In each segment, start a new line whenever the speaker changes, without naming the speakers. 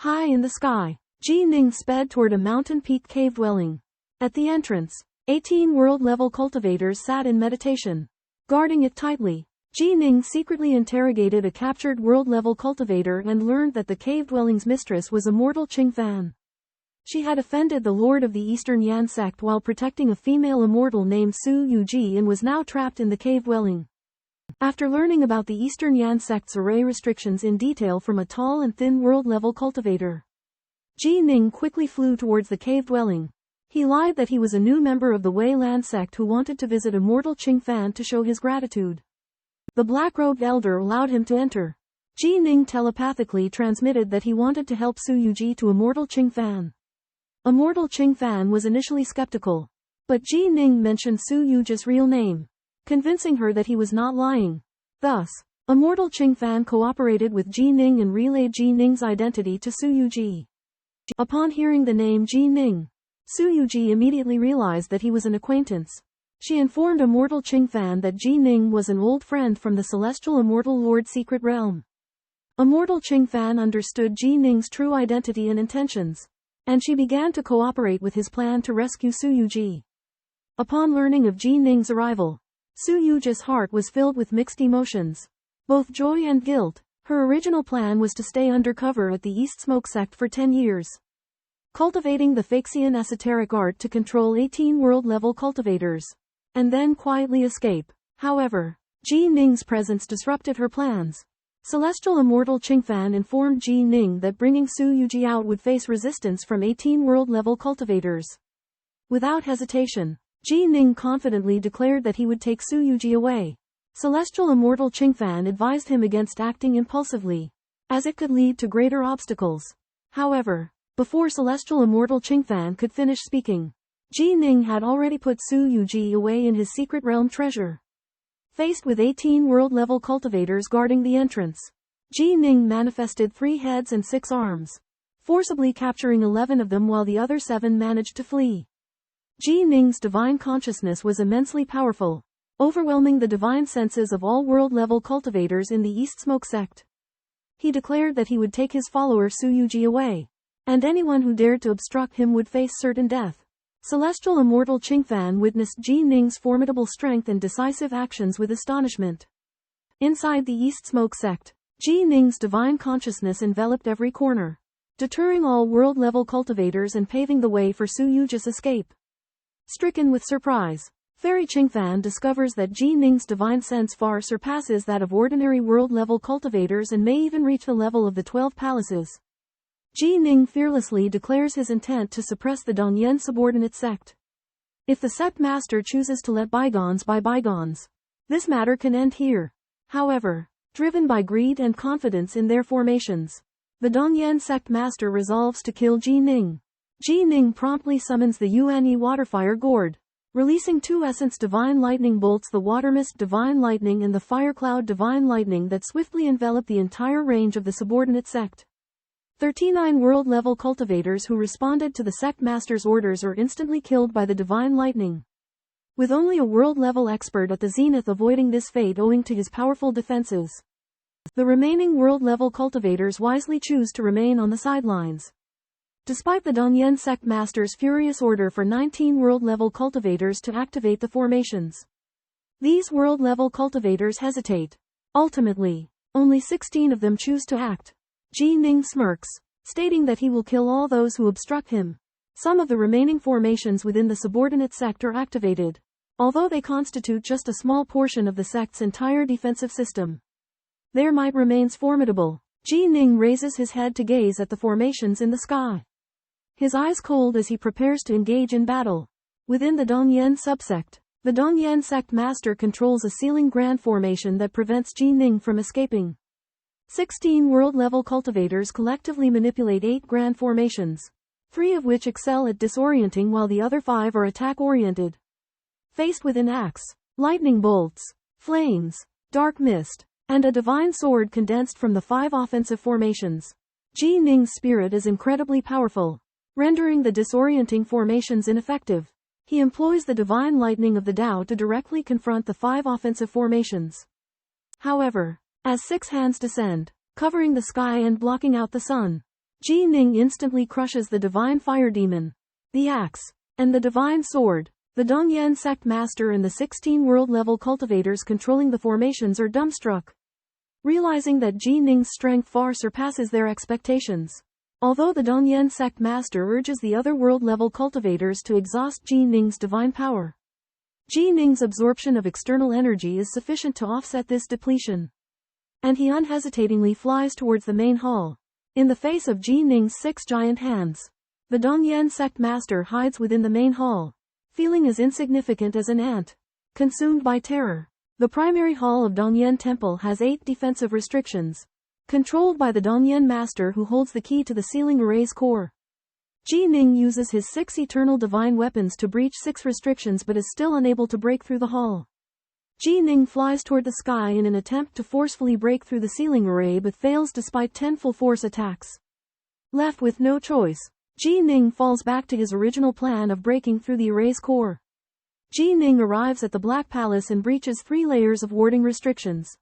High in the sky, Ji Ning sped toward a mountain peak cave dwelling. At the entrance, 18 world-level cultivators sat in meditation. Guarding it tightly, Ji Ning secretly interrogated a captured world-level cultivator and learned that the cave dwelling's mistress was immortal Qing Fan. She had offended the lord of the Eastern Yan sect while protecting a female immortal named Su Yuji and was now trapped in the cave dwelling. After learning about the Eastern Yan sect's array restrictions in detail from a tall and thin world-level cultivator, Ji Ning quickly flew towards the cave dwelling. He lied that he was a new member of the Wei Lan sect who wanted to visit immortal Qing Fan to show his gratitude. The black-robed elder allowed him to enter. Ji Ning telepathically transmitted that he wanted to help Su Yuji to immortal Qing Fan. Immortal Qing Fan was initially skeptical, but Ji Ning mentioned Su Yuji's real name, convincing her that he was not lying. Thus, immortal Qing Fan cooperated with Ji Ning and relayed Ji Ning's identity to Su Yuji. Upon hearing the name Ji Ning, Su Yuji immediately realized that he was an acquaintance. She informed immortal Qing Fan that Ji Ning was an old friend from the Celestial Immortal Lord's secret realm. Immortal Qing Fan understood Ji Ning's true identity and intentions, and she began to cooperate with his plan to rescue Su Yuji. Upon learning of Ji Ning's arrival, Su Yuji's heart was filled with mixed emotions, both joy and guilt. Her original plan was to stay undercover at the East Smoke sect for 10 years, cultivating the Fuxian esoteric art to control 18 world-level cultivators, and then quietly escape. However, Ji Ning's presence disrupted her plans. Celestial Immortal Qing Fan informed Ji Ning that bringing Su Yuji out would face resistance from 18 world-level cultivators. Without hesitation, Ji Ning confidently declared that he would take Su Yuji away. Celestial Immortal Qing Fan advised him against acting impulsively, as it could lead to greater obstacles. However, before Celestial Immortal Qing Fan could finish speaking, Ji Ning had already put Su Yuji away in his secret realm treasure. Faced with 18 world-level cultivators guarding the entrance, Ji Ning manifested 3 heads and 6 arms, forcibly capturing 11 of them while the other 7 managed to flee. Ji Ning's divine consciousness was immensely powerful, overwhelming the divine senses of all world-level cultivators in the East Smoke sect. He declared that he would take his follower Su Yuji away, and anyone who dared to obstruct him would face certain death. Celestial Immortal Qing Fan witnessed Ji Ning's formidable strength and decisive actions with astonishment. Inside the East Smoke sect, Ji Ning's divine consciousness enveloped every corner, deterring all world-level cultivators and paving the way for Su Yuji's escape. Stricken with surprise, Fairy Qing Fan discovers that Ji Ning's divine sense far surpasses that of ordinary world-level cultivators and may even reach the level of the 12 palaces. Ji Ning fearlessly declares his intent to suppress the Dongyan subordinate sect. If the sect master chooses to let bygones by bygones, this matter can end here. However, driven by greed and confidence in their formations, the Dongyan sect master resolves to kill Ji Ning. Ji Ning promptly summons the Yuanyi Waterfire Gourd, releasing 2 Essence Divine Lightning Bolts, the Water Mist Divine Lightning and the Fire Cloud Divine Lightning that swiftly envelop the entire range of the subordinate sect. 39 world-level cultivators who responded to the sect master's orders are instantly killed by the divine lightning, with only a world-level expert at the zenith avoiding this fate owing to his powerful defenses. The remaining world-level cultivators wisely choose to remain on the sidelines. Despite the Dongyan sect master's furious order for 19 world-level cultivators to activate the formations, these world-level cultivators hesitate. Ultimately, only 16 of them choose to act. Ji Ning smirks, stating that he will kill all those who obstruct him. Some of the remaining formations within the subordinate sect are activated, although they constitute just a small portion of the sect's entire defensive system. Their might remains formidable. Ji Ning raises his head to gaze at the formations in the sky, his eyes cold as he prepares to engage in battle. Within the Dongyan subsect, the Dongyan sect master controls a ceiling grand formation that prevents Ji Ning from escaping. 16 world-level cultivators collectively manipulate 8 grand formations, 3 of which excel at disorienting while the other 5 are attack-oriented. Faced with an axe, lightning bolts, flames, dark mist, and a divine sword condensed from the 5 offensive formations, Ji Ning's spirit is incredibly powerful, rendering the disorienting formations ineffective. He employs the divine lightning of the Tao to directly confront the 5 offensive formations. However, as 6 hands descend, covering the sky and blocking out the sun, Ji Ning instantly crushes the divine fire demon, the axe, and the divine sword. The Dongyan sect master and the 16 world-level cultivators controlling the formations are dumbstruck, realizing that Ji Ning's strength far surpasses their expectations. Although the Dongyan sect master urges the other world-level cultivators to exhaust Ji Ning's divine power, Ji Ning's absorption of external energy is sufficient to offset this depletion, and he unhesitatingly flies towards the main hall. In the face of Ji Ning's 6 giant hands, the Dongyan sect master hides within the main hall, feeling as insignificant as an ant, consumed by terror. The primary hall of Dongyan Temple has 8 defensive restrictions, controlled by the Dongyan master who holds the key to the ceiling array's core. Ji Ning uses his 6 eternal divine weapons to breach 6 restrictions but is still unable to break through the hall. Ji Ning flies toward the sky in an attempt to forcefully break through the ceiling array but fails despite 10 full force attacks. Left with no choice, Ji Ning falls back to his original plan of breaking through the array's core. Ji Ning arrives at the Black Palace and breaches 3 layers of warding restrictions,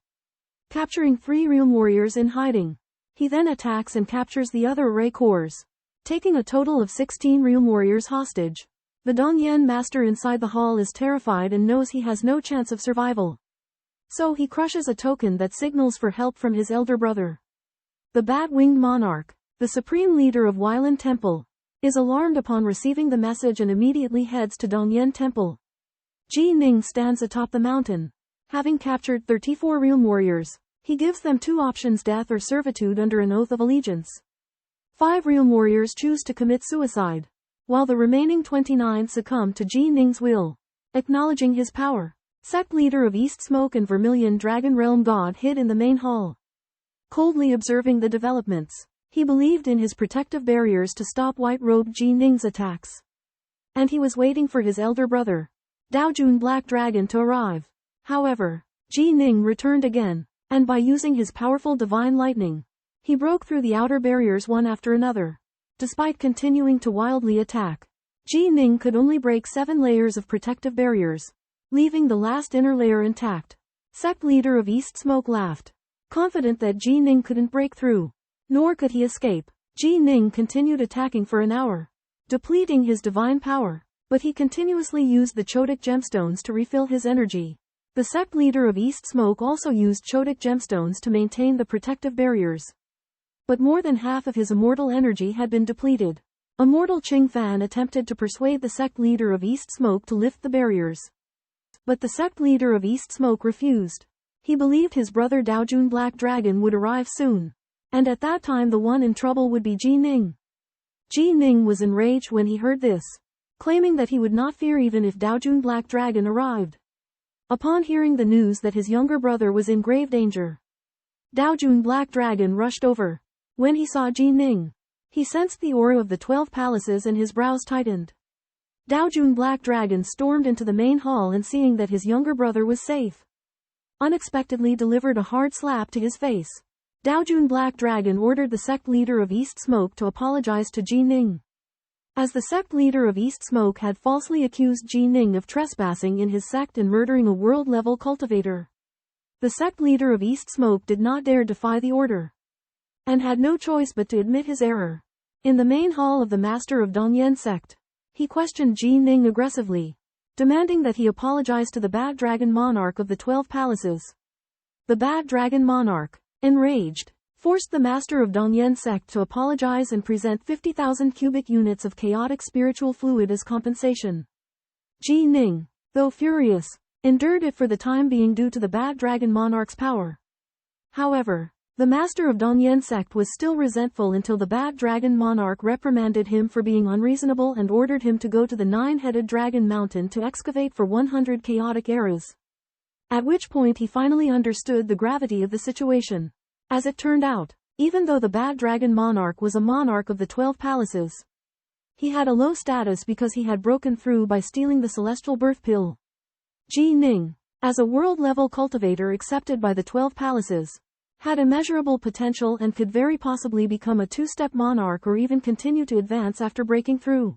capturing 3 realm warriors in hiding. He then attacks and captures the other array cores, taking a total of 16 realm warriors hostage. The Dongyan master inside the hall is terrified and knows he has no chance of survival. So he crushes a token that signals for help from his elder brother. The Bat-Winged Monarch, the supreme leader of Weilan Temple, is alarmed upon receiving the message and immediately heads to Dongyan Temple. Ji Ning stands atop the mountain. Having captured 34 realm warriors, he gives them 2 options: death or servitude under an oath of allegiance. 5 realm warriors choose to commit suicide, while the remaining 29 succumb to Ji Ning's will. Acknowledging his power, sect leader of East Smoke and Vermilion Dragon Realm God hid in the main hall, coldly observing the developments. He believed in his protective barriers to stop white-robed Ji Ning's attacks, and he was waiting for his elder brother, Daojun Black Dragon, to arrive. However, Ji Ning returned again, and by using his powerful divine lightning, he broke through the outer barriers one after another. Despite continuing to wildly attack, Ji Ning could only break 7 layers of protective barriers, leaving the last inner layer intact. Sect leader of East Smoke laughed, confident that Ji Ning couldn't break through, nor could he escape. Ji Ning continued attacking for an hour, depleting his divine power, but he continuously used the Chodic gemstones to refill his energy. The sect leader of East Smoke also used Chodic gemstones to maintain the protective barriers, but more than half of his immortal energy had been depleted. Immortal Qing Fan attempted to persuade the sect leader of East Smoke to lift the barriers, but the sect leader of East Smoke refused. He believed his brother Daojun Black Dragon would arrive soon, and at that time the one in trouble would be Ji Ning. Ji Ning was enraged when he heard this, claiming that he would not fear even if Daojun Black Dragon arrived. Upon hearing the news that his younger brother was in grave danger, Daojun Black Dragon rushed over. When he saw Ji Ning, he sensed the aura of the 12 palaces and his brows tightened. Daojun Black Dragon stormed into the main hall and seeing that his younger brother was safe, unexpectedly delivered a hard slap to his face. Daojun Black Dragon ordered the sect leader of East Smoke to apologize to Ji Ning, as the sect leader of East Smoke had falsely accused Ji Ning of trespassing in his sect and murdering a world-level cultivator. The sect leader of East Smoke did not dare defy the order, and had no choice but to admit his error. In the main hall of the master of Dongyan sect, he questioned Ji Ning aggressively, demanding that he apologize to the Bad Dragon Monarch of the 12 Palaces. The Bad Dragon Monarch, enraged, forced the master of Dongyan sect to apologize and present 50,000 cubic units of chaotic spiritual fluid as compensation. Ji Ning, though furious, endured it for the time being due to the Bad Dragon Monarch's power. However, the master of Dongyan sect was still resentful until the Bad Dragon Monarch reprimanded him for being unreasonable and ordered him to go to the 9-headed Dragon Mountain to excavate for 100 chaotic eras. At which point he finally understood the gravity of the situation. As it turned out, even though the Bad Dragon Monarch was a monarch of the 12 palaces, he had a low status because he had broken through by stealing the celestial birth pill. Ji Ning, as a world-level cultivator accepted by the 12 palaces, had immeasurable potential and could very possibly become a 2-step monarch or even continue to advance after breaking through.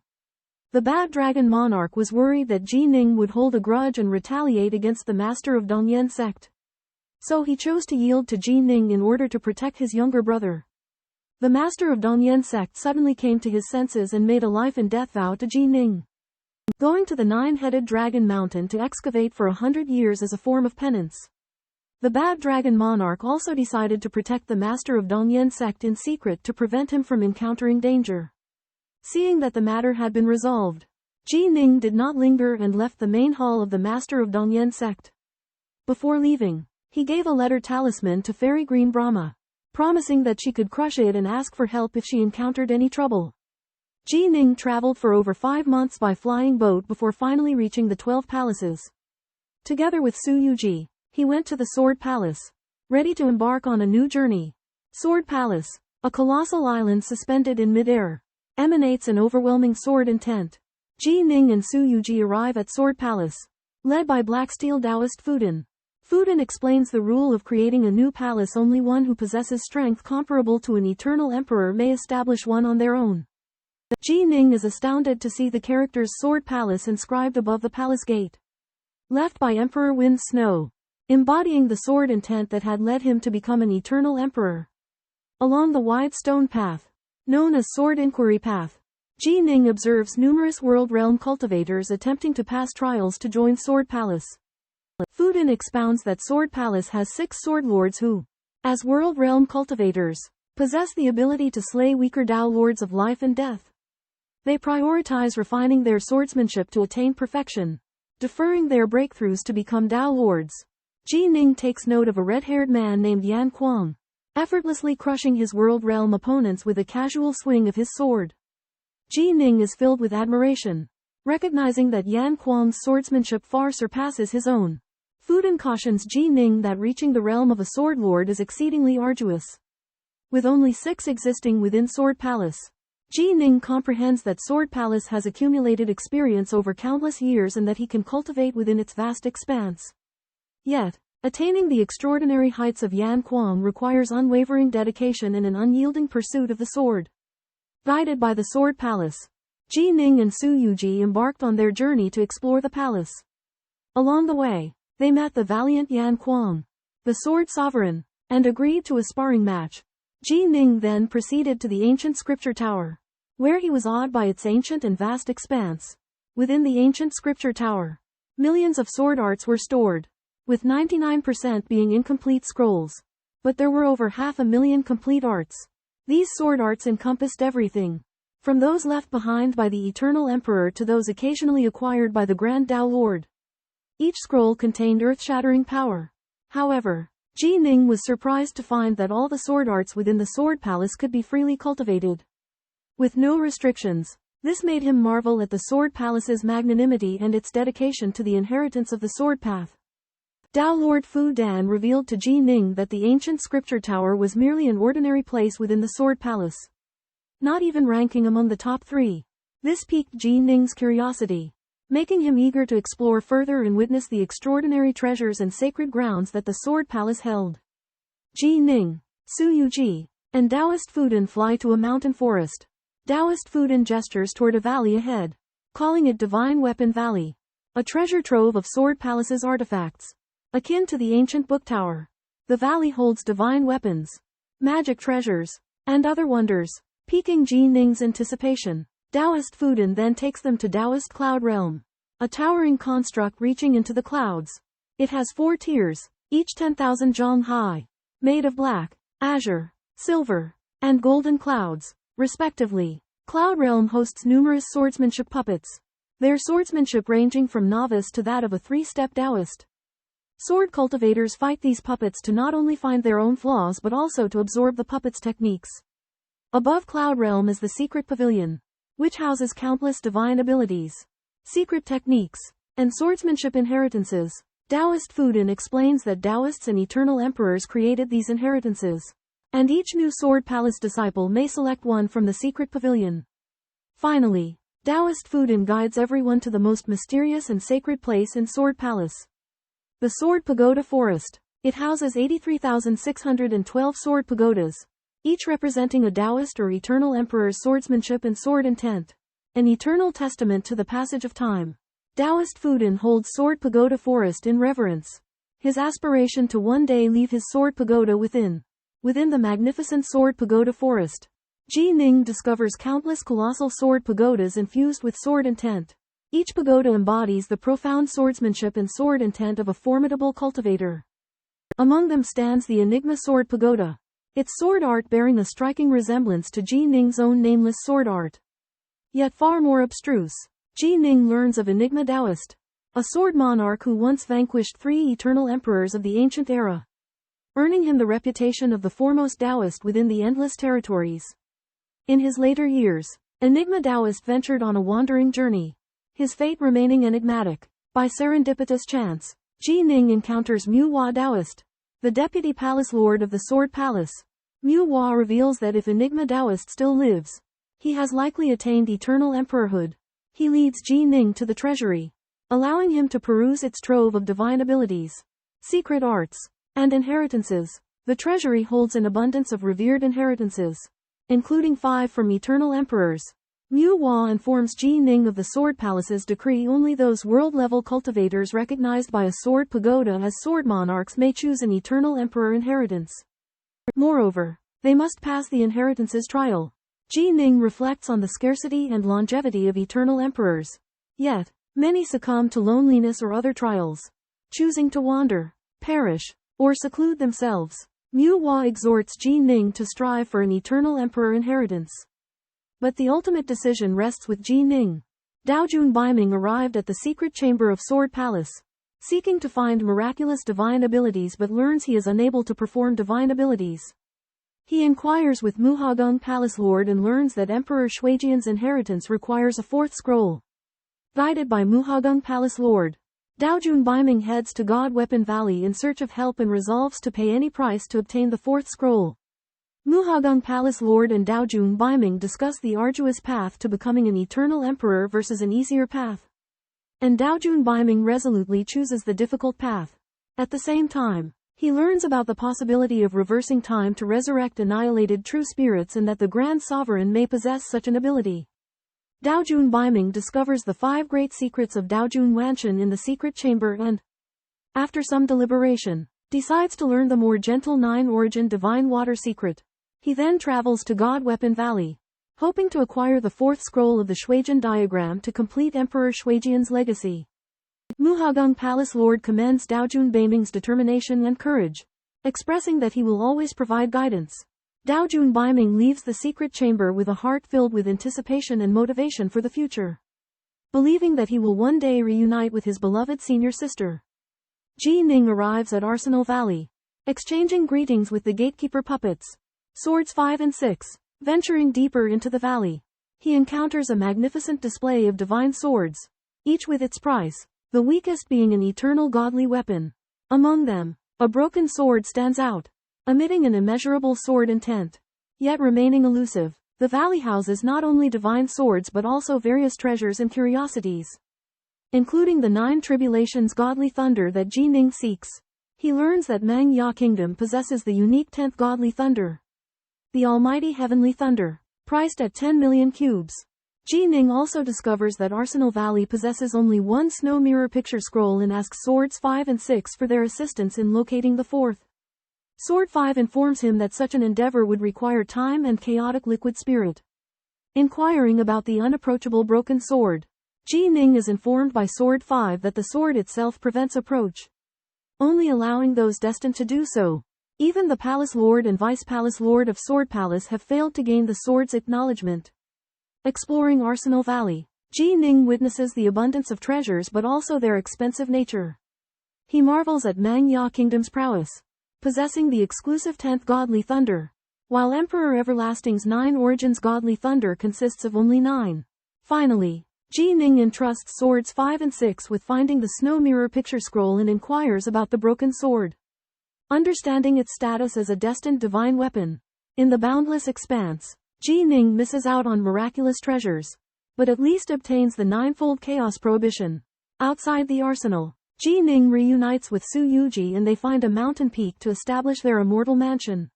The Bad Dragon Monarch was worried that Ji Ning would hold a grudge and retaliate against the master of Dongyan sect. So he chose to yield to Ji Ning in order to protect his younger brother. The master of Dongyan sect suddenly came to his senses and made a life and death vow to Ji Ning. Going to the 9-headed dragon mountain to excavate for 100 years as a form of penance. The bad dragon monarch also decided to protect the master of Dongyan sect in secret to prevent him from encountering danger. Seeing that the matter had been resolved, Ji Ning did not linger and left the main hall of the master of Dongyan sect. Before leaving, he gave a letter talisman to Fairy Green Brahma, promising that she could crush it and ask for help if she encountered any trouble. Ji Ning traveled for over 5 months by flying boat before finally reaching the 12 palaces. Together with Su Yuji, he went to the Sword Palace, ready to embark on a new journey. Sword Palace, a colossal island suspended in mid-air, emanates an overwhelming sword intent. Ji Ning and Su Yuji arrive at Sword Palace, led by Black Steel Taoist Fudin. Fudin explains the rule of creating a new palace: only one who possesses strength comparable to an eternal emperor may establish one on their own. Ji Ning is astounded to see the characters Sword Palace inscribed above the palace gate, left by Emperor Wind Snow, embodying the sword intent that had led him to become an eternal emperor. Along the wide stone path, known as Sword Inquiry Path, Ji Ning observes numerous world realm cultivators attempting to pass trials to join Sword Palace. Fudin expounds that Sword Palace has 6 sword lords who, as world realm cultivators, possess the ability to slay weaker Tao lords of life and death. They prioritize refining their swordsmanship to attain perfection, deferring their breakthroughs to become Tao lords. Ji Ning takes note of a red-haired man named Yan Kuang, effortlessly crushing his world realm opponents with a casual swing of his sword. Ji Ning is filled with admiration, recognizing that Yan Kuang's swordsmanship far surpasses his own. Fudin cautions Ji Ning that reaching the realm of a sword lord is exceedingly arduous. With only 6 existing within Sword Palace, Ji Ning comprehends that Sword Palace has accumulated experience over countless years and that he can cultivate within its vast expanse. Yet, attaining the extraordinary heights of Yan Kuang requires unwavering dedication and an unyielding pursuit of the sword. Guided by the Sword Palace, Ji Ning and Su Yuji embarked on their journey to explore the palace. Along the way, they met the valiant Yan Kuang, the sword sovereign, and agreed to a sparring match. Ji Ning then proceeded to the ancient scripture tower, where he was awed by its ancient and vast expanse. Within the ancient scripture tower, millions of sword arts were stored, with 99% being incomplete scrolls. But there were over 500,000 complete arts. These sword arts encompassed everything, from those left behind by the Eternal Emperor to those occasionally acquired by the Grand Tao Lord. Each scroll contained earth-shattering power. However, Ji Ning was surprised to find that all the sword arts within the Sword Palace could be freely cultivated, with no restrictions. This made him marvel at the Sword Palace's magnanimity and its dedication to the inheritance of the sword path. Tao Lord Fu Dan revealed to Ji Ning that the ancient scripture tower was merely an ordinary place within the Sword Palace, not even ranking among the top 3. This piqued Ji Ning's curiosity, making him eager to explore further and witness the extraordinary treasures and sacred grounds that the Sword Palace held. Ji Ning, Su Yuji, and Taoist Fudin fly to a mountain forest. Taoist Fudin gestures toward a valley ahead, calling it Divine Weapon Valley, a treasure trove of Sword Palace's artifacts. Akin to the ancient book tower, the valley holds divine weapons, magic treasures, and other wonders, piquing Ji Ning's anticipation. Taoist Fudin then takes them to Taoist Cloud Realm, a towering construct reaching into the clouds. It has 4 tiers, each 10,000 zhang high, made of black, azure, silver, and golden clouds, respectively. Cloud Realm hosts numerous swordsmanship puppets, their swordsmanship ranging from novice to that of a 3-step Taoist. Sword cultivators fight these puppets to not only find their own flaws but also to absorb the puppets' techniques. Above Cloud Realm is the Secret Pavilion, which houses countless divine abilities, secret techniques, and swordsmanship inheritances. Taoist Fudin explains that Taoists and eternal emperors created these inheritances, and each new Sword Palace disciple may select one from the secret pavilion. Finally, Taoist Fudin guides everyone to the most mysterious and sacred place in Sword Palace, the Sword Pagoda Forest. It houses 83,612 sword pagodas, each representing a Taoist or eternal emperor's swordsmanship and sword intent, an eternal testament to the passage of time. Taoist Fudin holds Sword Pagoda Forest in reverence, his aspiration to one day leave his sword pagoda within Within the magnificent sword pagoda forest, Ji Ning discovers countless colossal sword pagodas infused with sword intent. Each pagoda embodies the profound swordsmanship and sword intent of a formidable cultivator. Among them stands the Enigma Sword Pagoda, its sword art bearing a striking resemblance to Ji Ning's own nameless sword art. Yet far more abstruse, Ji Ning learns of Enigma Taoist, a sword monarch who once vanquished 3 eternal emperors of the ancient era, earning him the reputation of the foremost Taoist within the endless territories. In his later years, Enigma Taoist ventured on a wandering journey, his fate remaining enigmatic. By serendipitous chance, Ji Ning encounters Nuwa Taoist, the deputy palace lord of the Sword Palace. Nuwa reveals that if Enigma Taoist still lives, he has likely attained eternal emperorhood. He leads Ji Ning to the treasury, allowing him to peruse its trove of divine abilities, secret arts, and inheritances. The treasury holds an abundance of revered inheritances, including 5 from eternal emperors. Nuwa informs Ji Ning of the Sword Palace's decree: only those world-level cultivators recognized by a sword pagoda as sword monarchs may choose an eternal emperor inheritance. Moreover, they must pass the inheritances trial. Ji Ning reflects on the scarcity and longevity of eternal emperors. Yet, many succumb to loneliness or other trials, choosing to wander, perish, or seclude themselves. Nuwa exhorts Ji Ning to strive for an eternal emperor inheritance. But the ultimate decision rests with Ji Ning. Daojun Baiming arrived at the secret chamber of Sword Palace, seeking to find miraculous divine abilities, but learns he is unable to perform divine abilities. He inquires with Muhagung Palace Lord and learns that Emperor Shuijian's inheritance requires a 4th scroll. Guided by Muhagung Palace Lord, Daojun Baiming heads to God Weapon Valley in search of help and resolves to pay any price to obtain the 4th scroll. Muhagung Palace Lord and Daojun Baiming discuss the arduous path to becoming an eternal emperor versus an easier path. And Daojun Baiming resolutely chooses the difficult path. At the same time, he learns about the possibility of reversing time to resurrect annihilated true spirits and that the Grand Sovereign may possess such an ability. Daojun Baiming discovers the 5 great secrets of Daojun Wanshan in the secret chamber and, after some deliberation, decides to learn the more gentle 9-origin divine water secret. He then travels to God Weapon Valley, hoping to acquire the 4th scroll of the Shuijian diagram to complete Emperor Shuijian's legacy. Muhagung Palace Lord commends Daojun Baiming's determination and courage, expressing that he will always provide guidance. Daojun Baiming leaves the secret chamber with a heart filled with anticipation and motivation for the future, believing that he will one day reunite with his beloved senior sister. Ji Ning arrives at Arsenal Valley, exchanging greetings with the gatekeeper puppets, Swords 5 and 6. Venturing deeper into the valley, he encounters a magnificent display of divine swords, each with its price, the weakest being an eternal godly weapon. Among them, a broken sword stands out, emitting an immeasurable sword intent, yet remaining elusive. The valley houses not only divine swords but also various treasures and curiosities, including the 9 tribulations godly thunder that Ji Ning seeks. He learns that Mang Ya Kingdom possesses the unique 10th godly thunder, the almighty heavenly thunder, priced at 10 million cubes. Ji Ning also discovers that Arsenal Valley possesses only 1 snow mirror picture scroll and asks Swords 5 and 6 for their assistance in locating the 4th. Sword 5 informs him that such an endeavor would require time and chaotic liquid spirit. Inquiring about the unapproachable broken sword, Ji Ning is informed by Sword 5 that the sword itself prevents approach, only allowing those destined to do so. Even the Palace Lord and Vice Palace Lord of Sword Palace have failed to gain the sword's acknowledgement. Exploring Arsenal Valley, Ji Ning witnesses the abundance of treasures but also their expensive nature. He marvels at Mang Ya Kingdom's prowess, possessing the exclusive 10th godly thunder, while Emperor Everlasting's 9 origins godly thunder consists of only 9. Finally, Ji Ning entrusts Swords 5 and 6 with finding the snow mirror picture scroll and inquires about the broken sword, understanding its status as a destined divine weapon. In the boundless expanse, Ji Ning misses out on miraculous treasures, but at least obtains the 9-fold chaos prohibition. Outside the arsenal, Ji Ning reunites with Su Yuji and they find a mountain peak to establish their immortal mansion.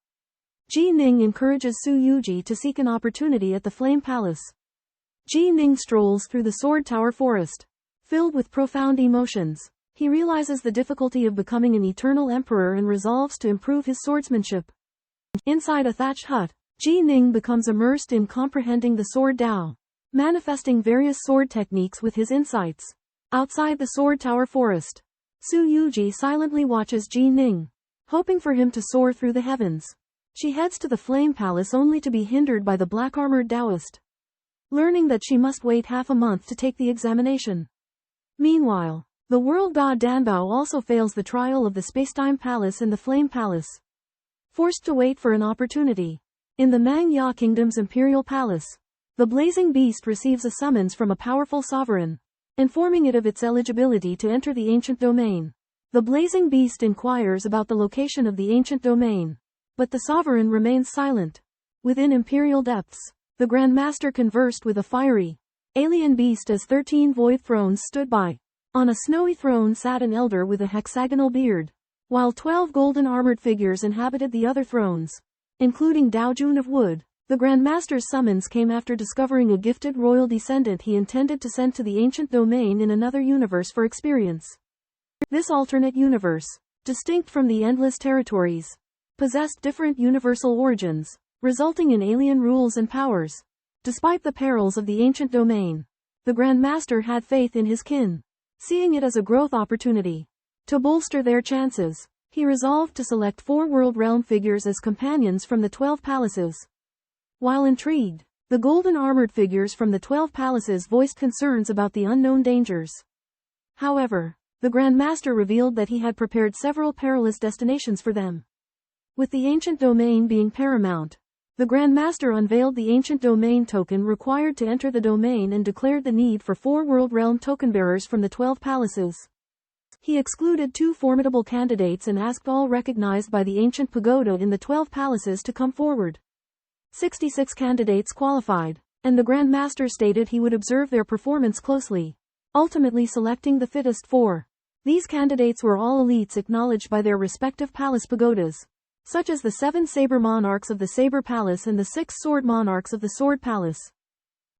Ji Ning encourages Su Yuji to seek an opportunity at the Flame Palace. Ji Ning strolls through the Sword Tower forest, filled with profound emotions. He realizes the difficulty of becoming an eternal emperor and resolves to improve his swordsmanship. Inside a thatched hut, Ji Ning becomes immersed in comprehending the sword Dao, manifesting various sword techniques with his insights. Outside the sword tower forest, Su Yuji silently watches Ji Ning, hoping for him to soar through the heavens. She heads to the Flame Palace only to be hindered by the black-armored Taoist, learning that she must wait half a month to take the examination. Meanwhile, the world god Danbao also fails the trial of the Spacetime Palace and the Flame Palace. Forced to wait for an opportunity. In the Mangya Kingdom's Imperial Palace, the Blazing Beast receives a summons from a powerful sovereign, informing it of its eligibility to enter the ancient domain. The Blazing Beast inquires about the location of the ancient domain, but the sovereign remains silent. Within Imperial depths, the Grand Master conversed with a fiery, alien beast as 13 void thrones stood by. On a snowy throne sat an elder with a hexagonal beard, while 12 golden armored figures inhabited the other thrones, including Daojun of Wood. The Grand Master's summons came after discovering a gifted royal descendant he intended to send to the ancient domain in another universe for experience. This alternate universe, distinct from the endless territories, possessed different universal origins, resulting in alien rules and powers. Despite the perils of the ancient domain, the Grand Master had faith in his kin, seeing it as a growth opportunity. To bolster their chances, he resolved to select 4 World Realm figures as companions from the 12 palaces. While intrigued, the golden armored figures from the 12 palaces voiced concerns about the unknown dangers. However, the Grand Master revealed that he had prepared several perilous destinations for them. With the ancient domain being paramount, the Grand Master unveiled the ancient domain token required to enter the domain and declared the need for 4 World Realm token bearers from the 12 palaces. He excluded 2 formidable candidates and asked all recognized by the ancient pagoda in the 12 palaces to come forward. 66 candidates qualified, and the Grand Master stated he would observe their performance closely, ultimately selecting the fittest 4. These candidates were all elites acknowledged by their respective palace pagodas, such as the 7 saber monarchs of the Saber Palace and the 6 sword monarchs of the Sword Palace.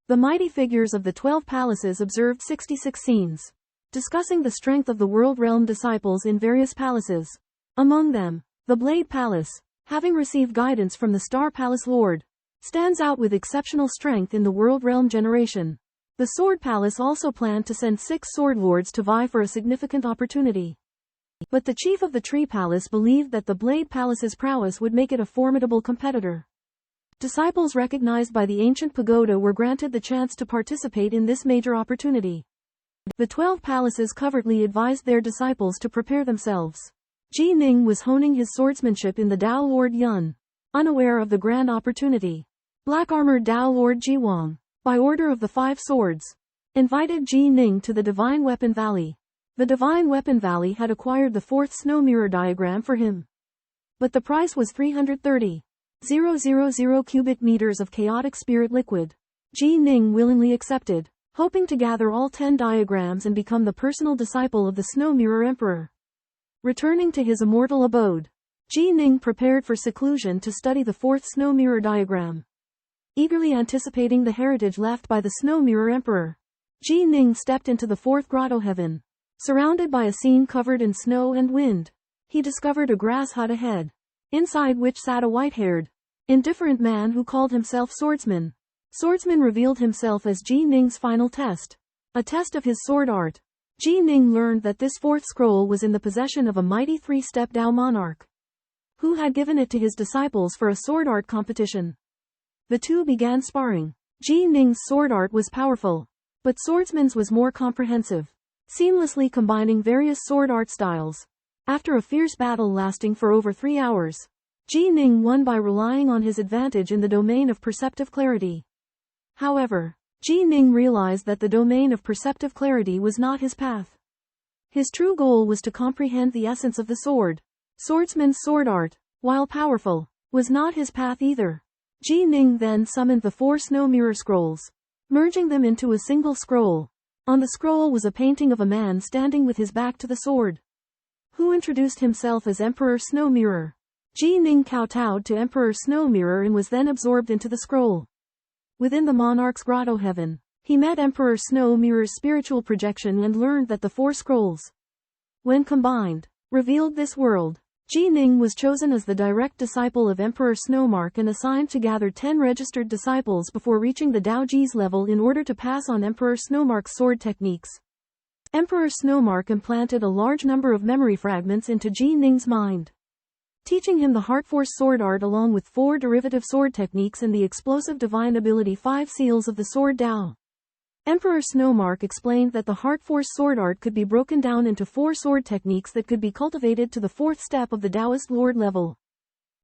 The mighty figures of the 12 palaces observed 66 scenes, discussing the strength of the World Realm disciples in various palaces. Among them, the Blade Palace, having received guidance from the Star Palace Lord, stands out with exceptional strength in the World Realm generation. The Sword Palace also planned to send 6 Sword Lords to vie for a significant opportunity. But the chief of the Tree Palace believed that the Blade Palace's prowess would make it a formidable competitor. Disciples recognized by the ancient pagoda were granted the chance to participate in this major opportunity. The 12 palaces covertly advised their disciples to prepare themselves. Ji Ning was honing his swordsmanship in the Dao Lord Yun, unaware of the grand opportunity. Black-armored Dao Lord Jiumang, by order of the 5 swords, invited Ji Ning to the Divine Weapon Valley. The Divine Weapon Valley had acquired the 4th snow mirror diagram for him. But the price was 330,000 cubic meters of chaotic spirit liquid. Ji Ning willingly accepted, hoping to gather all 10 diagrams and become the personal disciple of the Snow Mirror Emperor. Returning to his immortal abode, Ji Ning prepared for seclusion to study the 4th snow mirror diagram. Eagerly anticipating the heritage left by the Snow Mirror Emperor, Ji Ning stepped into the 4th grotto heaven. Surrounded by a scene covered in snow and wind, he discovered a grass hut ahead, inside which sat a white-haired, indifferent man who called himself Swordsman. Swordsman revealed himself as Ji Ning's final test, a test of his sword art. Ji Ning learned that this 4th scroll was in the possession of a mighty 3-step Dao monarch, who had given it to his disciples for a sword art competition. The two began sparring. Ji Ning's sword art was powerful, but Swordsman's was more comprehensive, seamlessly combining various sword art styles. After a fierce battle lasting for over 3 hours, Ji Ning won by relying on his advantage in the domain of perceptive clarity. However, Ji Ning realized that the domain of perceptive clarity was not his path. His true goal was to comprehend the essence of the sword. Swordsman's sword art, while powerful, was not his path either. Ji Ning then summoned the 4 snow mirror scrolls, merging them into a single scroll. On the scroll was a painting of a man standing with his back to the sword, who introduced himself as Emperor Snow Mirror. Ji Ning kowtowed to Emperor Snow Mirror and was then absorbed into the scroll. Within the monarch's grotto heaven, he met Emperor Snow Mirror's spiritual projection and learned that the 4 scrolls, when combined, revealed this world. Jining was chosen as the direct disciple of Emperor Snowmark and assigned to gather 10 registered disciples before reaching the Daoji's level in order to pass on Emperor Snowmark's sword techniques. Emperor Snowmark implanted a large number of memory fragments into Jining's mind, teaching him the Heart Force sword art along with 4 derivative sword techniques and the explosive divine ability 5 seals of the sword Dao. Emperor Snowmark explained that the Heart Force sword art could be broken down into 4 sword techniques that could be cultivated to the 4th step of the Taoist Lord level,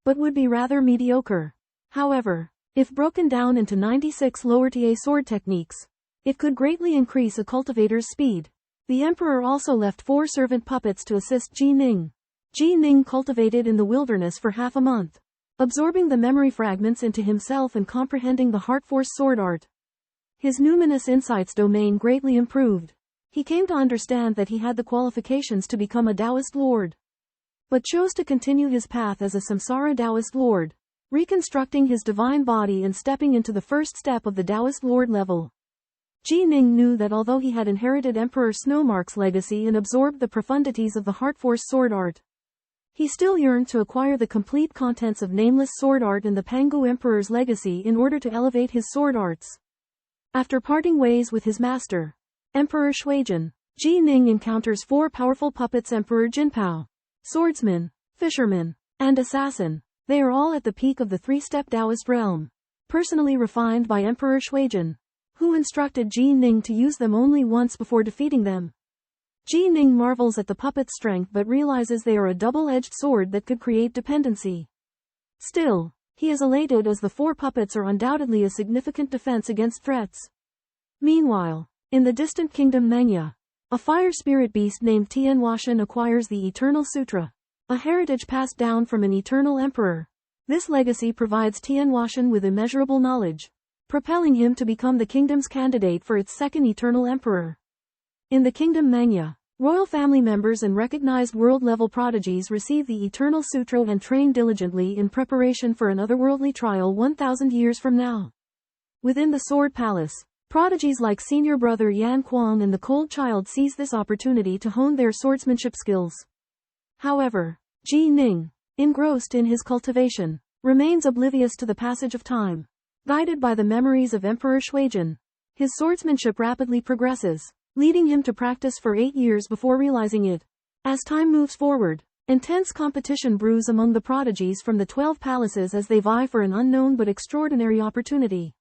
but would be rather mediocre. However, if broken down into 96 lower TA sword techniques, it could greatly increase a cultivator's speed. The Emperor also left 4 servant puppets to assist Jining. Jining cultivated in the wilderness for half a month, absorbing the memory fragments into himself and comprehending the Heart Force sword art. His numinous insights domain greatly improved. He came to understand that he had the qualifications to become a Taoist lord, but chose to continue his path as a samsara Taoist lord, reconstructing his divine body and stepping into the first step of the Taoist lord level. Jining knew that although he had inherited Emperor Snowmark's legacy and absorbed the profundities of the Heart Force sword art, he still yearned to acquire the complete contents of nameless sword art and the Pangu Emperor's legacy in order to elevate his sword arts. After parting ways with his master, Emperor Shuijin, Jining encounters 4 powerful puppets: Emperor Jinpao, swordsman, fisherman, and assassin. They are all at the peak of the 3-step Taoist realm, personally refined by Emperor Shuijin, who instructed Jining to use them only once before defeating them. Jining marvels at the puppet's strength but realizes they are a double-edged sword that could create dependency. Still, he is elated as the 4 puppets are undoubtedly a significant defense against threats. Meanwhile, in the distant kingdom Mengya, a fire spirit beast named Tianwashan acquires the Eternal Sutra, a heritage passed down from an eternal emperor. This legacy provides Tianwashan with immeasurable knowledge, propelling him to become the kingdom's candidate for its second eternal emperor. In the kingdom Mengya, royal family members and recognized world-level prodigies receive the Eternal Sutra and train diligently in preparation for an otherworldly trial 1,000 years from now. Within the Sword Palace, prodigies like senior brother Yan Kuang and the Cold Child seize this opportunity to hone their swordsmanship skills. However, Jining, engrossed in his cultivation, remains oblivious to the passage of time. Guided by the memories of Emperor Shuijin, his swordsmanship rapidly progresses, leading him to practice for 8 years before realizing it. As time moves forward, intense competition brews among the prodigies from the 12 palaces as they vie for an unknown but extraordinary opportunity.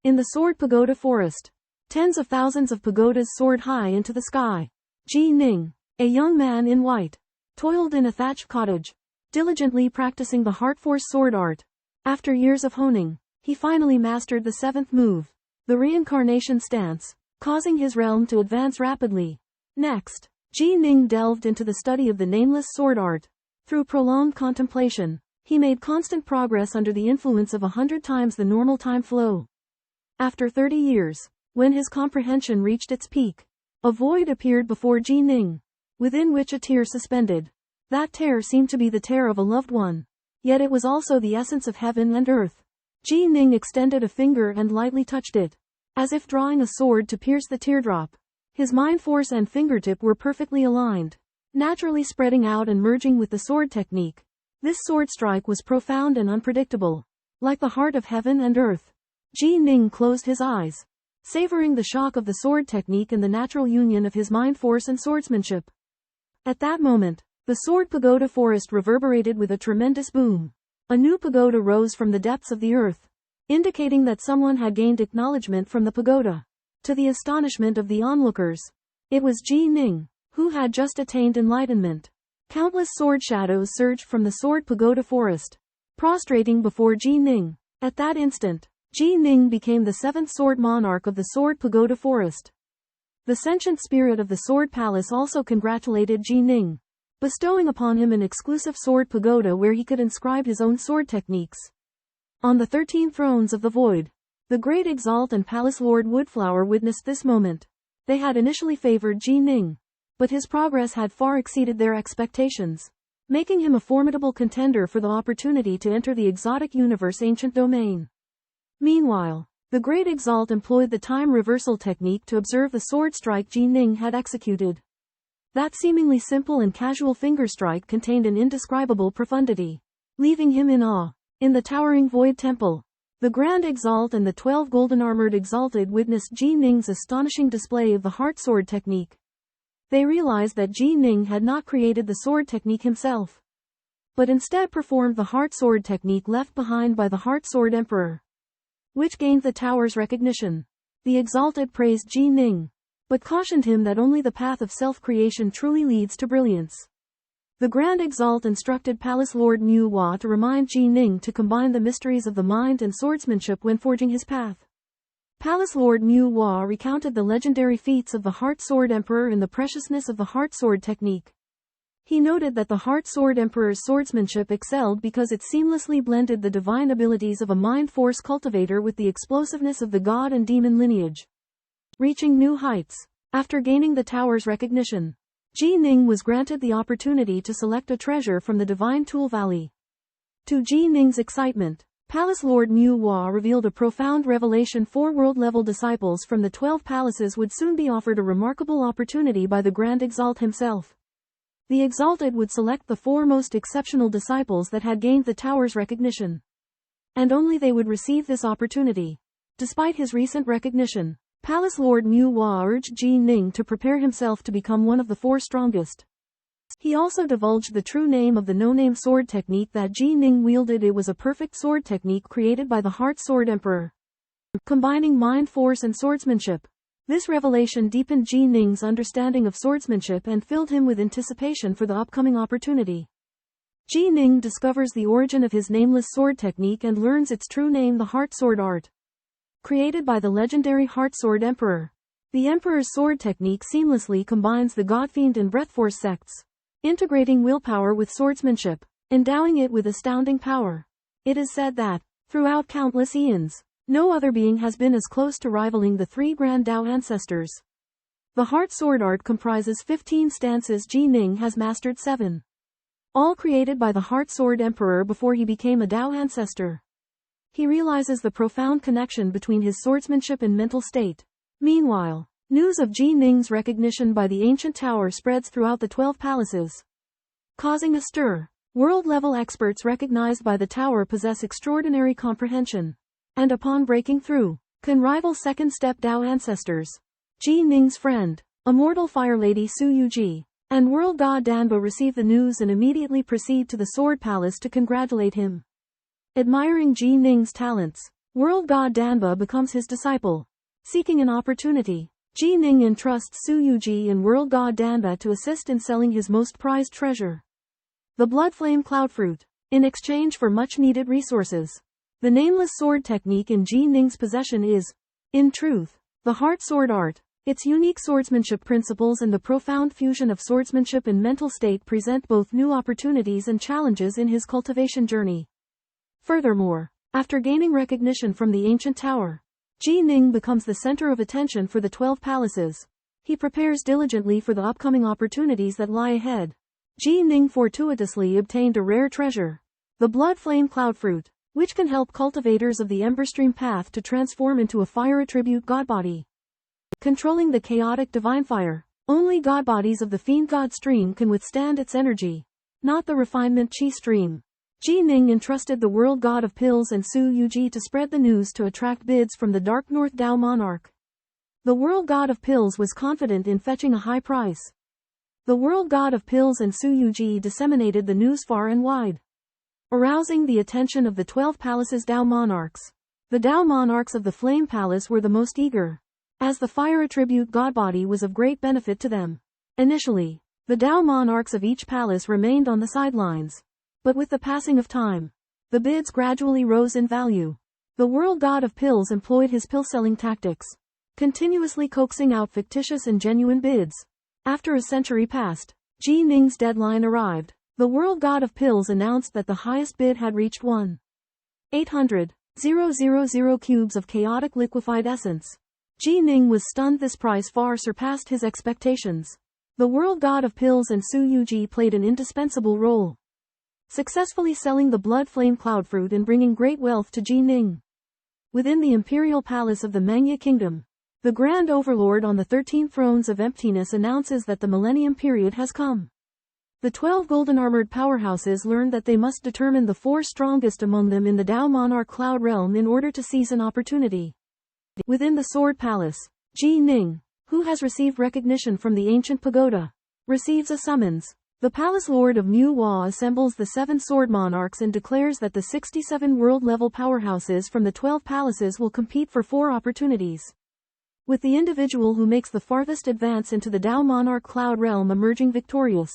In the Sword Pagoda Forest, tens of thousands of pagodas soared high into the sky. Jining, a young man in white, toiled in a thatched cottage, diligently practicing the Heart Force sword art. After years of honing, he finally mastered the 7th move, the reincarnation stance, causing his realm to advance rapidly. Next, Jining delved into the study of the nameless sword art. Through prolonged contemplation, he made constant progress under the influence of 100 times the normal time flow. After 30 years, when his comprehension reached its peak, a void appeared before Jining, within which a tear suspended. That tear seemed to be the tear of a loved one, yet it was also the essence of heaven and earth. Jining extended a finger and lightly touched it, as if drawing a sword to pierce the teardrop. His mind force and fingertip were perfectly aligned, naturally spreading out and merging with the sword technique. This sword strike was profound and unpredictable, like the heart of heaven and earth. Jining closed his eyes, savoring the shock of the sword technique and the natural union of his mind force and swordsmanship. At that moment, the Sword Pagoda Forest reverberated with a tremendous boom. A new pagoda rose from the depths of the earth, indicating that someone had gained acknowledgement from the pagoda. To the astonishment of the onlookers, it was Jining, who had just attained enlightenment. Countless sword shadows surged from the Sword Pagoda Forest, prostrating before Jining. At that instant, Jining became the 7th sword monarch of the Sword Pagoda Forest. The sentient spirit of the Sword Palace also congratulated Jining, bestowing upon him an exclusive sword pagoda where he could inscribe his own sword techniques. On the 13 thrones of the void, the great Exalt and Palace Lord Woodflower witnessed this moment. They had initially favored Jining, but his progress had far exceeded their expectations, making him a formidable contender for the opportunity to enter the exotic universe ancient domain. Meanwhile, the great Exalt employed the time reversal technique to observe the sword strike Jining had executed. That seemingly simple and casual fingerstrike contained an indescribable profundity, leaving him in awe. In the towering Void Temple, the Grand Exalt and the 12 golden-armored Exalted witnessed Ji Ning's astonishing display of the Heart Sword technique. They realized that Ji Ning had not created the sword technique himself, but instead performed the Heart Sword technique left behind by the Heart Sword Emperor, which gained the tower's recognition. The Exalted praised Ji Ning, but cautioned him that only the path of self-creation truly leads to brilliance. The Grand Exalt instructed Palace Lord Nuwa to remind Ji Ning to combine the mysteries of the mind and swordsmanship when forging his path. Palace Lord Nuwa recounted the legendary feats of the Heart Sword Emperor and the preciousness of the Heart Sword technique. He noted that the Heart Sword Emperor's swordsmanship excelled because it seamlessly blended the divine abilities of a mind force cultivator with the explosiveness of the god and demon lineage, reaching new heights. After gaining the tower's recognition, Ji Ning was granted the opportunity to select a treasure from the Divine Tool Valley. To Ji Ning's excitement, Palace Lord Nuwa revealed a profound revelation: 4 world-level disciples from the 12 palaces would soon be offered a remarkable opportunity by the Grand Exalt himself. The Exalted would select the 4 most exceptional disciples that had gained the tower's recognition, and only they would receive this opportunity. Despite his recent recognition, Palace Lord Nuwa urged Ji Ning to prepare himself to become one of the 4 strongest. He also divulged the true name of the no-name sword technique that Ji Ning wielded. It was a perfect sword technique created by the Heart Sword Emperor, combining mind force and swordsmanship. This revelation deepened Ji Ning's understanding of swordsmanship and filled him with anticipation for the upcoming opportunity. Ji Ning discovers the origin of his nameless sword technique and learns its true name: the Heart Sword art, created by the legendary Heart Sword Emperor. The Emperor's sword technique seamlessly combines the Godfiend and Breathforce sects, integrating willpower with swordsmanship, endowing it with astounding power. It is said that, throughout countless eons, no other being has been as close to rivaling the 3 Grand Dao Ancestors. The Heart Sword art comprises 15 stances. Ji Ning has mastered 7, all created by the Heart Sword Emperor before he became a Dao Ancestor. He realizes the profound connection between his swordsmanship and mental state. Meanwhile, news of Ji Ning's recognition by the ancient tower spreads throughout the 12 palaces, causing a stir. World-level experts recognized by the tower possess extraordinary comprehension, and upon breaking through, can rival second-step Dao Ancestors. Ji Ning's friend, Immortal Fire Lady Su Yuji, and World God Danba receive the news and immediately proceed to the Sword Palace to congratulate him. Admiring Ji Ning's talents, World God Danba becomes his disciple. Seeking an opportunity, Ji Ning entrusts Su Yuji and World God Danba to assist in selling his most prized treasure, the Blood Flame Cloudfruit, in exchange for much-needed resources. The nameless sword technique in Ji Ning's possession is, in truth, the Heart Sword art. Its unique swordsmanship principles and the profound fusion of swordsmanship and mental state present both new opportunities and challenges in his cultivation journey. Furthermore, after gaining recognition from the ancient tower, Ji Ning becomes the center of attention for the 12 palaces. He prepares diligently for the upcoming opportunities that lie ahead. Ji Ning fortuitously obtained a rare treasure, the Blood Flame Cloudfruit, which can help cultivators of the Emberstream path to transform into a fire attribute godbody, controlling the chaotic divine fire. Only godbodies of the Fiend God stream can withstand its energy, not the refinement Qi stream. Ji Ning entrusted the World God of Pills and Su Yuji to spread the news to attract bids from the Dark North Dao Monarch. The World God of Pills was confident in fetching a high price. The World God of Pills and Su Yuji disseminated the news far and wide, arousing the attention of the 12 palaces' Dao monarchs. The Dao monarchs of the Flame Palace were the most eager, as the fire attribute godbody was of great benefit to them. Initially, the Dao monarchs of each palace remained on the sidelines, but with the passing of time, the bids gradually rose in value. The World God of Pills employed his pill-selling tactics, continuously coaxing out fictitious and genuine bids. After a century passed, Ji Ning's deadline arrived. The World God of Pills announced that the highest bid had reached 1,800,000 cubes of chaotic liquefied essence. Ji Ning was stunned. This price far surpassed his expectations. The World God of Pills and Su Yuji played an indispensable role, successfully selling the Blood Flame Cloudfruit and bringing great wealth to Ji Ning. Within the imperial palace of the Mangya Kingdom, The Grand Overlord on the 13 Thrones of Emptiness announces that the Millennium Period has come. The 12 golden armored powerhouses learn that they must determine the 4 strongest among them in the Tao Monarch Cloud Realm in order to seize an opportunity. Within the Sword Palace, Ji Ning, who has received recognition from the ancient pagoda, receives a summons. The Palace Lord of Nuwa assembles the 7 Sword Monarchs and declares that the 67 world-level powerhouses from the 12 palaces will compete for 4 opportunities, with the individual who makes the farthest advance into the Tao Monarch Cloud Realm emerging victorious.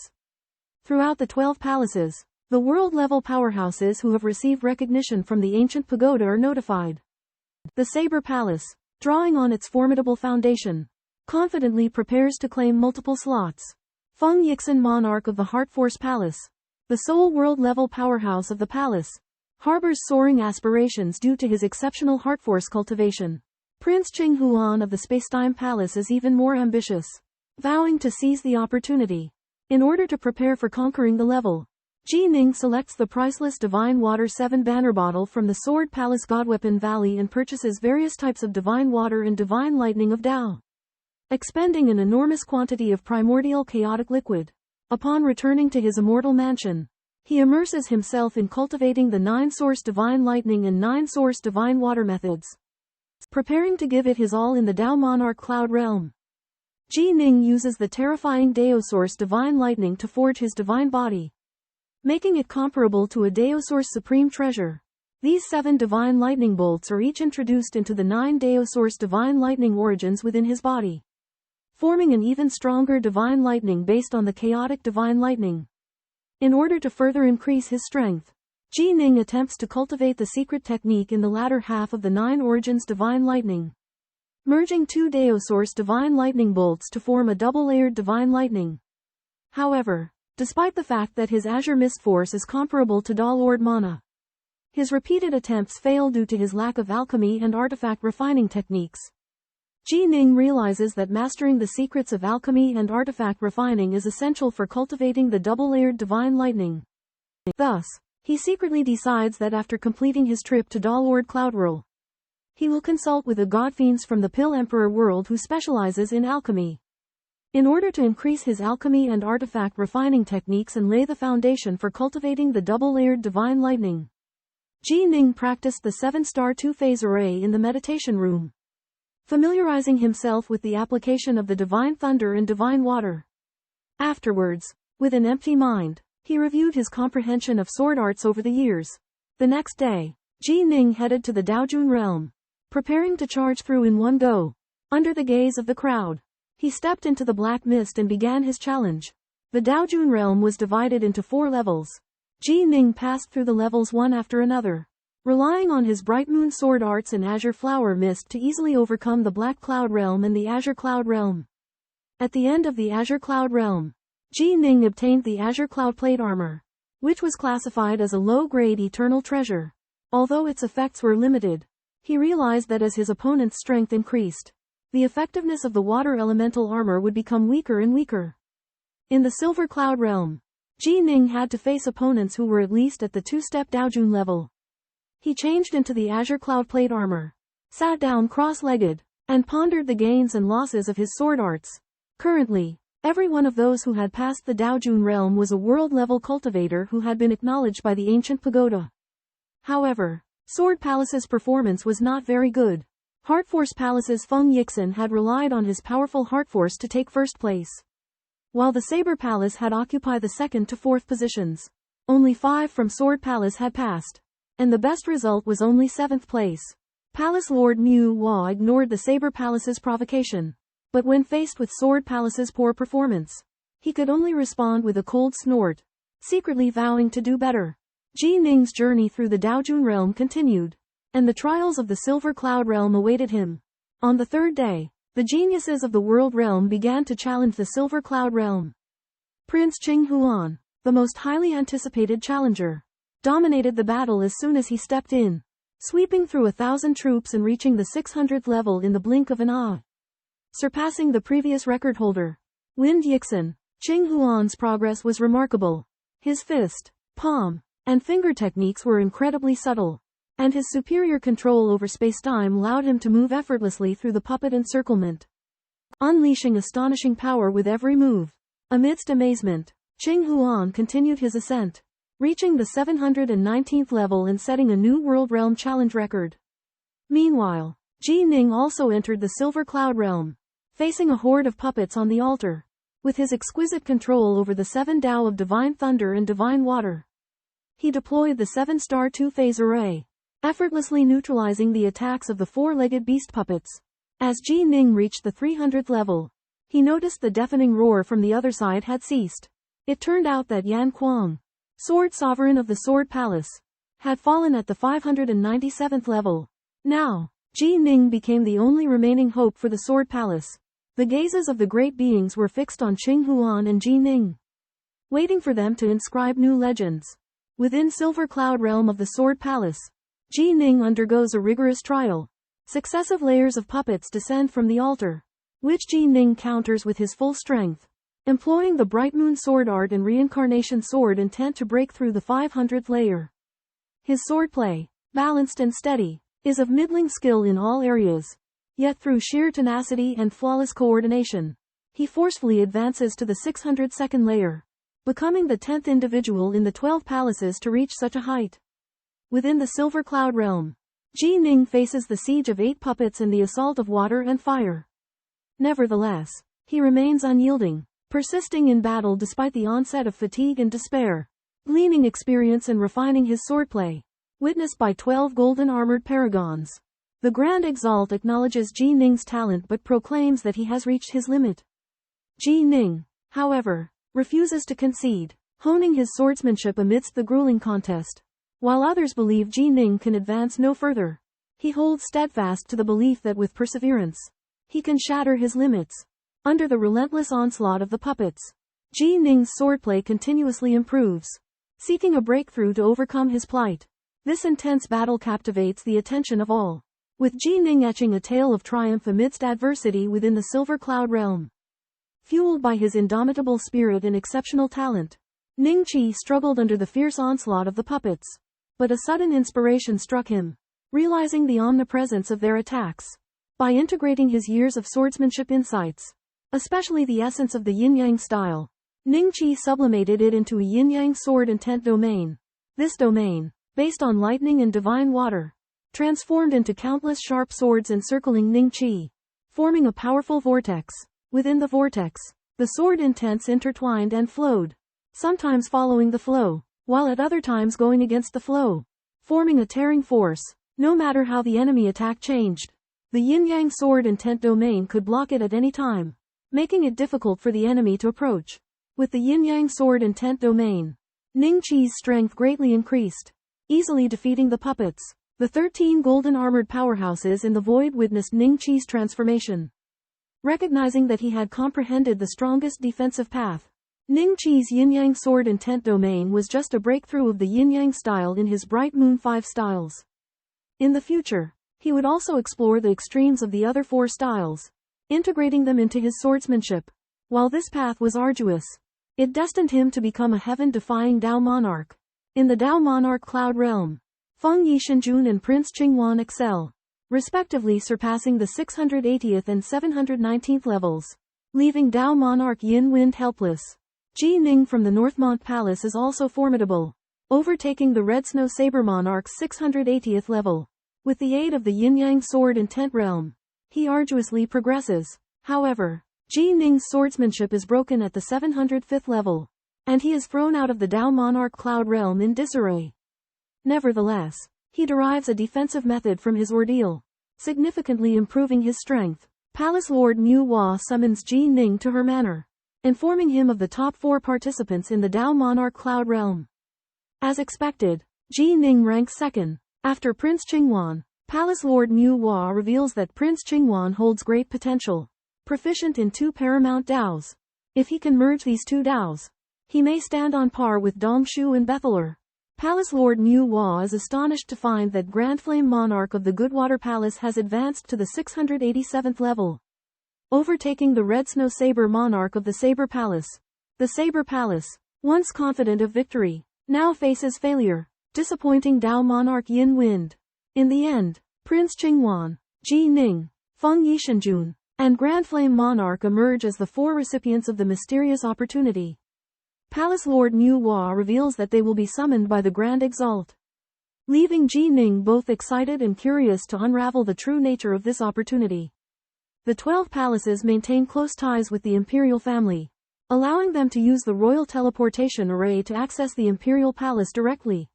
Throughout the 12 palaces, the world-level powerhouses who have received recognition from the ancient pagoda are notified. The Saber Palace, drawing on its formidable foundation, confidently prepares to claim multiple slots. Feng Yixin, monarch of the Heart Force Palace, the sole world-level powerhouse of the palace, harbors soaring aspirations due to his exceptional heart force cultivation. Prince Qing Huan of the Spacetime Palace is even more ambitious, vowing to seize the opportunity. In order to prepare for conquering the level, Ji Ning selects the priceless Divine Water 7 banner bottle from the Sword Palace Godweapon Valley and purchases various types of Divine Water and Divine Lightning of Tao, expending an enormous quantity of primordial chaotic liquid. Upon returning to his immortal mansion, he immerses himself in cultivating the 9-source Divine Lightning and 9-source Divine Water methods, preparing to give it his all in the Tao Monarch Cloud Realm. Ji Ning uses the terrifying Dao-source Divine Lightning to forge his divine body, making it comparable to a Dao-source Supreme Treasure. These 7 Divine Lightning bolts are each introduced into the 9 Dao-source Divine Lightning origins within his body, forming an even stronger Divine Lightning based on the chaotic Divine Lightning. In order to further increase his strength, Ji Ning attempts to cultivate the secret technique in the latter half of the 9 Origins Divine Lightning, merging 2 Dao-source Divine Lightning bolts to form a double-layered Divine Lightning. However, despite the fact that his Azure Mist Force is comparable to Da Lord Mana, his repeated attempts fail due to his lack of alchemy and artifact refining techniques. Ji Ning realizes that mastering the secrets of alchemy and artifact refining is essential for cultivating the double-layered Divine Lightning. Thus, he secretly decides that after completing his trip to Da Lord Cloudworld, he will consult with a godfiends from the Pill Emperor world who specializes in alchemy, in order to increase his alchemy and artifact refining techniques and lay the foundation for cultivating the double-layered Divine Lightning. Ji Ning practiced the 7-star 2-phase array in the meditation room, familiarizing himself with the application of the Divine Thunder and Divine Water. Afterwards, with an empty mind, he reviewed his comprehension of sword arts over the years. The next day, Ji Ning headed to the Daojun realm, preparing to charge through in one go. Under the gaze of the crowd, he stepped into the black mist and began his challenge. The Daojun realm was divided into 4 levels. Ji Ning passed through the levels one after another, relying on his Bright Moon sword arts and Azure Flower Mist to easily overcome the Black Cloud Realm and the Azure Cloud Realm. At the end of the Azure Cloud Realm, Ji Ning obtained the Azure Cloud Plate Armor, which was classified as a low-grade eternal treasure. Although its effects were limited, he realized that as his opponent's strength increased, the effectiveness of the water elemental armor would become weaker and weaker. In the Silver Cloud Realm, Ji Ning had to face opponents who were at least at the 2-step Daojun level. He changed into the Azure Cloud Plate Armor, sat down cross-legged, and pondered the gains and losses of his sword arts. Currently, every one of those who had passed the Daojun realm was a world-level cultivator who had been acknowledged by the ancient pagoda. However, Sword Palace's performance was not very good. Heart Force Palace's Feng Yixin had relied on his powerful heart force to take first place, while the Saber Palace had occupied the 2nd to 4th positions. Only 5 from Sword Palace had passed, and the best result was only 7th place. Palace Lord Nuwa ignored the Saber Palace's provocation, but when faced with Sword Palace's poor performance, he could only respond with a cold snort, secretly vowing to do better. Ji Ning's journey through the Daojun realm continued, and the trials of the Silver Cloud realm awaited him. On the 3rd day, the geniuses of the World Realm began to challenge the Silver Cloud realm. Prince Qing Huan, the most highly anticipated challenger, dominated the battle as soon as he stepped in, sweeping through 1,000 troops and reaching the 600th level in the blink of an eye, surpassing the previous record holder, Wind Yixin. Qing Huan's progress was remarkable. His fist, palm, and finger techniques were incredibly subtle, and his superior control over spacetime allowed him to move effortlessly through the puppet encirclement, unleashing astonishing power with every move. Amidst amazement, Qing Huan continued his ascent, reaching the 719th level and setting a new World Realm Challenge record. Meanwhile, Ji Ning also entered the Silver Cloud Realm, facing a horde of puppets on the altar. With his exquisite control over the 7 Tao of Divine Thunder and Divine Water, he deployed the 7-star two-phase array, effortlessly neutralizing the attacks of the 4-legged beast puppets. As Ji Ning reached the 300th level, he noticed the deafening roar from the other side had ceased. It turned out that Yan Kuang, Sword Sovereign of the Sword Palace, had fallen at the 597th level. Now, Ji Ning became the only remaining hope for the Sword Palace. The gazes of the great beings were fixed on Qing Huan and Ji Ning, waiting for them to inscribe new legends. Within Silver Cloud Realm of the Sword Palace, Ji Ning undergoes a rigorous trial. Successive layers of puppets descend from the altar, which Ji Ning counters with his full strength, employing the Bright Moon Sword Art and Reincarnation Sword intent to break through the 500th layer. His swordplay, balanced and steady, is of middling skill in all areas. Yet through sheer tenacity and flawless coordination, he forcefully advances to the 602nd layer, becoming the 10th individual in the 12 palaces to reach such a height. Within the Silver Cloud Realm, Ji Ning faces the siege of 8 puppets and the assault of water and fire. Nevertheless, he remains unyielding, persisting in battle despite the onset of fatigue and despair, gleaning experience and refining his swordplay, witnessed by 12 golden armored paragons. The Grand Exalt acknowledges Ji Ning's talent but proclaims that he has reached his limit. Ji Ning, however, refuses to concede, honing his swordsmanship amidst the grueling contest. While others believe Ji Ning can advance no further, he holds steadfast to the belief that with perseverance, he can shatter his limits. Under the relentless onslaught of the puppets, Ji Ning's swordplay continuously improves, seeking a breakthrough to overcome his plight. This intense battle captivates the attention of all, with Ji Ning etching a tale of triumph amidst adversity within the Silver Cloud Realm. Fueled by his indomitable spirit and exceptional talent, Ning Qi struggled under the fierce onslaught of the puppets. But a sudden inspiration struck him, realizing the omnipresence of their attacks. By integrating his years of swordsmanship insights, especially the essence of the yin-yang style, Ning Qi sublimated it into a yin-yang sword intent domain. This domain, based on lightning and divine water, transformed into countless sharp swords encircling Ning Qi, forming a powerful vortex. Within the vortex, the sword intents intertwined and flowed, sometimes following the flow, while at other times going against the flow, forming a tearing force. No matter how the enemy attack changed, the yin-yang sword intent domain could block it at any time, making it difficult for the enemy to approach. With the yin-yang sword intent domain, Ning Qi's strength greatly increased, easily defeating the puppets. The 13 golden armored powerhouses in the void witnessed Ning Qi's transformation. Recognizing that he had comprehended the strongest defensive path, Ning Qi's yin-yang sword intent domain was just a breakthrough of the yin-yang style in his Bright Moon 5 styles. In the future, he would also explore the extremes of the other 4 styles, integrating them into his swordsmanship. While this path was arduous, it destined him to become a heaven-defying Dao Monarch. In the Dao Monarch Cloud Realm, Feng Yishenjun and Prince Qingwan excel, respectively surpassing the 680th and 719th levels, leaving Dao Monarch Yin Wind helpless. Ji Ning from the Northmont Palace is also formidable, overtaking the Red Snow Saber Monarch's 680th level. With the aid of the Yin-Yang Sword Intent Realm, he arduously progresses. However, Ji Ning's swordsmanship is broken at the 705th level, and he is thrown out of the Dao Monarch Cloud Realm in disarray. Nevertheless, he derives a defensive method from his ordeal, significantly improving his strength. Palace Lord Nuwa summons Ji Ning to her manor, informing him of the top 4 participants in the Dao Monarch Cloud Realm. As expected, Ji Ning ranks second, after Prince Qingwan. Palace Lord Nuwa reveals that Prince Qingwan holds great potential, proficient in 2 paramount Daos. If he can merge these 2 Daos, he may stand on par with Dongshu and Betheler. Palace Lord Nuwa is astonished to find that Grand Flame Monarch of the Goodwater Palace has advanced to the 687th level, overtaking the Red Snow Saber Monarch of the Saber Palace. The Saber Palace, once confident of victory, now faces failure, disappointing Dao Monarch Yin Wind. In the end, Prince Qingwan, Ji Ning, Feng Yishanjun, and Grand Flame Monarch emerge as the 4 recipients of the mysterious opportunity. Palace Lord Nuwa reveals that they will be summoned by the Grand Exalt, leaving Ji Ning both excited and curious to unravel the true nature of this opportunity. The 12 palaces maintain close ties with the imperial family, allowing them to use the royal teleportation array to access the imperial palace directly.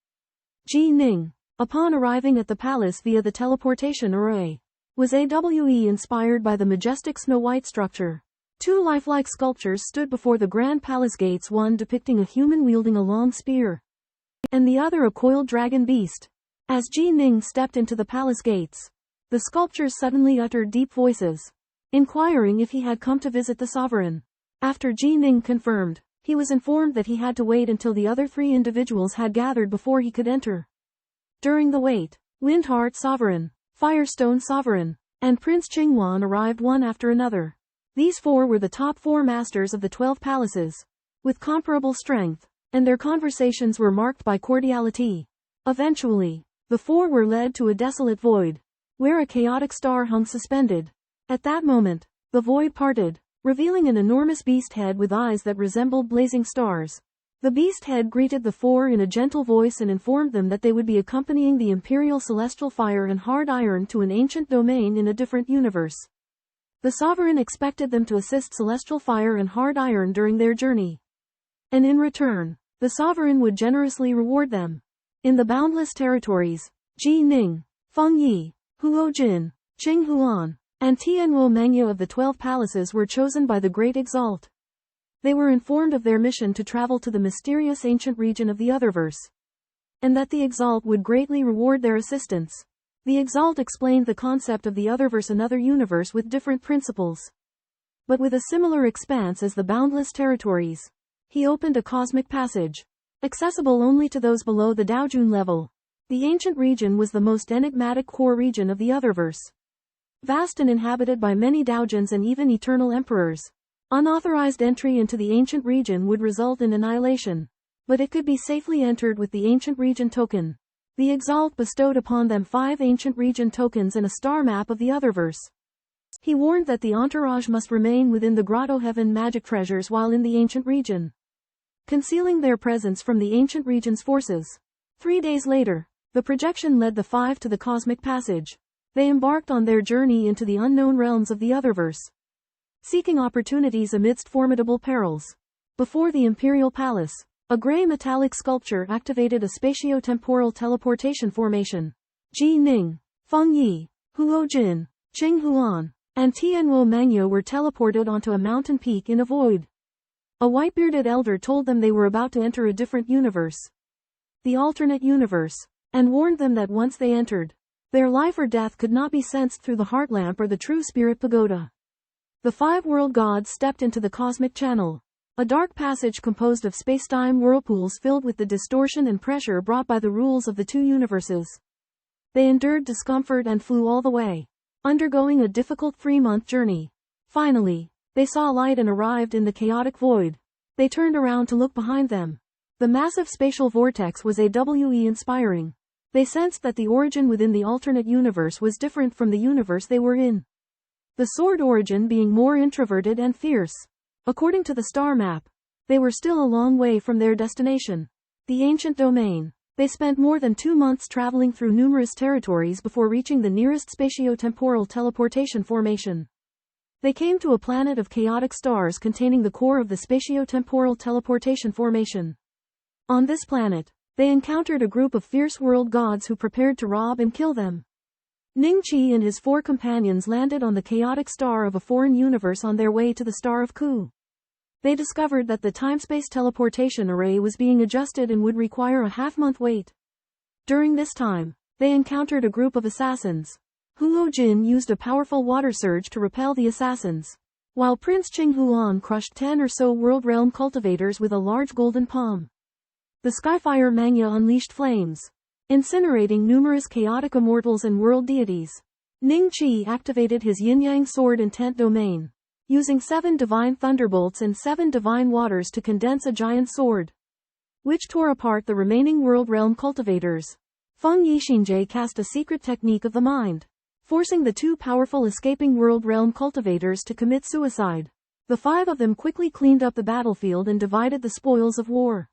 Ji Ning, upon arriving at the palace via the teleportation array, was inspired by the majestic snow-white structure. 2 lifelike sculptures stood before the grand palace gates, one depicting a human wielding a long spear, and the other a coiled dragon beast. As Ji Ning stepped into the palace gates, the sculptures suddenly uttered deep voices, inquiring if he had come to visit the sovereign. After Ji Ning confirmed, he was informed that he had to wait until the other 3 individuals had gathered before he could enter. During the wait, Windheart Sovereign, Firestone Sovereign, and Prince Qingwan arrived one after another. These 4 were the top 4 masters of the 12 palaces, with comparable strength, and their conversations were marked by cordiality. Eventually, the 4 were led to a desolate void, where a chaotic star hung suspended. At that moment, the void parted, revealing an enormous beast head with eyes that resembled blazing stars. The beast head greeted the 4 in a gentle voice and informed them that they would be accompanying the Imperial Celestial Fire and Hard Iron to an ancient domain in a different universe. The sovereign expected them to assist Celestial Fire and Hard Iron during their journey, and in return, the sovereign would generously reward them. In the boundless territories, Ji Ning, Feng Yi, Huo Jin, Qing Huan, and Tianwo Mengyu of the 12 palaces were chosen by the Great Exalt. They were informed of their mission to travel to the mysterious ancient region of the Otherverse, and that the Exalt would greatly reward their assistance. The Exalt explained the concept of the Otherverse, another universe with different principles, but with a similar expanse as the boundless territories. He opened a cosmic passage, accessible only to those below the Daojun level. The ancient region was the most enigmatic core region of the Otherverse, vast and inhabited by many Daojuns and even eternal emperors. Unauthorized entry into the ancient region would result in annihilation, but it could be safely entered with the ancient region token. The Exalt bestowed upon them 5 ancient region tokens and a star map of the Otherverse. He warned that the entourage must remain within the Grotto Heaven magic treasures while in the ancient region, concealing their presence from the ancient region's forces. 3 days later, the projection led the 5 to the cosmic passage. They embarked on their journey into the unknown realms of the Otherverse, seeking opportunities amidst formidable perils. Before the Imperial Palace, a gray metallic sculpture activated a spatio-temporal teleportation formation. Ji Ning, Feng Yi, Huo Jin, Qing Huan, and Tianwo Mengyu were teleported onto a mountain peak in a void. A white-bearded elder told them they were about to enter a different universe, the alternate universe, and warned them that once they entered, their life or death could not be sensed through the heart lamp or the true spirit pagoda. The 5 world gods stepped into the cosmic channel, a dark passage composed of space-time whirlpools filled with the distortion and pressure brought by the rules of the 2 universes. They endured discomfort and flew all the way, undergoing a difficult 3-month journey. Finally, they saw light and arrived in the chaotic void. They turned around to look behind them. The massive spatial vortex was inspiring. They sensed that the origin within the alternate universe was different from the universe they were in, the sword origin being more introverted and fierce. According to the star map, they were still a long way from their destination, the ancient domain. They spent more than 2 months traveling through numerous territories before reaching the nearest spatio-temporal teleportation formation. They came to a planet of chaotic stars containing the core of the spatio-temporal teleportation formation. On this planet, they encountered a group of fierce world gods who prepared to rob and kill them. Ningqi and his 4 companions landed on the chaotic star of a foreign universe on their way to the Star of Ku. They discovered that the time-space teleportation array was being adjusted and would require a half-month wait. During this time, they encountered a group of assassins. Huo Jin used a powerful water surge to repel the assassins, while Prince Qing Huan crushed 10 or so world realm cultivators with a large golden palm. The Skyfire Mangya unleashed flames, incinerating numerous chaotic immortals and world deities. Ningqi activated his yin-yang sword intent domain, using 7 divine thunderbolts and 7 divine waters to condense a giant sword, which tore apart the remaining world realm cultivators. Feng Yixinjie cast a secret technique of the mind, forcing the two powerful escaping world realm cultivators to commit suicide. The five of them quickly cleaned up the battlefield and divided the spoils of war.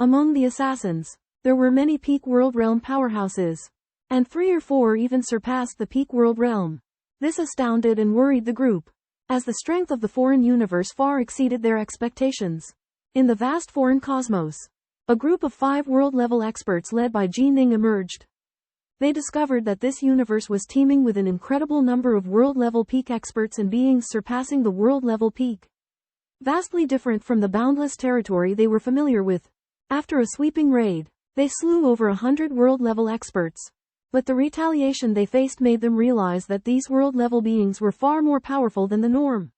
Among the assassins, there were many peak world realm powerhouses, and 3 or 4 even surpassed the peak world realm. This astounded and worried the group, as the strength of the foreign universe far exceeded their expectations. In the vast foreign cosmos, a group of 5 world-level experts led by Ji Ning emerged. They discovered that this universe was teeming with an incredible number of world-level peak experts and beings surpassing the world-level peak. Vastly different from the boundless territory they were familiar with. After a sweeping raid, they slew over 100 world-level experts. But the retaliation they faced made them realize that these world-level beings were far more powerful than the norm.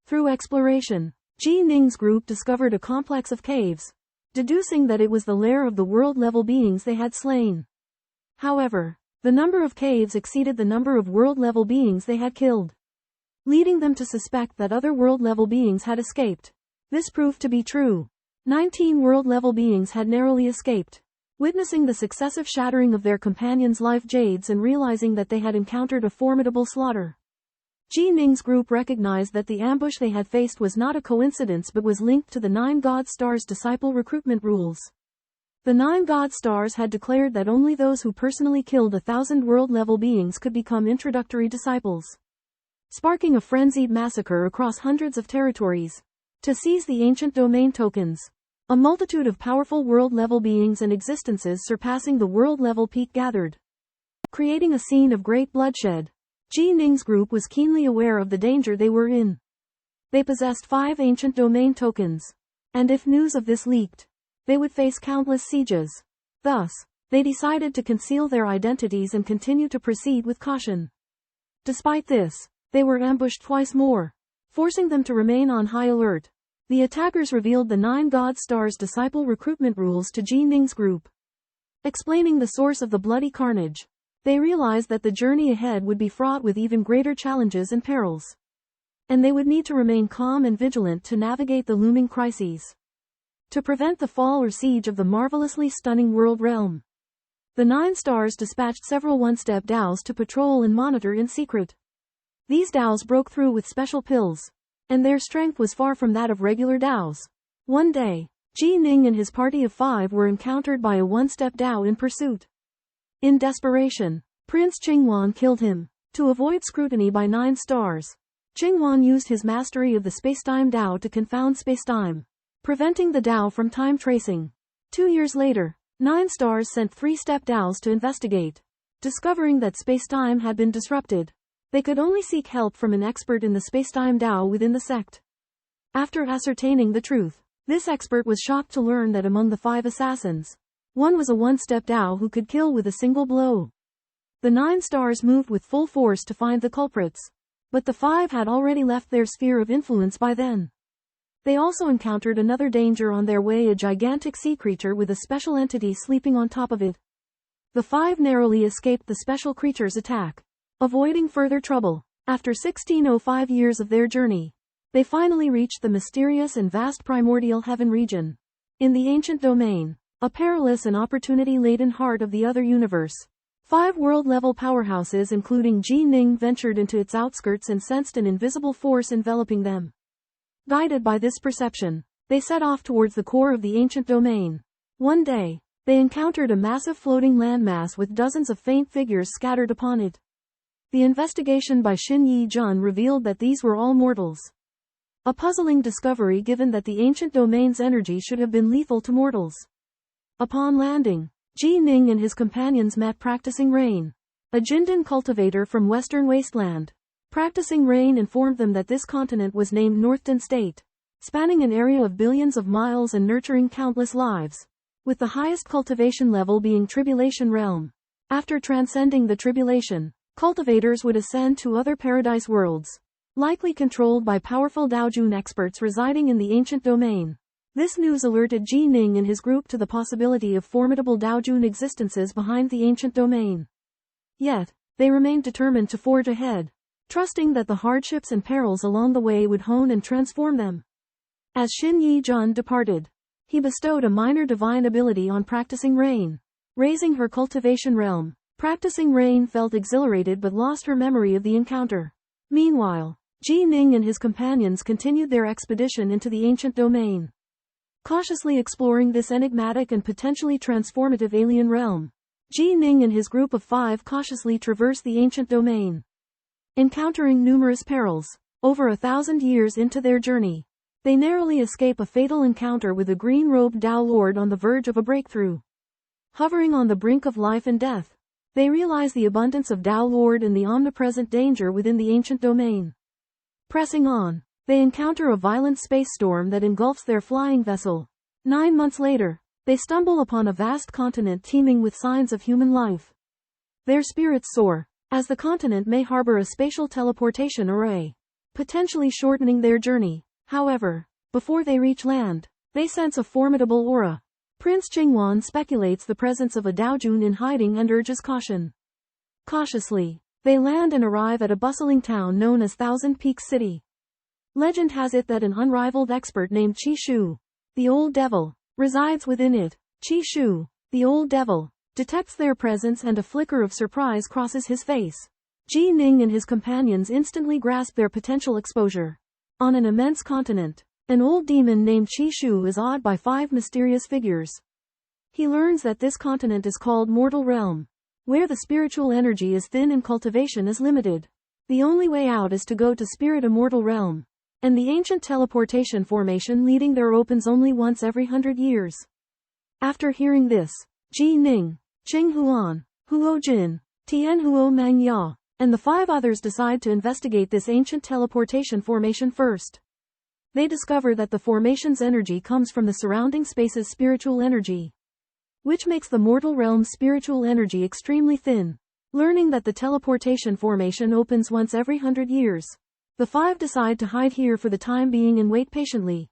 Through exploration, Ji Ning's group discovered a complex of caves, deducing that it was the lair of the world-level beings they had slain. However, the number of caves exceeded the number of world-level beings they had killed, leading them to suspect that other world-level beings had escaped. This proved to be true. 19 world-level beings had narrowly escaped. Witnessing the successive shattering of their companions' life jades and realizing that they had encountered a formidable slaughter, Ji Ning's group recognized that the ambush they had faced was not a coincidence but was linked to the 9 God Stars disciple recruitment rules. The 9 God Stars had declared that only those who personally killed 1,000 world-level beings could become introductory disciples, sparking a frenzied massacre across hundreds of territories. To seize the ancient domain tokens, a multitude of powerful world-level beings and existences surpassing the world-level peak gathered, creating a scene of great bloodshed. Ji Ning's group was keenly aware of the danger they were in. They possessed 5 ancient domain tokens, and if news of this leaked, they would face countless sieges. Thus, they decided to conceal their identities and continue to proceed with caution. Despite this, they were ambushed twice more, forcing them to remain on high alert. The attackers revealed the 9 God Stars disciple recruitment rules to Ji Ning's group, explaining the source of the bloody carnage. They realized that the journey ahead would be fraught with even greater challenges and perils, and they would need to remain calm and vigilant to navigate the looming crises. To prevent the fall or siege of the marvelously stunning world realm, the 9 stars dispatched several one-step DAOs to patrol and monitor in secret. These DAOs broke through with special pills, and their strength was far from that of regular DAOs. One day, Ji Ning and his party of 5 were encountered by a one-step DAO in pursuit. In desperation, Prince Qingwan killed him. To avoid scrutiny by 9 stars, Qingwan used his mastery of the spacetime DAO to confound spacetime, preventing the DAO from time tracing. 2 years later, 9 stars sent 3-step DAOs to investigate. Discovering that spacetime had been disrupted, they could only seek help from an expert in the spacetime DAO within the sect. After ascertaining the truth, this expert was shocked to learn that among the 5 assassins, one was a one-step DAO who could kill with a single blow. The 9 stars moved with full force to find the culprits, but the 5 had already left their sphere of influence by then. They also encountered another danger on their way, a gigantic sea creature with a special entity sleeping on top of it. The 5 narrowly escaped the special creature's attack, avoiding further trouble. After 1605 years of their journey, they finally reached the mysterious and vast primordial heaven region. In the ancient domain, a perilous and opportunity-laden heart of the other universe, 5 world-level powerhouses including Ji Ning ventured into its outskirts and sensed an invisible force enveloping them. Guided by this perception, they set off towards the core of the ancient domain. One day, they encountered a massive floating landmass with dozens of faint figures scattered upon it. The investigation by Xin Yi Jun revealed that these were all mortals. A puzzling discovery given that the ancient domain's energy should have been lethal to mortals. Upon landing, Ji Ning and his companions met Practicing Rain, a Jindan cultivator from Western Wasteland. Practicing Rain informed them that this continent was named Northdan State, spanning an area of billions of miles and nurturing countless lives, with the highest cultivation level being Tribulation Realm. After transcending the Tribulation, cultivators would ascend to other paradise worlds, likely controlled by powerful Daojun experts residing in the ancient domain. This news alerted Ji Ning and his group to the possibility of formidable Daojun existences behind the ancient domain. Yet, they remained determined to forge ahead, trusting that the hardships and perils along the way would hone and transform them. As Xin Yi Jun departed, he bestowed a minor divine ability on Practicing Rain, raising her cultivation realm. Practicing rain felt exhilarated but lost her memory of the encounter. Meanwhile, Ji Ning and his companions continued their expedition into the ancient domain. Cautiously exploring this enigmatic and potentially transformative alien realm, Ji Ning and his group of 5 cautiously traversed the ancient domain. Encountering numerous perils, over 1,000 years into their journey, they narrowly escape a fatal encounter with a green-robed Tao Lord on the verge of a breakthrough. Hovering on the brink of life and death, they realize the abundance of Tao Lord and the omnipresent danger within the ancient domain. Pressing on, they encounter a violent space storm that engulfs their flying vessel. 9 months later, they stumble upon a vast continent teeming with signs of human life. Their spirits soar, as the continent may harbor a spatial teleportation array, potentially shortening their journey. However, before they reach land, they sense a formidable aura. Prince Qingwan speculates the presence of a Daojun in hiding and urges caution. Cautiously, they land and arrive at a bustling town known as Thousand Peaks City. Legend has it that an unrivaled expert named Qi Shu, the Old Devil, resides within it. Qi Shu, the Old Devil, detects their presence and a flicker of surprise crosses his face. Ji Ning and his companions instantly grasp their potential exposure. On an immense continent, an old demon named Qi Shu is awed by 5 mysterious figures. He learns that this continent is called Mortal Realm, where the spiritual energy is thin and cultivation is limited. The only way out is to go to Spirit Immortal Realm, and the ancient teleportation formation leading there opens only once every 100 years. After hearing this, Ji Ning, Qing Huan, Huo Jin, Tian Huo Mang Ya, and the 5 others decide to investigate this ancient teleportation formation first. They discover that the formation's energy comes from the surrounding space's spiritual energy, which makes the mortal realm's spiritual energy extremely thin. Learning that the teleportation formation opens once every 100 years, the 5 decide to hide here for the time being and wait patiently.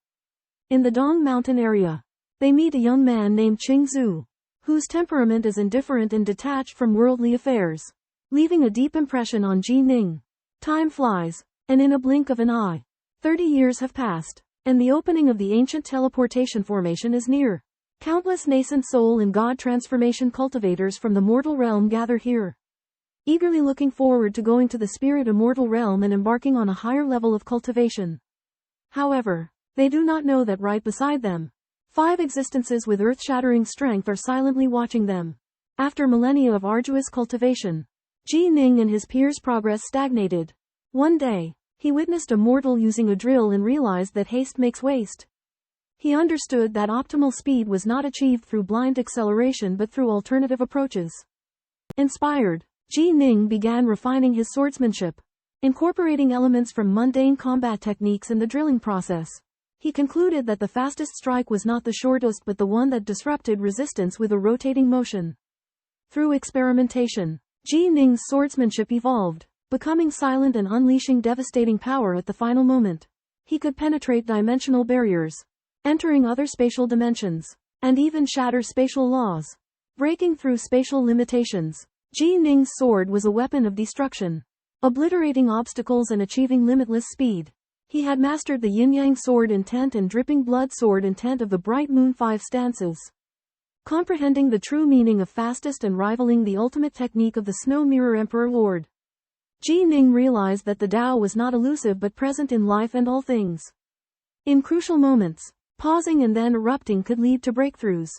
In the Dong Mountain area, they meet a young man named Qing Zhu, whose temperament is indifferent and detached from worldly affairs, leaving a deep impression on Ji Ning. Time flies, and in a blink of an eye, 30 years have passed, and the opening of the ancient teleportation formation is near. Countless nascent soul and god transformation cultivators from the mortal realm gather here, eagerly looking forward to going to the spirit immortal realm and embarking on a higher level of cultivation. However, they do not know that right beside them, 5 existences with earth-shattering strength are silently watching them. After millennia of arduous cultivation, Ji Ning and his peers' progress stagnated. One day, he witnessed a mortal using a drill and realized that haste makes waste. He understood that optimal speed was not achieved through blind acceleration but through alternative approaches. Inspired, Ji Ning began refining his swordsmanship, incorporating elements from mundane combat techniques in the drilling process. He concluded that the fastest strike was not the shortest but the one that disrupted resistance with a rotating motion. Through experimentation, Ji Ning's swordsmanship evolved, becoming silent and unleashing devastating power at the final moment. He could penetrate dimensional barriers, entering other spatial dimensions, and even shatter spatial laws. Breaking through spatial limitations, Ji Ning's sword was a weapon of destruction, obliterating obstacles and achieving limitless speed. He had mastered the yin-yang sword intent and dripping blood sword intent of the Bright Moon 5 stances. Comprehending the true meaning of fastest and rivaling the ultimate technique of the Snow Mirror Emperor Lord, Ji Ning realized that the Tao was not elusive but present in life and all things. In crucial moments, pausing and then erupting could lead to breakthroughs.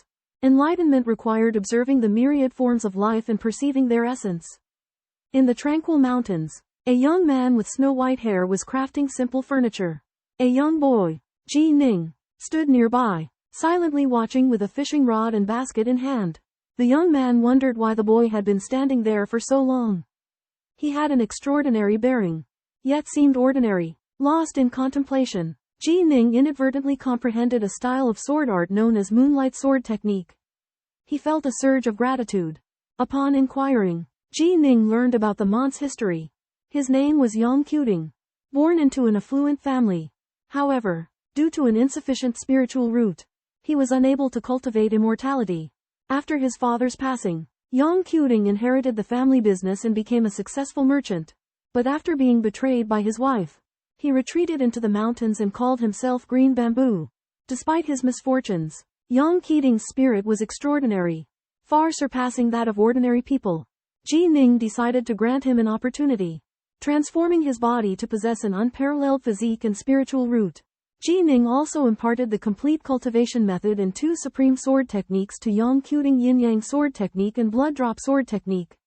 Enlightenment required observing the myriad forms of life and perceiving their essence. In the tranquil mountains, a young man with snow-white hair was crafting simple furniture. A young boy, Ji Ning, stood nearby, silently watching with a fishing rod and basket in hand. The young man wondered why the boy had been standing there for so long. He had an extraordinary bearing, yet seemed ordinary. Lost in contemplation, Ji Ning inadvertently comprehended a style of sword art known as moonlight sword technique. He felt a surge of gratitude. Upon inquiring, Ji Ning learned about the man's history. His name was Yang Qiongtu, born into an affluent family. However, due to an insufficient spiritual root, he was unable to cultivate immortality. After his father's passing, Yang Qiongtu inherited the family business and became a successful merchant. But after being betrayed by his wife, he retreated into the mountains and called himself Green Bamboo. Despite his misfortunes, Yang Qiongtu's spirit was extraordinary. far surpassing that of ordinary people. Ji Ning decided to grant him an opportunity, transforming his body to possess an unparalleled physique and spiritual root. Ji Ning also imparted the complete cultivation method and 2 supreme sword techniques to Yang Quding Yin-Yang sword technique and blood drop sword technique.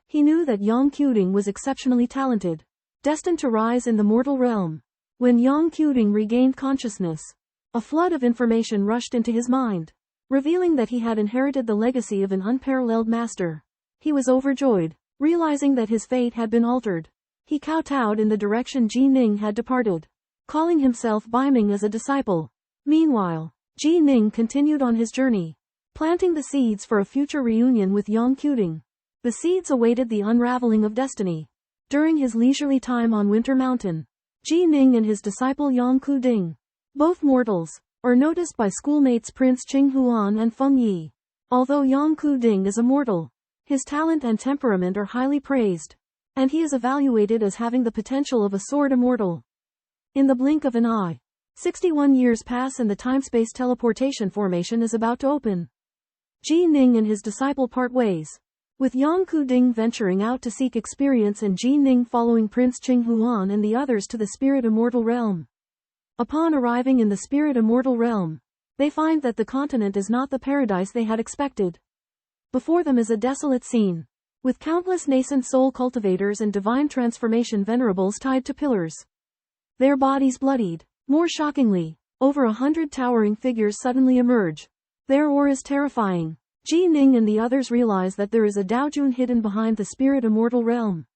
He knew that Yang Quding was exceptionally talented, destined to rise in the mortal realm. When Yang Quding regained consciousness, a flood of information rushed into his mind, revealing that he had inherited the legacy of an unparalleled master. He was overjoyed, realizing that his fate had been altered. He kowtowed in the direction Ji Ning had departed, calling himself Biming as a disciple. Meanwhile, Ji Ning continued on his journey, planting the seeds for a future reunion with Yang Quding. The seeds awaited the unraveling of destiny. During his leisurely time on Winter Mountain, Ji Ning and his disciple Yang Quding, both mortals, are noticed by schoolmates Prince Qing Huan and Feng Yi. Although Yang Quding is immortal, his talent and temperament are highly praised, and he is evaluated as having the potential of a sword immortal. In the blink of an eye, 61 years pass and the time-space teleportation formation is about to open. Ji Ning and his disciple part ways, with Yang Quding venturing out to seek experience and Ji Ning following Prince Qing Huan and the others to the spirit immortal realm. Upon arriving in the spirit immortal realm, they find that the continent is not the paradise they had expected. Before them is a desolate scene, with countless nascent soul cultivators and divine transformation venerables tied to pillars, their bodies bloodied. More shockingly, over 100 towering figures suddenly emerge. Their auras terrifying. Ji Ning and the others realize that there is a Daojun hidden behind the spirit immortal realm,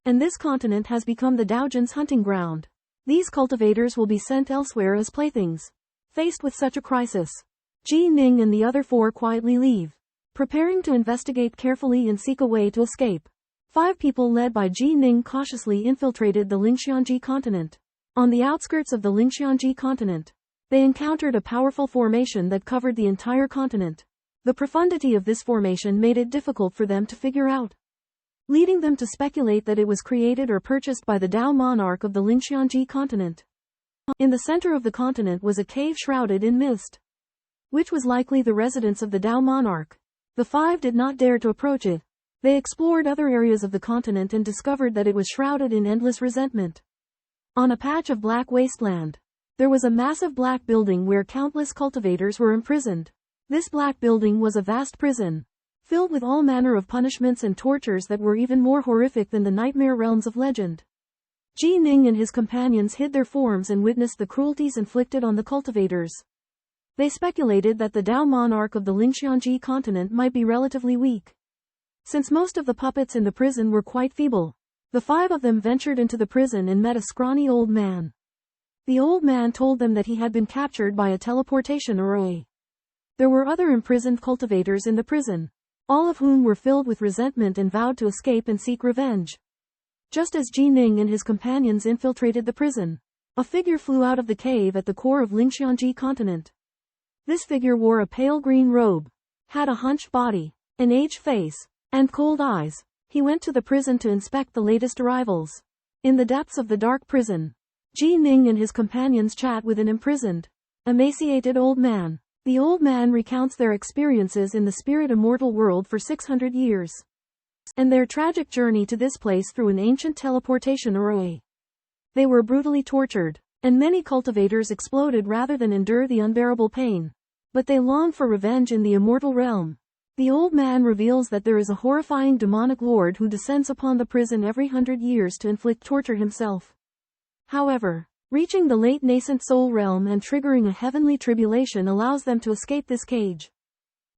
and this continent has become the Daojun's hunting ground. These cultivators will be sent elsewhere as playthings. Faced with such a crisis, Ji Ning and the other 4 quietly leave, preparing to investigate carefully and seek a way to escape. 5 people led by Ji Ning cautiously infiltrated the Lingxianji continent. On the outskirts of the Lingxianji continent, they encountered a powerful formation that covered the entire continent. The profundity of this formation made it difficult for them to figure out, leading them to speculate that it was created or purchased by the Dao monarch of the Lingxianji continent. In the center of the continent was a cave shrouded in mist, which was likely the residence of the Dao monarch. The 5 did not dare to approach it. They explored other areas of the continent and discovered that it was shrouded in endless resentment. On a patch of black wasteland, there was a massive black building where countless cultivators were imprisoned. This black building was a vast prison, filled with all manner of punishments and tortures that were even more horrific than the nightmare realms of legend. Ji Ning and his companions hid their forms and witnessed the cruelties inflicted on the cultivators. They speculated that the Dao monarch of the Lingxianji continent might be relatively weak, since most of the puppets in the prison were quite feeble. The 5 of them ventured into the prison and met a scrawny old man. The old man told them that he had been captured by a teleportation array. There were other imprisoned cultivators in the prison, all of whom were filled with resentment and vowed to escape and seek revenge. Just as Ji Ning and his companions infiltrated the prison, a figure flew out of the cave at the core of Lingxianji continent. This figure wore a pale green robe, had a hunched body, an aged face, and cold eyes. He went to the prison to inspect the latest arrivals. In the depths of the dark prison, Ji Ning and his companions chat with an imprisoned, emaciated old man. The old man recounts their experiences in the spirit immortal world for 600 years, and their tragic journey to this place through an ancient teleportation array. They were brutally tortured, and many cultivators exploded rather than endure the unbearable pain. But they long for revenge in the immortal realm. The old man reveals that there is a horrifying demonic lord who descends upon the prison every 100 years to inflict torture himself. However, reaching the late nascent soul realm and triggering a heavenly tribulation allows them to escape this cage.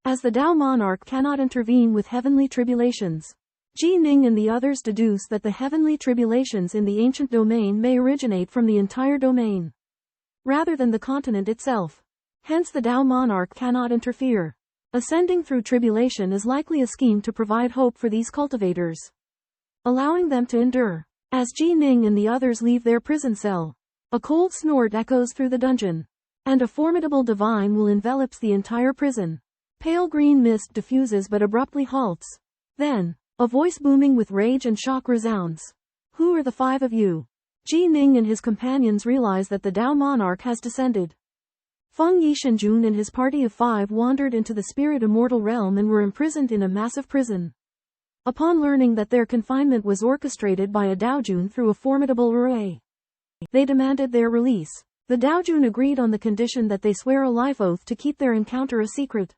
As the Dao monarch cannot intervene with heavenly tribulations, Ji Ning and the others deduce that the heavenly tribulations in the ancient domain may originate from the entire domain, rather than the continent itself. Hence the Dao monarch cannot interfere. Ascending through tribulation is likely a scheme to provide hope for these cultivators, allowing them to endure. As Ji Ning and the others leave their prison cell, a cold snort echoes through the dungeon, and a formidable divine will envelops the entire prison. Pale green mist diffuses but abruptly halts. Then, a voice booming with rage and shock resounds. Who are the 5 of you? Ji Ning and his companions realize that the Dao monarch has descended. Feng Yishenjun and his party of 5 wandered into the spirit immortal realm and were imprisoned in a massive prison. Upon learning that their confinement was orchestrated by a Daojun through a formidable array, they demanded their release. The Daojun agreed on the condition that they swear a life oath to keep their encounter a secret.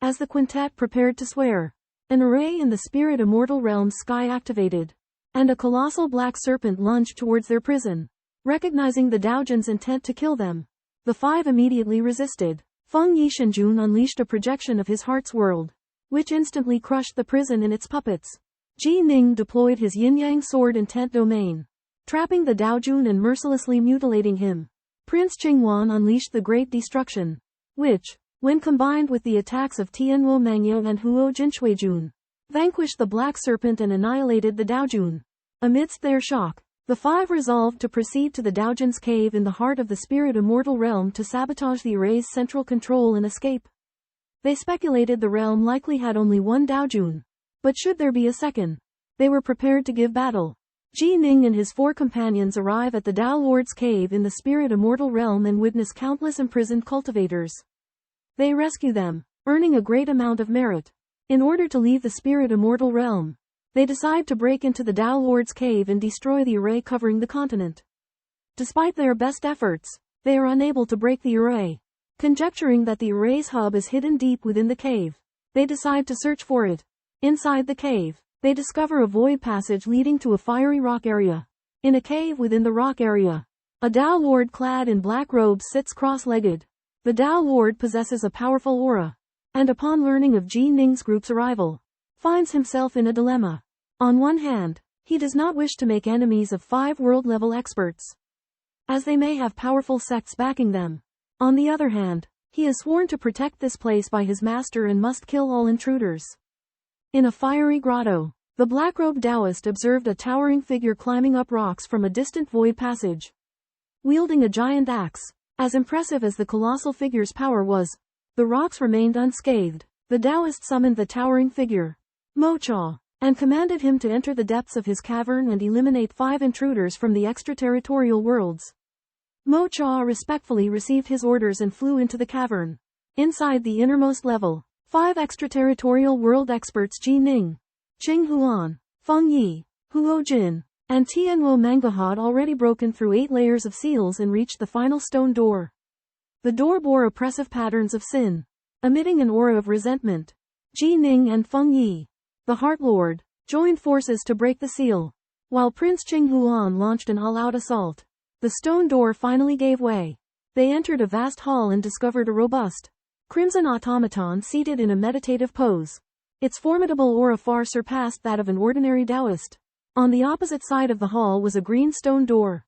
As the quintet prepared to swear, an array in the spirit immortal realm's sky activated, and a colossal black serpent lunged towards their prison. Recognizing the Daojun's intent to kill them, the 5 immediately resisted. Feng Yishenjun unleashed a projection of his heart's world, which instantly crushed the prison and its puppets. Ji Ning deployed his yin-yang sword intent domain, trapping the Daojun and mercilessly mutilating him. Prince Qingwan unleashed the Great Destruction, which, when combined with the attacks of Tianwo Mangyo and Huo Jinshuijun, vanquished the Black Serpent and annihilated the Daojun. Amidst their shock, the 5 resolved to proceed to the Daojun's cave in the heart of the spirit immortal realm to sabotage the array's central control and escape. They speculated the realm likely had only one Daojun, but should there be a second, they were prepared to give battle. Ji Ning and his 4 companions arrive at the Dao Lord's cave in the spirit immortal realm and witness countless imprisoned cultivators. They rescue them, earning a great amount of merit. In order to leave the spirit immortal realm, they decide to break into the Dao Lord's cave and destroy the array covering the continent. Despite their best efforts, they are unable to break the array. Conjecturing that the array's hub is hidden deep within the cave, they decide to search for it. Inside the cave, they discover a void passage leading to a fiery rock area. In a cave within the rock area, a Dao Lord clad in black robes sits cross-legged. The Dao Lord possesses a powerful aura, and upon learning of Ji Ning's group's arrival, finds himself in a dilemma. On one hand, he does not wish to make enemies of 5 world-level experts, as they may have powerful sects backing them. On the other hand, he is sworn to protect this place by his master and must kill all intruders. In a fiery grotto, the black-robed Taoist observed a towering figure climbing up rocks from a distant void passage, wielding a giant axe. As impressive as the colossal figure's power was, the rocks remained unscathed. The Taoist summoned the towering figure, Mo Cha, and commanded him to enter the depths of his cavern and eliminate 5 intruders from the extraterritorial worlds. Mo Cha respectfully received his orders and flew into the cavern. Inside the innermost level, 5 extraterritorial world experts Ji Ning, Qing Huan, Feng Yi, Huo Jin, and Tianwo Mangyo had already broken through 8 layers of seals and reached the final stone door. The door bore oppressive patterns of sin, emitting an aura of resentment. Ji Ning and Feng Yi, the Heart Lord, joined forces to break the seal, while Prince Qing Huan launched an all-out assault. The stone door finally gave way. They entered a vast hall and discovered a robust, crimson automaton seated in a meditative pose. Its formidable aura far surpassed that of an ordinary Taoist. On the opposite side of the hall was a green stone door,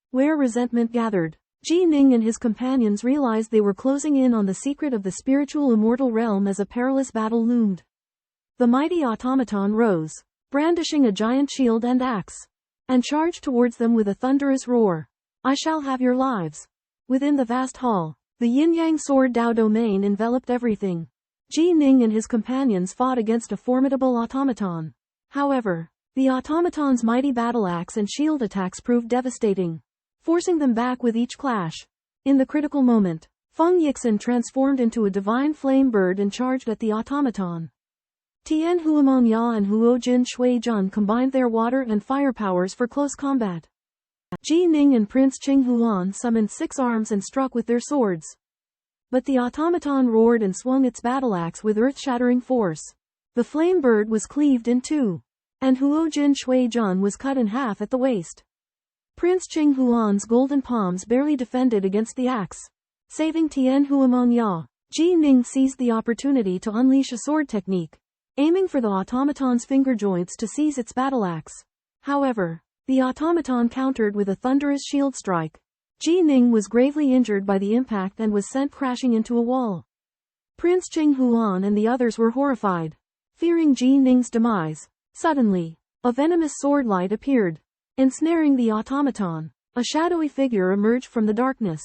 where resentment gathered. Ji Ning and his companions realized they were closing in on the secret of the spiritual immortal realm as a perilous battle loomed. The mighty automaton rose, brandishing a giant shield and axe, and charged towards them with a thunderous roar. I shall have your lives. Within the vast hall, the yin-yang sword Dao domain enveloped everything. Ji Ning and his companions fought against a formidable automaton. However, the automaton's mighty battle axe and shield attacks proved devastating, forcing them back with each clash. In the critical moment, Feng Yixin transformed into a divine flame bird and charged at the automaton. Tian Huamong Ya and Huo Jin Shui Jun combined their water and fire powers for close combat. Ji Ning and Prince Qing Huan summoned 6 arms and struck with their swords. But the automaton roared and swung its battle axe with earth-shattering force. The flame bird was cleaved in 2. And Huo Jin Shui Jun was cut in half at the waist. Prince Qing Huan's golden palms barely defended against the axe, saving Tian Huamong Ya. Ji Ning seized the opportunity to unleash a sword technique, aiming for the automaton's finger joints to seize its battle axe. However, the automaton countered with a thunderous shield strike. Ji Ning was gravely injured by the impact and was sent crashing into a wall. Prince Qing Huan and the others were horrified, fearing Ji Ning's demise. Suddenly, a venomous sword light appeared, ensnaring the automaton. A shadowy figure emerged from the darkness,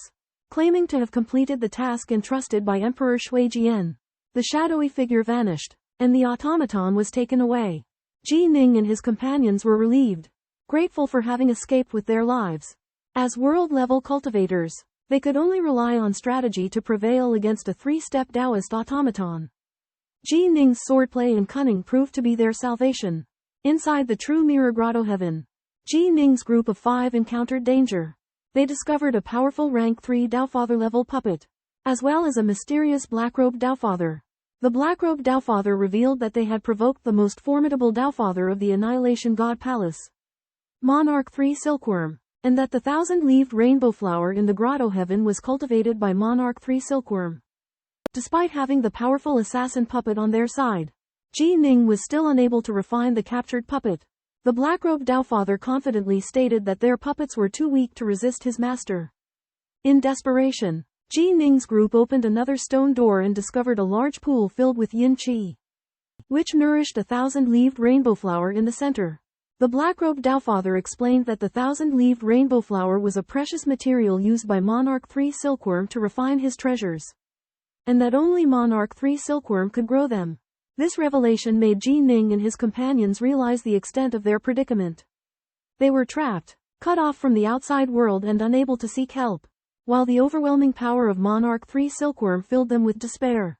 claiming to have completed the task entrusted by Emperor Shui Jian. The shadowy figure vanished, and the automaton was taken away. Ji Ning and his companions were relieved, grateful for having escaped with their lives. As world-level cultivators, They could only rely on strategy to prevail against a three-step Taoist automaton. Ji Ning's swordplay and cunning proved to be their salvation. Inside the true mirror grotto heaven, Ji Ning's group of 5 encountered danger. They discovered a powerful rank 3 Taofather level puppet, as well as a mysterious black-robed Taofather. The black-robed Taofather revealed that they had provoked the most formidable Taofather of the Annihilation God Palace, Monarch 3 Silkworm, and that the 1,000-leaved rainbow flower in the grotto heaven was cultivated by Monarch 3 Silkworm. Despite having the powerful assassin puppet on their side, Ji Ning was still unable to refine the captured puppet. The black-robed Taofather confidently stated that their puppets were too weak to resist his master. In desperation, Ji Ning's group opened another stone door and discovered a large pool filled with yin qi, which nourished a 1,000-leaved rainbow flower in the center. The black-robed Taofather explained that the 1,000-leaved rainbow flower was a precious material used by Monarch 3 Silkworm to refine his treasures, and that only Monarch 3 Silkworm could grow them. This revelation made Ji Ning and his companions realize the extent of their predicament. They were trapped, cut off from the outside world and unable to seek help, while the overwhelming power of Monarch 3 Silkworm filled them with despair.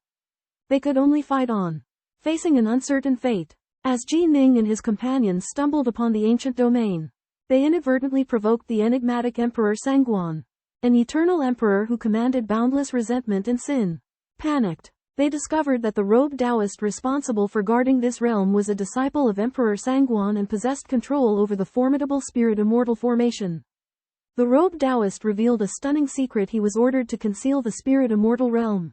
They could only fight on, facing an uncertain fate. As Ji Ning and his companions stumbled upon the ancient domain, they inadvertently provoked the enigmatic Emperor Sangguan, an eternal emperor who commanded boundless resentment and sin. Panicked, they discovered that the robed Taoist responsible for guarding this realm was a disciple of Emperor Sangguan and possessed control over the formidable spirit immortal formation. The robed Taoist revealed a stunning secret: he was ordered to conceal the spirit immortal realm,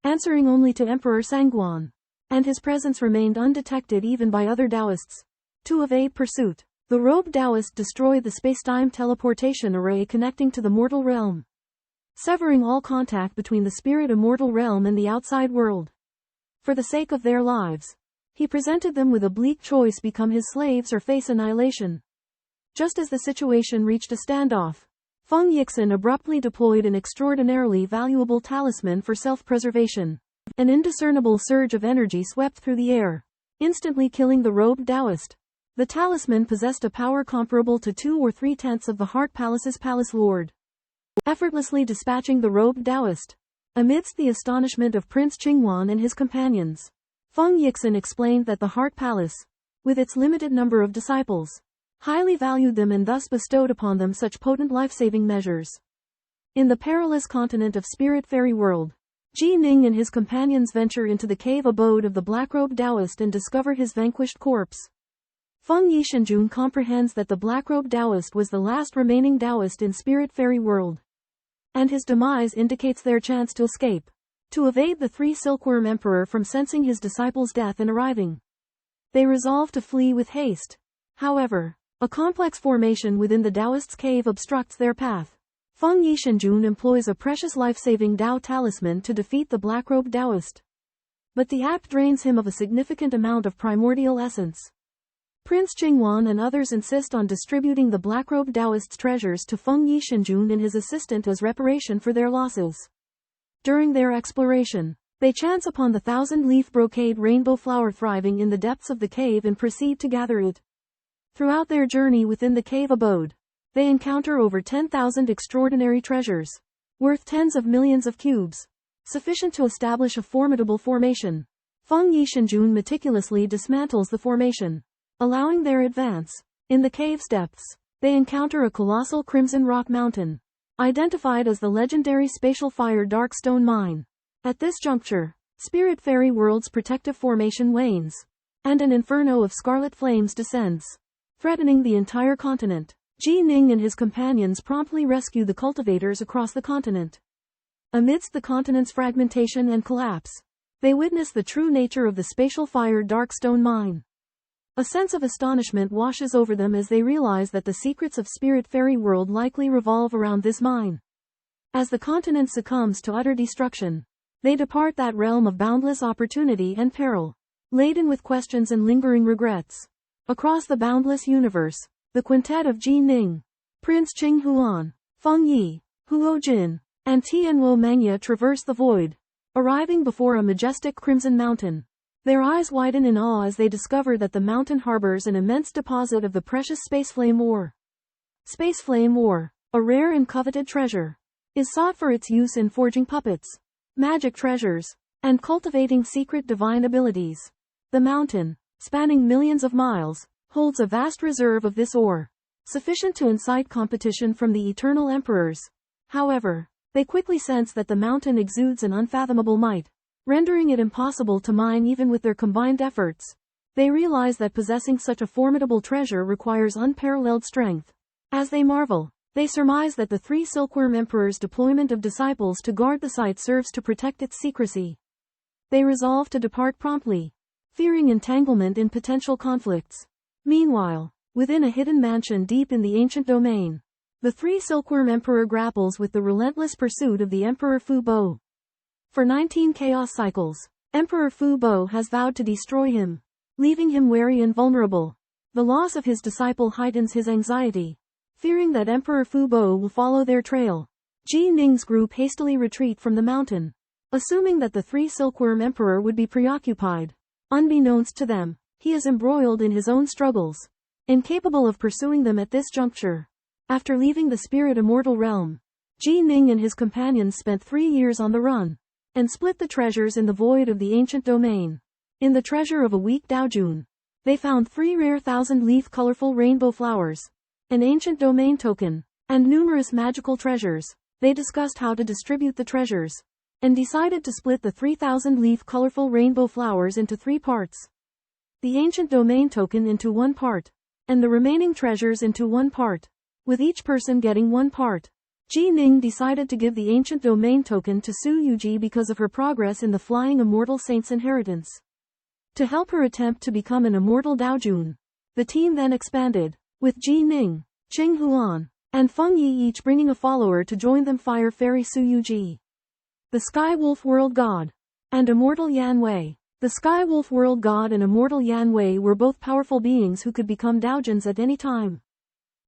answering only to Emperor Sangguan, and his presence remained undetected even by other Taoists. To evade pursuit, the robed Taoist destroyed the spacetime teleportation array connecting to the mortal realm, severing all contact between the spirit immortal realm and the outside world. For the sake of their lives, he presented them with a bleak choice: become his slaves or face annihilation. Just as the situation reached a standoff, Feng Yixin abruptly deployed an extraordinarily valuable talisman for self-preservation. An indiscernible surge of energy swept through the air, instantly killing the robed Taoist. The talisman possessed a power comparable to 2 or 3/10 of the Heart Palace's Palace Lord, effortlessly dispatching the robed Taoist. Amidst the astonishment of Prince Qingwan and his companions, Feng Yixin explained that the Heart Palace, with its limited number of disciples, highly valued them and thus bestowed upon them such potent life-saving measures. In the perilous continent of Spirit Fairy World, Ji Ning and his companions venture into the cave abode of the black-robed Taoist and discover his vanquished corpse. Feng Yishanjun comprehends that the black-robed Taoist was the last remaining Taoist in Spirit Fairy World, and his demise indicates their chance to escape, to evade the 3 Silkworm Emperor from sensing his disciple's death and arriving. They resolve to flee with haste. However, a complex formation within the Taoist's cave obstructs their path. Feng Yishanjun employs a precious life-saving Tao talisman to defeat the black-robed Taoist, but the act drains him of a significant amount of primordial essence. Prince Qingwan and others insist on distributing the black-robed Taoist's treasures to Feng Yishanjun and his assistant as reparation for their losses. During their exploration, they chance upon the 1,000-leaf brocade rainbow flower thriving in the depths of the cave and proceed to gather it. Throughout their journey within the cave abode, they encounter over 10,000 extraordinary treasures, worth tens of millions of cubes, sufficient to establish a formidable formation. Feng Yishanjun meticulously dismantles the formation, allowing their advance. In the cave's depths, they encounter a colossal crimson rock mountain, identified as the legendary spatial fire dark stone mine. At this juncture, Spirit Fairy World's protective formation wanes, and an inferno of scarlet flames descends, threatening the entire continent. Ji Ning and his companions promptly rescue the cultivators across the continent. Amidst the continent's fragmentation and collapse, they witness the true nature of the spatial fire dark stone mine. A sense of astonishment washes over them as they realize that the secrets of Spirit Fairy World likely revolve around this mine. As the continent succumbs to utter destruction, they depart that realm of boundless opportunity and peril, laden with questions and lingering regrets. Across the boundless universe, the quintet of Ji Ning, Prince Qing Huan, Feng Yi, Huo Jin, and Tianwo Mengya traverse the void, arriving before a majestic crimson mountain. Their eyes widen in awe as they discover that the mountain harbors an immense deposit of the precious space flame ore. Space flame ore, a rare and coveted treasure. is sought for its use in forging puppets, magic treasures, and cultivating secret divine abilities. The mountain, spanning millions of miles, holds a vast reserve of this ore, sufficient to incite competition from the eternal emperors. However, they quickly sense that the mountain exudes an unfathomable might, rendering it impossible to mine even with their combined efforts. They realize that possessing such a formidable treasure requires unparalleled strength. As they marvel, they surmise that the three Silkworm Emperors' deployment of disciples to guard the site serves to protect its secrecy. They resolve to depart promptly, fearing entanglement in potential conflicts. Meanwhile, within a hidden mansion deep in the ancient domain, the three Silkworm Emperor grapples with the relentless pursuit of the Emperor Fu Bo. For 19 chaos cycles, Emperor Fu Bo has vowed to destroy him, leaving him wary and vulnerable. The loss of his disciple heightens his anxiety. Fearing that Emperor Fu Bo will follow their trail, Ji Ning's group hastily retreat from the mountain, assuming that the three Silkworm Emperor would be preoccupied. Unbeknownst to them, he is embroiled in his own struggles, incapable of pursuing them at this juncture. After leaving the spirit immortal realm, Ji Ning and his companions spent 3 years on the run, and split the treasures in the void of the ancient domain. In the treasure of a weak Daojun, they found 3 rare 1,000-leaf colorful rainbow flowers, an ancient domain token, and numerous magical treasures. They discussed how to distribute the treasures, and decided to split the 3,000-leaf colorful rainbow flowers into 3 parts. The ancient domain token into 1 part, and the remaining treasures into 1 part, with each person getting 1 part. Ji Ning decided to give the ancient domain token to Su Yuji because of her progress in the Flying Immortal Saint's inheritance. To help her attempt to become an immortal Daojun, the team then expanded, with Ji Ning, Qing Huan, and Feng Yi each bringing a follower to join them: Fire Fairy Su Yuji, the Sky Wolf World God, and Immortal Yan Wei. The Sky Wolf World God and Immortal Yan Wei were both powerful beings who could become Daojuns at any time.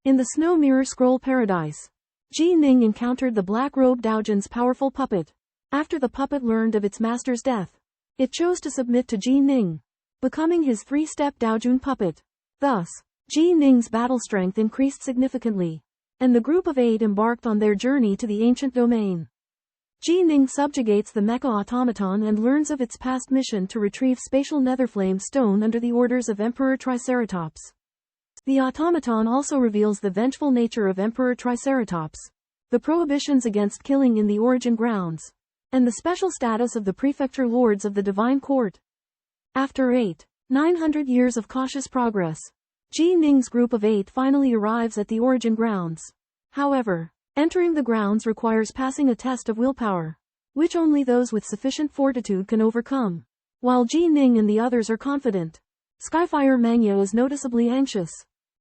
In the Snow Mirror Scroll Paradise, Ji Ning encountered the Black-Robed Daojun's powerful puppet. After the puppet learned of its master's death, it chose to submit to Ji Ning, becoming his 3-step Daojun puppet. Thus, Ji Ning's battle strength increased significantly, and the group of 8 embarked on their journey to the ancient domain. Ji Ning subjugates the mecha automaton and learns of its past mission to retrieve spatial netherflame stone under the orders of Emperor Triceratops. The automaton also reveals the vengeful nature of Emperor Triceratops, the prohibitions against killing in the origin grounds, and the special status of the prefecture lords of the Divine Court. After 900 years of cautious progress, Ji Ning's group of 8 finally arrives at the origin grounds. However, entering the grounds requires passing a test of willpower, which only those with sufficient fortitude can overcome. While Ji Ning and the others are confident, Skyfire Mangya is noticeably anxious.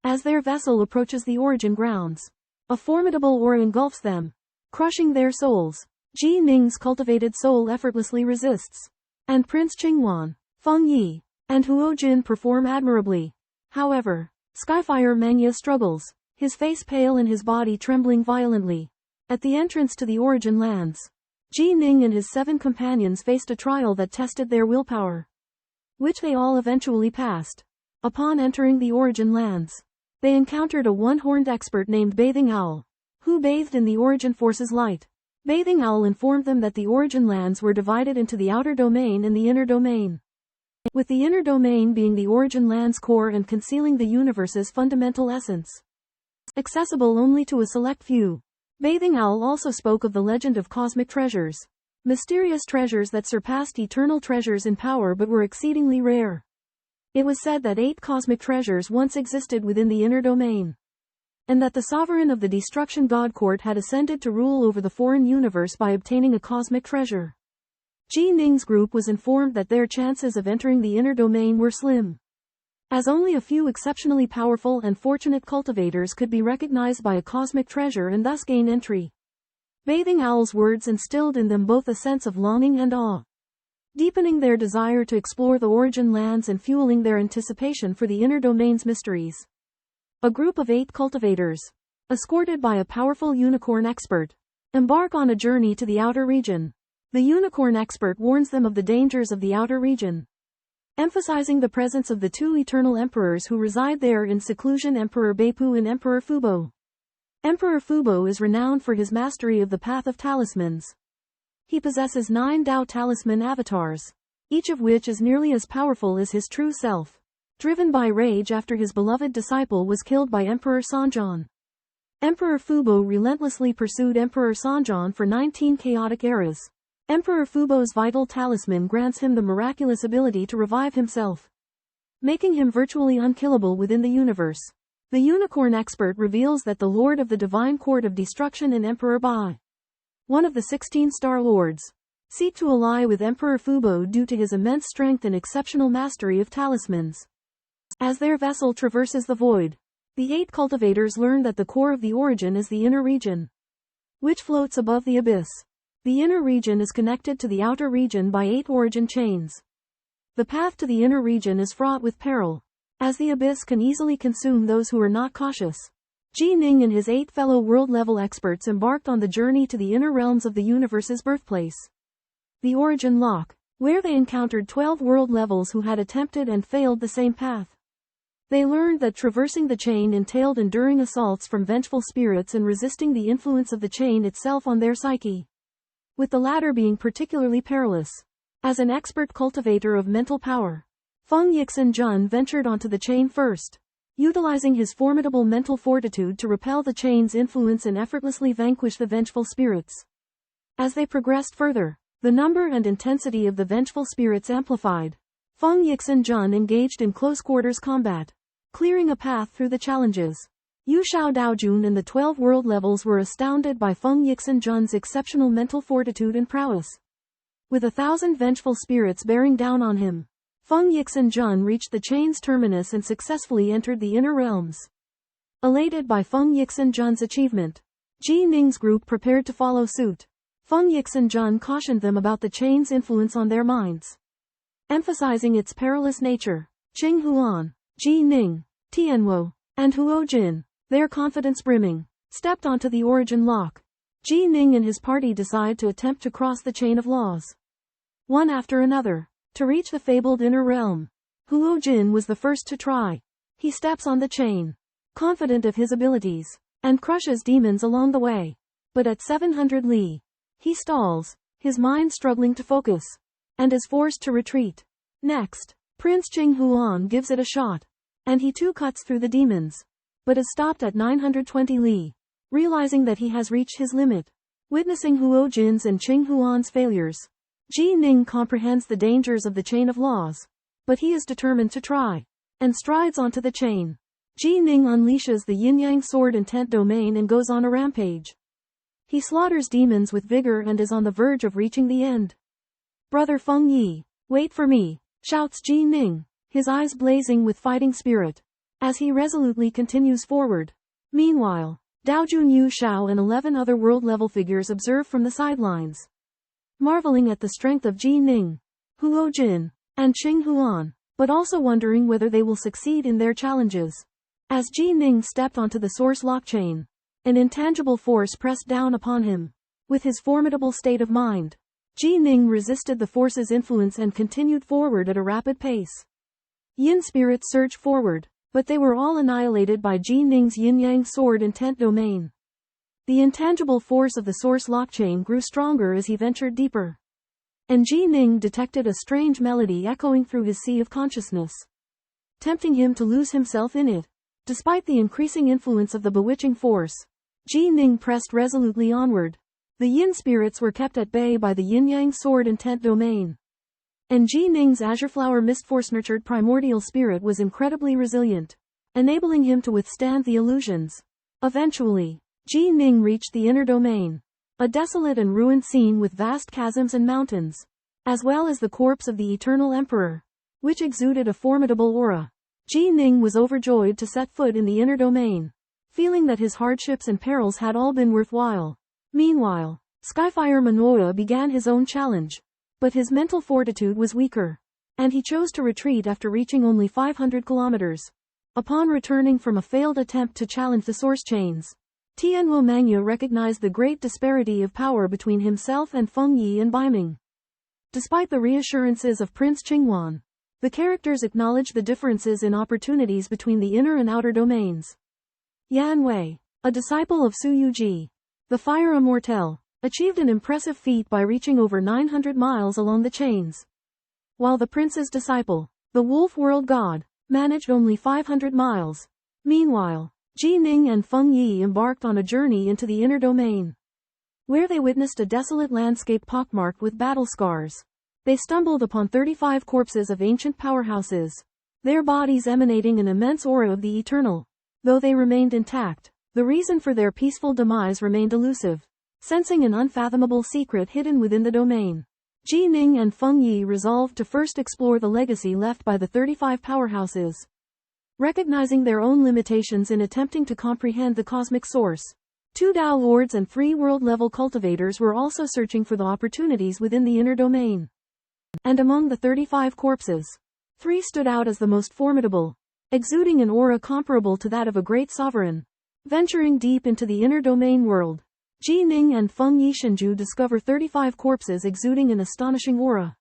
As their vessel approaches the origin grounds, a formidable aura engulfs them, crushing their souls. Ji Ning's cultivated soul effortlessly resists, and Prince Qingwan, Feng Yi, and Huo Jin perform admirably. However, Skyfire Mangya struggles, his face pale and his body trembling violently. At the entrance to the origin lands, Ji Ning and his 7 companions faced a trial that tested their willpower, which they all eventually passed. Upon entering the origin lands, they encountered a one-horned expert named Bathing Owl, who bathed in the origin force's light. Bathing Owl informed them that the origin lands were divided into the outer domain and the inner domain, with the inner domain being the origin land's core and concealing the universe's fundamental essence, accessible only to a select few. Bathing Owl also spoke of the legend of cosmic treasures, mysterious treasures that surpassed eternal treasures in power but were exceedingly rare. It was said that 8 cosmic treasures once existed within the inner domain, and that the sovereign of the Destruction God Court had ascended to rule over the foreign universe by obtaining a cosmic treasure. Ji Ning's group was informed that their chances of entering the inner domain were slim, as only a few exceptionally powerful and fortunate cultivators could be recognized by a cosmic treasure and thus gain entry. Bathing Owl's words instilled in them both a sense of longing and awe, deepening their desire to explore the origin lands and fueling their anticipation for the inner domain's mysteries. A group of 8 cultivators, escorted by a powerful unicorn expert, embark on a journey to the outer region. The unicorn expert warns them of the dangers of the outer region, emphasizing the presence of the 2 eternal emperors who reside there in seclusion: Emperor Beipu and Emperor Fubo. Emperor Fubo is renowned for his mastery of the path of talismans. He possesses 9 Dao talisman avatars, each of which is nearly as powerful as his true self. Driven by rage after his beloved disciple was killed by Emperor Sanjan, Emperor Fubo relentlessly pursued Emperor Sanjan for 19 chaotic eras. Emperor Fubo's vital talisman grants him the miraculous ability to revive himself, making him virtually unkillable within the universe. The Unicorn expert reveals that the Lord of the Divine Court of Destruction and Emperor Bai, one of the 16 Star Lords, seek to ally with Emperor Fubo due to his immense strength and exceptional mastery of talismans. As their vessel traverses the void, the 8 cultivators learn that the core of the origin is the inner region, which floats above the abyss. The inner region is connected to the outer region by 8 origin chains. The path to the inner region is fraught with peril, as the abyss can easily consume those who are not cautious. Ji Ning and his 8 fellow world-level experts embarked on the journey to the inner realms of the universe's birthplace, the Origin Lock, where they encountered 12 world levels who had attempted and failed the same path. They learned that traversing the chain entailed enduring assaults from vengeful spirits and resisting the influence of the chain itself on their psyche, with the latter being particularly perilous. As an expert cultivator of mental power, Feng Yixin Jun ventured onto the chain first, utilizing his formidable mental fortitude to repel the chain's influence and effortlessly vanquish the vengeful spirits. As they progressed further, the number and intensity of the vengeful spirits amplified. Feng Yixin Jun engaged in close-quarters combat, clearing a path through the challenges. Yu Shao Daojun and the 12 world levels were astounded by Feng Yixin Jun's exceptional mental fortitude and prowess. With 1,000 vengeful spirits bearing down on him, Feng Yixin Jun reached the chain's terminus and successfully entered the inner realms. Elated by Feng Yixin Jun's achievement, Ji Ning's group prepared to follow suit. Feng Yixin Jun cautioned them about the chain's influence on their minds, emphasizing its perilous nature. Qing Huan, Ji Ning, Tianwo, and Huo Jin, their confidence brimming, stepped onto the origin lock. Ji Ning and his party decide to attempt to cross the chain of laws, one after another, to reach the fabled inner realm. Huo Jin was the first to try. He steps on the chain, confident of his abilities, and crushes demons along the way. But at 700 li, he stalls, his mind struggling to focus, and is forced to retreat. Next, Prince Qing Huan gives it a shot, and he too cuts through the demons, but is stopped at 920 li, realizing that he has reached his limit. Witnessing Huo Jin's and Qing Huan's failures, Ji Ning comprehends the dangers of the chain of laws, but he is determined to try, and strides onto the chain. Ji Ning unleashes the yin-yang sword intent domain and goes on a rampage. He slaughters demons with vigor and is on the verge of reaching the end. Brother Feng Yi, wait for me, shouts Ji Ning, his eyes blazing with fighting spirit, as he resolutely continues forward. Meanwhile, Daojun Yu Shao and 11 other world-level figures observe from the sidelines, marveling at the strength of Ji Ning, Huo Jin, and Qing Huan, but also wondering whether they will succeed in their challenges. As Ji Ning stepped onto the source lock chain, an intangible force pressed down upon him. With his formidable state of mind, Ji Ning resisted the force's influence and continued forward at a rapid pace. Yin spirits surged forward, but they were all annihilated by Ji Ning's yin-yang sword intent domain. The intangible force of the source lock chain grew stronger as he ventured deeper, and Ji Ning detected a strange melody echoing through his sea of consciousness, tempting him to lose himself in it. Despite the increasing influence of the bewitching force, Ji Ning pressed resolutely onward. The yin spirits were kept at bay by the yin-yang sword intent domain, and Ji Ning's azure flower mist force-nurtured primordial spirit was incredibly resilient, enabling him to withstand the illusions. Eventually, Ji Ning reached the inner domain, a desolate and ruined scene with vast chasms and mountains, as well as the corpse of the eternal emperor, which exuded a formidable aura. Ji Ning was overjoyed to set foot in the inner domain, feeling that his hardships and perils had all been worthwhile. Meanwhile, Skyfire Manoa began his own challenge, but his mental fortitude was weaker, and he chose to retreat after reaching only 500 kilometers. Upon returning from a failed attempt to challenge the source chains, Tianwo Mangya recognized the great disparity of power between himself and Feng Yi and Baiming. Despite the reassurances of Prince Qingwan, the characters acknowledged the differences in opportunities between the inner and outer domains. Yan Wei, a disciple of Su Yuji. The Fire Immortal achieved an impressive feat by reaching over 900 miles along the chains. While the prince's disciple, the Wolf World God, managed only 500 miles. Meanwhile, Ji Ning and Feng Yi embarked on a journey into the inner domain, where they witnessed a desolate landscape pockmarked with battle scars. They stumbled upon 35 corpses of ancient powerhouses, their bodies emanating an immense aura of the eternal. Though they remained intact, the reason for their peaceful demise remained elusive. Sensing an unfathomable secret hidden within the domain, Ji Ning and Feng Yi resolved to first explore the legacy left by the 35 powerhouses. Recognizing their own limitations in attempting to comprehend the cosmic source, 2 Tao Lords and 3 world-level cultivators were also searching for the opportunities within the inner domain. And among the 35 corpses, 3 stood out as the most formidable, exuding an aura comparable to that of a great sovereign. Venturing deep into the inner domain world, Ji Ning and Feng Yi Shenju discover 35 corpses exuding an astonishing aura.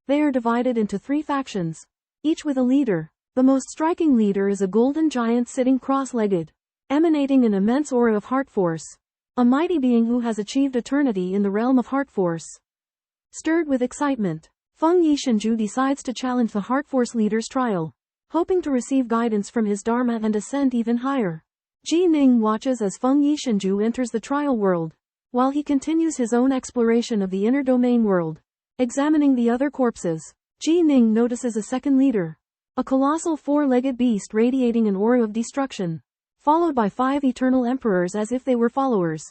They are divided into 3 factions, each with a leader. The most striking leader is a golden giant sitting cross-legged, emanating an immense aura of heart force, a mighty being who has achieved eternity in the realm of heart force. Stirred with excitement, Feng Yi Shenju decides to challenge the heart force leader's trial, hoping to receive guidance from his dharma and ascend even higher. Ji Ning watches as Feng Yi Shenju enters the trial world, while he continues his own exploration of the inner domain world. Examining the other corpses, Ji Ning notices a second leader, a colossal 4-legged beast radiating an aura of destruction, followed by 5 eternal emperors as if they were followers.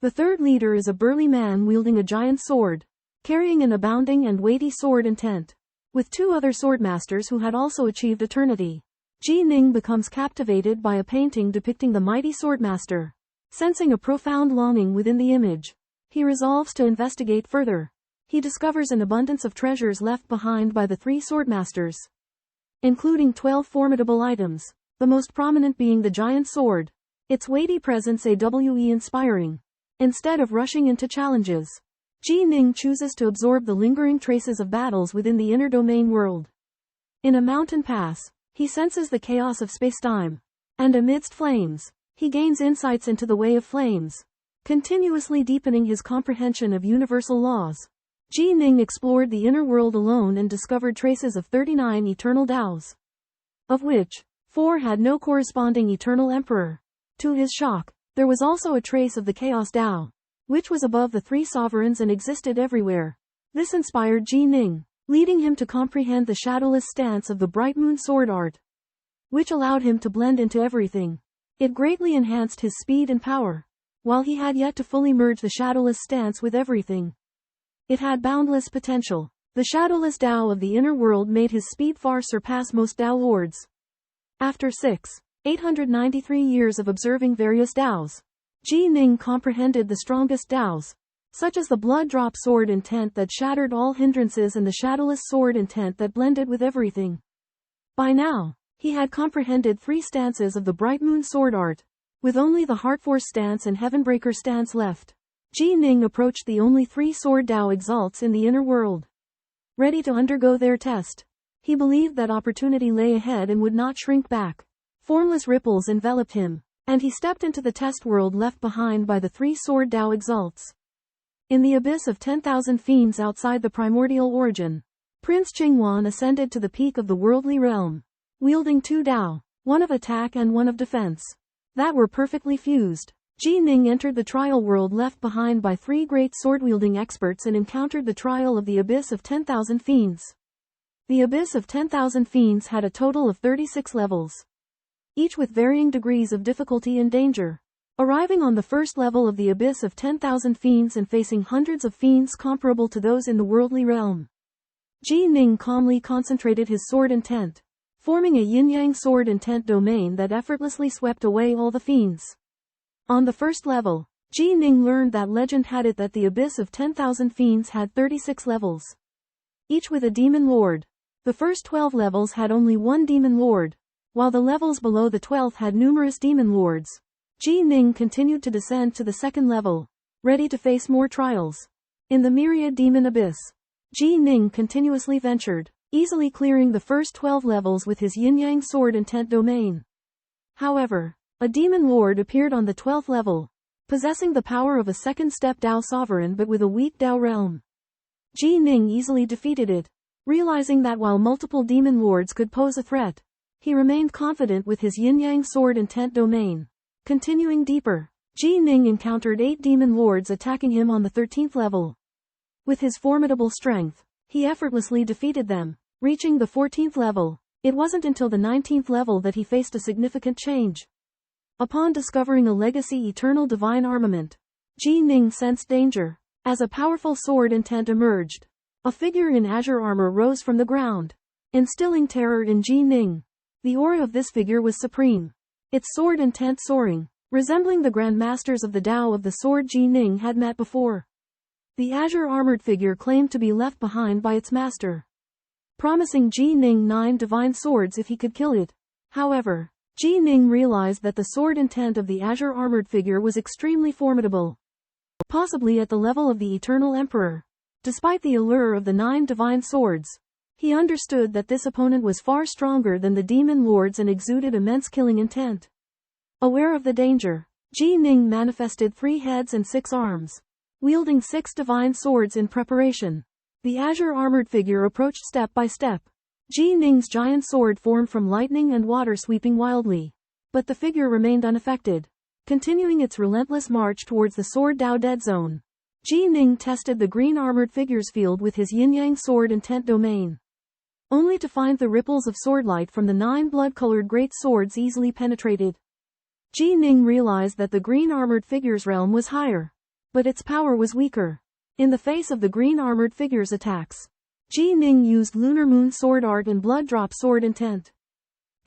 The third leader is a burly man wielding a giant sword, carrying an abounding and weighty sword intent. With 2 other swordmasters who had also achieved eternity, Ji Ning becomes captivated by a painting depicting the mighty swordmaster. Sensing a profound longing within the image, he resolves to investigate further. He discovers an abundance of treasures left behind by the 3 swordmasters, including 12 formidable items, the most prominent being the giant sword, its weighty presence inspiring. Instead of rushing into challenges, Ji Ning chooses to absorb the lingering traces of battles within the inner domain world. In a mountain pass, he senses the chaos of spacetime, and amidst flames, he gains insights into the way of flames, continuously deepening his comprehension of universal laws. Ji Ning explored the inner world alone and discovered traces of 39 eternal Taos, of which 4 had no corresponding eternal emperor. To his shock, there was also a trace of the Chaos Tao, which was above the 3 sovereigns and existed everywhere. This inspired Ji Ning, leading him to comprehend the shadowless stance of the Bright Moon sword art, which allowed him to blend into everything. It greatly enhanced his speed and power. While he had yet to fully merge the shadowless stance with everything, it had boundless potential. The shadowless Tao of the inner world made his speed far surpass most Tao lords. After 893 years of observing various Taos, Ji Ning comprehended the strongest Taos, such as the blood drop sword intent that shattered all hindrances and the shadowless sword intent that blended with everything. By now, he had comprehended 3 stances of the Bright Moon sword art, with only the Heartforce stance and Heavenbreaker stance left. Ji Ning approached the only 3 sword Tao exalts in the inner world, ready to undergo their test. He believed that opportunity lay ahead and would not shrink back. Formless ripples enveloped him, and he stepped into the test world left behind by the 3 sword Tao exalts. In the abyss of 10,000 fiends outside the primordial origin, Prince Qingwan ascended to the peak of the worldly realm, wielding 2 Tao, one of attack and one of defense, that were perfectly fused. Ji Ning entered the trial world left behind by 3 great sword-wielding experts and encountered the trial of the abyss of 10,000 fiends. The abyss of 10,000 fiends had a total of 36 levels, each with varying degrees of difficulty and danger. Arriving on the first level of the abyss of 10,000 fiends and facing hundreds of fiends comparable to those in the worldly realm, Ji Ning calmly concentrated his sword intent, forming a yin-yang sword intent domain that effortlessly swept away all the fiends. On the first level, Ji Ning learned that legend had it that the abyss of 10,000 fiends had 36 levels, each with a demon lord. The first 12 levels had only 1 demon lord, while the levels below the 12th had numerous demon lords. Ji Ning continued to descend to the second level, ready to face more trials. In the myriad demon abyss, Ji Ning continuously ventured, easily clearing the first 12 levels with his yin-yang sword intent domain. However, A demon lord appeared on the 12th level, possessing the power of a second-step Dao sovereign but with a weak Dao realm. Ji Ning easily defeated it, realizing that while multiple demon lords could pose a threat, he remained confident with his yin-yang sword intent domain. Continuing deeper, Ji Ning encountered 8 demon lords attacking him on the 13th level. With his formidable strength, he effortlessly defeated them, reaching the 14th level. It wasn't until the 19th level that he faced a significant change. Upon discovering a legacy eternal divine armament, Ji Ning sensed danger. As a powerful sword intent emerged, a figure in azure armor rose from the ground, instilling terror in Ji Ning. The aura of this figure was supreme, its sword intent soaring, resembling the grandmasters of the Tao of the sword Ji Ning had met before. The azure armored figure claimed to be left behind by its master, promising Ji Ning 9 divine swords if he could kill it. However, Ji Ning realized that the sword intent of the azure armored figure was extremely formidable, possibly at the level of the Eternal Emperor. Despite the allure of the 9 divine swords, he understood that this opponent was far stronger than the demon lords and exuded immense killing intent. Aware of the danger, Ji Ning manifested 3 heads and 6 arms, wielding 6 divine swords in preparation. The azure armored figure approached step by step. Ji Ning's giant sword formed from lightning and water sweeping wildly, but the figure remained unaffected, continuing its relentless march towards the sword Dao dead zone. Ji Ning tested the green armored figure's field with his yin-yang sword intent domain, only to find the ripples of swordlight from the 9 blood-colored great swords easily penetrated. Ji Ning realized that the green armored figure's realm was higher, but its power was weaker. In the face of the green armored figure's attacks, Ji Ning used Lunar Moon Sword Art and Blood Drop Sword Intent,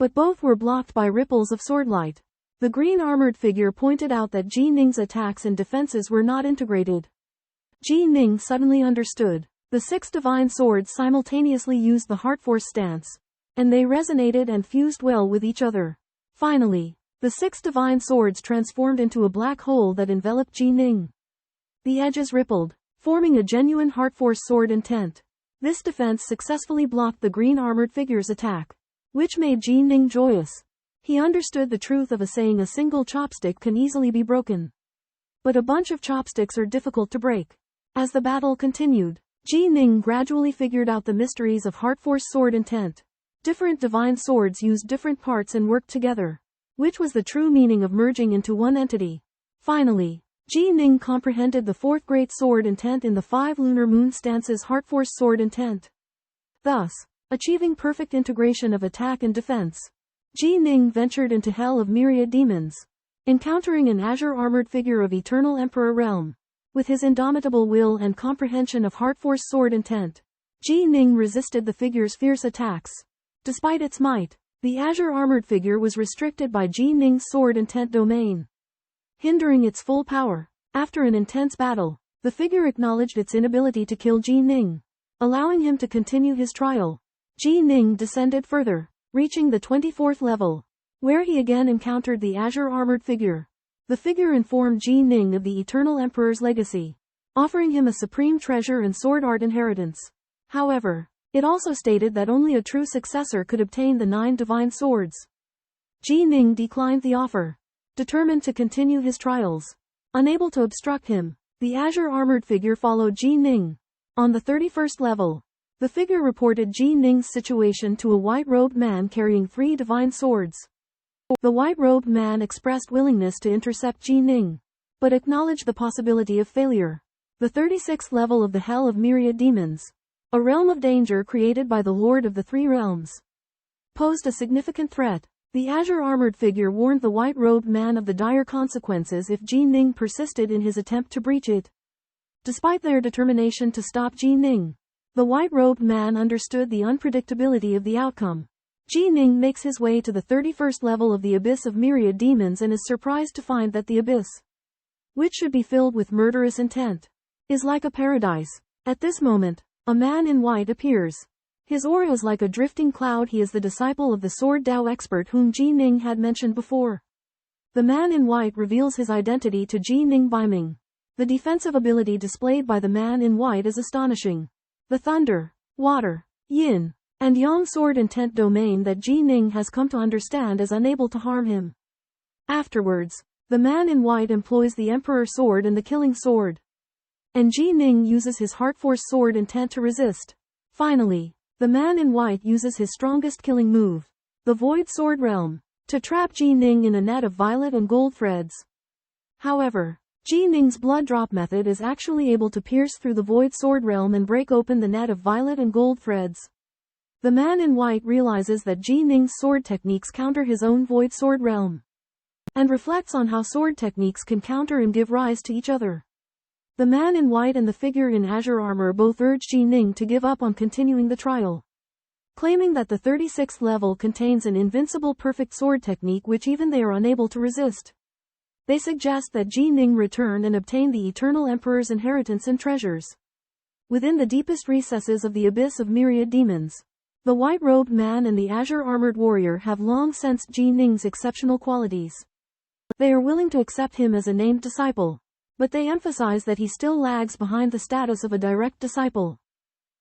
but both were blocked by ripples of swordlight. The green armored figure pointed out that Ji Ning's attacks and defenses were not integrated. Ji Ning suddenly understood. The 6 divine swords simultaneously used the Heart Force stance, and they resonated and fused well with each other. Finally, the 6 divine swords transformed into a black hole that enveloped Ji Ning. The edges rippled, forming a genuine Heart Force sword intent. This defense successfully blocked the green armored figure's attack, which made Ji Ning joyous. He understood the truth of a saying: a single chopstick can easily be broken, but a bunch of chopsticks are difficult to break. As the battle continued, Ji Ning gradually figured out the mysteries of Heart Force sword intent. Different divine swords used different parts and worked together, which was the true meaning of merging into one entity. Finally, Ji Ning comprehended the 4th great sword intent in the 5 lunar moon stances Heart Force sword intent, thus achieving perfect integration of attack and defense. Ji Ning ventured into hell of myriad demons, encountering an azure armored figure of Eternal Emperor realm. With his indomitable will and comprehension of Heart Force sword intent, Ji Ning resisted the figure's fierce attacks. Despite its might, the azure armored figure was restricted by Ji Ning's sword intent domain, hindering its full power. After an intense battle, the figure acknowledged its inability to kill Ji Ning, allowing him to continue his trial. Ji Ning descended further, reaching the 24th level, where he again encountered the azure armored figure. The figure informed Ji Ning of the Eternal Emperor's legacy, offering him a supreme treasure and sword art inheritance. However, it also stated that only a true successor could obtain the 9 divine swords. Ji Ning declined the offer, determined to continue his trials. Unable to obstruct him, the azure armored figure followed Ji Ning. On the 31st level, the figure reported Ji Ning's situation to a white-robed man carrying 3 divine swords. The white-robed man expressed willingness to intercept Ji Ning, but acknowledged the possibility of failure. The 36th level of the Hell of Myriad Demons, a realm of danger created by the Lord of the 3 Realms, posed a significant threat. The azure armored figure warned the white-robed man of the dire consequences if Ji Ning persisted in his attempt to breach it. Despite their determination to stop Ji Ning, the white-robed man understood the unpredictability of the outcome. Ji Ning makes his way to the 31st level of the Abyss of Myriad Demons and is surprised to find that the abyss, which should be filled with murderous intent, is like a paradise. At this moment, a man in white appears. His aura is like a drifting cloud. He is the disciple of the Sword Dao expert whom Ji Ning had mentioned before. The man in white reveals his identity to Ji Ning Biming. The defensive ability displayed by the man in white is astonishing. The thunder, water, yin, and yang sword intent domain that Ji Ning has come to understand is unable to harm him. Afterwards, the man in white employs the Emperor Sword and the Killing Sword. And Ji Ning uses his Heart Force Sword intent to resist. Finally, the man in white uses his strongest killing move, the Void Sword Realm, to trap Ji Ning in a net of violet and gold threads. However, Ji Ning's blood drop method is actually able to pierce through the Void Sword Realm and break open the net of violet and gold threads. The man in white realizes that Ji Ning's sword techniques counter his own Void Sword Realm, and reflects on how sword techniques can counter and give rise to each other. The man in white and the figure in azure armor both urge Ji Ning to give up on continuing the trial, claiming that the 36th level contains an invincible perfect sword technique which even they are unable to resist. They suggest that Ji Ning return and obtain the Eternal Emperor's inheritance and treasures. Within the deepest recesses of the abyss of myriad demons, the white-robed man and the azure-armored warrior have long sensed Ji Ning's exceptional qualities. They are willing to accept him as a named disciple, but they emphasize that he still lags behind the status of a direct disciple.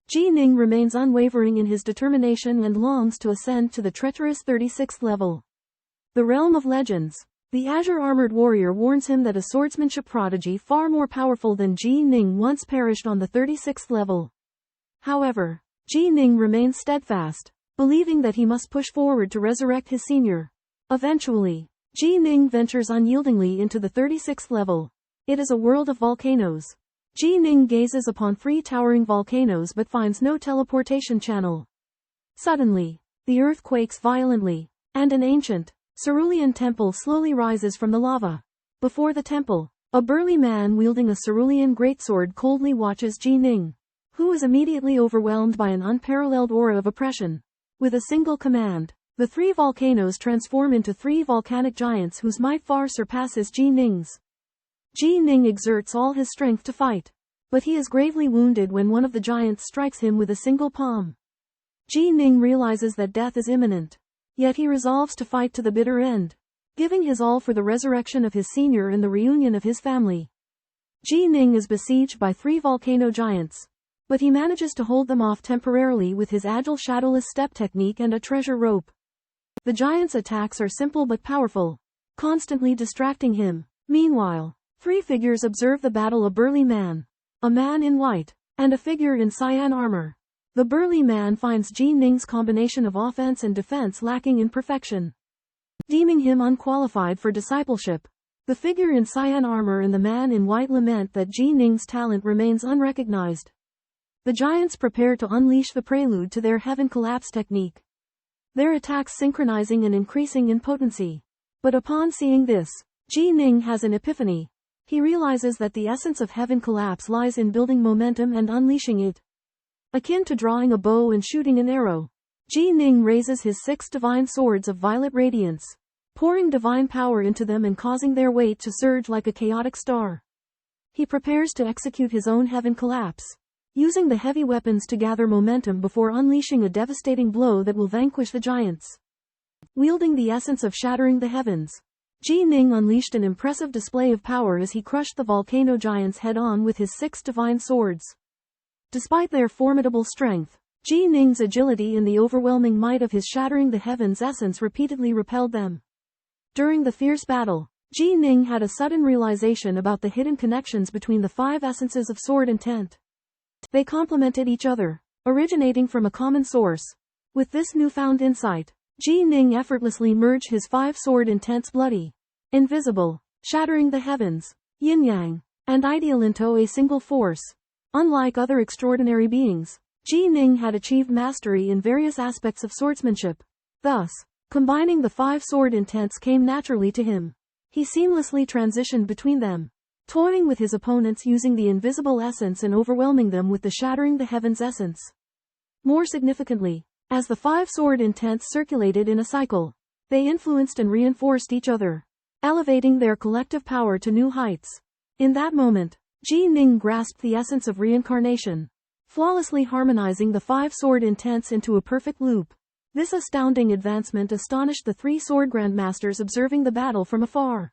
Ji Ning remains unwavering in his determination and longs to ascend to the treacherous 36th level, the realm of legends. The azure-armored warrior warns him that a swordsmanship prodigy far more powerful than Ji Ning once perished on the 36th level. However, Ji Ning remains steadfast, believing that he must push forward to resurrect his senior. Eventually, Ji Ning ventures unyieldingly into the 36th level. It is a world of volcanoes. Ji Ning gazes upon 3 towering volcanoes but finds no teleportation channel. Suddenly, the earth quakes violently, and an ancient, cerulean temple slowly rises from the lava. Before the temple, a burly man wielding a cerulean greatsword coldly watches Ji Ning, who is immediately overwhelmed by an unparalleled aura of oppression. With a single command, the 3 volcanoes transform into 3 volcanic giants whose might far surpasses Ji Ning's. Ji Ning exerts all his strength to fight, but he is gravely wounded when one of the giants strikes him with a single palm. Ji Ning realizes that death is imminent. Yet he resolves to fight to the bitter end, giving his all for the resurrection of his senior and the reunion of his family. Ji Ning is besieged by 3 volcano giants, but he manages to hold them off temporarily with his agile shadowless step technique and a treasure rope. The giants' attacks are simple but powerful, constantly distracting him. Meanwhile, 3 figures observe the battle: a burly man, a man in white, and a figure in cyan armor. The burly man finds Ji Ning's combination of offense and defense lacking in perfection, deeming him unqualified for discipleship. The figure in cyan armor and the man in white lament that Ji Ning's talent remains unrecognized. The giants prepare to unleash the prelude to their heaven collapse technique, their attacks synchronizing and increasing in potency. But upon seeing this, Ji Ning has an epiphany. He realizes that the essence of heaven collapse lies in building momentum and unleashing it. Akin to drawing a bow and shooting an arrow, Ji Ning raises his 6 divine swords of violet radiance, pouring divine power into them and causing their weight to surge like a chaotic star. He prepares to execute his own heaven collapse, using the heavy weapons to gather momentum before unleashing a devastating blow that will vanquish the giants. Wielding the essence of shattering the heavens, Ji Ning unleashed an impressive display of power as he crushed the volcano giants head-on with his 6 divine swords. Despite their formidable strength, Ji Ning's agility and the overwhelming might of his shattering the heavens essence repeatedly repelled them. During the fierce battle, Ji Ning had a sudden realization about the hidden connections between the 5 essences of sword intent. They complemented each other, originating from a common source. With this newfound insight, Ji Ning effortlessly merged his 5 sword intents: bloody, invisible, shattering the heavens, yin-yang, and ideal into a single force. Unlike other extraordinary beings, Ji Ning had achieved mastery in various aspects of swordsmanship. Thus, combining the 5 sword intents came naturally to him. He seamlessly transitioned between them, toying with his opponents using the invisible essence and overwhelming them with the shattering the heavens essence. More significantly, as the 5 sword intents circulated in a cycle, they influenced and reinforced each other, elevating their collective power to new heights. In that moment, Ji Ning grasped the essence of reincarnation, flawlessly harmonizing the 5 sword intents into a perfect loop. This astounding advancement astonished the 3 sword grandmasters observing the battle from afar.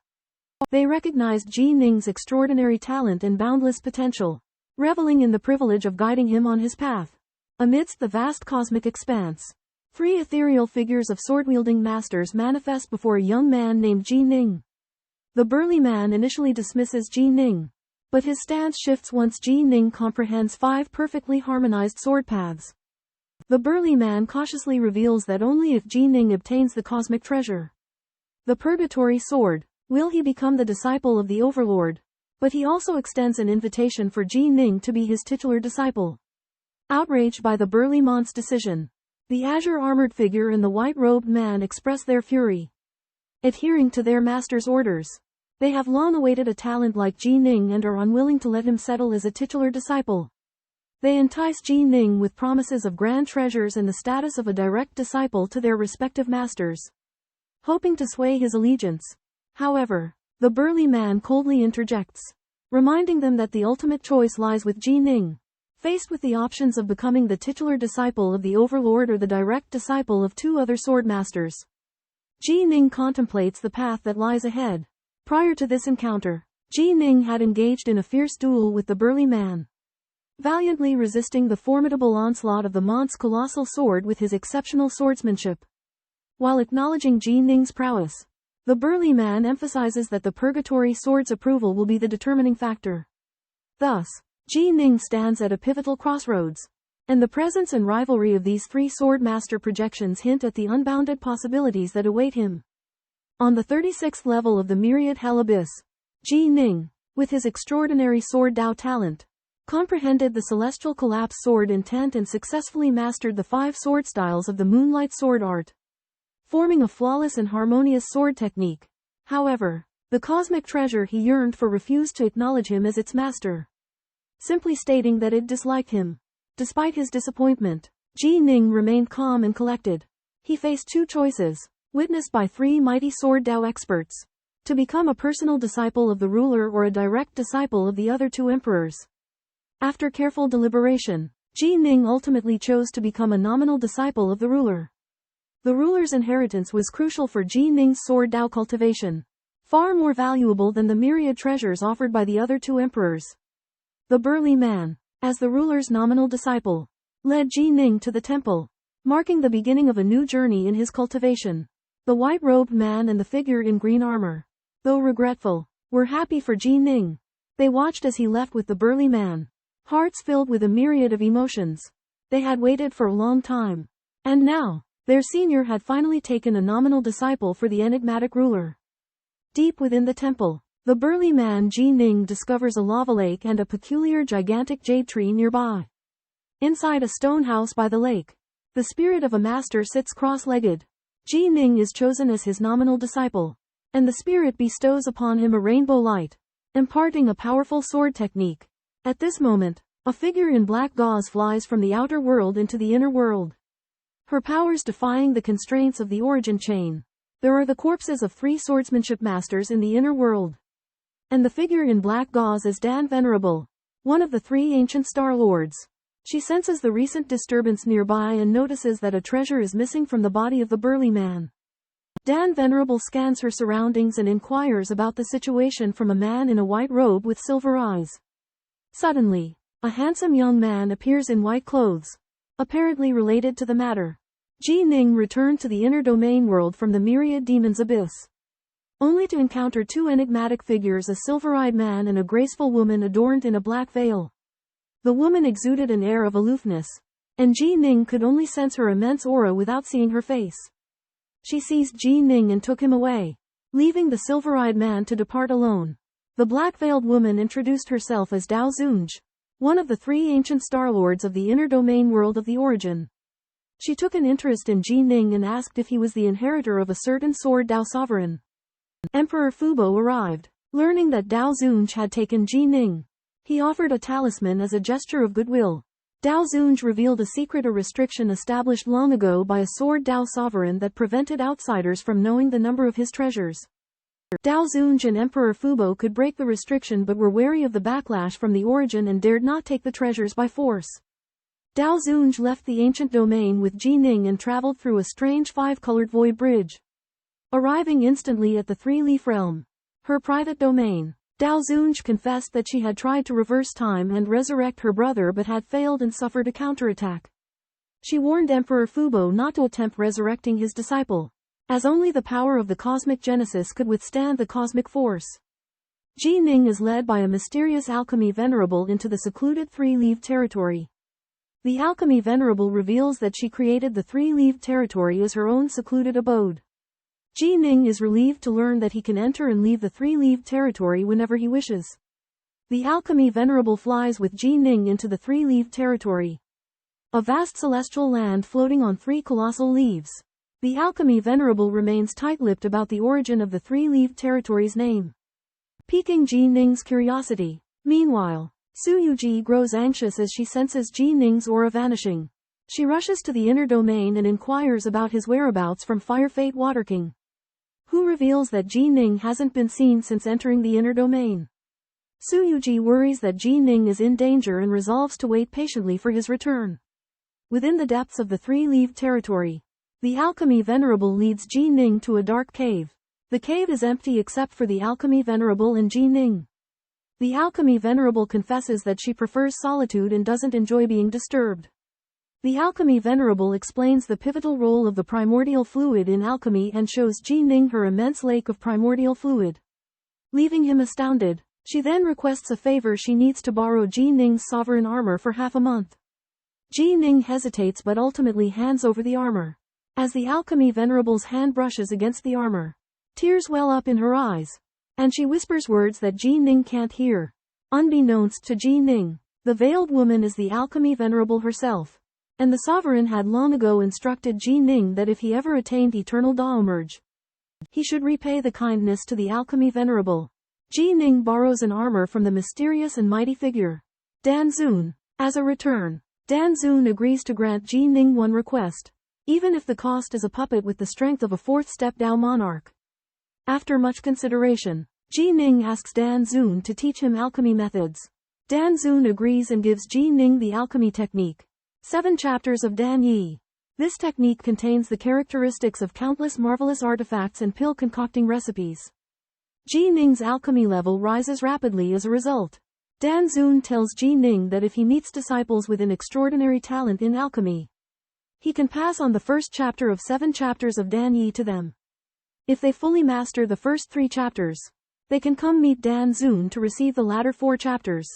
They recognized Ji Ning's extraordinary talent and boundless potential, reveling in the privilege of guiding him on his path. Amidst the vast cosmic expanse, Three ethereal figures of sword-wielding masters manifest before a young man named Ji Ning. The burly man initially dismisses Ji Ning, but his stance shifts once Ji Ning comprehends 5 perfectly harmonized sword paths. The burly man cautiously reveals that only if Ji Ning obtains the cosmic treasure, the purgatory sword, will he become the disciple of the Overlord, but he also extends an invitation for Ji Ning to be his titular disciple. Outraged by the burly man's decision, the azure-armored figure and the white-robed man express their fury. Adhering to their master's orders, they have long awaited a talent like Ji Ning and are unwilling to let him settle as a titular disciple. They entice Ji Ning with promises of grand treasures and the status of a direct disciple to their respective masters, hoping to sway his allegiance. However, the burly man coldly interjects, reminding them that the ultimate choice lies with Ji Ning. Faced with the options of becoming the titular disciple of the Overlord or the direct disciple of 2 other swordmasters, Ji Ning contemplates the path that lies ahead. Prior to this encounter, Ji Ning had engaged in a fierce duel with the burly man, valiantly resisting the formidable onslaught of the man's colossal sword with his exceptional swordsmanship. While acknowledging Ji Ning's prowess, the burly man emphasizes that the purgatory sword's approval will be the determining factor. Thus, Ji Ning stands at a pivotal crossroads, and the presence and rivalry of these 3 sword master projections hint at the unbounded possibilities that await him. On the 36th level of the myriad hell abyss, Ji Ning, with his extraordinary sword Dao talent, comprehended the celestial collapse sword intent and successfully mastered the 5 sword styles of the moonlight sword art, forming a flawless and harmonious sword technique. However, the cosmic treasure he yearned for refused to acknowledge him as its master, simply stating that it disliked him. Despite his disappointment, Ji Ning remained calm and collected. He faced 2 choices, witnessed by 3 mighty sword Dao experts, to become a personal disciple of the ruler or a direct disciple of the other 2 emperors. After careful deliberation, Ji Ning ultimately chose to become a nominal disciple of the ruler. The ruler's inheritance was crucial for Ji Ning's sword Dao cultivation, far more valuable than the myriad treasures offered by the other 2 emperors. The burly man, as the ruler's nominal disciple, led Ji Ning to the temple, marking the beginning of a new journey in his cultivation. The white-robed man and the figure in green armor, though regretful, were happy for Ji Ning. They watched as he left with the burly man, hearts filled with a myriad of emotions. They had waited for a long time, and now, their senior had finally taken a nominal disciple for the enigmatic ruler. Deep within the temple, the burly man Ji Ning discovers a lava lake and a peculiar gigantic jade tree nearby. Inside a stone house by the lake, the spirit of a master sits cross-legged. Ji Ning is chosen as his nominal disciple, and the spirit bestows upon him a rainbow light, imparting a powerful sword technique. At this moment, a figure in black gauze flies from the outer world into the inner world, her powers defying the constraints of the origin chain. There are the corpses of 3 swordsmanship masters in the inner world, and the figure in black gauze is Dan Venerable, one of the 3 ancient Star Lords. She senses the recent disturbance nearby and notices that a treasure is missing from the body of the burly man. Dan Venerable scans her surroundings and inquires about the situation from a man in a white robe with silver eyes. Suddenly, a handsome young man appears in white clothes, apparently related to the matter. Ji Ning returned to the inner domain world from the myriad demons abyss, only to encounter 2 enigmatic figures, a silver-eyed man and a graceful woman adorned in a black veil. The woman exuded an air of aloofness, and Ji Ning could only sense her immense aura without seeing her face. She seized Ji Ning and took him away, leaving the silver-eyed man to depart alone. The black-veiled woman introduced herself as Dao Zunj, one of the 3 ancient Star Lords of the inner domain world of the origin. She took an interest in Ji Ning and asked if he was the inheritor of a certain sword Dao sovereign. Emperor Fubo arrived, learning that Dao Zunj had taken Ji Ning. He offered a talisman as a gesture of goodwill. Dao Zunj revealed a secret, a restriction established long ago by a sword Dao sovereign that prevented outsiders from knowing the number of his treasures. Dao Zunj and Emperor Fubo could break the restriction but were wary of the backlash from the origin and dared not take the treasures by force. Dao Zunj left the ancient domain with Ji Ning and traveled through a strange 5-colored void bridge, arriving instantly at the 3-leaf realm, her private domain. Dao Zunj confessed that she had tried to reverse time and resurrect her brother but had failed and suffered a counterattack. She warned Emperor Fubo not to attempt resurrecting his disciple, as only the power of the cosmic genesis could withstand the cosmic force. Ji Ning is led by a mysterious alchemy venerable into the secluded three-leaved territory. The alchemy venerable reveals that she created the three-leaved territory as her own secluded abode. Ji Ning is relieved to learn that he can enter and leave the three-leaved territory whenever he wishes. The alchemy venerable flies with Ji Ning into the three-leaved territory, a vast celestial land floating on three colossal leaves. The alchemy venerable remains tight-lipped about the origin of the three-leaved territory's name, piquing Ji Ning's curiosity. Meanwhile, Su Yuji grows anxious as she senses Ji Ning's aura vanishing. She rushes to the inner domain and inquires about his whereabouts from Fire Fate Water King, who reveals that Ji Ning hasn't been seen since entering the inner domain. Su Yuji worries that Ji Ning is in danger and resolves to wait patiently for his return. Within the depths of the three-leaved territory, the alchemy venerable leads Ji Ning to a dark cave. The cave is empty except for the alchemy venerable and Ji Ning. The alchemy venerable confesses that she prefers solitude and doesn't enjoy being disturbed. The alchemy venerable explains the pivotal role of the primordial fluid in alchemy and shows Ji Ning her immense lake of primordial fluid. Leaving him astounded, she then requests a favor: she needs to borrow Ji Ning's sovereign armor for half a month. Ji Ning hesitates but ultimately hands over the armor. As the alchemy venerable's hand brushes against the armor, tears well up in her eyes, and she whispers words that Ji Ning can't hear. Unbeknownst to Ji Ning, the veiled woman is the alchemy venerable herself, and the sovereign had long ago instructed Ji Ning that if he ever attained eternal Daomerge, he should repay the kindness to the alchemy venerable. Ji Ning borrows an armor from the mysterious and mighty figure, Dan Zun. As a return, Dan Zun agrees to grant Ji Ning one request, even if the cost is a puppet with the strength of a fourth-step Dao monarch. After much consideration, Ji Ning asks Dan Zun to teach him alchemy methods. Dan Zun agrees and gives Ji Ning the alchemy technique. 7 chapters of Dan Yi. This technique contains the characteristics of countless marvelous artifacts and pill-concocting recipes. Ji Ning's alchemy level rises rapidly as a result. Dan Zun tells Ji Ning that if he meets disciples with an extraordinary talent in alchemy, he can pass on the first chapter of 7 chapters of Dan Yi to them. If they fully master the first 3 chapters, they can come meet Dan Zun to receive the latter 4 chapters.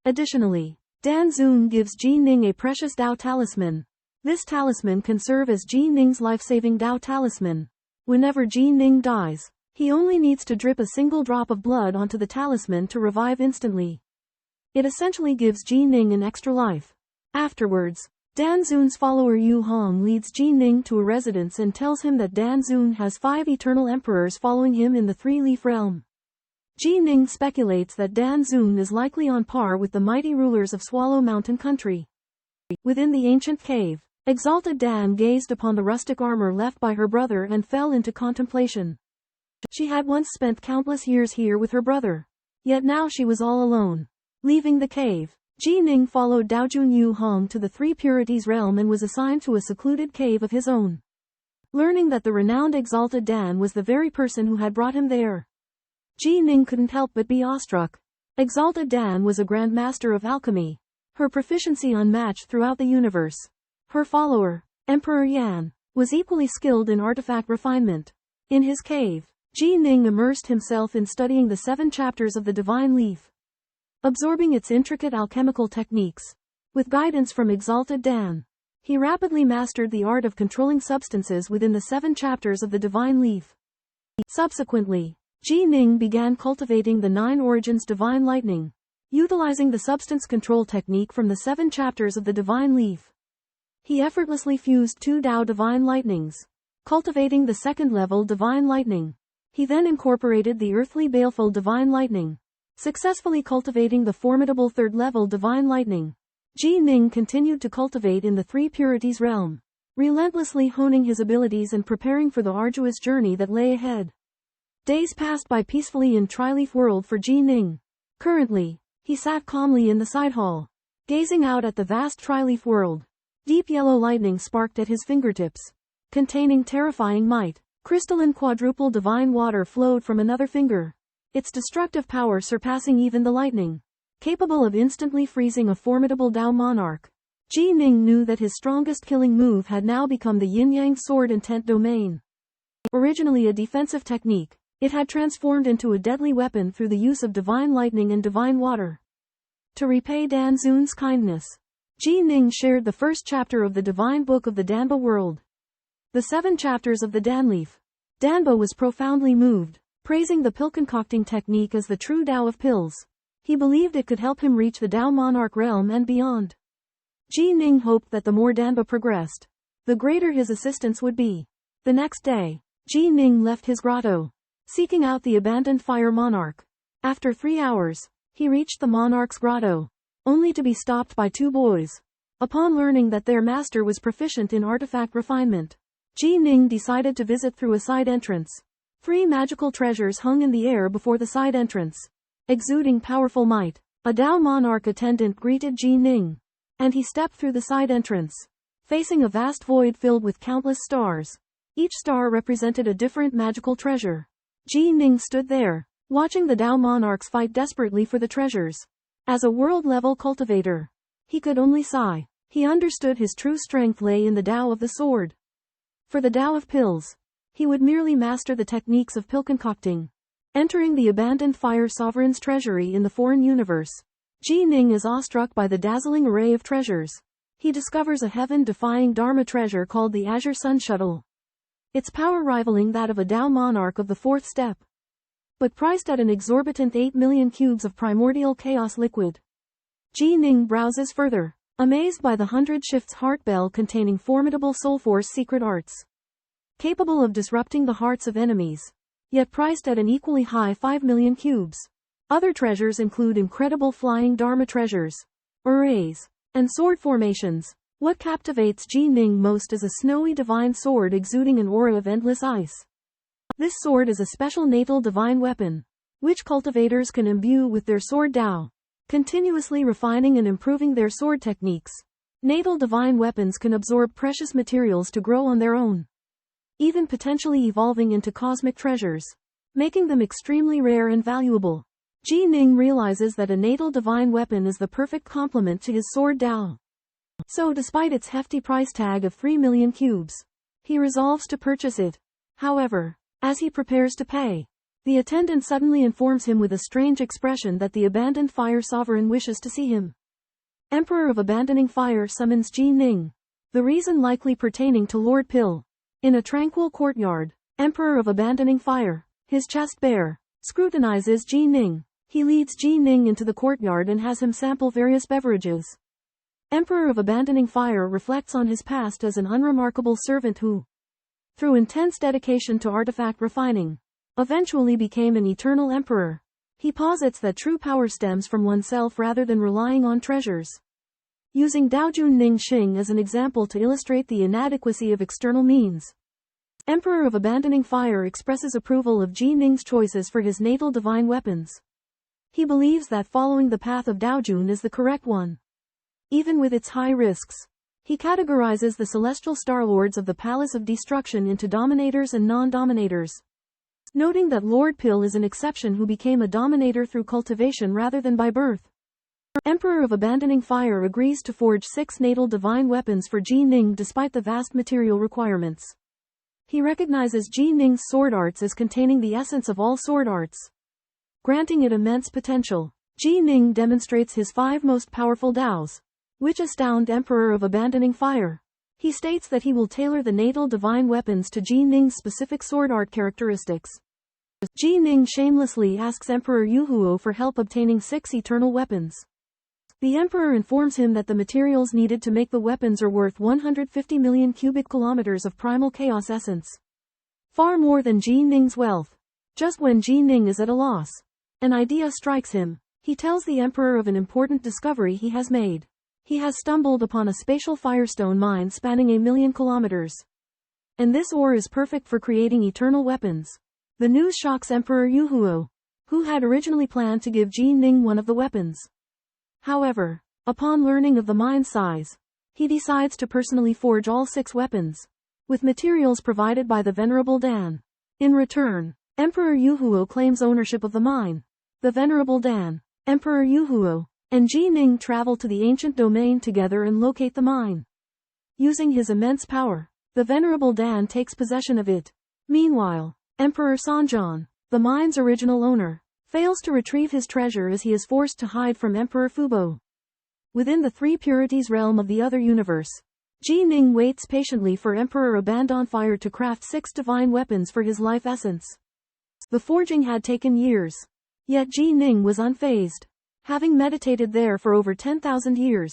Additionally, Dan Zun gives Ji Ning a precious Dao talisman. This talisman can serve as Ji Ning's life-saving Dao talisman. Whenever Ji Ning dies, he only needs to drip a single drop of blood onto the talisman to revive instantly. It essentially gives Ji Ning an extra life. Afterwards, Dan Zun's follower Yu Hong leads Ji Ning to a residence and tells him that Dan Zun has 5 eternal emperors following him in the three-leaf realm. Ji Ning speculates that Dan Zun is likely on par with the mighty rulers of Swallow Mountain Country. Within the ancient cave, Exalted Dan gazed upon the rustic armor left by her brother and fell into contemplation. She had once spent countless years here with her brother, yet now she was all alone. Leaving the cave, Ji Ning followed Daojun Yu Hong to the Three Purities realm and was assigned to a secluded cave of his own. Learning that the renowned Exalted Dan was the very person who had brought him there, Ji Ning couldn't help but be awestruck. Exalted Dan was a Grand Master of alchemy, her proficiency unmatched throughout the universe. Her follower, Emperor Yan, was equally skilled in artifact refinement. In his cave, Ji Ning immersed himself in studying the 7 chapters of the Divine Leaf, absorbing its intricate alchemical techniques. With guidance from Exalted Dan, he rapidly mastered the art of controlling substances within the 7 chapters of the Divine Leaf. Subsequently, Ji Ning began cultivating the 9 Origins Divine Lightning, utilizing the substance control technique from the 7 chapters of the Divine Leaf. He effortlessly fused 2 Dao Divine Lightnings, cultivating the 2nd level Divine Lightning. He then incorporated the earthly baleful Divine Lightning, successfully cultivating the formidable 3rd level Divine Lightning. Ji Ning continued to cultivate in the Three Purities realm, relentlessly honing his abilities and preparing for the arduous journey that lay ahead. Days passed by peacefully in Tri-Leaf World for Ji Ning. Currently, he sat calmly in the side hall, gazing out at the vast Tri-Leaf World. Deep yellow lightning sparked at his fingertips, containing terrifying might. Crystalline quadruple divine water flowed from another finger, its destructive power surpassing even the lightning, capable of instantly freezing a formidable Dao monarch. Jining knew that his strongest killing move had now become the yin-yang sword intent domain. Originally a defensive technique, it had transformed into a deadly weapon through the use of divine lightning and divine water. To repay Dan Zun's kindness, Jining shared the first chapter of the divine book of the Danba world. The 7 chapters of the Danleaf. Danba was profoundly moved, praising the pill concocting technique as the true Tao of pills. He believed it could help him reach the Tao monarch realm and beyond. Jining hoped that the more Danba progressed, the greater his assistance would be. The next day, Jining left his grotto, seeking out the abandoned fire monarch. After 3 hours, he reached the monarch's grotto, only to be stopped by 2 boys. Upon learning that their master was proficient in artifact refinement, Jining decided to visit through a side entrance. 3 magical treasures hung in the air before the side entrance, exuding powerful might. A Tao monarch attendant greeted Jining, and he stepped through the side entrance, facing a vast void filled with countless stars. Each star represented a different magical treasure. Jining stood there, watching the Tao monarchs fight desperately for the treasures. As a world-level cultivator, he could only sigh. He understood his true strength lay in the Tao of the sword. For the Tao of pills, he would merely master the techniques of pill concocting. Entering the abandoned fire sovereign's treasury in the foreign universe, Jining is awestruck by the dazzling array of treasures. He discovers a heaven-defying Dharma treasure called the Azure Sun Shuttle. Its power rivaling that of a Tao monarch of the 4th step, but priced at an exorbitant 8 million cubes of primordial chaos liquid. Jining browses further, amazed by the 100 shifts heart bell containing formidable soul force secret arts, capable of disrupting the hearts of enemies, yet priced at an equally high 5 million cubes. Other treasures include incredible flying Dharma treasures, arrays, and sword formations. What captivates Jining most is a snowy divine sword exuding an aura of endless ice. This sword is a special natal divine weapon, which cultivators can imbue with their sword Tao, continuously refining and improving their sword techniques. Natal divine weapons can absorb precious materials to grow on their own, even potentially evolving into cosmic treasures, making them extremely rare and valuable. Jining realizes that a natal divine weapon is the perfect complement to his sword Tao. So despite its hefty price tag of 3 million cubes, he resolves to purchase it. However, as he prepares to pay, the attendant suddenly informs him with a strange expression that the abandoned fire sovereign wishes to see him. Emperor of Abandoning Fire summons Jining, the reason likely pertaining to Lord Pill. In a tranquil courtyard, Emperor of Abandoning Fire, his chest bare, scrutinizes Jining. He leads Jining into the courtyard and has him sample various beverages. Emperor of Abandoning Fire reflects on his past as an unremarkable servant who, through intense dedication to artifact refining, eventually became an eternal emperor. He posits that true power stems from oneself rather than relying on treasures, using Daojun Ning Xing as an example to illustrate the inadequacy of external means. Emperor of Abandoning Fire expresses approval of Jining's choices for his natal divine weapons. He believes that following the path of Daojun is the correct one, even with its high risks. He categorizes the celestial star lords of the Palace of Destruction into dominators and non-dominators, noting that Lord Pill is an exception who became a dominator through cultivation rather than by birth. Emperor of Abandoning Fire agrees to forge 6 natal divine weapons for Jining despite the vast material requirements. He recognizes Jining's sword arts as containing the essence of all sword arts, granting it immense potential. Jining demonstrates his 5 most powerful Daos, which astound Emperor of Abandoning Fire. He states that he will tailor the natal divine weapons to Jining's specific sword art characteristics. Jining shamelessly asks Emperor Yuhuo for help obtaining 6 eternal weapons. The Emperor informs him that the materials needed to make the weapons are worth 150 million cubic kilometers of primal chaos essence, far more than Jining's wealth. Just when Jining is at a loss, an idea strikes him. He tells the Emperor of an important discovery he has made. He has stumbled upon a spatial firestone mine spanning 1,000,000 kilometers, and this ore is perfect for creating eternal weapons. The news shocks Emperor Yuhuo, who had originally planned to give Jining one of the weapons. However, upon learning of the mine's size, he decides to personally forge all 6 weapons, with materials provided by the Venerable Dan. In return, Emperor Yuhuo claims ownership of the mine. The Venerable Dan, Emperor Yuhuo, and Ji Ning travel to the ancient domain together and locate the mine. Using his immense power, the Venerable Dan takes possession of it. Meanwhile, Emperor Sanjan, the mine's original owner, fails to retrieve his treasure as he is forced to hide from Emperor Fubo. Within the Three Purities realm of the other universe, Ji Ning waits patiently for Emperor Abandonfire to craft 6 divine weapons for his life essence. The forging had taken years. Yet Ji Ning was unfazed. Having meditated there for over 10,000 years,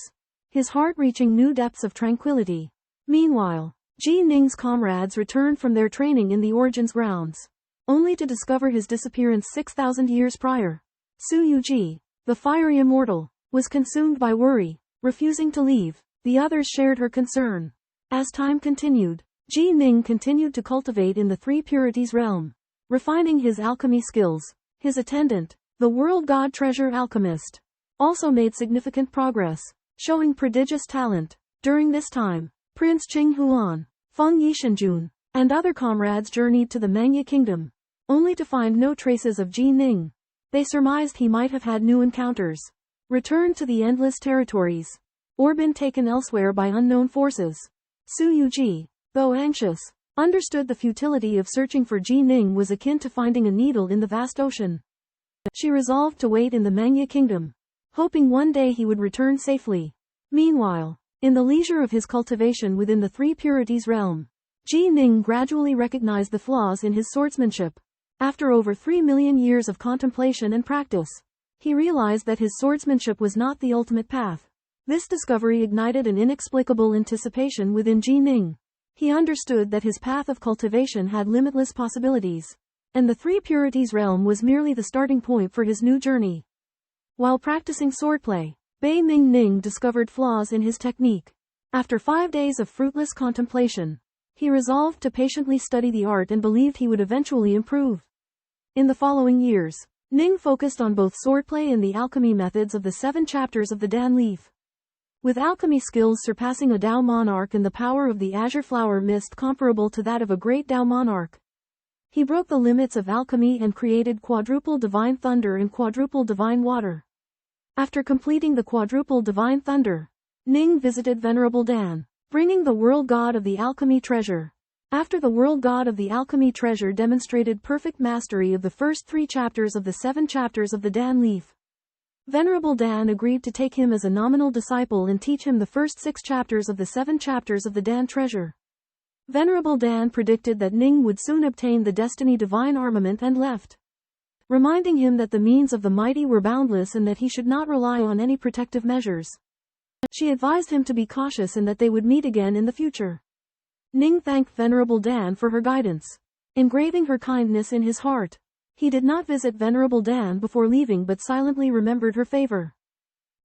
his heart reaching new depths of tranquility. Meanwhile, Ji Ning's comrades returned from their training in the Origin's grounds, only to discover his disappearance 6,000 years prior. Su Yuji, the fiery immortal, was consumed by worry, refusing to leave. The others shared her concern. As time continued, Ji Ning continued to cultivate in the Three Purities realm, refining his alchemy skills. His attendant, the World God Treasure Alchemist, also made significant progress, showing prodigious talent. During this time, Prince Qing Huan, Feng Yishanjun, and other comrades journeyed to the Mangya Kingdom, only to find no traces of Ji Ning. They surmised he might have had new encounters, returned to the Endless Territories, or been taken elsewhere by unknown forces. Su Yuji, though anxious, understood the futility of searching for Ji Ning was akin to finding a needle in the vast ocean. She resolved to wait in the Mangya Kingdom, hoping one day he would return safely. Meanwhile, in the leisure of his cultivation within the Three Purities realm, Ji Ning gradually recognized the flaws in his swordsmanship. After over 3 million years of contemplation and practice, he realized that his swordsmanship was not the ultimate path. This discovery ignited an inexplicable anticipation within Ji Ning. He understood that his path of cultivation had limitless possibilities, and the Three Purities realm was merely the starting point for his new journey. While practicing swordplay, Bei Ming Ning discovered flaws in his technique. After 5 days of fruitless contemplation, he resolved to patiently study the art and believed he would eventually improve. In the following years, Ning focused on both swordplay and the alchemy methods of the 7 chapters of the Dan Leaf. With alchemy skills surpassing a Dao monarch and the power of the azure flower mist comparable to that of a great Dao monarch, he broke the limits of alchemy and created quadruple divine thunder and quadruple divine water. After completing the quadruple divine thunder, Ning visited Venerable Dan, bringing the world god of the alchemy treasure. After the world god of the alchemy treasure demonstrated perfect mastery of the first 3 chapters of the 7 chapters of the Dan Leaf, Venerable Dan agreed to take him as a nominal disciple and teach him the first 6 chapters of the 7 chapters of the Dan treasure. Venerable Dan predicted that Ning would soon obtain the Destiny Divine Armament and left, reminding him that the means of the mighty were boundless and that he should not rely on any protective measures. She advised him to be cautious and that they would meet again in the future. Ning thanked Venerable Dan for her guidance, engraving her kindness in his heart. He did not visit Venerable Dan before leaving but silently remembered her favor,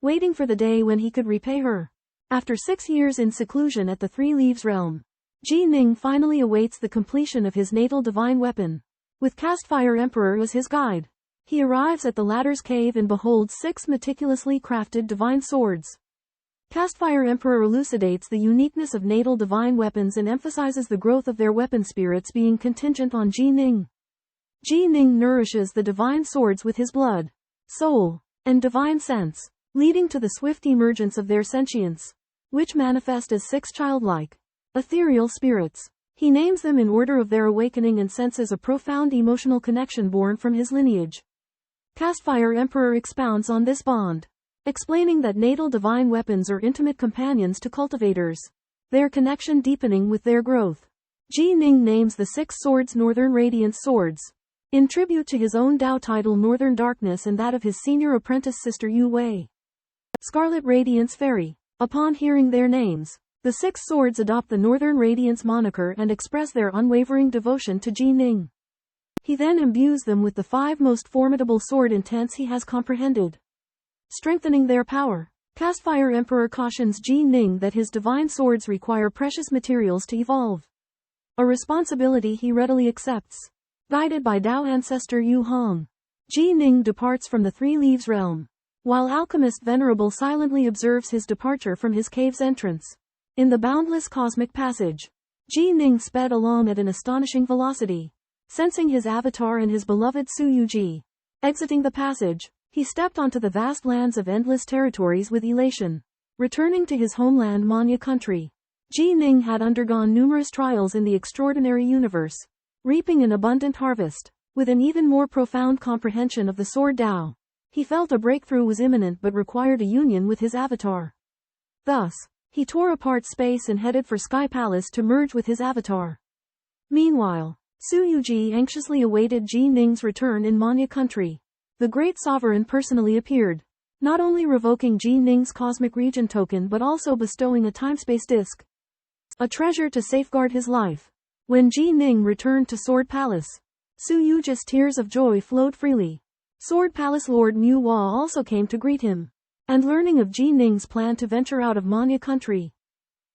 waiting for the day when he could repay her. After 6 years in seclusion at the Three Leaves realm, Ji Ning finally awaits the completion of his natal divine weapon. With Castfire Emperor as his guide, he arrives at the latter's cave and beholds 6 meticulously crafted divine swords. Castfire Emperor elucidates the uniqueness of natal divine weapons and emphasizes the growth of their weapon spirits being contingent on Ji Ning. Ji Ning nourishes the divine swords with his blood, soul, and divine sense, leading to the swift emergence of their sentience, which manifest as 6 childlike, ethereal spirits. He names them in order of their awakening and senses a profound emotional connection born from his lineage. Castfire Emperor expounds on this bond, explaining that natal divine weapons are intimate companions to cultivators, their connection deepening with their growth. Ji Ning names the 6 swords Northern Radiance swords, in tribute to his own Dao title Northern Darkness and that of his senior apprentice sister Yu Wei, Scarlet Radiance Fairy. Upon hearing their names, the 6 swords adopt the Northern Radiance moniker and express their unwavering devotion to Ji Ning. He then imbues them with the 5 most formidable sword intents he has comprehended, strengthening their power. Castfire Emperor cautions Ji Ning that his divine swords require precious materials to evolve, a responsibility he readily accepts. Guided by Dao ancestor Yu Hong, Ji Ning departs from the Three Leaves realm, while alchemist Venerable silently observes his departure from his cave's entrance. In the boundless cosmic passage, Ji Ning sped along at an astonishing velocity, sensing his avatar and his beloved Su Yuji. Exiting the passage, He stepped onto the vast lands of endless territories with elation. Returning to his homeland Manya country, Jining had undergone numerous trials in the extraordinary universe, reaping an abundant harvest. With an even more profound comprehension of the Sword Tao, he felt a breakthrough was imminent but required a union with his avatar. Thus, he tore apart space and headed for Sky Palace to merge with his avatar. Meanwhile, Su Yuji anxiously awaited Ji Ning's return in Manya country. The great sovereign personally appeared, not only revoking Ji Ning's cosmic region token but also bestowing a timespace disc, a treasure to safeguard his life. When Ji Ning returned to Sword Palace, Su Yuji's tears of joy flowed freely. Sword Palace Lord Nuwa also came to greet him, and learning of Ji Ning's plan to venture out of Manya country,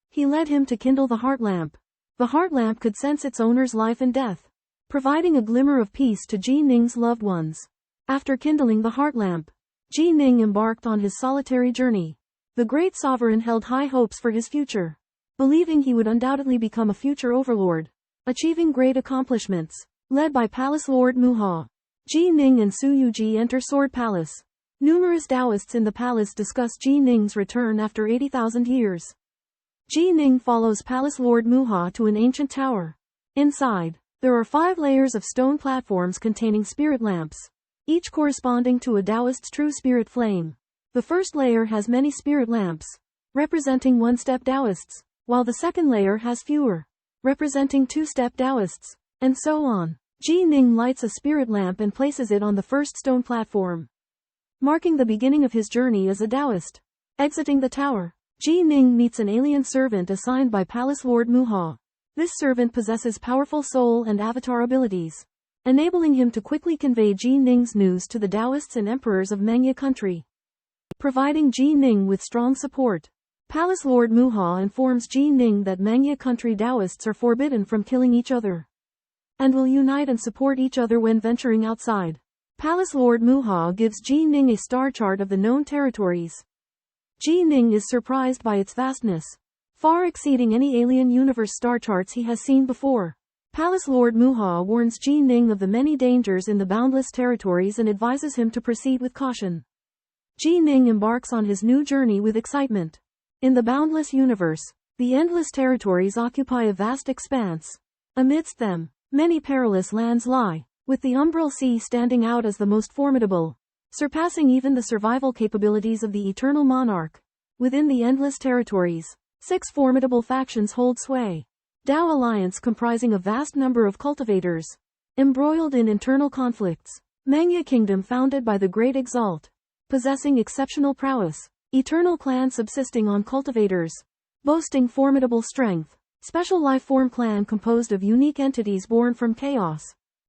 he led him to kindle the heart lamp. The heart lamp could sense its owner's life and death, providing a glimmer of peace to Ji Ning's loved ones. After kindling the heart lamp, Ji Ning embarked on his solitary journey. The great sovereign held high hopes for his future, believing he would undoubtedly become a future overlord, achieving great accomplishments. Led by Palace Lord Muha, Ji Ning and Su Yuji enter Sword Palace. Numerous Taoists in the palace discuss Ji Ning's return after 80,000 years. Ji Ning follows Palace Lord Muha to an ancient tower. Inside, there are 5 layers of stone platforms containing spirit lamps, each corresponding to a Taoist's true spirit flame. The first layer has many spirit lamps, representing one-step Taoists, while the second layer has fewer, representing two-step Taoists, and so on. Ji Ning lights a spirit lamp and places it on the first stone platform, marking the beginning of his journey as a Taoist. Exiting the tower, Ji Ning meets an alien servant assigned by Palace Lord Muha. This servant possesses powerful soul and avatar abilities, enabling him to quickly convey Ji Ning's news to the Taoists and emperors of Manya country. Providing Ji Ning with strong support, Palace Lord Muha informs Ji Ning that Manya country Taoists are forbidden from killing each other, and will unite and support each other when venturing outside. Palace Lord Muha gives Ji Ning a star chart of the known territories. Ji Ning is surprised by its vastness, far exceeding any alien universe star charts he has seen before. Palace Lord Muha warns Ji Ning of the many dangers in the boundless territories and advises him to proceed with caution. Ji Ning embarks on his new journey with excitement. In the boundless universe, the endless territories occupy a vast expanse. Amidst them, many perilous lands lie, with the Umbral Sea standing out as the most formidable, surpassing even the survival capabilities of the Eternal Monarch. Within the endless territories, 6 formidable factions hold sway. Tao Alliance comprising a vast number of cultivators, embroiled in internal conflicts. Manya Kingdom founded by the Great Exalt, possessing exceptional prowess. Eternal Clan subsisting on cultivators, boasting formidable strength. Special Life Form Clan composed of unique entities born from chaos.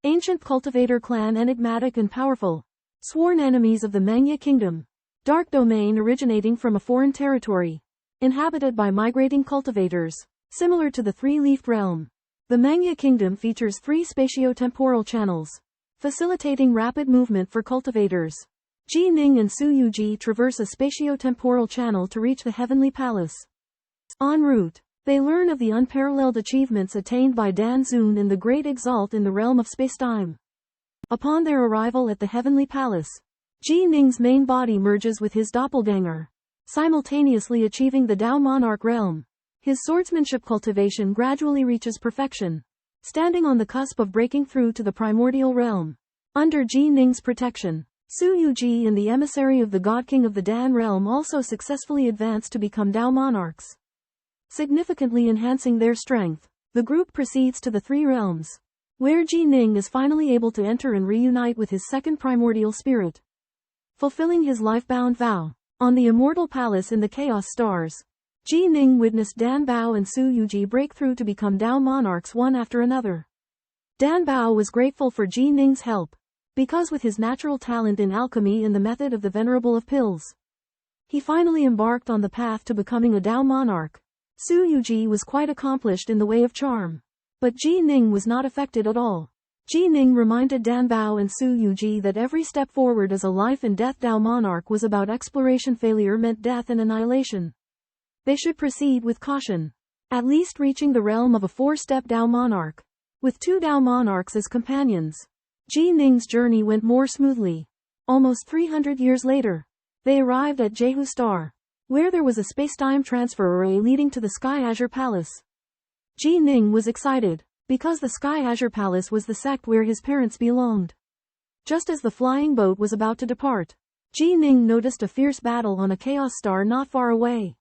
Ancient Cultivator Clan enigmatic and powerful, sworn enemies of the Manya Kingdom. Dark Domain originating from a foreign territory, inhabited by migrating cultivators, similar to the Three-Leafed Realm. The Manya Kingdom features 3 spatio-temporal channels, facilitating rapid movement for cultivators. Ji Ning and Su Yuji traverse a spatio-temporal channel to reach the Heavenly Palace. En route, they learn of the unparalleled achievements attained by Dan Zun and the Great Exalt in the realm of spacetime. Upon their arrival at the Heavenly Palace, Ji Ning's main body merges with his doppelganger, simultaneously achieving the Tao Monarch realm. His swordsmanship cultivation gradually reaches perfection, standing on the cusp of breaking through to the primordial realm. Under Ji Ning's protection, Su Yuji and the emissary of the God King of the Dan realm also successfully advance to become Tao Monarchs, significantly enhancing their strength. The group proceeds to the 3 realms, where Ji Ning is finally able to enter and reunite with his second primordial spirit, fulfilling his life-bound vow. On the immortal palace in the Chaos Stars, Ji Ning witnessed Dan Bao and Su Yuji break through to become Tao Monarchs one after another. Dan Bao was grateful for Ji Ning's help, because with his natural talent in alchemy and the method of the Venerable of Pills, he finally embarked on the path to becoming a Tao Monarch. Su Yuji was quite accomplished in the way of charm, but Ji Ning was not affected at all. Ji Ning reminded Dan Bao and Su Yuji that every step forward as a life and death Tao Monarch was about exploration. Failure meant death and annihilation. They should proceed with caution, at least reaching the realm of a 4-step Tao Monarch. With 2 Tao Monarchs as companions, Ji Ning's journey went more smoothly. Almost 300 years later, they arrived at Jehu Star, where there was a space-time transfer array leading to the Sky Azure Palace. Ji Ning was excited, because the Sky Azure Palace was the sect where his parents belonged. Just as the flying boat was about to depart, Ji Ning noticed a fierce battle on a chaos star not far away.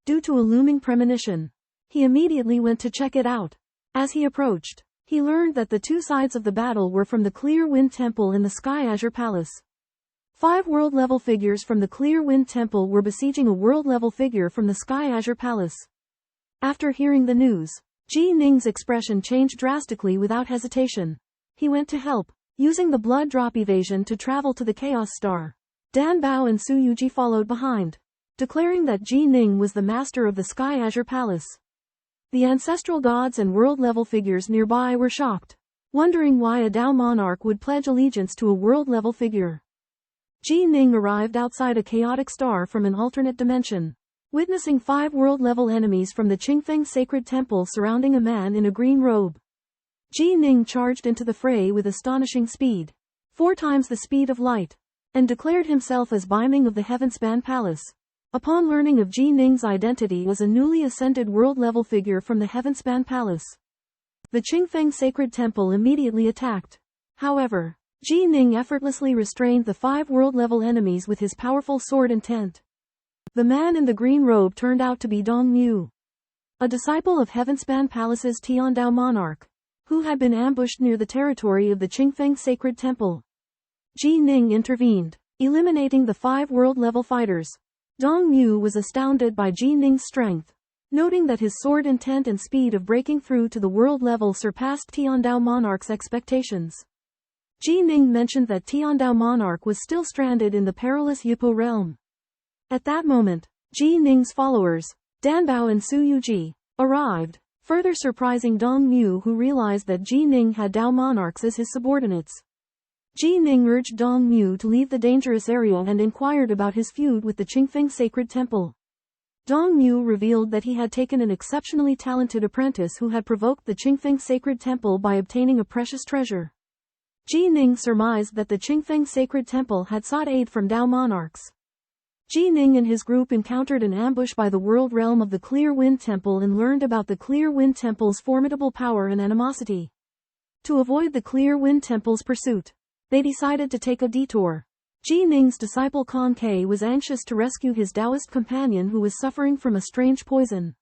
Due to a looming premonition, he immediately went to check it out. As he approached, he learned that the two sides of the battle were from the Clear Wind Temple and the Sky Azure Palace. 5 world-level figures from the Clear Wind Temple were besieging a world-level figure from the Sky Azure Palace. After hearing the news, Ji Ning's expression changed drastically without hesitation. He went to help, using the blood drop evasion to travel to the Chaos Star. Dan Bao and Su Yuji followed behind, declaring that Ji Ning was the master of the Sky Azure Palace. The ancestral gods and world-level figures nearby were shocked, wondering why a Dao monarch would pledge allegiance to a world-level figure. Ji Ning arrived outside a chaotic star from an alternate dimension, witnessing 5 world-level enemies from the Qingfeng Sacred Temple surrounding a man in a green robe. Ji Ning charged into the fray with astonishing speed, 4 times the speed of light, and declared himself as Baiming of the Heavenspan Palace. Upon learning of Ji Ning's identity as a newly ascended world-level figure from the Heavenspan Palace, the Qingfeng Sacred Temple immediately attacked. However, Ji Ning effortlessly restrained the 5 world-level enemies with his powerful sword intent. The man in the green robe turned out to be Dong Mu, a disciple of Heavenspan Palace's Tiandao monarch, who had been ambushed near the territory of the Qingfeng Sacred Temple. Ji Ning intervened, eliminating the 5 world-level fighters. Dong Mu was astounded by Ji Ning's strength, noting that his sword intent and speed of breaking through to the world level surpassed Tiandao monarch's expectations. Ji Ning mentioned that Tiandao monarch was still stranded in the perilous Yipo realm. At that moment, Ji Ning's followers, Danbao and Su Yuji, arrived, further surprising Dong Mu, who realized that Ji Ning had Dao monarchs as his subordinates. Ji Ning urged Dong Mu to leave the dangerous area and inquired about his feud with the Qingfeng Sacred Temple. Dong Mu revealed that he had taken an exceptionally talented apprentice who had provoked the Qingfeng Sacred Temple by obtaining a precious treasure. Ji Ning surmised that the Qingfeng Sacred Temple had sought aid from Dao monarchs. Ji Ning and his group encountered an ambush by the world realm of the Clear Wind Temple and learned about the Clear Wind Temple's formidable power and animosity. To avoid the Clear Wind Temple's pursuit, they decided to take a detour. Ji Ning's disciple Kan Ke was anxious to rescue his Taoist companion who was suffering from a strange poison,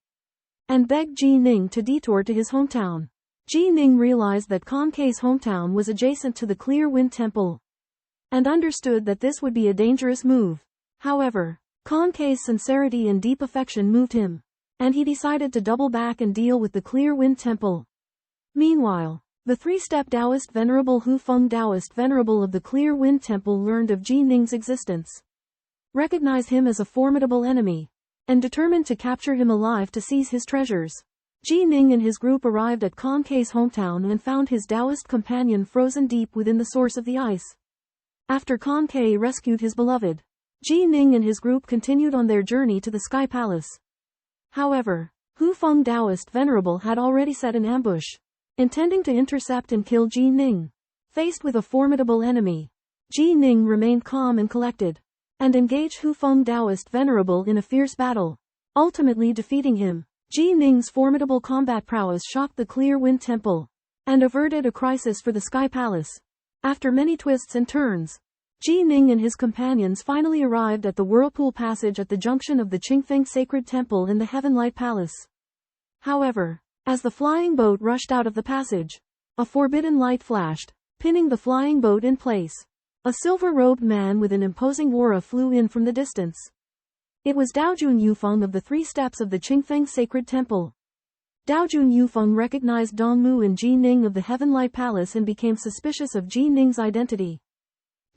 and begged Ji Ning to detour to his hometown. Ji Ning realized that Kan Ke's hometown was adjacent to the Clear Wind Temple, and understood that this would be a dangerous move. However, Kan Ke's sincerity and deep affection moved him, and he decided to double back and deal with the Clear Wind Temple. Meanwhile, the 3-step Taoist Venerable Hu Feng Taoist Venerable of the Clear Wind Temple learned of Ji Ning's existence, recognized him as a formidable enemy, and determined to capture him alive to seize his treasures. Ji Ning and his group arrived at Kan Ke's hometown and found his Taoist companion frozen deep within the source of the ice. After Kan Ke rescued his beloved, Ji Ning and his group continued on their journey to the Sky Palace. However, Hu Feng Taoist Venerable had already set an ambush, intending to intercept and kill Ji Ning. Faced with a formidable enemy, Ji Ning remained calm and collected, and engaged Hu Feng Taoist Venerable in a fierce battle, ultimately defeating him. Ji Ning's formidable combat prowess shocked the Clear Wind Temple, and averted a crisis for the Sky Palace. After many twists and turns, Ji Ning and his companions finally arrived at the Whirlpool Passage at the junction of the Qingfeng Sacred Temple and the Heaven Light Palace. However, as the flying boat rushed out of the passage, a forbidden light flashed, pinning the flying boat in place. A silver-robed man with an imposing aura flew in from the distance. It was Daojun Yufeng of the 3 steps of the Qingfeng Sacred Temple. Daojun Yufeng recognized Dong Mu and Ji Ning of the Heaven Light Palace and became suspicious of Ji Ning's identity.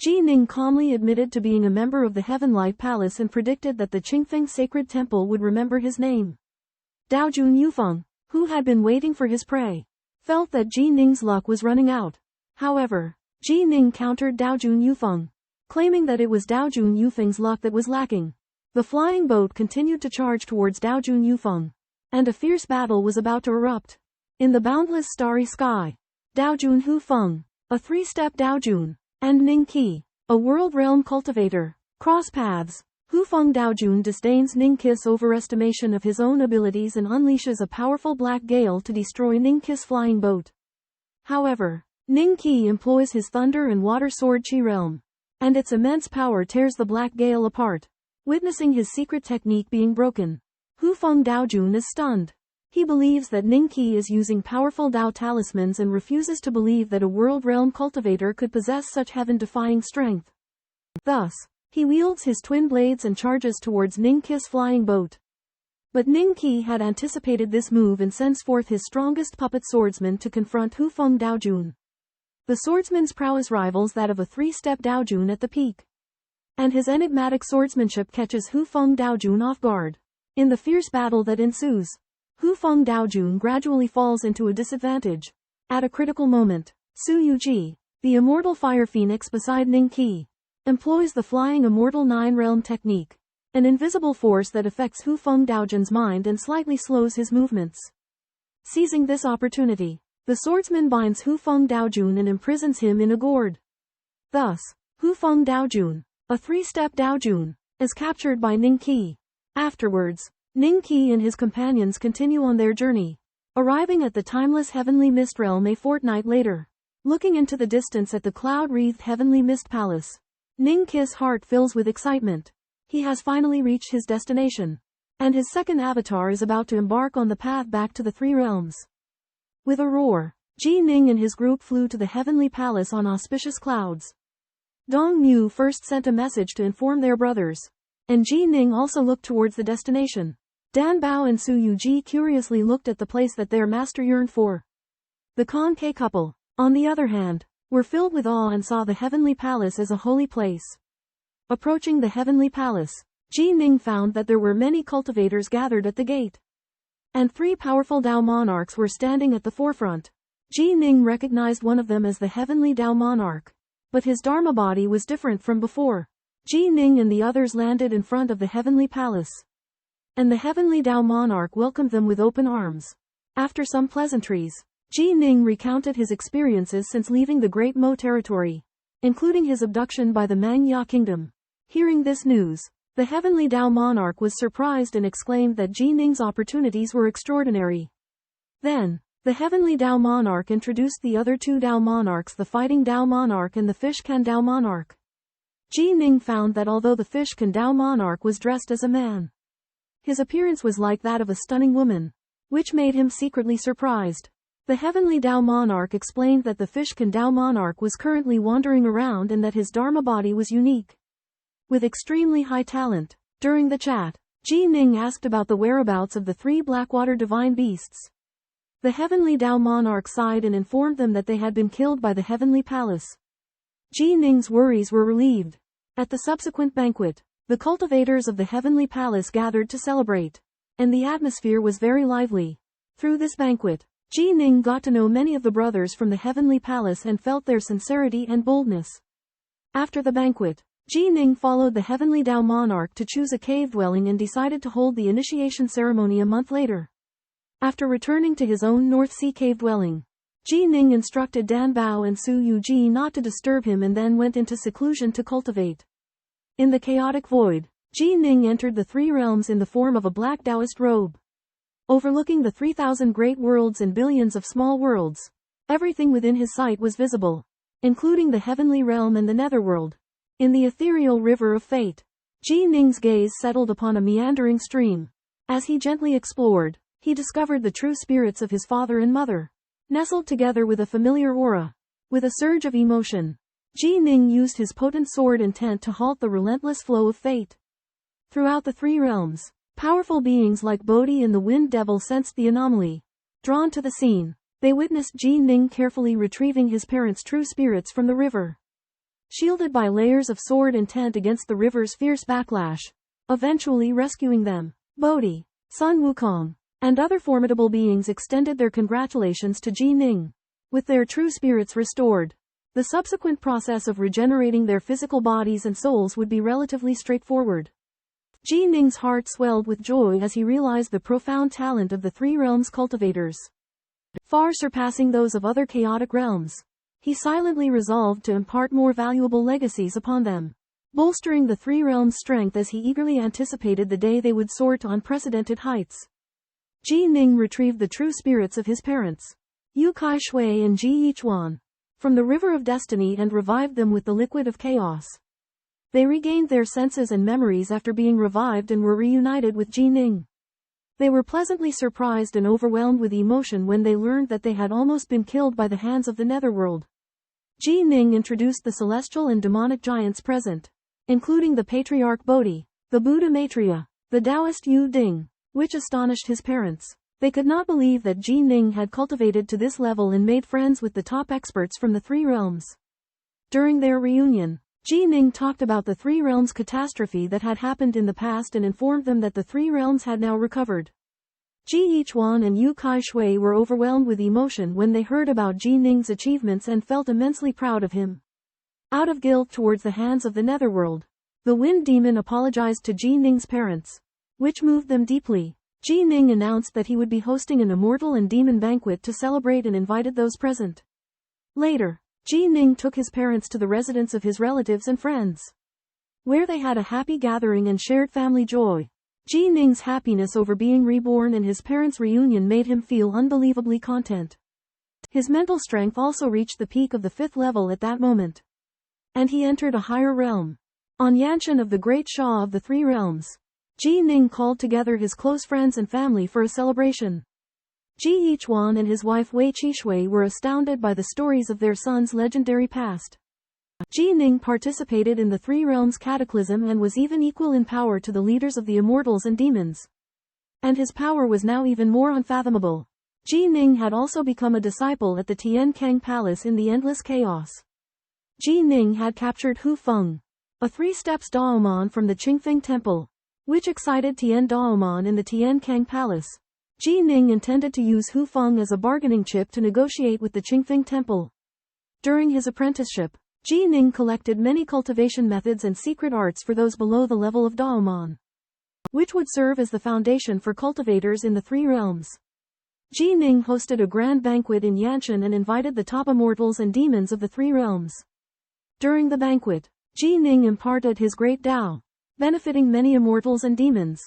Ji Ning calmly admitted to being a member of the Heaven Light Palace and predicted that the Qingfeng Sacred Temple would remember his name. Daojun Yufeng, who had been waiting for his prey, felt that Ji Ning's luck was running out. However, Ji Ning countered Daojun Yufeng, claiming that it was Daojun Yufeng's luck that was lacking. The flying boat continued to charge towards Daojun Yufeng, and a fierce battle was about to erupt. In the boundless starry sky, Daojun Hu Feng, a 3-step Daojun, and Ning Qi, A world realm cultivator. Cross paths. Hufeng Daojun disdains Ningqi's overestimation of his own abilities and unleashes a powerful black gale to destroy Ningqi's flying boat. However, Ningqi employs his thunder and water sword Qi realm, and its immense power tears the black gale apart. Witnessing his secret technique being broken, Hufeng Daojun is stunned. He believes that Ningqi is using powerful Dao talismans and refuses to believe that a world realm cultivator could possess such heaven-defying strength. Thus, he wields his twin blades and charges towards Ningqi's flying boat. But Ningqi had anticipated this move and sends forth his strongest puppet swordsman to confront Hufeng Daojun. The swordsman's prowess rivals that of a three-step Daojun at the peak. And his enigmatic swordsmanship catches Hufeng Daojun off guard. In the fierce battle that ensues, Hufeng Daojun gradually falls into a disadvantage. At a critical moment, Su Yuji, the immortal fire phoenix beside Ningqi, employs the flying immortal nine-realm technique, an invisible force that affects Hufeng Daojun's mind and slightly slows his movements. Seizing this opportunity, the swordsman binds Hufeng Daojun and imprisons him in a gourd. Thus, Hufeng Daojun, a three-step Daojun, is captured by Ningqi. Afterwards, Ningqi and his companions continue on their journey, arriving at the timeless heavenly mist realm a fortnight later. Looking into the distance at the cloud-wreathed heavenly mist palace, Ningqi's heart fills with excitement. He has finally reached his destination, and his second avatar is about to embark on the path back to the three realms. With a roar, Ji Ning and his group flew to the heavenly palace on auspicious clouds. Dong Mu first sent a message to inform their brothers, and Ji Ning also looked towards the destination. Dan Bao and Su Yuji curiously looked at the place that their master yearned for. The Kan-Ke couple, on the other hand, were filled with awe and saw the heavenly palace as a holy place. Approaching the heavenly palace, Ji Ning found that there were many cultivators gathered at the gate. And three powerful Dao monarchs were standing at the forefront. Ji Ning recognized one of them as the heavenly Dao monarch. But his Dharma body was different from before. Ji Ning and the others landed in front of the heavenly palace. And the heavenly Dao monarch welcomed them with open arms. After some pleasantries, Ji Ning recounted his experiences since leaving the Great Mo territory, including his abduction by the Mangya kingdom. Hearing this news, the heavenly Dao monarch was surprised and exclaimed that Ji Ning's opportunities were extraordinary. Then, the heavenly Dao monarch introduced the other two Dao monarchs, the fighting Dao monarch and the fish-can Dao monarch. Ji Ning found that although the fish-can Dao monarch was dressed as a man, his appearance was like that of a stunning woman, which made him secretly surprised. The heavenly Dao monarch explained that the fish-can Dao monarch was currently wandering around and that his Dharma body was unique, with extremely high talent. During the chat, Ji Ning asked about the whereabouts of the three Blackwater divine beasts. The heavenly Dao monarch sighed and informed them that they had been killed by the heavenly palace. Ji Ning's worries were relieved. At the subsequent banquet, the cultivators of the heavenly palace gathered to celebrate, and the atmosphere was very lively. Through this banquet, Ji Ning got to know many of the brothers from the heavenly palace and felt their sincerity and boldness. After the banquet, Ji Ning followed the heavenly Dao monarch to choose a cave dwelling and decided to hold the initiation ceremony a month later. After returning to his own North Sea cave dwelling, Ji Ning instructed Dan Bao and Su Yuji not to disturb him and then went into seclusion to cultivate. In the chaotic void, Ji Ning entered the three realms in the form of a black Taoist robe. Overlooking the 3,000 great worlds and billions of small worlds, everything within his sight was visible, including the heavenly realm and the netherworld. In the ethereal river of fate, Ji Ning's gaze settled upon a meandering stream. As he gently explored, he discovered the true spirits of his father and mother, nestled together with a familiar aura. With a surge of emotion, Ji Ning used his potent sword intent to halt the relentless flow of fate. Throughout the three realms, powerful beings like Bodhi and the Wind Devil sensed the anomaly. Drawn to the scene, they witnessed Ji Ning carefully retrieving his parents' true spirits from the river. Shielded by layers of sword intent against the river's fierce backlash, eventually rescuing them, Bodhi, Sun Wukong, and other formidable beings extended their congratulations to Ji Ning. With their true spirits restored, the subsequent process of regenerating their physical bodies and souls would be relatively straightforward. Ji Ning's heart swelled with joy as he realized the profound talent of the three realms cultivators, far surpassing those of other chaotic realms. he silently resolved to impart more valuable legacies upon them, bolstering the three realms' strength as he eagerly anticipated the day they would soar to unprecedented heights. Ji Ning retrieved the true spirits of his parents, Yu Kai Shui and Ji Yichuan, from the river of destiny and revived them with the liquid of chaos. They regained their senses and memories after being revived and were reunited with Ji Ning. They were pleasantly surprised and overwhelmed with emotion when they learned that they had almost been killed by the hands of the netherworld. Ji Ning introduced the celestial and demonic giants present, including the patriarch Bodhi, the Buddha Maitreya, the Taoist Yu Ding, which astonished his parents. They could not believe that Ji Ning had cultivated to this level and made friends with the top experts from the three realms. During their reunion, Ji Ning talked about the three realms catastrophe that had happened in the past and informed them that the three realms had now recovered. Ji Yichuan and Yu Kai Shui were overwhelmed with emotion when they heard about Ji Ning's achievements and felt immensely proud of him. Out of guilt towards the hands of the netherworld, the wind demon apologized to Ji Ning's parents, which moved them deeply. Ji Ning announced that he would be hosting an immortal and demon banquet to celebrate and invited those present. Later, Ji Ning took his parents to the residence of his relatives and friends, where they had a happy gathering and shared family joy. Ji Ning's happiness over being reborn and his parents' reunion made him feel unbelievably content. His mental strength also reached the peak of the 5th level at that moment, and he entered a higher realm. On Yanshan of the Great Shah of the Three Realms, Ji Ning called together his close friends and family for a celebration. Ji Yichuan and his wife Wei Qishui were astounded by the stories of their son's legendary past. Ji Ning participated in the Three Realms cataclysm and was even equal in power to the leaders of the immortals and demons. And his power was now even more unfathomable. Ji Ning had also become a disciple at the Tian Kang Palace in the Endless Chaos. Ji Ning had captured Hu Feng, a 3-steps Daoman from the Qingfeng Temple, which excited Tian Daoman in the Tian Kang Palace. Ji Ning intended to use Hu Feng as a bargaining chip to negotiate with the Qingfeng Temple. During his apprenticeship, Ji Ning collected many cultivation methods and secret arts for those below the level of Daoman, which would serve as the foundation for cultivators in the Three Realms. Ji Ning hosted a grand banquet in Yanshan and invited the top immortals and demons of the Three Realms. During the banquet, Ji Ning imparted his great Tao, benefiting many immortals and demons.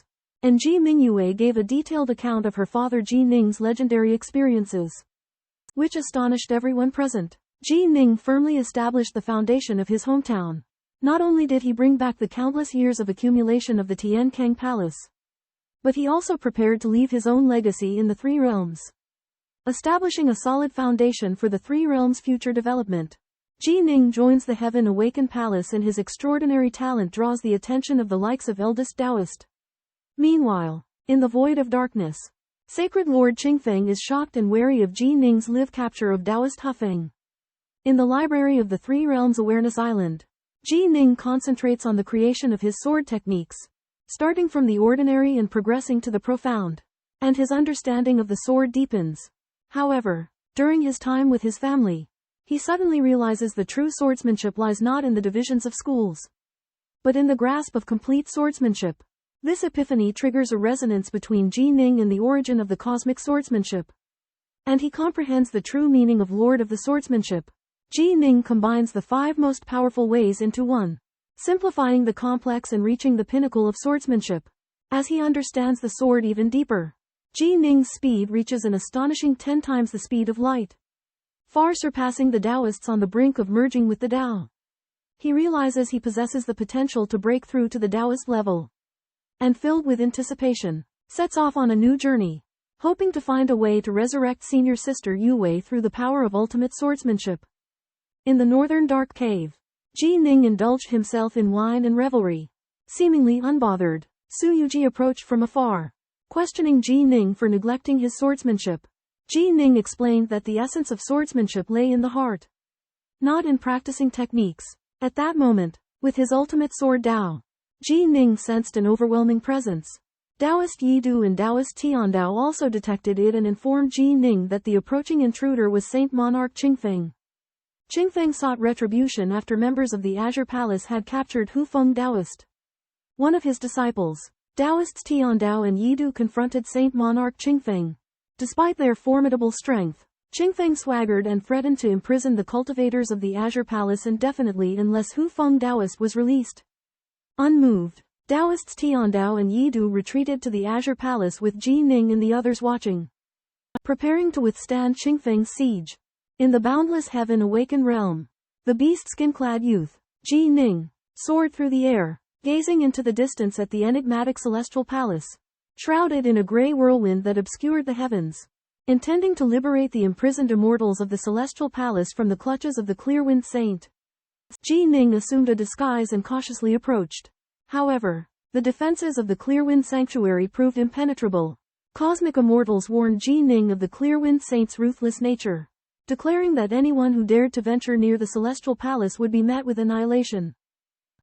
And Ji Mingyue gave a detailed account of her father Ji Ning's legendary experiences, which astonished everyone present. Ji Ning firmly established the foundation of his hometown. Not only did he bring back the countless years of accumulation of the Tian Kang Palace, but he also prepared to leave his own legacy in the Three Realms, establishing a solid foundation for the Three Realms' future development. Ji Ning joins the Heaven Awakened Palace and his extraordinary talent draws the attention of the likes of eldest Taoist. Meanwhile, in the void of darkness, Sacred Lord Qingfeng is shocked and wary of Ji Ning's live capture of Taoist Hufeng. In the library of the Three Realms Awareness Island, Ji Ning concentrates on the creation of his sword techniques, starting from the ordinary and progressing to the profound, and his understanding of the sword deepens. However, during his time with his family, he suddenly realizes the true swordsmanship lies not in the divisions of schools, but in the grasp of complete swordsmanship. This epiphany triggers a resonance between Ji Ning and the origin of the cosmic swordsmanship, and he comprehends the true meaning of Lord of the Swordsmanship. Ji Ning combines the 5 most powerful ways into one, simplifying the complex and reaching the pinnacle of swordsmanship. As he understands the sword even deeper, Ji Ning's speed reaches an astonishing 10 times the speed of light, far surpassing the Taoists on the brink of merging with the Tao. He realizes he possesses the potential to break through to the Taoist level, and filled with anticipation, sets off on a new journey, hoping to find a way to resurrect senior sister Yu Wei through the power of ultimate swordsmanship. In the northern dark cave, Ji Ning indulged himself in wine and revelry. Seemingly unbothered, Su Yuji approached from afar, questioning Ji Ning for neglecting his swordsmanship. Ji Ning explained that the essence of swordsmanship lay in the heart, not in practicing techniques. At that moment, with his ultimate sword Dao, Ji Ning sensed an overwhelming presence. Taoist Yidu and Taoist Tiandao also detected it and informed Ji Ning that the approaching intruder was Saint Monarch Qingfeng. Qingfeng sought retribution after members of the Azure Palace had captured Hu Feng Taoist, one of his disciples. Taoists Tiandao and Yidu confronted Saint Monarch Qingfeng. Despite their formidable strength, Qingfeng swaggered and threatened to imprison the cultivators of the Azure Palace indefinitely unless Hu Feng Taoist was released. Unmoved, Taoists Tiandao and Yidu retreated to the Azure Palace with Ji Ning and the others watching, preparing to withstand Qingfeng's siege. In the boundless heaven awakened realm, the beast skin-clad youth, Ji Ning, soared through the air, gazing into the distance at the enigmatic celestial palace, shrouded in a grey whirlwind that obscured the heavens. Intending to liberate the imprisoned immortals of the celestial palace from the clutches of the Clearwind Saint, Ji Ning assumed a disguise and cautiously approached. However, the defenses of the Clearwind Sanctuary proved impenetrable. Cosmic immortals warned Ji Ning of the Clearwind Saint's ruthless nature, declaring that anyone who dared to venture near the celestial palace would be met with annihilation.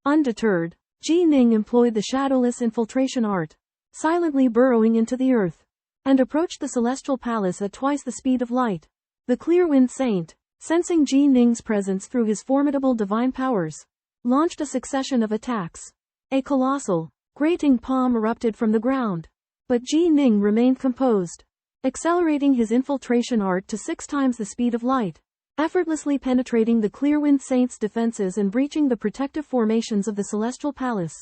Undeterred, Ji Ning employed the shadowless infiltration art, silently burrowing into the earth, and approached the celestial palace at twice the speed of light. The Clearwind Saint, sensing Ji Ning's presence through his formidable divine powers, launched a succession of attacks. A colossal, grating palm erupted from the ground. But Ji Ning remained composed, accelerating his infiltration art to 6 times the speed of light, effortlessly penetrating the Clearwind Saint's defenses and breaching the protective formations of the celestial palace.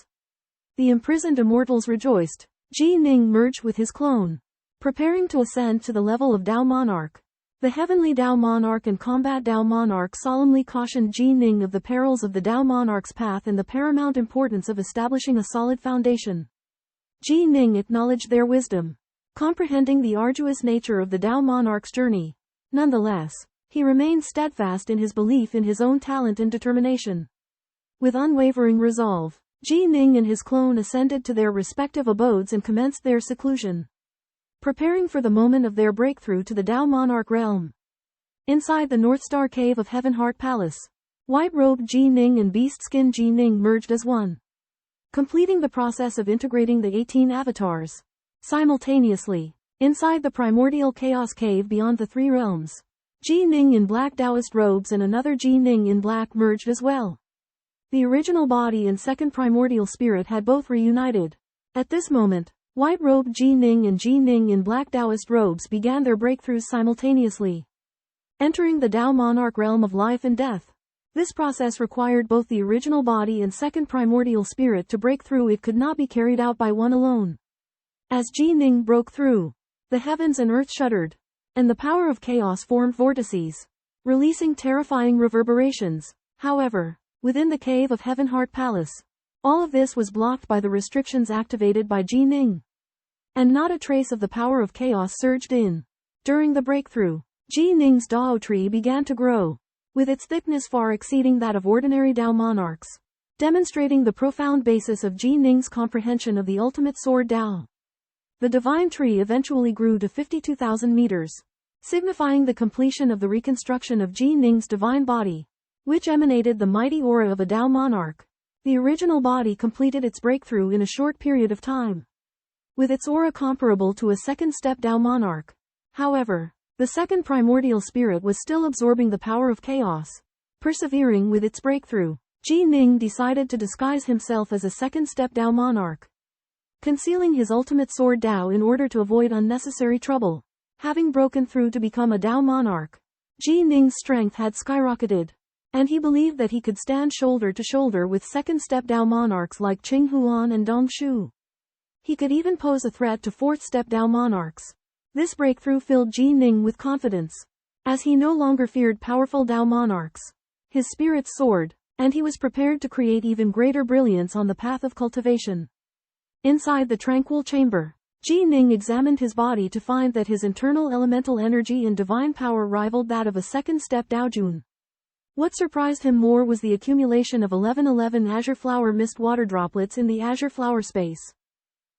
The imprisoned immortals rejoiced. Ji Ning merged with his clone, preparing to ascend to the level of Dao Monarch. The heavenly Dao Monarch and combat Dao Monarch solemnly cautioned Ji Ning of the perils of the Dao Monarch's path and the paramount importance of establishing a solid foundation. Ji Ning acknowledged their wisdom, comprehending the arduous nature of the Dao Monarch's journey. Nonetheless, he remained steadfast in his belief in his own talent and determination. With unwavering resolve, Ji Ning and his clone ascended to their respective abodes and commenced their seclusion, preparing for the moment of their breakthrough to the Dao Monarch realm. Inside the North Star Cave of Heaven Heart Palace, white-robed Ji Ning and beast-skin Ji Ning merged as one, completing the process of integrating the 18 avatars. Simultaneously, inside the primordial chaos cave beyond the 3 realms, Ji Ning in black Taoist robes and another Ji Ning in black merged as well. The original body and second primordial spirit had both reunited. At this moment, white-robed Ji Ning and Ji Ning in black Taoist robes began their breakthroughs simultaneously, entering the Dao Monarch realm of life and death. This process required both the original body and second primordial spirit to break through. It could not be carried out by one alone. As Ji Ning broke through, the heavens and earth shuddered, and the power of chaos formed vortices, releasing terrifying reverberations. However, within the cave of Heaven Heart Palace, all of this was blocked by the restrictions activated by Ji Ning, and not a trace of the power of chaos surged in. During the breakthrough, Ji Ning's Dao tree began to grow, with its thickness far exceeding that of ordinary Dao monarchs, demonstrating the profound basis of Ji Ning's comprehension of the ultimate sword Dao. The divine tree eventually grew to 52,000 meters, signifying the completion of the reconstruction of Ji Ning's divine body, which emanated the mighty aura of a Dao monarch. The original body completed its breakthrough in a short period of time, with its aura comparable to a second-step Dao monarch. However, the second primordial spirit was still absorbing the power of chaos. Persevering with its breakthrough, Ji Ning decided to disguise himself as a second-step Dao monarch, concealing his ultimate sword Dao in order to avoid unnecessary trouble. Having broken through to become a Dao monarch, Ji Ning's strength had skyrocketed, and he believed that he could stand shoulder to shoulder with second-step Dao monarchs like Qing Huan and Dong Shu. He could even pose a threat to fourth-step Dao monarchs. This breakthrough filled Ji Ning with confidence, as he no longer feared powerful Dao monarchs. His spirit soared, and he was prepared to create even greater brilliance on the path of cultivation. Inside the tranquil chamber, Ji Ning examined his body to find that his internal elemental energy and divine power rivaled that of a second-step Daojun. What surprised him more was the accumulation of 1111 azure flower mist water droplets in the azure flower space,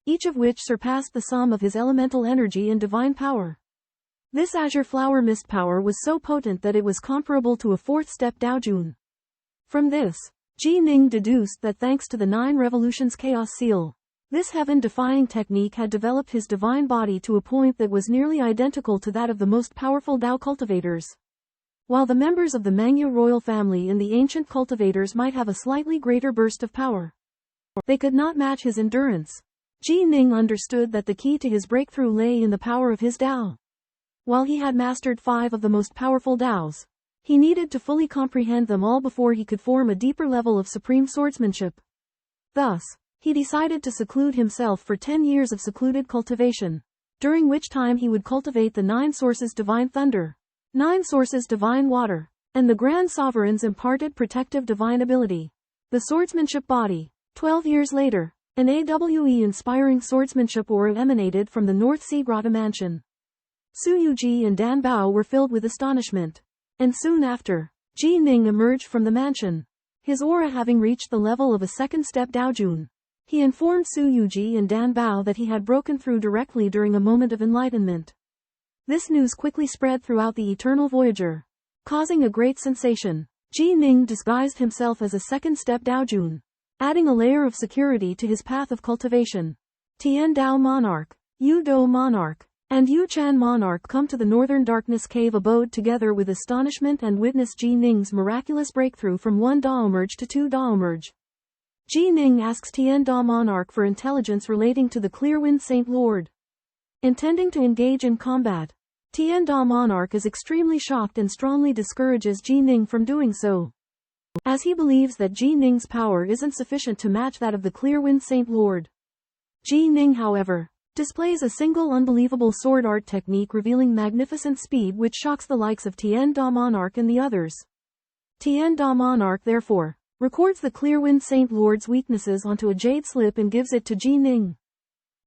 each of which surpassed the sum of his elemental energy and divine power. This azure flower mist power was so potent that it was comparable to a fourth-step Daojun. From this, Ji Ning deduced that thanks to the 9 revolutions chaos seal, this heaven-defying technique had developed his divine body to a point that was nearly identical to that of the most powerful Dao cultivators. While the members of the Mangyu royal family and the ancient cultivators might have a slightly greater burst of power, they could not match his endurance. Ji Ning understood that the key to his breakthrough lay in the power of his Dao. While he had mastered 5 of the most powerful Daos, he needed to fully comprehend them all before he could form a deeper level of supreme swordsmanship. Thus, he decided to seclude himself for 10 years of secluded cultivation, during which time he would cultivate the 9 sources divine thunder, 9 sources divine water, and the Grand Sovereign's imparted protective divine ability, the swordsmanship body. 12 years later, an AWE-inspiring swordsmanship aura emanated from the North Sea Grotto mansion. Su Yuji and Dan Bao were filled with astonishment. And soon after, Ji Ning emerged from the mansion, his aura having reached the level of a second-step Daojun. He informed Su Yuji and Dan Bao that he had broken through directly during a moment of enlightenment. This news quickly spread throughout the Eternal Voyager, causing a great sensation. Ji Ning disguised himself as a second-step Daojun, adding a layer of security to his path of cultivation. Tian Dao Monarch, Yu Do Monarch, and Yu Chan Monarch come to the Northern Darkness Cave abode together with astonishment and witness Ji Ning's miraculous breakthrough from 1 Dao merge to 2 Dao merge. Ji Ning asks Tian Da Monarch for intelligence relating to the Clearwind Saint Lord. Intending to engage in combat, Tian Da Monarch is extremely shocked and strongly discourages Ji Ning from doing so, as he believes that Ji Ning's power isn't sufficient to match that of the Clearwind Saint Lord. Ji Ning, however, displays a single unbelievable sword art technique revealing magnificent speed which shocks the likes of Tian Da Monarch and the others. Tian Da Monarch therefore records the Clearwind Saint Lord's weaknesses onto a jade slip and gives it to Ji Ning.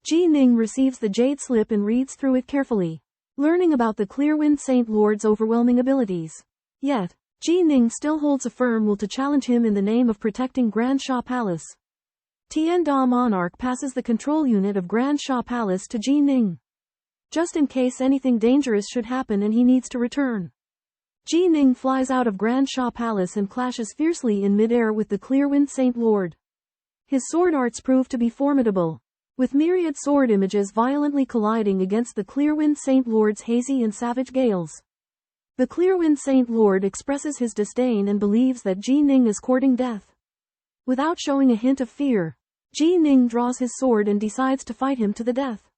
Ji Ning receives the jade slip and reads through it carefully, learning about the Clearwind Saint Lord's overwhelming abilities. Yet, Ji Ning still holds a firm will to challenge him in the name of protecting Grand Sha Palace. Tian Da Monarch passes the control unit of Grand Sha Palace to Ji Ning, just in case anything dangerous should happen and he needs to return. Ji Ning flies out of Grand Sha Palace and clashes fiercely in midair with the Clearwind Saint Lord. His sword arts prove to be formidable, with myriad sword images violently colliding against the Clearwind Saint Lord's hazy and savage gales. The Clearwind Saint Lord expresses his disdain and believes that Ji Ning is courting death. Without showing a hint of fear, Ji Ning draws his sword and decides to fight him to the death.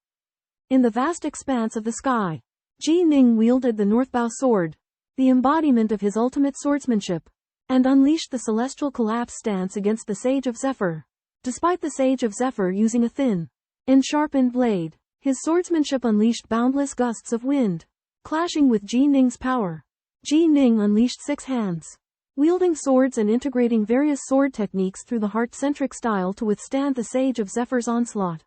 In the vast expanse of the sky, Ji Ning wielded the Northbow sword, the embodiment of his ultimate swordsmanship, and unleashed the celestial collapse stance against the Sage of Zephyr. Despite the Sage of Zephyr using a thin and sharpened blade, his swordsmanship unleashed boundless gusts of wind, clashing with Ji Ning's power. Ji Ning unleashed 6 hands, wielding swords and integrating various sword techniques through the heart-centric style to withstand the Sage of Zephyr's onslaught.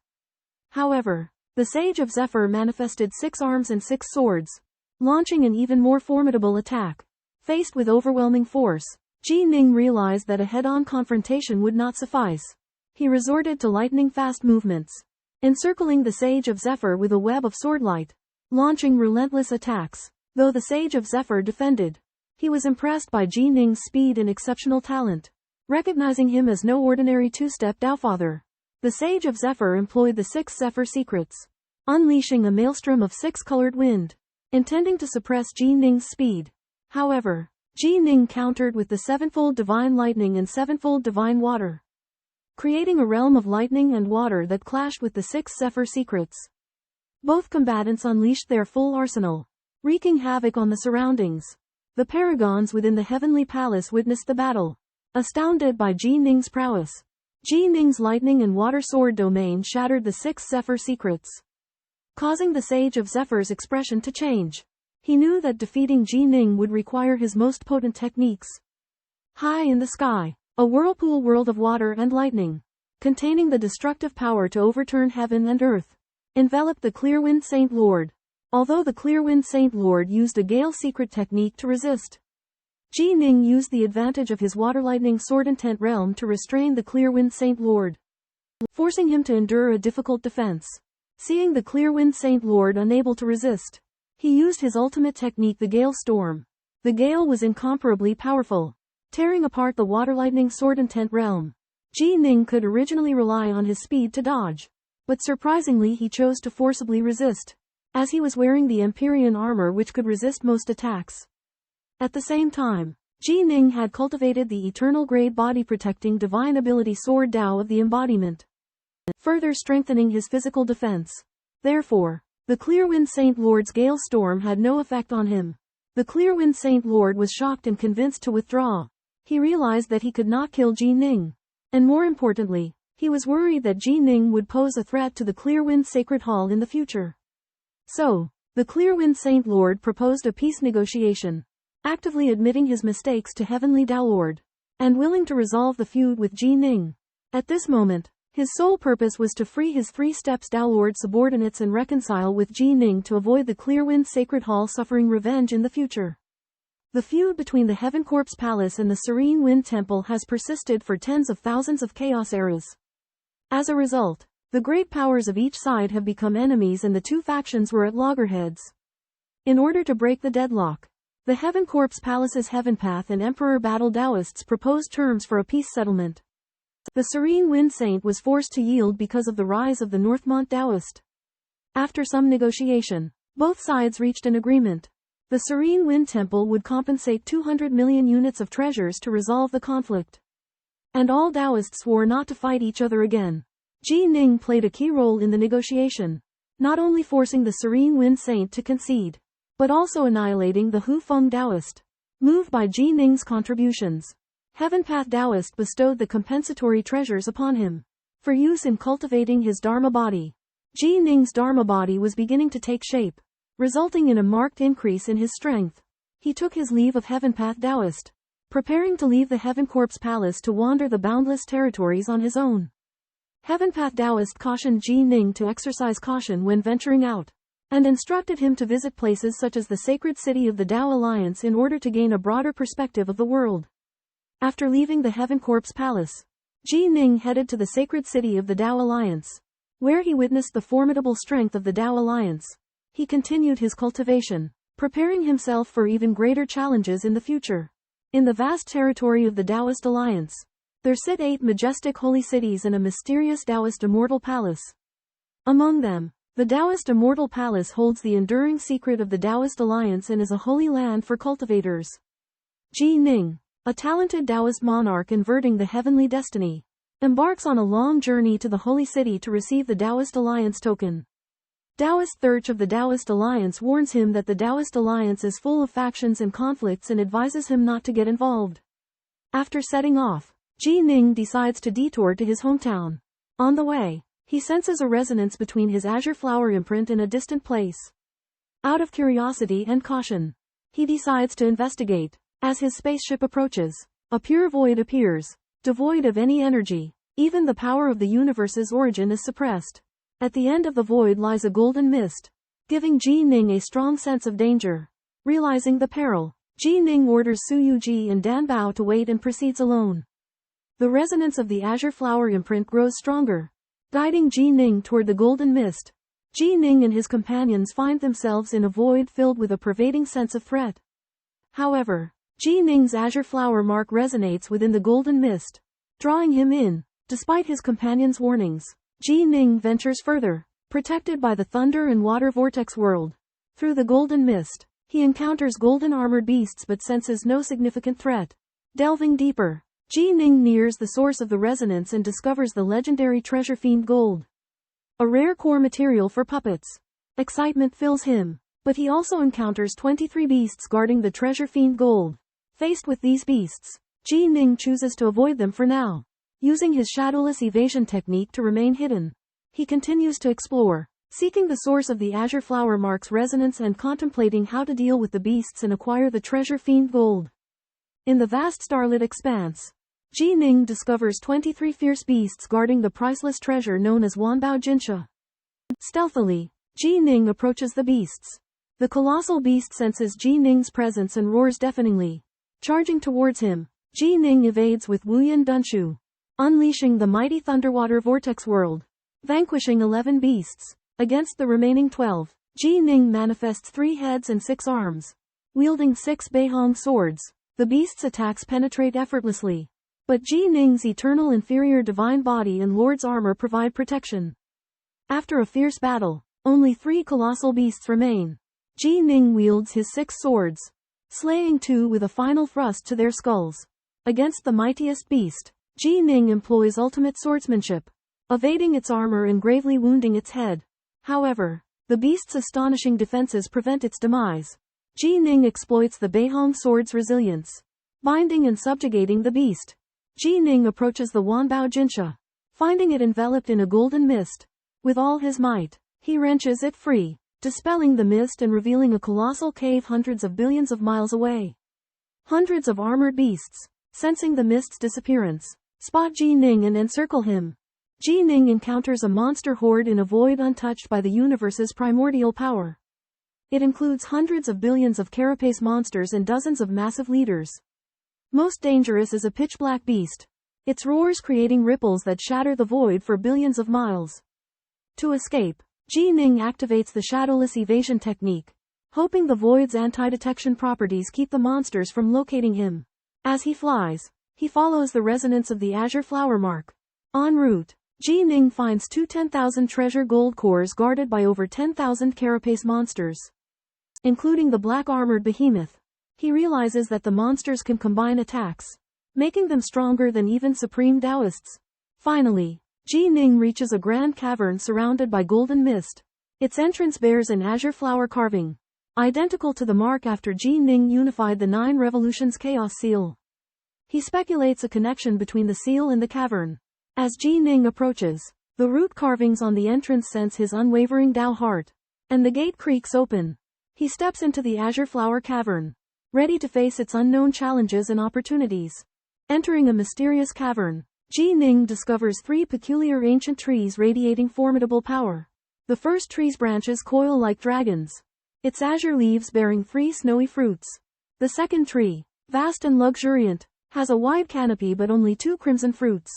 However, the Sage of Zephyr manifested 6 arms and 6 swords, launching an even more formidable attack. Faced with overwhelming force, Ji Ning realized that a head-on confrontation would not suffice. He resorted to lightning-fast movements, encircling the Sage of Zephyr with a web of swordlight, launching relentless attacks. Though the Sage of Zephyr defended, he was impressed by Ji Ning's speed and exceptional talent. Recognizing him as no ordinary two-step Daofather, the Sage of Zephyr employed the 6 Zephyr secrets, unleashing a maelstrom of 6-colored wind, intending to suppress Ji Ning's speed. However, Ji Ning countered with the 7-fold divine lightning and 7-fold divine water, creating a realm of lightning and water that clashed with the 6 Zephyr secrets. Both combatants unleashed their full arsenal, wreaking havoc on the surroundings. The paragons within the heavenly palace witnessed the battle, astounded by Ji Ning's prowess. Ji Ning's lightning and water sword domain shattered the 6 Zephyr secrets, causing the Sage of Zephyr's expression to change. He knew that defeating Ji Ning would require his most potent techniques. High in the sky, a whirlpool world of water and lightning, containing the destructive power to overturn heaven and earth, enveloped the Clearwind Saint Lord. Although the Clearwind Saint Lord used a Gale secret technique to resist, Ji Ning used the advantage of his water lightning sword intent realm to restrain the Clearwind Saint Lord, forcing him to endure a difficult defense. Seeing the Clearwind Saint Lord unable to resist, he used his ultimate technique, the Gale Storm. The Gale was incomparably powerful, tearing apart the water lightning sword intent realm. Ji Ning could originally rely on his speed to dodge, but surprisingly he chose to forcibly resist, as he was wearing the Empyrean armor which could resist most attacks. At the same time, Ji Ning had cultivated the eternal grade body protecting divine ability Sword Dao of the embodiment, further strengthening his physical defense. Therefore, The Clearwind Saint Lord's Gale Storm had no effect on him. The Clearwind Saint Lord was shocked and convinced to withdraw. He realized that he could not kill Ji Ning. And more importantly, he was worried that Ji Ning would pose a threat to the Clearwind Sacred Hall in the future. So, the Clearwind Saint Lord proposed a peace negotiation, actively admitting his mistakes to Heavenly Tao Lord, and willing to resolve the feud with Ji Ning. At this moment, his sole purpose was to free his 3 steps Tao Lord subordinates and reconcile with Ji Ning to avoid the Clearwind Sacred Hall suffering revenge in the future. The feud between the Heaven Corpse Palace and the Serene Wind Temple has persisted for tens of thousands of chaos eras. As a result, the great powers of each side have become enemies and the 2 factions were at loggerheads. In order to break the deadlock, the Heaven Corpse Palace's Heaven Path and Emperor Battle Taoists proposed terms for a peace settlement. The Serene Wind Saint was forced to yield because of the rise of the Northmont Taoist. After some negotiation, both sides reached an agreement. The Serene Wind Temple would compensate 200 million units of treasures to resolve the conflict. And all Taoists swore not to fight each other again. Ji Ning played a key role in the negotiation, not only forcing the Serene Wind Saint to concede, but also annihilating the Hu Feng Taoist. Moved by Ji Ning's contributions, Heaven Path Taoist bestowed the compensatory treasures upon him, for use in cultivating his Dharma body. Ji Ning's Dharma body was beginning to take shape, resulting in a marked increase in his strength. He took his leave of Heaven Path Taoist, preparing to leave the Heaven Corpse Palace to wander the boundless territories on his own. Heaven Path Taoist cautioned Ji Ning to exercise caution when venturing out, and instructed him to visit places such as the sacred city of the Tao Alliance in order to gain a broader perspective of the world. After leaving the Heaven Corpse Palace, Ji Ning headed to the sacred city of the Tao Alliance, where he witnessed the formidable strength of the Tao Alliance. He continued his cultivation, preparing himself for even greater challenges in the future. In the vast territory of the Taoist Alliance, there sit 8 majestic holy cities and a mysterious Taoist immortal palace. Among them, the Taoist Immortal Palace holds the enduring secret of the Taoist Alliance and is a holy land for cultivators. Ji Ning, a talented Taoist monarch inverting the heavenly destiny, embarks on a long journey to the holy city to receive the Taoist Alliance token. Taoist Thirch of the Taoist Alliance warns him that the Taoist Alliance is full of factions and conflicts and advises him not to get involved. After setting off, Ji Ning decides to detour to his hometown. On the way, he senses a resonance between his azure flower imprint and a distant place. Out of curiosity and caution, he decides to investigate. As his spaceship approaches, a pure void appears, devoid of any energy. Even the power of the universe's origin is suppressed. At the end of the void lies a golden mist, giving Ji Ning a strong sense of danger. Realizing the peril, Ji Ning orders Su Yuji and Dan Bao to wait and proceeds alone. The resonance of the azure flower imprint grows stronger, guiding Ji Ning toward the golden mist. Ji Ning and his companions find themselves in a void filled with a pervading sense of threat. However, Ji Ning's azure flower mark resonates within the golden mist, drawing him in. Despite his companions' warnings, Ji Ning ventures further, protected by the thunder and water vortex world. Through the golden mist, he encounters golden armored beasts but senses no significant threat. Delving deeper, Ji Ning nears the source of the resonance and discovers the legendary treasure fiend gold, a rare core material for puppets. Excitement fills him, but he also encounters 23 beasts guarding the treasure fiend gold. Faced with these beasts, Ji Ning chooses to avoid them for now. Using his shadowless evasion technique to remain hidden, he continues to explore, seeking the source of the azure flower mark's resonance and contemplating how to deal with the beasts and acquire the treasure fiend gold. In the vast starlit expanse, Ji Ning discovers 23 fierce beasts guarding the priceless treasure known as Wanbao Jinsha. Stealthily, Ji Ning approaches the beasts. The colossal beast senses Ji Ning's presence and roars deafeningly. Charging towards him, Ji Ning evades with Wuyan Dunshu, unleashing the mighty Thunderwater Vortex world. Vanquishing 11 beasts. Against the remaining 12, Ji Ning manifests 3 heads and 6 arms. Wielding 6 Beihong swords, the beast's attacks penetrate effortlessly. But Ji Ning's eternal inferior divine body and Lord's armor provide protection. After a fierce battle, only 3 colossal beasts remain. Ji Ning wields his 6 swords, slaying 2 with a final thrust to their skulls. Against the mightiest beast, Ji Ning employs ultimate swordsmanship, evading its armor and gravely wounding its head. However, The beast's astonishing defenses prevent its demise. Jining exploits the Beihong sword's resilience, binding and subjugating the beast. Jining approaches the Wanbao Jinsha, finding it enveloped in a golden mist. With all his might, he wrenches it free, dispelling the mist and revealing a colossal cave hundreds of billions of miles away. Hundreds of armored beasts, sensing the mist's disappearance, spot Jining and encircle him. Jining encounters a monster horde in a void untouched by the universe's primordial power. It includes hundreds of billions of carapace monsters and dozens of massive leaders. Most dangerous is a pitch-black beast, its roars creating ripples that shatter the void for billions of miles. To escape, Jining activates the shadowless evasion technique, hoping the void's anti-detection properties keep the monsters from locating him. As he flies, he follows the resonance of the azure flower mark. En route, Jining finds two 10,000 treasure gold cores guarded by over 10,000 carapace monsters, including the black-armored behemoth. He realizes that the monsters can combine attacks, making them stronger than even supreme Taoists. Finally, Jining reaches a grand cavern surrounded by golden mist. Its entrance bears an azure flower carving, identical to the mark after Jining unified the 9 Revolutions Chaos Seal. He speculates a connection between the seal and the cavern. As Jining approaches, the root carvings on the entrance sense his unwavering Tao heart, and the gate creaks open. He steps into the azure flower cavern, ready to face its unknown challenges and opportunities. Entering a mysterious cavern, Jining discovers 3 peculiar ancient trees radiating formidable power. The first tree's branches coil like dragons, its azure leaves bearing 3 snowy fruits. The second tree, vast and luxuriant, has a wide canopy but only 2 crimson fruits.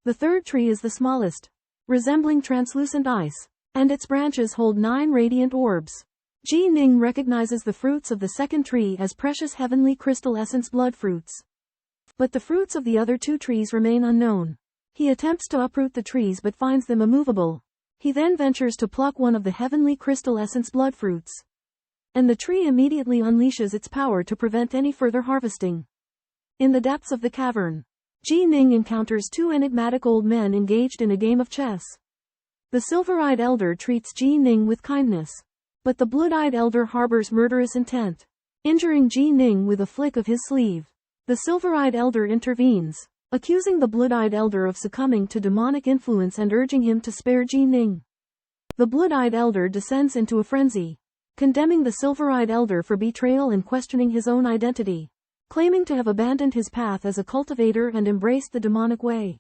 The third tree is the smallest, resembling translucent ice, and its branches hold 9 radiant orbs. Jining recognizes the fruits of the second tree as precious heavenly crystal essence blood fruits. But the fruits of the other 2 trees remain unknown. He attempts to uproot the trees but finds them immovable. He then ventures to pluck one of the heavenly crystal essence blood fruits, and the tree immediately unleashes its power to prevent any further harvesting. In the depths of the cavern, Jining encounters 2 enigmatic old men engaged in a game of chess. The silver-eyed elder treats Jining with kindness, but the blood-eyed elder harbors murderous intent, injuring Jining with a flick of his sleeve. The silver-eyed elder intervenes, accusing the blood-eyed elder of succumbing to demonic influence and urging him to spare Jining. The blood-eyed elder descends into a frenzy, condemning the silver-eyed elder for betrayal and questioning his own identity, claiming to have abandoned his path as a cultivator and embraced the demonic way.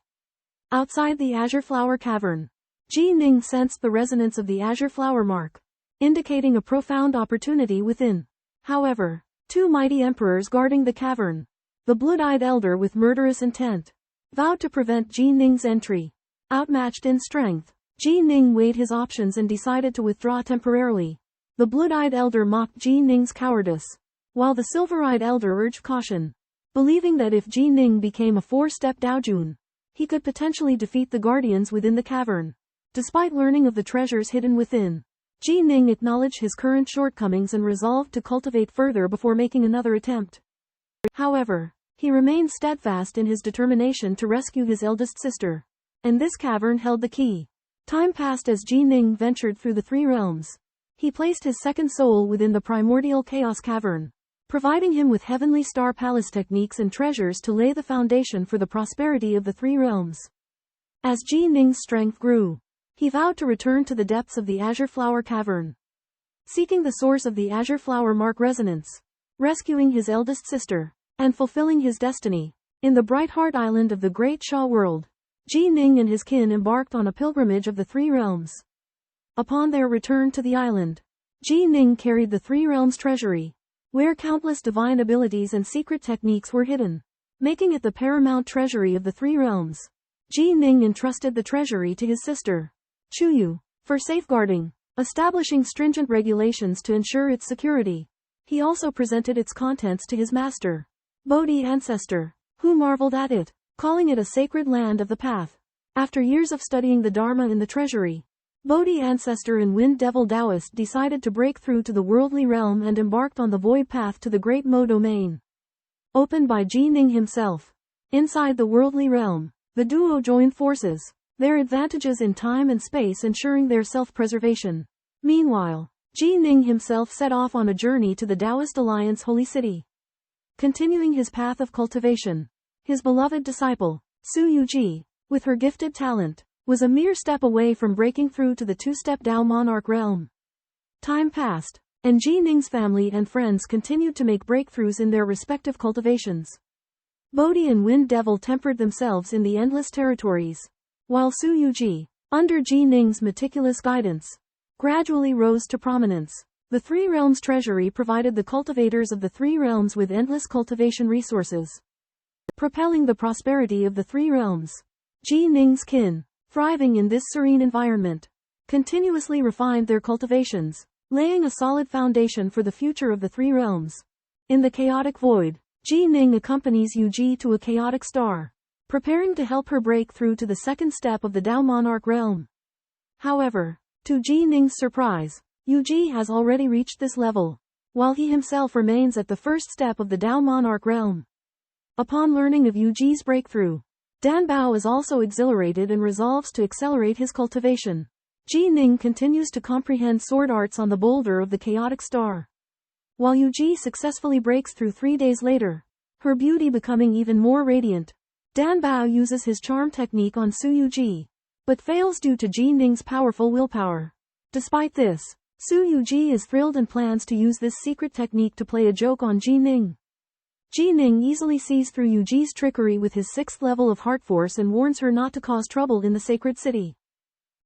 Outside the azure flower cavern, Jining sensed the resonance of the azure flower mark, indicating a profound opportunity within. However, 2 mighty emperors guarding the cavern, the blood-eyed elder with murderous intent, vowed to prevent Jining's entry. Outmatched in strength, Jining weighed his options and decided to withdraw temporarily. The blood-eyed elder mocked Jining's cowardice, while the silver-eyed elder urged caution, believing that if Jining became a 4-step Daojun, he could potentially defeat the guardians within the cavern. Despite learning of the treasures hidden within, Jining acknowledged his current shortcomings and resolved to cultivate further before making another attempt. However, he remained steadfast in his determination to rescue his eldest sister, and this cavern held the key. Time passed as Jining ventured through the 3 realms. He placed his second soul within the primordial chaos cavern, providing him with heavenly star palace techniques and treasures to lay the foundation for the prosperity of the 3 realms. As Jining's strength grew, he vowed to return to the depths of the azure flower cavern, seeking the source of the azure flower mark resonance, rescuing his eldest sister, and fulfilling his destiny. In the bright heart island of the great Sha world, Jining and his kin embarked on a pilgrimage of the 3 realms. Upon their return to the island, Jining carried the 3 realms treasury, where countless divine abilities and secret techniques were hidden, making it the paramount treasury of the 3 realms. Jining entrusted the treasury to his sister, Chuyu, for safeguarding, establishing stringent regulations to ensure its security. He also presented its contents to his master, Bodhi Ancestor, who marveled at it, calling it a sacred land of the path. After years of studying the Dharma in the treasury, Bodhi Ancestor and Wind Devil Taoist decided to break through to the worldly realm and embarked on the void path to the Great Mo domain, opened by Jining himself. Inside the worldly realm, the duo joined forces, their advantages in time and space ensuring their self-preservation. Meanwhile, Ji Ning himself set off on a journey to the Taoist Alliance Holy City. Continuing his path of cultivation, his beloved disciple, Su Yuji, with her gifted talent, was a mere step away from breaking through to the two-step Tao Monarch realm. Time passed, and Ji Ning's family and friends continued to make breakthroughs in their respective cultivations. Bodhi and Wind Devil tempered themselves in the endless territories, while Su Yuji, under Ji Ning's meticulous guidance, gradually rose to prominence. The Three Realms Treasury provided the cultivators of the Three Realms with endless cultivation resources, propelling the prosperity of the Three Realms. Ji Ning's kin, thriving in this serene environment, continuously refined their cultivations, laying a solid foundation for the future of the Three Realms. In the chaotic void, Ji Ning accompanies Yuji to a chaotic star, preparing to help her break through to the second step of the Tao Monarch realm. However, to Ji Ning's surprise, Yuji has already reached this level, while he himself remains at the first step of the Tao Monarch realm. Upon learning of Yuji's breakthrough, Dan Bao is also exhilarated and resolves to accelerate his cultivation. Ji Ning continues to comprehend sword arts on the boulder of the chaotic star, while Yuji successfully breaks through 3 days later, her beauty becoming even more radiant. Dan Bao uses his charm technique on Su Yuji, but fails due to Ji Ning's powerful willpower. Despite this, Su Yuji is thrilled and plans to use this secret technique to play a joke on Ji Ning. Ji Ning easily sees through Yuji's trickery with his 6th level of heart force and warns her not to cause trouble in the sacred city.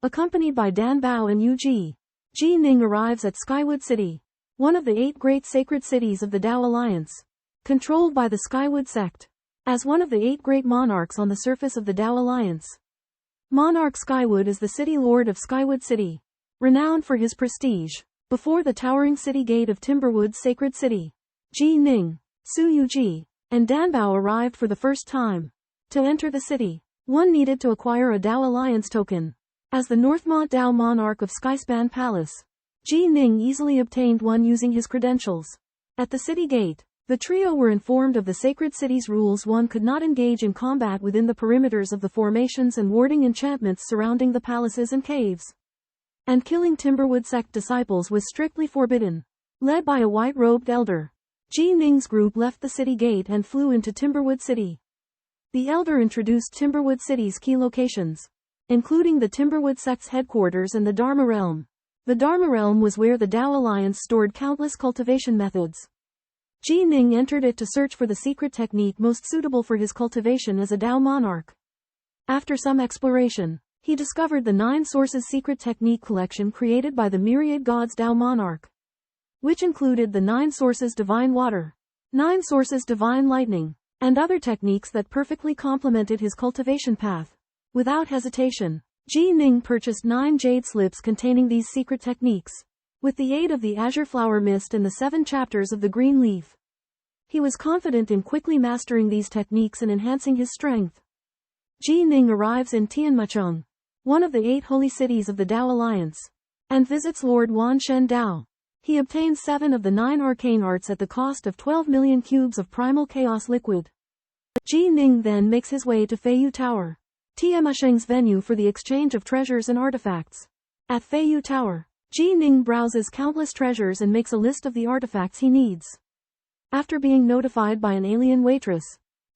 Accompanied by Dan Bao and Yuji, Ji Ning arrives at Skywood City, one of the 8 great sacred cities of the Tao Alliance, controlled by the Skywood sect. As one of the 8 great monarchs on the surface of the Tao Alliance, Monarch Skywood is the city lord of Skywood City, renowned for his prestige. Before the towering city gate of Timberwood's sacred city, Ji Ning, Su Yuji, and Dan Bao arrived for the first time. To enter the city, one needed to acquire a Tao Alliance token. As the Northmont Tao Monarch of Skyspan Palace, Ji Ning easily obtained one using his credentials. At the city gate, the trio were informed of the sacred city's rules. One could not engage in combat within the perimeters of the formations and warding enchantments surrounding the palaces and caves. And killing Timberwood sect disciples was strictly forbidden. Led by a white-robed elder, Ji Ning's group left the city gate and flew into Timberwood City. The elder introduced Timberwood City's key locations, including the Timberwood sect's headquarters and the Dharma Realm. The Dharma Realm was where the Tao Alliance stored countless cultivation methods. Ji Ning entered it to search for the secret technique most suitable for his cultivation as a Tao monarch. After some exploration, he discovered the 9 Sources secret technique collection created by the myriad gods Tao monarch, which included the 9 Sources divine water, 9 Sources divine lightning, and other techniques that perfectly complemented his cultivation path. Without hesitation, Ji Ning purchased 9 jade slips containing these secret techniques. With the aid of the Azure Flower Mist and the 7 chapters of the Green Leaf, he was confident in quickly mastering these techniques and enhancing his strength. Ji Ning arrives in Tianmacheng, one of the 8 holy cities of the Tao Alliance, and visits Lord Wan Shen Dao. He obtains 7 of the 9 arcane arts at the cost of 12 million cubes of primal chaos liquid. Ji Ning then makes his way to Feiyu Tower, Tianmacheng's venue for the exchange of treasures and artifacts. At Feiyu Tower, Ji Ning browses countless treasures and makes a list of the artifacts he needs. After being notified by an alien waitress,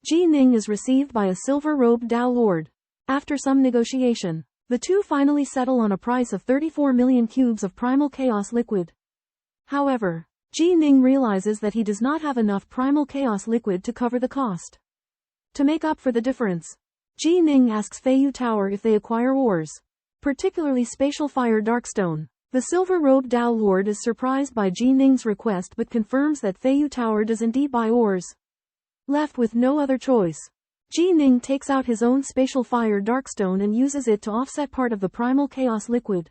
Ji Ning is received by a silver-robed Tao Lord. After some negotiation, the two finally settle on a price of 34 million cubes of primal chaos liquid. However, Ji Ning realizes that he does not have enough primal chaos liquid to cover the cost. To make up for the difference, Ji Ning asks Feiyu Tower if they acquire ores, particularly spatial fire darkstone. The silver-robed Tao Lord is surprised by Ji Ning's request but confirms that Feiyu Tower does indeed buy ores. Left with no other choice, Ji Ning takes out his own spatial fire darkstone and uses it to offset part of the primal chaos liquid,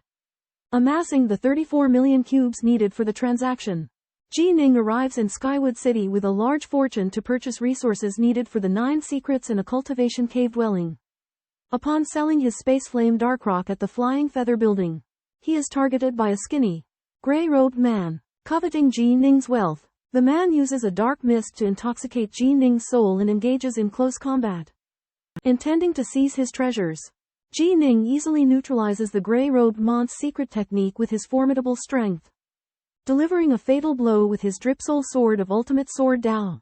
amassing the 34 million cubes needed for the transaction. Ji Ning arrives in Skywood City with a large fortune to purchase resources needed for the 9 secrets in a cultivation cave dwelling. Upon selling his space flame Darkrock at the Flying Feather Building, he is targeted by a skinny, gray-robed man, coveting Ji Ning's wealth. The man uses a dark mist to intoxicate Ji Ning's soul and engages in close combat. Intending to seize his treasures, Ji Ning easily neutralizes the gray-robed Mont's secret technique with his formidable strength, delivering a fatal blow with his drip soul sword of ultimate sword Dao.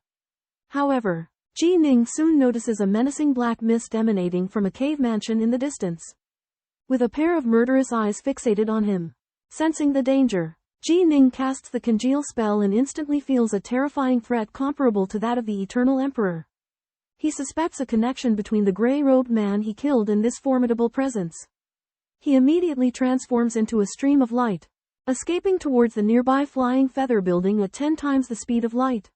However, Ji Ning soon notices a menacing black mist emanating from a cave mansion in the distance, with a pair of murderous eyes fixated on him. Sensing the danger, Ji Ning casts the congeal spell and instantly feels a terrifying threat comparable to that of the Eternal Emperor. He suspects a connection between the gray-robed man he killed and this formidable presence. He immediately transforms into a stream of light, escaping towards the nearby flying feather building at 10 times the speed of light.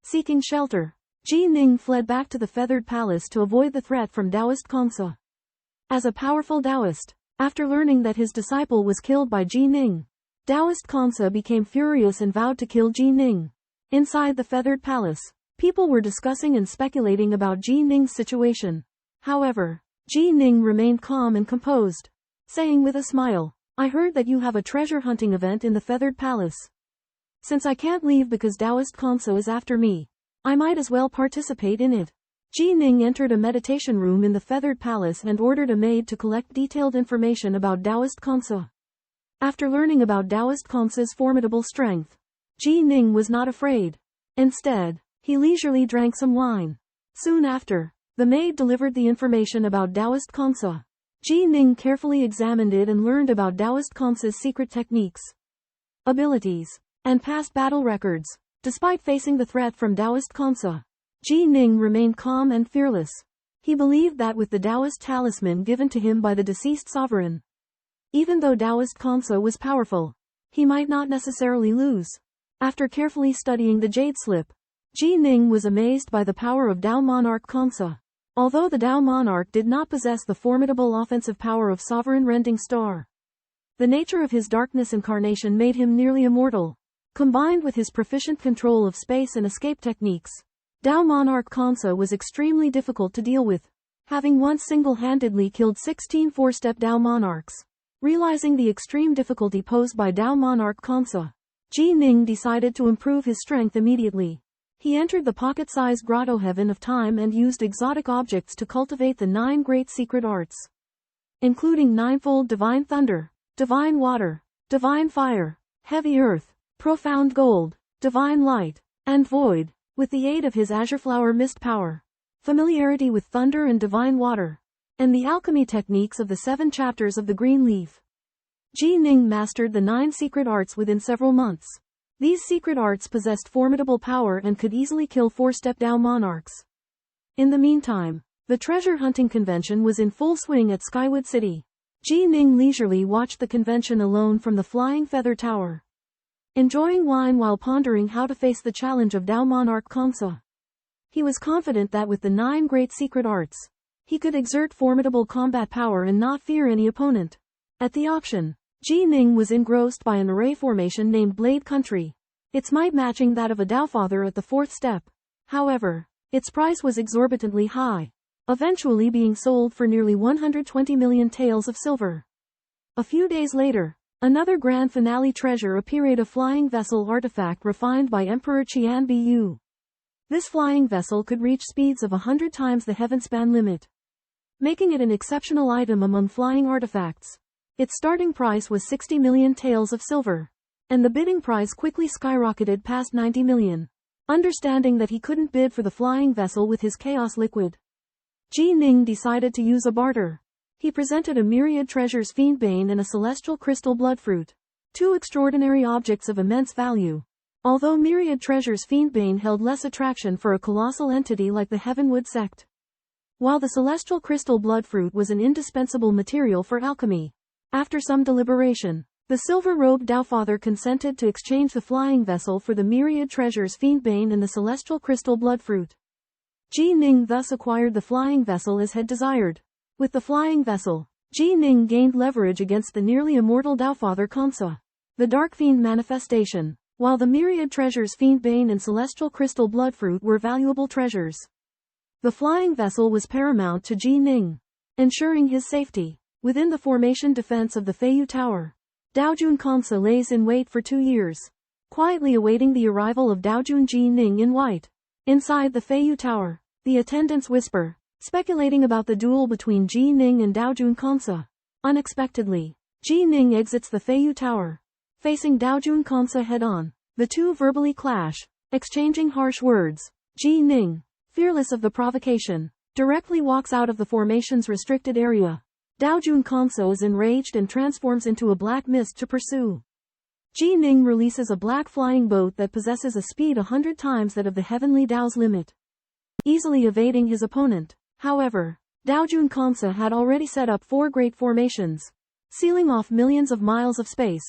Seeking shelter, Ji Ning fled back to the feathered palace to avoid the threat from Taoist Kongsa. As a powerful Taoist, after learning that his disciple was killed by Ji Ning, Taoist Kongsa became furious and vowed to kill Ji Ning. Inside the feathered palace, people were discussing and speculating about Ji Ning's situation. However, Ji Ning remained calm and composed, saying with a smile, "I heard that you have a treasure hunting event in the feathered palace. Since I can't leave because Taoist Kongsa is after me, I might as well participate in it." Ji Ning entered a meditation room in the feathered palace and ordered a maid to collect detailed information about Taoist Kongsa. After learning about Taoist Kongsa's formidable strength, Ji Ning was not afraid. Instead, he leisurely drank some wine. Soon after, the maid delivered the information about Taoist Kongsa. Ji Ning carefully examined it and learned about Taoist Kongsa's secret techniques, abilities, and past battle records. Despite facing the threat from Taoist Kongsa, Ji Ning remained calm and fearless. He believed that with the Taoist talisman given to him by the deceased sovereign, even though Taoist Kongsa was powerful, he might not necessarily lose. After carefully studying the jade slip, Ji Ning was amazed by the power of Tao Monarch Kongsa. Although the Tao Monarch did not possess the formidable offensive power of Sovereign Rending Star, the nature of his darkness incarnation made him nearly immortal. Combined with his proficient control of space and escape techniques, Tao Monarch Kongsa was extremely difficult to deal with, having once single-handedly killed 16 four-step Tao Monarchs. Realizing the extreme difficulty posed by Tao Monarch Kongsa, Ji Ning decided to improve his strength immediately. He entered the pocket-sized grotto heaven of time and used exotic objects to cultivate the 9 great secret arts, including ninefold divine thunder, divine water, divine fire, heavy earth, profound gold, divine light, and void. With the aid of his azure flower mist power, familiarity with thunder and divine water, and the alchemy techniques of the 7 chapters of the green leaf, Ji Ning mastered the 9 secret arts within several months. These secret arts possessed formidable power and could easily kill 4-step Tao monarchs. In the meantime, the treasure hunting convention was in full swing at Skywood City. Ji Ning leisurely watched the convention alone from the flying feather tower, enjoying wine while pondering how to face the challenge of Tao Monarch Kongsa. He was confident that with the 9 great secret arts, he could exert formidable combat power and not fear any opponent. At the auction, Ji Ning was engrossed by an array formation named Blade Country, its might matching that of a Taofather at the 4th step. However, its price was exorbitantly high, eventually being sold for nearly 120 million taels of silver. A few days later, another grand finale treasure appeared, a flying vessel artifact refined by Emperor Qian Bu. This flying vessel could reach speeds of 100 times the heavenspan limit, making it an exceptional item among flying artifacts. Its starting price was 60 million taels of silver, and the bidding price quickly skyrocketed past 90 million. Understanding that he couldn't bid for the flying vessel with his chaos liquid, Ji Ning decided to use a barter. He presented a myriad treasures Fiendbane and a celestial crystal bloodfruit, 2 extraordinary objects of immense value. Although myriad treasures Fiendbane held less attraction for a colossal entity like the Heavenwood sect, while the celestial crystal bloodfruit was an indispensable material for alchemy. After some deliberation, the silver-robed Taofather consented to exchange the flying vessel for the myriad treasures Fiendbane and the celestial crystal bloodfruit. Ji Ning thus acquired the flying vessel as had desired. With the flying vessel, Ji Ning gained leverage against the nearly immortal Taofather Kongsa, the Dark Fiend manifestation, while the myriad treasures Fiendbane and celestial crystal bloodfruit were valuable treasures. The flying vessel was paramount to Ji Ning, ensuring his safety. Within the formation defense of the Feiyu Tower, Daojun Kongsa lays in wait for 2 years, quietly awaiting the arrival of Daojun Ji Ning in white. Inside the Feiyu Tower, the attendants whisper, speculating about the duel between Ji Ning and Daojun Kansa. Unexpectedly, Ji Ning exits the Feiyu Tower. Facing Daojun Kansa head-on, the two verbally clash, exchanging harsh words. Ji Ning, fearless of the provocation, directly walks out of the formation's restricted area. Daojun Kansa is enraged and transforms into a black mist to pursue. Ji Ning releases a black flying boat that possesses a speed 100 times that of the heavenly Dao's limit, easily evading his opponent. However, Daojun Kansa had already set up 4 great formations, sealing off millions of miles of space,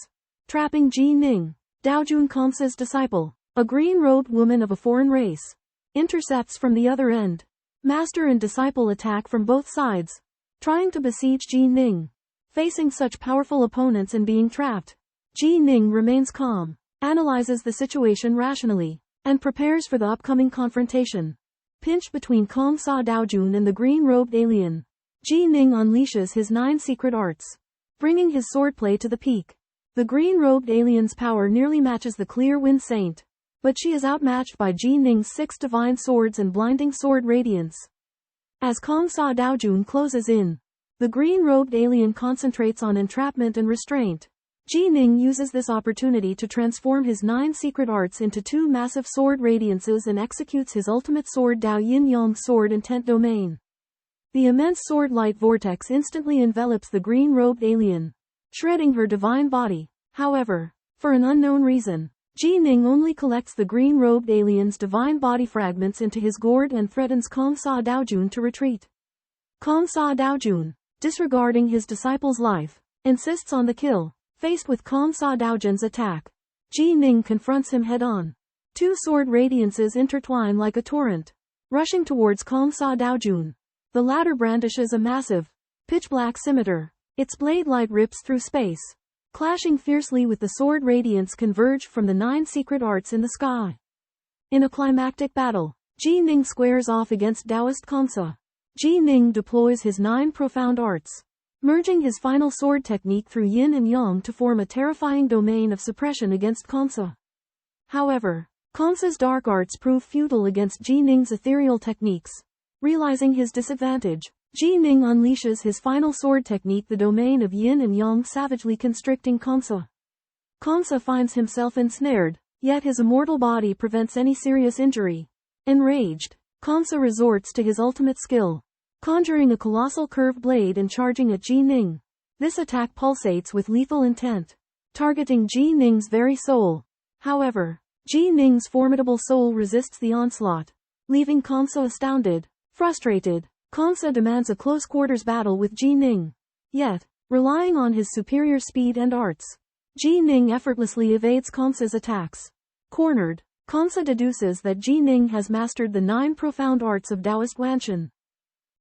trapping Ji Ning. Daojun Kansa's disciple, a green-robed woman of a foreign race, intercepts from the other end. Master and disciple attack from both sides, trying to besiege Ji Ning. Facing such powerful opponents and being trapped, Ji Ning remains calm, analyzes the situation rationally, and prepares for the upcoming confrontation. Pinched between Kansa Daojun and the green-robed alien, Ji Ning unleashes his 9 secret arts, bringing his swordplay to the peak. The green-robed alien's power nearly matches the clear Wind Saint, but she is outmatched by Ji Ning's 6 divine swords and blinding sword radiance. As Kansa Daojun closes in, the green-robed alien concentrates on entrapment and restraint. Ji Ning uses this opportunity to transform his 9 secret arts into 2 massive sword radiances and executes his ultimate sword Dao Yin Yang sword intent domain. The immense sword light vortex instantly envelops the green-robed alien, shredding her divine body. However, for an unknown reason, Ji Ning only collects the green-robed alien's divine body fragments into his gourd and threatens Kansa Daojun to retreat. Kansa Daojun, disregarding his disciple's life, insists on the kill. Faced with Kansa Daojun's attack, Ji Ning confronts him head-on. 2 sword radiances intertwine like a torrent, rushing towards Kansa Daojun. The latter brandishes a massive, pitch-black scimitar. Its blade light rips through space, clashing fiercely with the sword radiance converged from the 9 secret arts in the sky. In a climactic battle, Ji Ning squares off against Taoist Kansa. Ji Ning deploys his 9 profound arts, merging his final sword technique through yin and yang to form a terrifying domain of suppression against Kansa. However, Kansa's dark arts prove futile against Ji Ning's ethereal techniques. Realizing his disadvantage, Ji Ning unleashes his final sword technique, the domain of yin and yang, savagely constricting Kansa. Kansa finds himself ensnared, yet his immortal body prevents any serious injury. Enraged, Kansa resorts to his ultimate skill, conjuring a colossal curved blade and charging at Ji Ning. This attack pulsates with lethal intent, targeting Ji Ning's very soul. However, Ji Ning's formidable soul resists the onslaught, leaving Kansa astounded. Frustrated, Kansa demands a close-quarters battle with Ji Ning. Yet, relying on his superior speed and arts, Ji Ning effortlessly evades Kansa's attacks. Cornered, Kansa deduces that Ji Ning has mastered the 9 profound arts of Taoist Wanshan.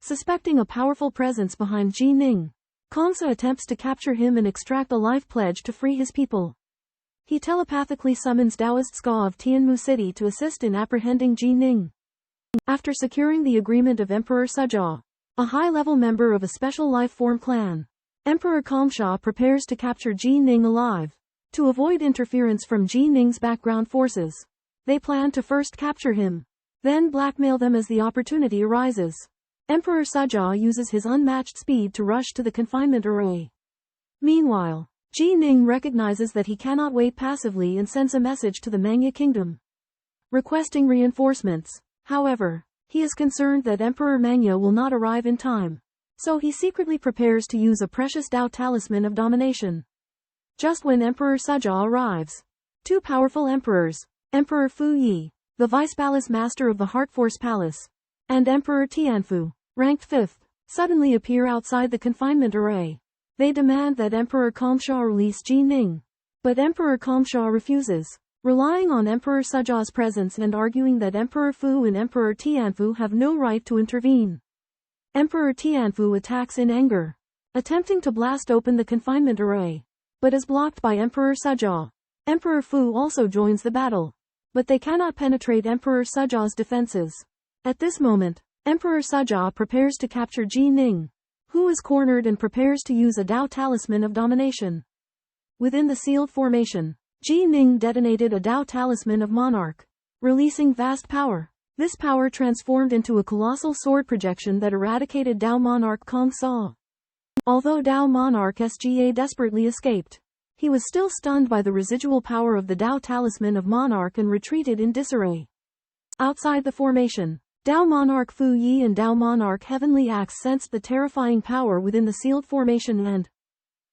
Suspecting a powerful presence behind Ji Ning, Kansa attempts to capture him and extract a life pledge to free his people. He telepathically summons Taoist Ska of Tianmu City to assist in apprehending Ji Ning. After securing the agreement of Emperor Sejia, a high-level member of a special life-form clan, Emperor Kamsha prepares to capture Ji Ning alive. To avoid interference from Ji Ning's background forces, they plan to first capture him, then blackmail them as the opportunity arises. Emperor Sejia uses his unmatched speed to rush to the confinement array. Meanwhile, Ji Ning recognizes that he cannot wait passively and sends a message to the Mangya Kingdom, requesting reinforcements. However, he is concerned that Emperor Mangya will not arrive in time, so he secretly prepares to use a precious Dao talisman of domination. Just when Emperor Sejia arrives, 2 powerful emperors, Emperor Fu Yi, the Vice Palace Master of the Heart Force Palace, and Emperor Tianfu, ranked 5th, suddenly appear outside the confinement array. They demand that Emperor Kamsha release Ji Ning, but Emperor Kamsha refuses, relying on Emperor Sejia's presence and arguing that Emperor Fu and Emperor Tianfu have no right to intervene. Emperor Tianfu attacks in anger, attempting to blast open the confinement array, but is blocked by Emperor Sejia. Emperor Fu also joins the battle, but they cannot penetrate Emperor Sejia's defenses. At this moment, Emperor Sejia prepares to capture Ji Ning, who is cornered and prepares to use a Dao talisman of domination. Within the sealed formation, Ji Ning detonated a Dao talisman of monarch, releasing vast power. This power transformed into a colossal sword projection that eradicated Dao Monarch Kong Sa. Although Dao Monarch Sga desperately escaped, he was still stunned by the residual power of the Dao Talisman of Monarch and retreated in disarray. Outside the formation, Dao Monarch Fu Yi and Dao Monarch Heavenly Axe sensed the terrifying power within the sealed formation and,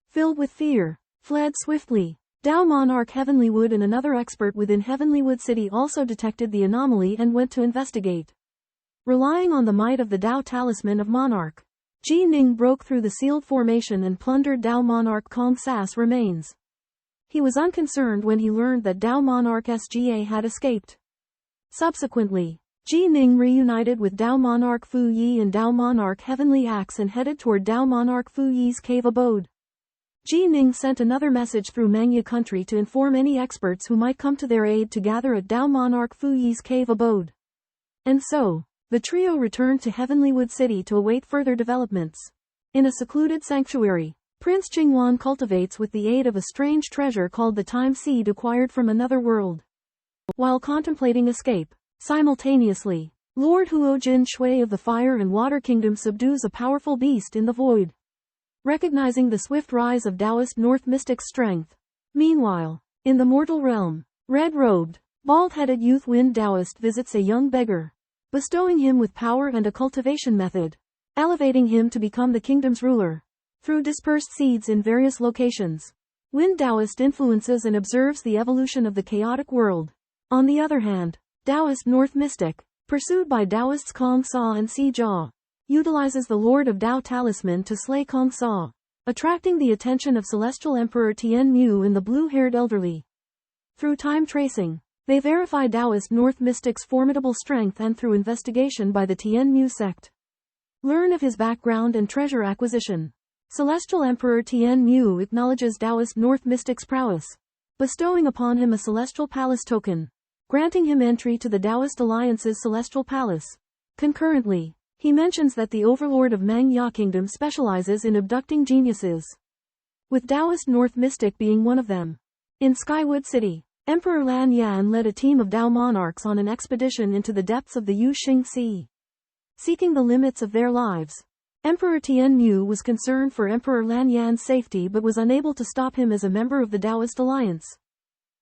filled with fear, fled swiftly. Dao Monarch Heavenly Wood and another expert within Heavenly Wood City also detected the anomaly and went to investigate. Relying on the might of the Dao Talisman of Monarch, Ji Ning broke through the sealed formation and plundered Dao Monarch Kong Sa's remains. He was unconcerned when he learned that Dao Monarch Sga had escaped. Subsequently, Ji Ning reunited with Dao Monarch Fu Yi and Dao Monarch Heavenly Axe and headed toward Dao Monarch Fu Yi's cave abode. Ji Ning sent another message through Mangya country to inform any experts who might come to their aid to gather at Dao Monarch Fu Yi's cave abode. And so, the trio returned to Heavenly Wood City to await further developments. In a secluded sanctuary, Prince Jingwan cultivates with the aid of a strange treasure called the Time Seed acquired from another world. While contemplating escape, simultaneously, Lord Huo Jin Shui of the Fire and Water Kingdom subdues a powerful beast in the void. Recognizing the swift rise of Taoist North Mystic's strength. Meanwhile, in the mortal realm, red-robed, bald-headed youth Wind Taoist visits a young beggar, bestowing him with power and a cultivation method, elevating him to become the kingdom's ruler. Through dispersed seeds in various locations, Wind Taoist influences and observes the evolution of the chaotic world. On the other hand, Taoist North Mystic, pursued by Taoists Kong Sa and Si Jia, utilizes the Lord of Dao Talisman to slay Kong Sa, attracting the attention of Celestial Emperor Tian Mu and the blue-haired elderly. Through time tracing, they verify Taoist North Mystic's formidable strength and through investigation by the Tian Mu sect, learn of his background and treasure acquisition. Celestial Emperor Tian Mu acknowledges Taoist North Mystic's prowess, bestowing upon him a Celestial Palace token, granting him entry to the Taoist Alliance's Celestial Palace. Concurrently, he mentions that the Overlord of Mangya Kingdom specializes in abducting geniuses, with Taoist North Mystic being one of them. In Skywood City, Emperor Lan Yan led a team of Dao monarchs on an expedition into the depths of the Yuxing Sea, seeking the limits of their lives. Emperor Tian Mu was concerned for Emperor Lan Yan's safety but was unable to stop him as a member of the Taoist Alliance.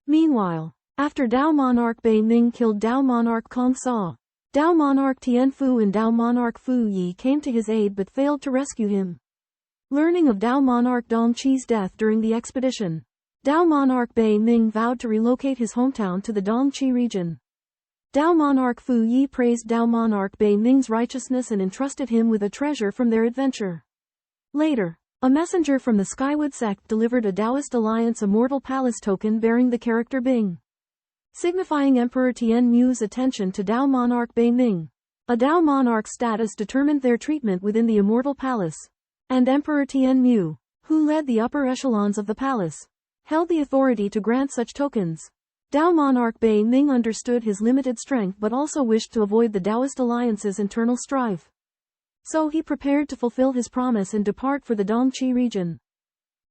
Meanwhile, after Dao Monarch Bei Ming killed Dao Monarch Kong Sa, Dao Monarch Tian Fu and Dao Monarch Fu Yi came to his aid but failed to rescue him. Learning of Dao Monarch Dong Qi's death during the expedition, Dao Monarch Bei Ming vowed to relocate his hometown to the Dong Qi region. Dao Monarch Fu Yi praised Dao Monarch Bei Ming's righteousness and entrusted him with a treasure from their adventure. Later, a messenger from the Skywood sect delivered a Taoist Alliance Immortal Palace token bearing the character Bing, signifying Emperor Tian Mu's attention to Dao Monarch Bei Ming. A Dao Monarch status determined their treatment within the Immortal Palace, and Emperor Tian Mu, who led the upper echelons of the palace, held the authority to grant such tokens. Dao Monarch Bei Ming understood his limited strength but also wished to avoid the Taoist Alliance's internal strife. So he prepared to fulfill his promise and depart for the Dongqi region.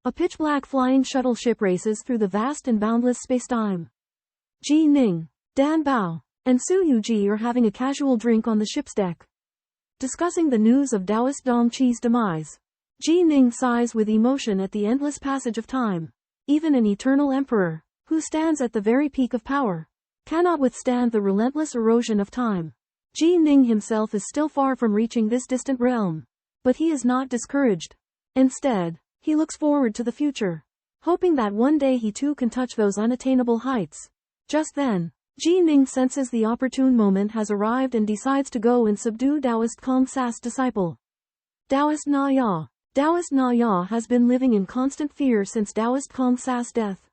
A pitch-black flying shuttle ship races through the vast and boundless spacetime. Ji Ning, Dan Bao, and Su Yuji are having a casual drink on the ship's deck, discussing the news of Taoist Dongqi's demise. Ji Ning sighs with emotion at the endless passage of time. Even an eternal emperor, who stands at the very peak of power, cannot withstand the relentless erosion of time. Ji Ning himself is still far from reaching this distant realm, but he is not discouraged. Instead, he looks forward to the future, hoping that one day he too can touch those unattainable heights. Just then, Ji Ning senses the opportune moment has arrived and decides to go and subdue Taoist Kong Sa's disciple, Taoist Na Ya. Taoist Na Ya has been living in constant fear since Taoist Kong Sa's death,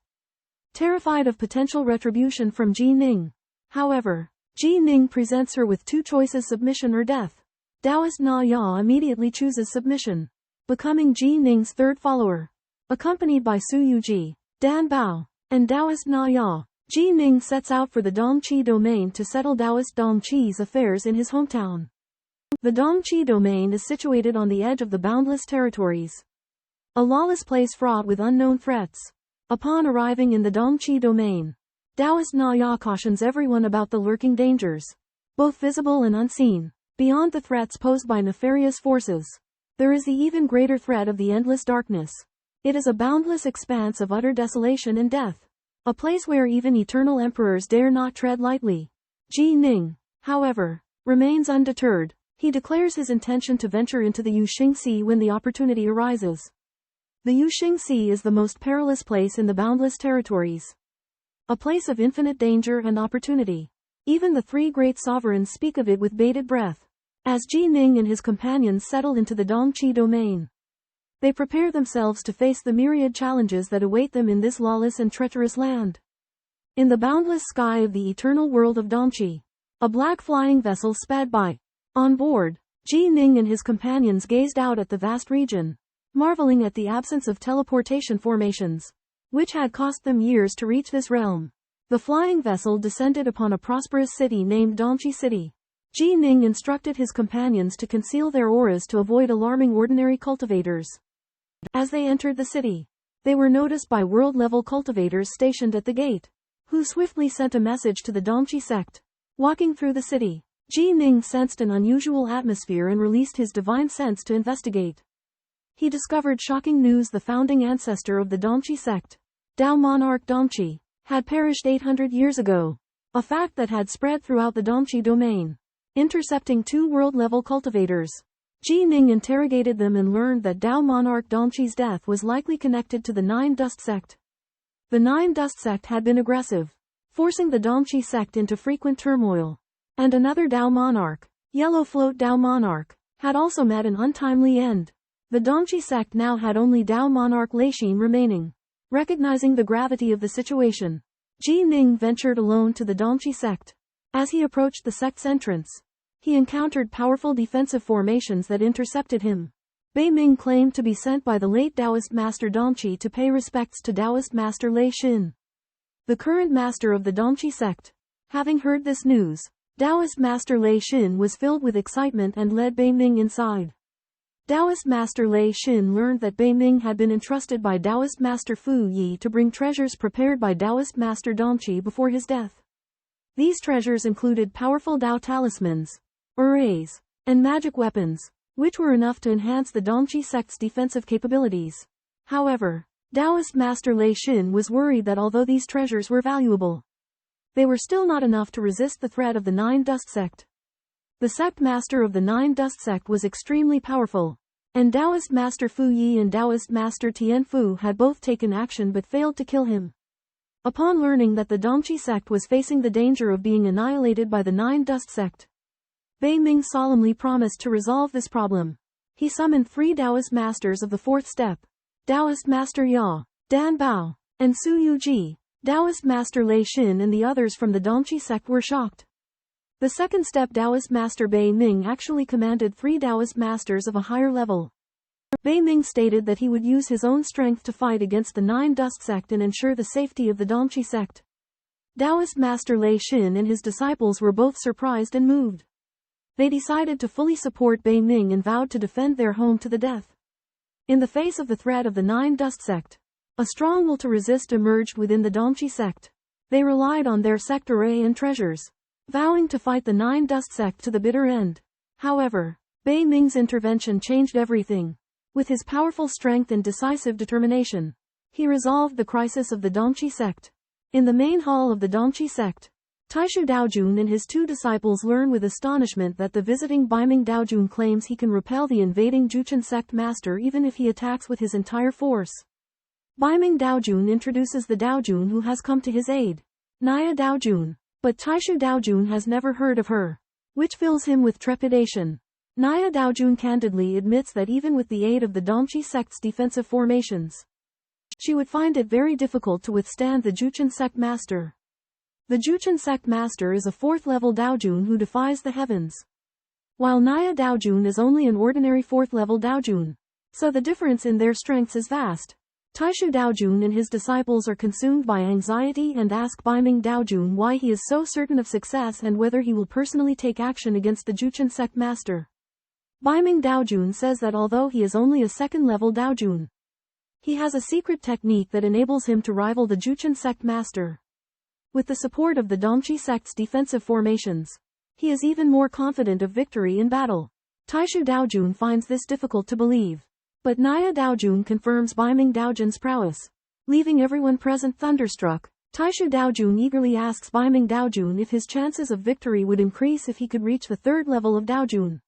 terrified of potential retribution from Ji Ning. However, Ji Ning presents her with two choices: submission or death. Taoist Na Ya immediately chooses submission, becoming Ji Ning's third follower. Accompanied by Su Yuji, Dan Bao, and Taoist Na Ya, Ji Ning sets out for the Dongqi domain to settle Taoist Dongqi's affairs in his hometown. The Dongqi domain is situated on the edge of the boundless territories, a lawless place fraught with unknown threats. Upon arriving in the Dongqi domain, Taoist Na Ya cautions everyone about the lurking dangers. both visible and unseen. Beyond the threats posed by nefarious forces, there is the even greater threat of the endless darkness. It is a boundless expanse of utter desolation and death. A place where even eternal emperors dare not tread lightly. Ji Ning, however, remains undeterred. He declares his intention to venture into the Yuxing Sea when the opportunity arises. The Yuxing Sea is the most perilous place in the boundless territories. A place of infinite danger and opportunity. Even the three great sovereigns speak of it with bated breath. As Ji Ning and his companions settle into the Dongqi domain, they prepare themselves to face the myriad challenges that await them in this lawless and treacherous land. In the boundless sky of the eternal world of Dongqi, a black flying vessel sped by. On board, Ji Ning and his companions gazed out at the vast region, marveling at the absence of teleportation formations, which had cost them years to reach this realm. The flying vessel descended upon a prosperous city named Dongqi City. Ji Ning instructed his companions to conceal their auras to avoid alarming ordinary cultivators. As they entered the city, they were noticed by world-level cultivators stationed at the gate, who swiftly sent a message to the Dongqi sect. Walking through the city, Ji Ning sensed an unusual atmosphere and released his divine sense to investigate. He discovered shocking news: the founding ancestor of the Dongqi sect, Dao monarch Dongqi, had perished 800 years ago, a fact that had spread throughout the Dongqi domain. Intercepting two world-level cultivators, Ji Ning interrogated them and learned that Dao monarch Dongqi's death was likely connected to the Nine Dust sect. The Nine Dust sect had been aggressive, forcing the Dongqi sect into frequent turmoil. And another Dao monarch, Yellow Float Dao monarch, had also met an untimely end. The Dongqi sect now had only Dao monarch Leixin remaining. Recognizing the gravity of the situation, Ji Ning ventured alone to the Dongqi sect. As he approached the sect's entrance, he encountered powerful defensive formations that intercepted him. Bei Ming claimed to be sent by the late Taoist master Dongqi to pay respects to Taoist master Lei Xin, the current master of the Dongqi sect. Having heard this news, Taoist master Lei Xin was filled with excitement and led Bei Ming inside. Taoist master Lei Xin learned that Bei Ming had been entrusted by Taoist master Fu Yi to bring treasures prepared by Taoist master Dongqi before his death. These treasures included powerful Dao talismans, arrays, and magic weapons, which were enough to enhance the Dongqi sect's defensive capabilities. However, Taoist master Lei Xin was worried that although these treasures were valuable, they were still not enough to resist the threat of the Nine Dust sect. The sect master of the Nine Dust sect was extremely powerful, and Taoist master Fu Yi and Taoist master Tian Fu had both taken action but failed to kill him. Upon learning that the Dongqi sect was facing the danger of being annihilated by the Nine Dust sect, Bei Ming solemnly promised to resolve this problem. He summoned three Taoist masters of the fourth step, Taoist master Ya, Dan Bao, and Su Yuji. Taoist master Lei Xin and the others from the Dongqi sect were shocked. The second step Taoist master Bei Ming actually commanded three Taoist masters of a higher level. Bei Ming stated that he would use his own strength to fight against the Nine Dust sect and ensure the safety of the Dongqi sect. Taoist master Lei Xin and his disciples were both surprised and moved. They decided to fully support Bei Ming and vowed to defend their home to the death. In the face of the threat of the Nine Dust sect, a strong will to resist emerged within the Dongqi sect. They relied on their sect array and treasures, vowing to fight the Nine Dust sect to the bitter end. However, Bei Ming's intervention changed everything. With his powerful strength and decisive determination, he resolved the crisis of the Dongqi sect. In the main hall of the Dongqi sect, Taishu Daojun and his two disciples learn with astonishment that the visiting Beiming Daojun claims he can repel the invading Juchen sect master even if he attacks with his entire force. Beiming Daojun introduces the Daojun who has come to his aid, Naya Daojun, but Taishu Daojun has never heard of her, which fills him with trepidation. Naya Daojun candidly admits that even with the aid of the Dongqi sect's defensive formations, she would find it very difficult to withstand the Juchen sect master. The Juchen sect master is a fourth-level Daojun who defies the heavens, while Naya Daojun is only an ordinary fourth-level Daojun, so the difference in their strengths is vast. Taishu Daojun and his disciples are consumed by anxiety and ask Beiming Daojun why he is so certain of success and whether he will personally take action against the Juchen sect master. Beiming Daojun says that although he is only a second-level Daojun, he has a secret technique that enables him to rival the Juchen sect master. With the support of the Dongqi sect's defensive formations, He is even more confident of victory in battle. Taishu Daojun finds this difficult to believe. But Naya Daojun confirms Baiming Daojun's prowess. Leaving everyone present thunderstruck, Taishu Daojun eagerly asks Baiming Daojun if his chances of victory would increase if he could reach the third level of Daojun.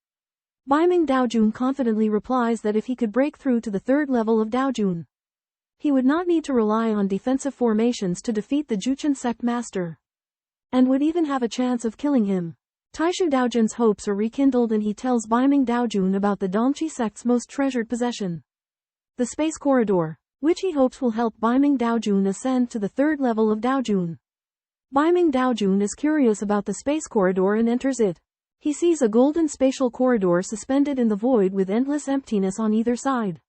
Baiming Daojun confidently replies that if he could break through to the third level of Daojun, he would not need to rely on defensive formations to defeat the Juchen sect master, and would even have a chance of killing him. Taishu Daojun's hopes are rekindled and he tells Baiming Daojun about the Dongqi sect's most treasured possession, the space corridor, which he hopes will help Baiming Daojun ascend to the third level of Daojun. Baiming Daojun is curious about the space corridor and enters it. He sees a golden spatial corridor suspended in the void with endless emptiness on either side.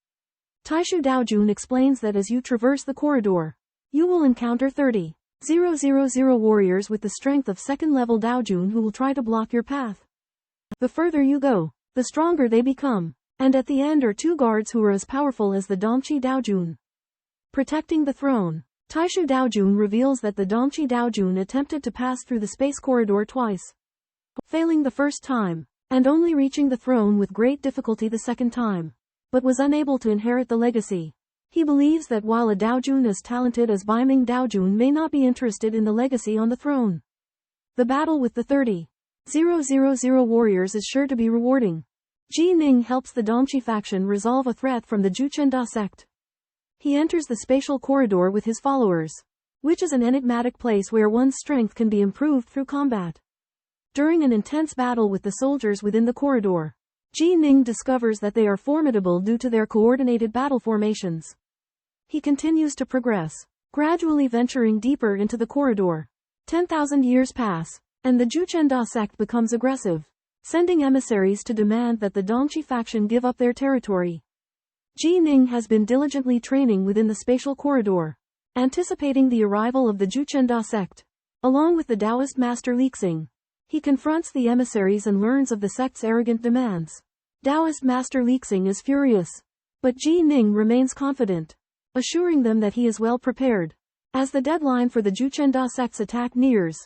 Taishu Daojun explains that as you traverse the corridor, you will encounter 30,000 warriors with the strength of second-level Daojun who will try to block your path. The further you go, the stronger they become, and at the end are 2 guards who are as powerful as the Dongqi Daojun. Protecting the throne, Taishu Daojun reveals that the Dongqi Daojun attempted to pass through the space corridor twice, failing the first time, and only reaching the throne with great difficulty the second time, but was unable to inherit the legacy. He believes that while a Daojun as talented as Baiming Daojun may not be interested in the legacy on the throne, the battle with the 30,000 warriors is sure to be rewarding. Ji Ning helps the Dongqi faction resolve a threat from the Juchenda sect. He enters the spatial corridor with his followers, which is an enigmatic place where one's strength can be improved through combat. During an intense battle with the soldiers within the corridor, Ji Ning discovers that they are formidable due to their coordinated battle formations. He continues to progress, gradually venturing deeper into the corridor. 10,000 years pass, and the Juchenda sect becomes aggressive, sending emissaries to demand that the Dongqi faction give up their territory. Ji Ning has been diligently training within the spatial corridor, anticipating the arrival of the Juchenda sect. Along with the Taoist master Lixing, he confronts the emissaries and learns of the sect's arrogant demands. Taoist master Lixing is furious, but Ji Ning remains confident, assuring them that he is well prepared. As the deadline for the Juchenda sect's attack nears,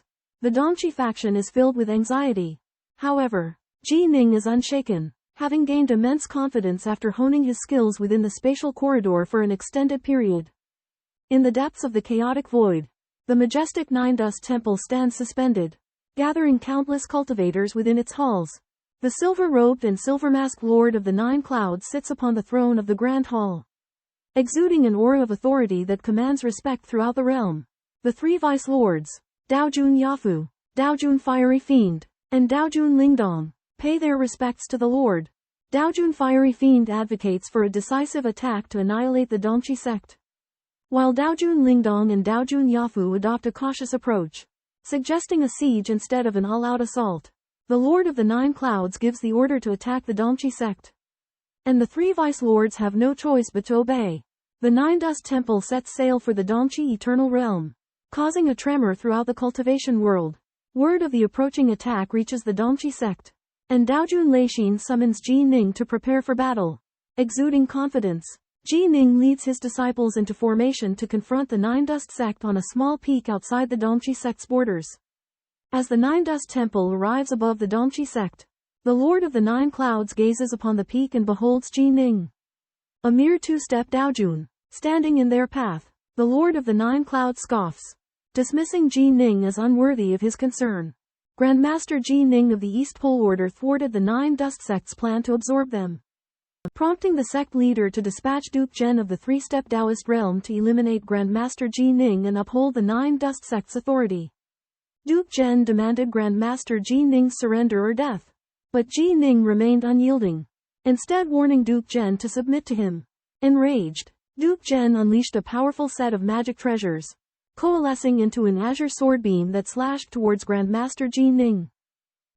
the Dongqi faction is filled with anxiety. However, Ji Ning is unshaken, having gained immense confidence after honing his skills within the spatial corridor for an extended period. In the depths of the chaotic void, the majestic Nine Dust Temple stands suspended, gathering countless cultivators within its halls. The silver-robed and silver-masked Lord of the Nine Clouds sits upon the throne of the Grand Hall, exuding an aura of authority that commands respect throughout the realm. The 3 Vice Lords, Daojun Yafu, Daojun Fiery Fiend, and Daojun Lingdong, pay their respects to the Lord. Daojun Fiery Fiend advocates for a decisive attack to annihilate the Dongqi sect, while Daojun Lingdong and Daojun Yafu adopt a cautious approach, suggesting a siege instead of an all-out assault. The Lord of the Nine Clouds gives the order to attack the Dongqi sect, and the 3 Vice Lords have no choice but to obey. The Nine Dust Temple sets sail for the Dongqi Eternal Realm, causing a tremor throughout the cultivation world. Word of the approaching attack reaches the Dongqi sect, and Daojun Leixin summons Ji Ning to prepare for battle. Exuding confidence, Ji Ning leads his disciples into formation to confront the Nine Dust sect on a small peak outside the Dongqi sect's borders. As the Nine Dust Temple arrives above the Dongqi sect, the Lord of the Nine Clouds gazes upon the peak and beholds Ji Ning, a mere 2-step Daojun, standing in their path. The Lord of the Nine Clouds scoffs, dismissing Ji Ning as unworthy of his concern. Grandmaster Ji Ning of the East Pole Order thwarted the Nine Dust sect's plan to absorb them, prompting the sect leader to dispatch Duke Zhen of the 3-step Taoist realm to eliminate Grandmaster Ji Ning and uphold the Nine Dust sect's authority. Duke Zhen demanded Grandmaster Ji Ning's surrender or death, but Ji Ning remained unyielding, instead warning Duke Zhen to submit to him. Enraged, Duke Zhen unleashed a powerful set of magic treasures, coalescing into an azure sword beam that slashed towards Grandmaster Ji Ning.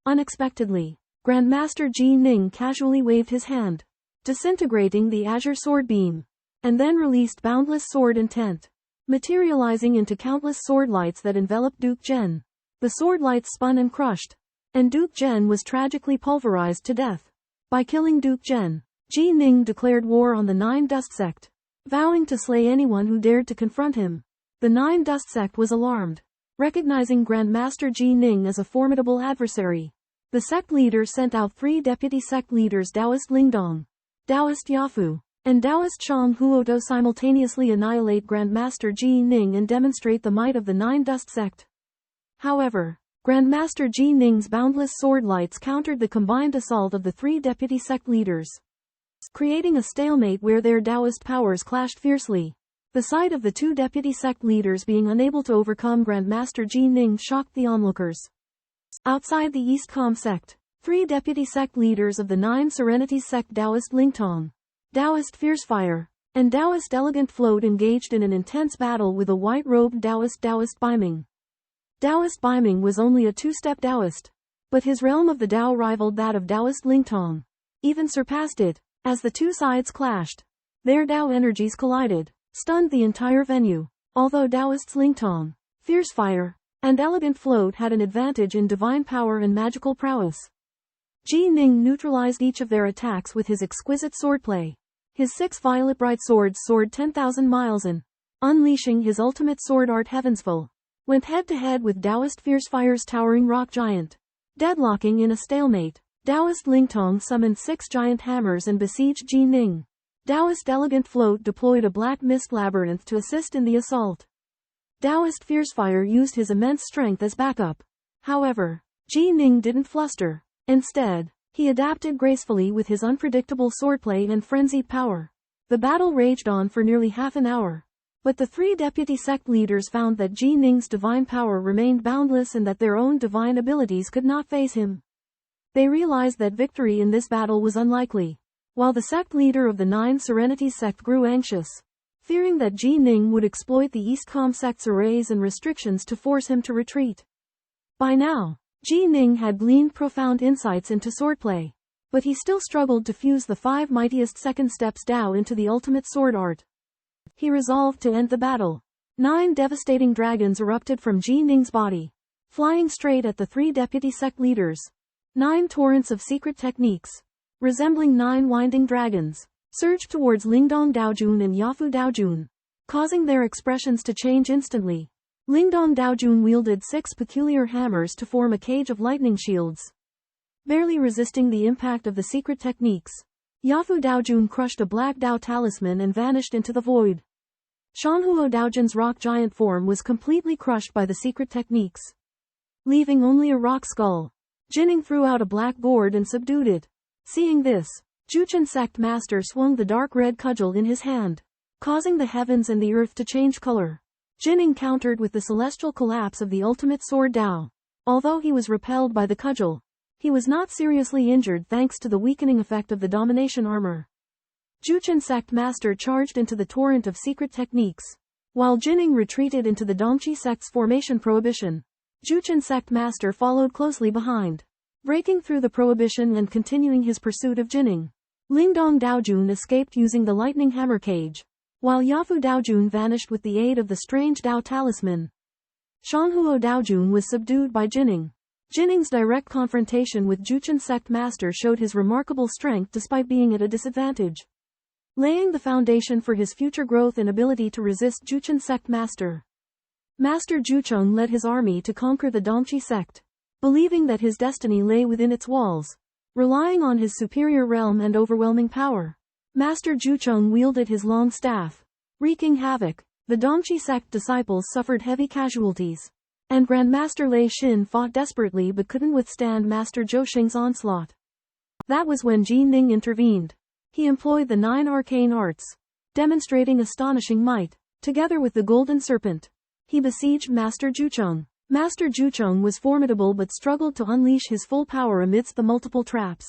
Unexpectedly, Grandmaster Ji Ning casually waved his hand, disintegrating the azure sword beam, and then released boundless sword intent, materializing into countless sword lights that enveloped Duke Zhen. The sword lights spun and crushed, and Duke Zhen was tragically pulverized to death. By killing Duke Zhen, Ji Ning declared war on the Nine Dust sect, vowing to slay anyone who dared to confront him. The Nine Dust sect was alarmed, recognizing Grandmaster Ji Ning as a formidable adversary. The sect leader sent out 3 deputy sect leaders, Taoist Lingdong, Taoist Yafu, and Taoist Shang Huo to simultaneously annihilate Grandmaster Ji Ning and demonstrate the might of the Nine Dust sect. However, Grandmaster Ji Ning's boundless sword lights countered the combined assault of the 3 deputy sect leaders, creating a stalemate where their Taoist powers clashed fiercely. The sight of the 2 deputy sect leaders being unable to overcome Grandmaster Ji Ning shocked the onlookers. Outside the East Com sect, 3 deputy sect leaders of the 9 Serenities sect, Taoist Lingtong, Taoist Fiercefire, and Taoist Elegant Float, engaged in an intense battle with a white-robed Taoist Baiming. Taoist Baiming was only a 2-step Taoist, but his realm of the Tao rivaled that of Taoist Lingtong, even surpassed it. As the 2 sides clashed, their Tao energies collided, stunned the entire venue. Although Taoists Lingtong, Fiercefire, and Elegant Float had an advantage in divine power and magical prowess, Ji Ning neutralized each of their attacks with his exquisite swordplay. His 6 violet bright swords soared 10,000 miles and, unleashing his ultimate sword art Heavensful, went head-to-head with Taoist Fiercefire's towering rock giant. Deadlocking in a stalemate, Taoist Lingtong summoned 6 giant hammers and besieged Ji Ning. Taoist Elegant Float deployed a black mist labyrinth to assist in the assault. Taoist Fiercefire used his immense strength as backup. However, Ji Ning didn't fluster. Instead, he adapted gracefully with his unpredictable swordplay and frenzied power. The battle raged on for nearly half an hour. But the 3 deputy sect leaders found that Ji Ning's divine power remained boundless and that their own divine abilities could not phase him. They realized that victory in this battle was unlikely. While the sect leader of the 9 Serenities sect grew anxious, fearing that Ji Ning would exploit the East Com sect's arrays and restrictions to force him to retreat. By now, Ji Ning had gleaned profound insights into swordplay, but he still struggled to fuse the 5 mightiest second steps Tao into the ultimate sword art. He resolved to end the battle. 9 devastating dragons erupted from Ji Ning's body, flying straight at the 3 deputy sect leaders. 9 torrents of secret techniques, resembling 9 winding dragons, surged towards Lingdong Daojun and Yafu Daojun, causing their expressions to change instantly. Lingdong Daojun wielded 6 peculiar hammers to form a cage of lightning shields, barely resisting the impact of the secret techniques. Yafu Daojun crushed a black Dao talisman and vanished into the void. Shanhuo Daojun's rock giant form was completely crushed by the secret techniques, leaving only a rock skull. Jining threw out a black gourd and subdued it. Seeing this, Juchen sect master swung the dark red cudgel in his hand, causing the heavens and the earth to change color. Jining countered with the celestial collapse of the ultimate sword Dao. Although he was repelled by the cudgel, he was not seriously injured thanks to the weakening effect of the domination armor. Juchen sect master charged into the torrent of secret techniques, while Jining retreated into the Dongqi sect's formation prohibition. Juchen sect master followed closely behind, breaking through the prohibition and continuing his pursuit of Jining. Lingdong Daojun escaped using the lightning hammer cage, while Yafu Daojun vanished with the aid of the strange Dao talisman. Shanghuo Daojun was subdued by Jining. Jining's direct confrontation with Juchen sect master showed his remarkable strength despite being at a disadvantage, laying the foundation for his future growth and ability to resist Juchen sect master. Master Jucheng led his army to conquer the Dongqi sect, believing that his destiny lay within its walls. Relying on his superior realm and overwhelming power, Master Jucheng wielded his long staff, wreaking havoc. The Dongqi sect disciples suffered heavy casualties, and Grandmaster Lei Xin fought desperately but couldn't withstand Master Zhou Xing's onslaught. That was when Ji Ning intervened. He employed the 9 arcane arts, demonstrating astonishing might. Together with the Golden Serpent, he besieged Master Jucheng. Master Jucheng was formidable but struggled to unleash his full power amidst the multiple traps.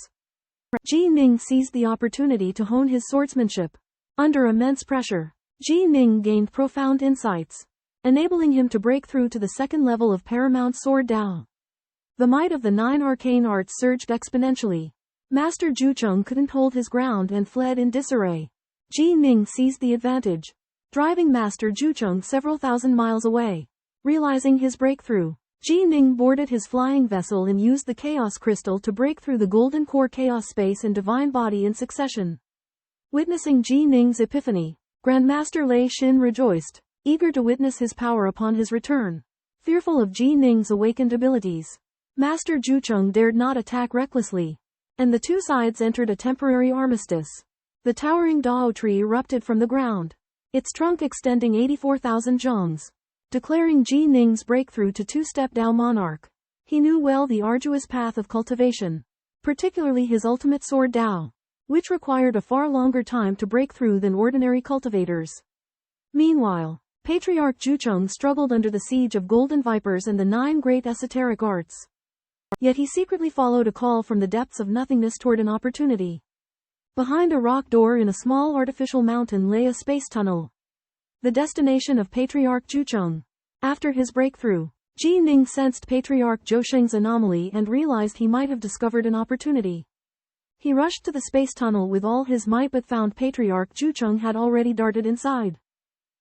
Ji Ning seized the opportunity to hone his swordsmanship. Under immense pressure, Ji Ning gained profound insights, enabling him to break through to the second level of Paramount Sword Dao. The might of the 9 arcane arts surged exponentially. Master Jucheng couldn't hold his ground and fled in disarray. Ji Ning seized the advantage, driving Master Jucheng several thousand miles away. Realizing his breakthrough, Ji Ning boarded his flying vessel and used the Chaos Crystal to break through the Golden Core Chaos Space and Divine Body in succession. Witnessing Ji Ning's epiphany, Grandmaster Lei Xin rejoiced, eager to witness his power upon his return. Fearful of Ji Ning's awakened abilities, Master Zhucheng dared not attack recklessly, and the two sides entered a temporary armistice. The towering Dao tree erupted from the ground, its trunk extending 84,000 zhongs, declaring Ji Ning's breakthrough to two-step Dao monarch. He knew well the arduous path of cultivation, particularly his ultimate sword Dao, which required a far longer time to break through than ordinary cultivators. Meanwhile, Patriarch Zhucheng struggled under the siege of golden vipers and the 9 great esoteric arts. Yet he secretly followed a call from the depths of nothingness toward an opportunity. Behind a rock door in a small artificial mountain lay a space tunnel, the destination of Patriarch Zhucheng. After his breakthrough, Ji Ning sensed Patriarch Zhucheng's anomaly and realized he might have discovered an opportunity. He rushed to the space tunnel with all his might but found Patriarch Zhucheng had already darted inside.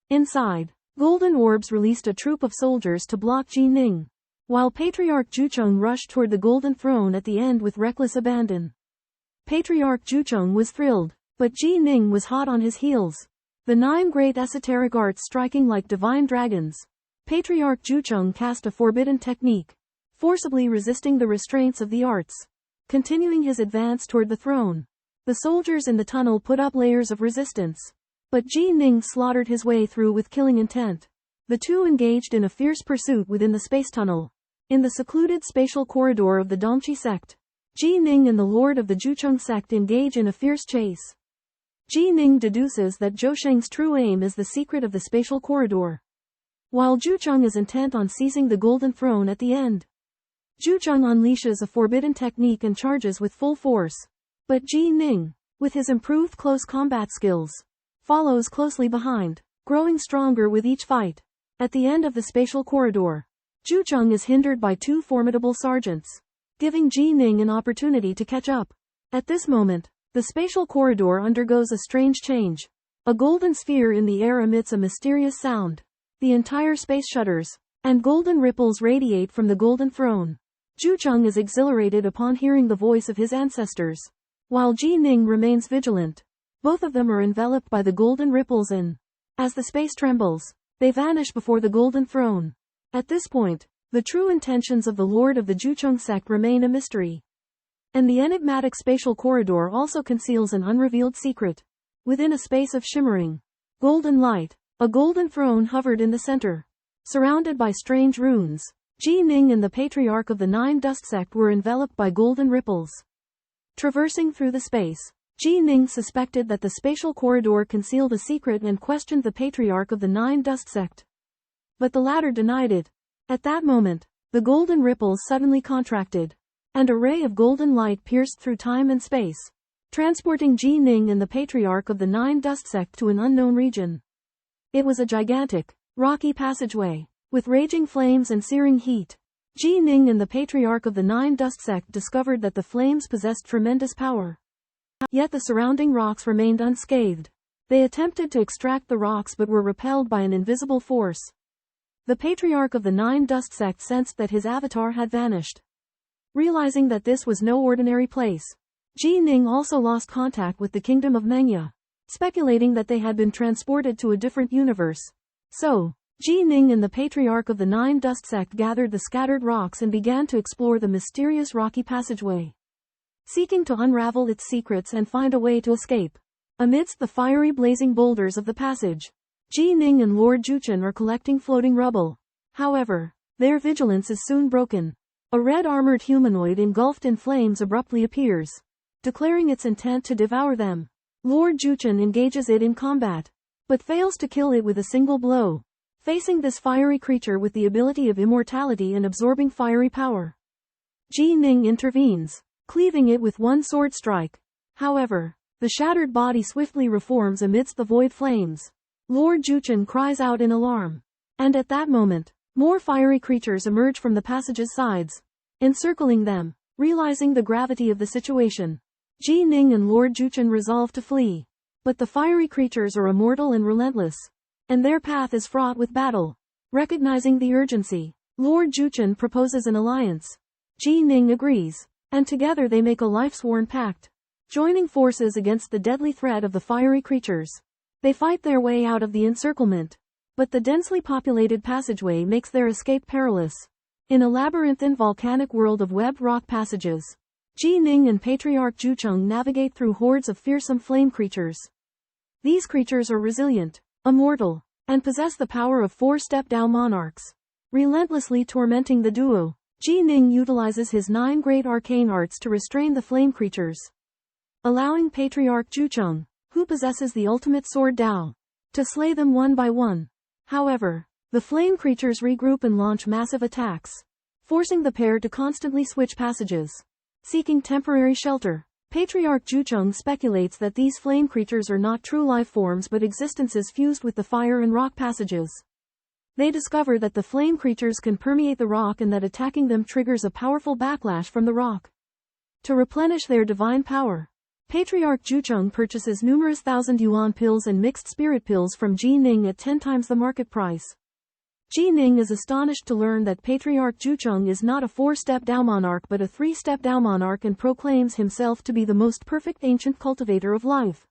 Inside, golden orbs released a troop of soldiers to block Ji Ning, while Patriarch Zhucheng rushed toward the golden throne at the end with reckless abandon. Patriarch Zhucheng was thrilled, but Ji Ning was hot on his heels. The 9 great esoteric arts striking like divine dragons. Patriarch Zhucheng cast a forbidden technique, forcibly resisting the restraints of the arts, continuing his advance toward the throne. The soldiers in the tunnel put up layers of resistance, but Ji Ning slaughtered his way through with killing intent. The two engaged in a fierce pursuit within the space tunnel. In the secluded spatial corridor of the Dongqi sect, Ji Ning and the Lord of the Zhucheng sect engage in a fierce chase. Ji Ning deduces that Zhucheng's true aim is the secret of the spatial corridor, while Zhucheng is intent on seizing the golden throne at the end. Zhucheng unleashes a forbidden technique and charges with full force, but Ji Ning, with his improved close combat skills, follows closely behind, growing stronger with each fight. At the end of the spatial corridor, Zhucheng is hindered by 2 formidable sergeants, giving Ji Ning an opportunity to catch up. At this moment, the spatial corridor undergoes a strange change. A golden sphere in the air emits a mysterious sound. The entire space shudders, and golden ripples radiate from the golden throne. Zhucheng is exhilarated upon hearing the voice of his ancestors, while Ji Ning remains vigilant. Both of them are enveloped by the golden ripples and, as the space trembles, they vanish before the golden throne. At this point, the true intentions of the Lord of the Zhucheng sect remain a mystery. And the enigmatic spatial corridor also conceals an unrevealed secret. Within a space of shimmering golden light, a golden throne hovered in the center. Surrounded by strange runes, Ji Ning and the Patriarch of the 9 Dust sect were enveloped by golden ripples. Traversing through the space, Ji Ning suspected that the spatial corridor concealed a secret and questioned the Patriarch of the 9 Dust sect. But the latter denied it. At that moment, the golden ripples suddenly contracted, and a ray of golden light pierced through time and space, transporting Ji Ning and the Patriarch of the 9 Dust sect to an unknown region. It was a gigantic, rocky passageway, with raging flames and searing heat. Ji Ning and the Patriarch of the 9 Dust sect discovered that the flames possessed tremendous power. Yet the surrounding rocks remained unscathed. They attempted to extract the rocks but were repelled by an invisible force. The Patriarch of the 9 Dust sect sensed that his avatar had vanished. Realizing that this was no ordinary place, Ji Ning also lost contact with the kingdom of Mengya, speculating that they had been transported to a different universe. So, Ji Ning and the Patriarch of the 9 Dust sect gathered the scattered rocks and began to explore the mysterious rocky passageway, seeking to unravel its secrets and find a way to escape. Amidst the fiery blazing boulders of the passage, Ji Ning and Lord Zhucheng are collecting floating rubble. However, their vigilance is soon broken. A red armored humanoid engulfed in flames abruptly appears, declaring its intent to devour them. Lord Zhucheng engages it in combat, but fails to kill it with a single blow, facing this fiery creature with the ability of immortality and absorbing fiery power. Ji Ning intervenes, cleaving it with one sword strike. However, the shattered body swiftly reforms amidst the void flames. Lord Zhucheng cries out in alarm. And at that moment, more fiery creatures emerge from the passage's sides, encircling them. Realizing the gravity of the situation, Ji Ning and Lord Zhucheng resolve to flee. But the fiery creatures are immortal and relentless, and their path is fraught with battle. Recognizing the urgency, Lord Zhucheng proposes an alliance. Ji Ning agrees, and together they make a life-sworn pact, joining forces against the deadly threat of the fiery creatures. They fight their way out of the encirclement, but the densely populated passageway makes their escape perilous. In a labyrinthine volcanic world of webbed rock passages, Ji Ning and Patriarch Zhucheng navigate through hordes of fearsome flame creatures. These creatures are resilient, immortal, and possess the power of 4-step Dao monarchs. Relentlessly tormenting the duo, Ji Ning utilizes his 9 great arcane arts to restrain the flame creatures, allowing Patriarch Zhucheng, who possesses the ultimate sword Dao, to slay them one by one. However, the flame creatures regroup and launch massive attacks, forcing the pair to constantly switch passages. Seeking temporary shelter, Patriarch Zhucheng speculates that these flame creatures are not true life forms but existences fused with the fire and rock passages. They discover that the flame creatures can permeate the rock and that attacking them triggers a powerful backlash from the rock. To replenish their divine power, Patriarch Zhucheng purchases numerous 1,000 yuan pills and mixed spirit pills from Ji Ning at 10 times the market price. Ji Ning is astonished to learn that Patriarch Zhucheng is not a 4-step Dao monarch but a 3-step Dao monarch and proclaims himself to be the most perfect ancient cultivator of life.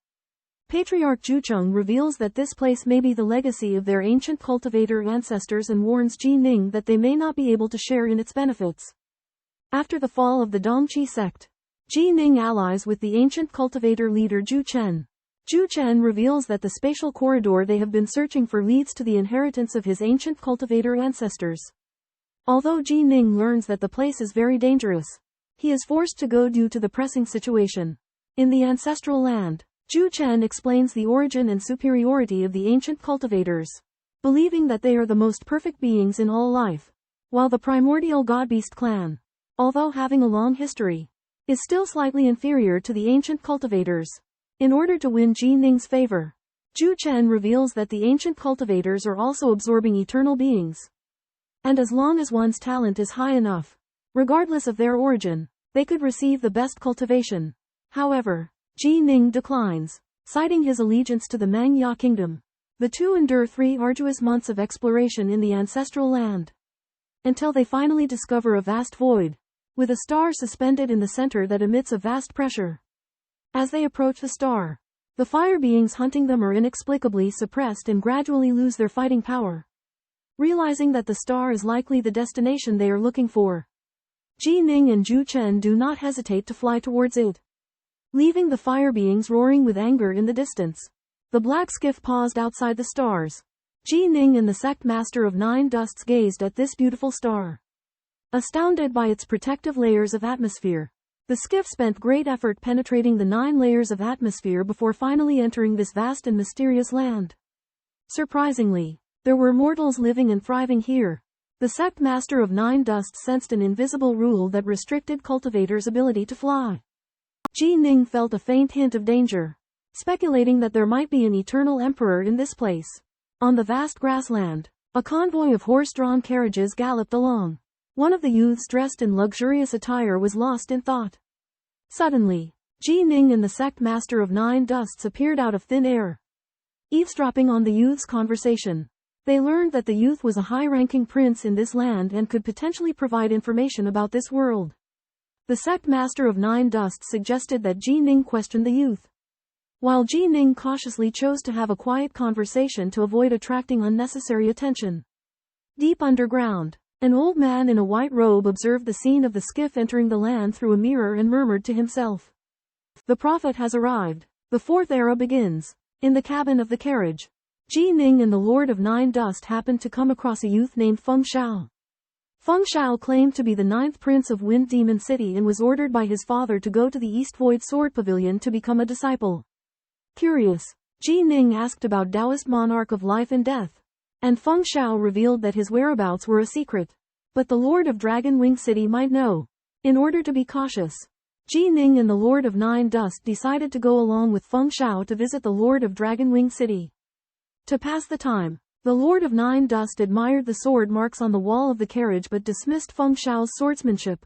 Patriarch Zhucheng reveals that this place may be the legacy of their ancient cultivator ancestors and warns Ji Ning that they may not be able to share in its benefits. After the fall of the Dongqi sect, Ji Ning allies with the ancient cultivator leader Zhu Chen. Zhu Chen reveals that the spatial corridor they have been searching for leads to the inheritance of his ancient cultivator ancestors. Although Ji Ning learns that the place is very dangerous, he is forced to go due to the pressing situation. In the ancestral land, Zhu Chen explains the origin and superiority of the ancient cultivators, believing that they are the most perfect beings in all life, while the primordial god-beast clan, although having a long history, is still slightly inferior to the ancient cultivators. In order to win Ji Ning's favor, Zhu Chen reveals that the ancient cultivators are also absorbing eternal beings. And as long as one's talent is high enough, regardless of their origin, they could receive the best cultivation. However, Ji Ning declines, citing his allegiance to the Mangya kingdom. The two endure 3 arduous months of exploration in the ancestral land, until they finally discover a vast void, with a star suspended in the center that emits a vast pressure. As they approach the star, the fire beings hunting them are inexplicably suppressed and gradually lose their fighting power. Realizing that the star is likely the destination they are looking for, Ji Ning and Zhu Chen do not hesitate to fly towards it. Leaving the fire beings roaring with anger in the distance, the black skiff paused outside the stars. Ji Ning and the sect master of 9 dusts gazed at this beautiful star, astounded by its protective layers of atmosphere. The skiff spent great effort penetrating the 9 layers of atmosphere before finally entering this vast and mysterious land. Surprisingly, there were mortals living and thriving here. The sect master of 9 dusts sensed an invisible rule that restricted cultivators' ability to fly. Ji Ning felt a faint hint of danger, speculating that there might be an eternal emperor in this place. On the vast grassland, a convoy of horse-drawn carriages galloped along. One of the youths dressed in luxurious attire was lost in thought. Suddenly, Ji Ning and the sect master of 9 dusts appeared out of thin air. Eavesdropping on the youth's conversation, they learned that the youth was a high-ranking prince in this land and could potentially provide information about this world. The sect master of 9 dusts suggested that Ji Ning question the youth, while Ji Ning cautiously chose to have a quiet conversation to avoid attracting unnecessary attention. Deep underground, an old man in a white robe observed the scene of the skiff entering the land through a mirror and murmured to himself, "The prophet has arrived. The 4th era begins." In the cabin of the carriage, Ji Ning and the Lord of 9 Dust happened to come across a youth named Feng Shao. Feng Shao claimed to be the 9th prince of Wind Demon City and was ordered by his father to go to the East Void Sword Pavilion to become a disciple. Curious, Ji Ning asked about Taoist monarch of life and death, and Feng Shao revealed that his whereabouts were a secret, but the Lord of Dragon Wing City might know. In order to be cautious, Ji Ning and the Lord of 9 Dust decided to go along with Feng Shao to visit the Lord of Dragon Wing City. To pass the time, the Lord of 9 Dust admired the sword marks on the wall of the carriage but dismissed Feng Shao's swordsmanship,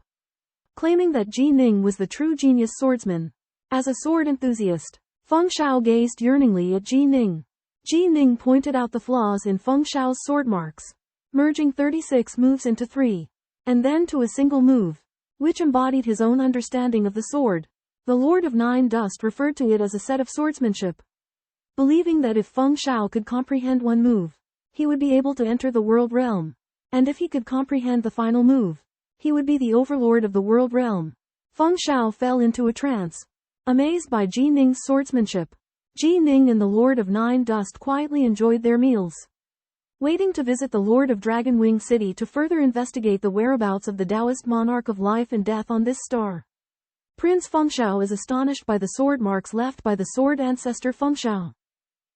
claiming that Ji Ning was the true genius swordsman. As a sword enthusiast, Feng Shao gazed yearningly at Ji Ning. Ji Ning pointed out the flaws in Feng Shao's sword marks, merging 36 moves into 3, and then to a single move, which embodied his own understanding of the sword. The Lord of 9 Dust referred to it as a set of swordsmanship, believing that if Feng Shao could comprehend one move, he would be able to enter the world realm. And if he could comprehend the final move, he would be the overlord of the world realm. Feng Xiao fell into a trance. Amazed by Ji Ning's swordsmanship, Ji Ning and the Lord of Nine Dust quietly enjoyed their meals, waiting to visit the Lord of Dragon Wing City to further investigate the whereabouts of the Taoist monarch of life and death on this star. Prince Feng Xiao is astonished by the sword marks left by the sword ancestor Feng Xiao.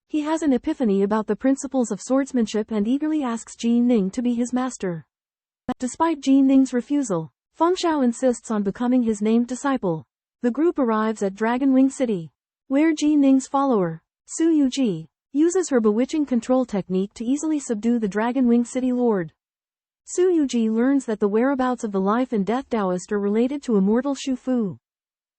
He has an epiphany about the principles of swordsmanship and eagerly asks Ji Ning to be his master. Despite Ji Ning's refusal, Feng Xiao insists on becoming his named disciple. The group arrives at Dragon Wing City, where Ji Ning's follower, Su Yuji, uses her bewitching control technique to easily subdue the Dragon Wing City Lord. Su Yuji learns that the whereabouts of the life and death Taoist are related to immortal Shu Fu,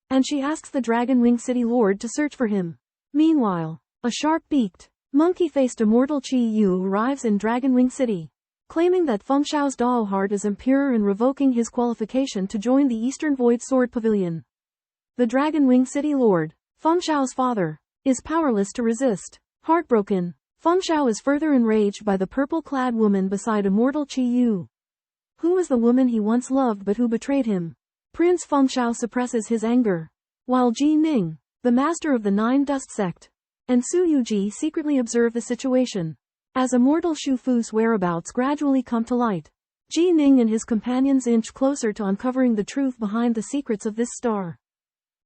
and she asks the Dragon Wing City Lord to search for him. Meanwhile, a sharp-beaked, monkey-faced immortal Qi Yu arrives in Dragon Wing City, claiming that Feng Xiao's Dao heart is impure and revoking his qualification to join the Eastern Void Sword Pavilion. The Dragon Wing City Lord, Feng Xiao's father, is powerless to resist. Heartbroken, Feng Xiao is further enraged by the purple-clad woman beside immortal Qi Yu. Who was the woman he once loved but who betrayed him? Prince Feng Xiao suppresses his anger, while Ji Ning, the master of the Nine Dust sect, and Su Yuji secretly observe the situation. As immortal Shu Fu's whereabouts gradually come to light, Ji Ning and his companions inch closer to uncovering the truth behind the secrets of this star.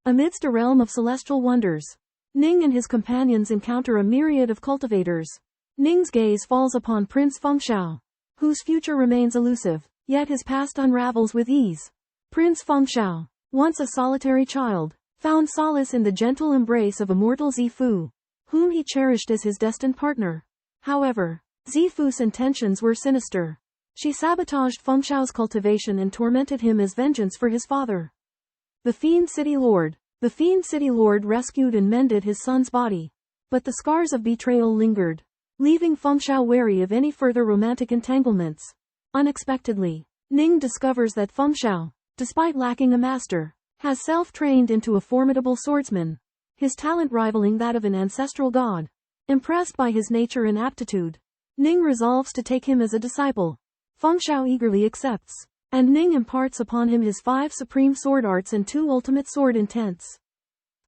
Amidst a realm of celestial wonders, Ning and his companions encounter a myriad of cultivators. Ning's gaze falls upon Prince Feng Xiao, whose future remains elusive, yet his past unravels with ease. Prince Feng Xiao, once a solitary child, found solace in the gentle embrace of immortal Zifu, whom he cherished as his destined partner. However, Zifu's intentions were sinister. She sabotaged Feng Xiao's cultivation and tormented him as vengeance for his father. The Fiend City Lord. The Fiend City Lord rescued and mended his son's body, but the scars of betrayal lingered, leaving Feng Xiao wary of any further romantic entanglements. Unexpectedly, Ning discovers that Feng Xiao, despite lacking a master, has self-trained into a formidable swordsman, his talent rivaling that of an ancestral god. Impressed by his nature and aptitude, Ning resolves to take him as a disciple. Feng Xiao eagerly accepts, and Ning imparts upon him his 5 supreme sword arts and 2 ultimate sword intents.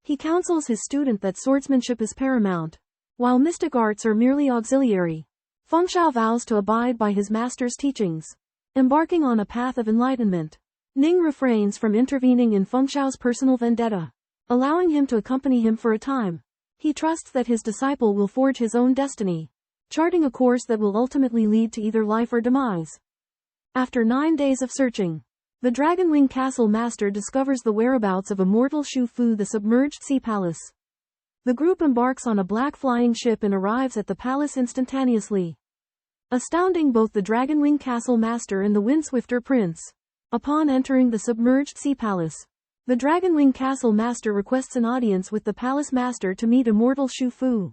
He counsels his student that swordsmanship is paramount, while mystic arts are merely auxiliary. Feng Xiao vows to abide by his master's teachings, embarking on a path of enlightenment. Ning refrains from intervening in Feng Xiao's personal vendetta, allowing him to accompany him for a time. He trusts that his disciple will forge his own destiny, charting a course that will ultimately lead to either life or demise. After 9 days of searching, the Dragonwing Castle Master discovers the whereabouts of immortal Shu Fu, the submerged sea palace. The group embarks on a black flying ship and arrives at the palace instantaneously, astounding both the Dragonwing Castle Master and the Windswifter Prince. Upon entering the submerged sea palace, the Dragonwing Castle Master requests an audience with the Palace Master to meet immortal Shu Fu.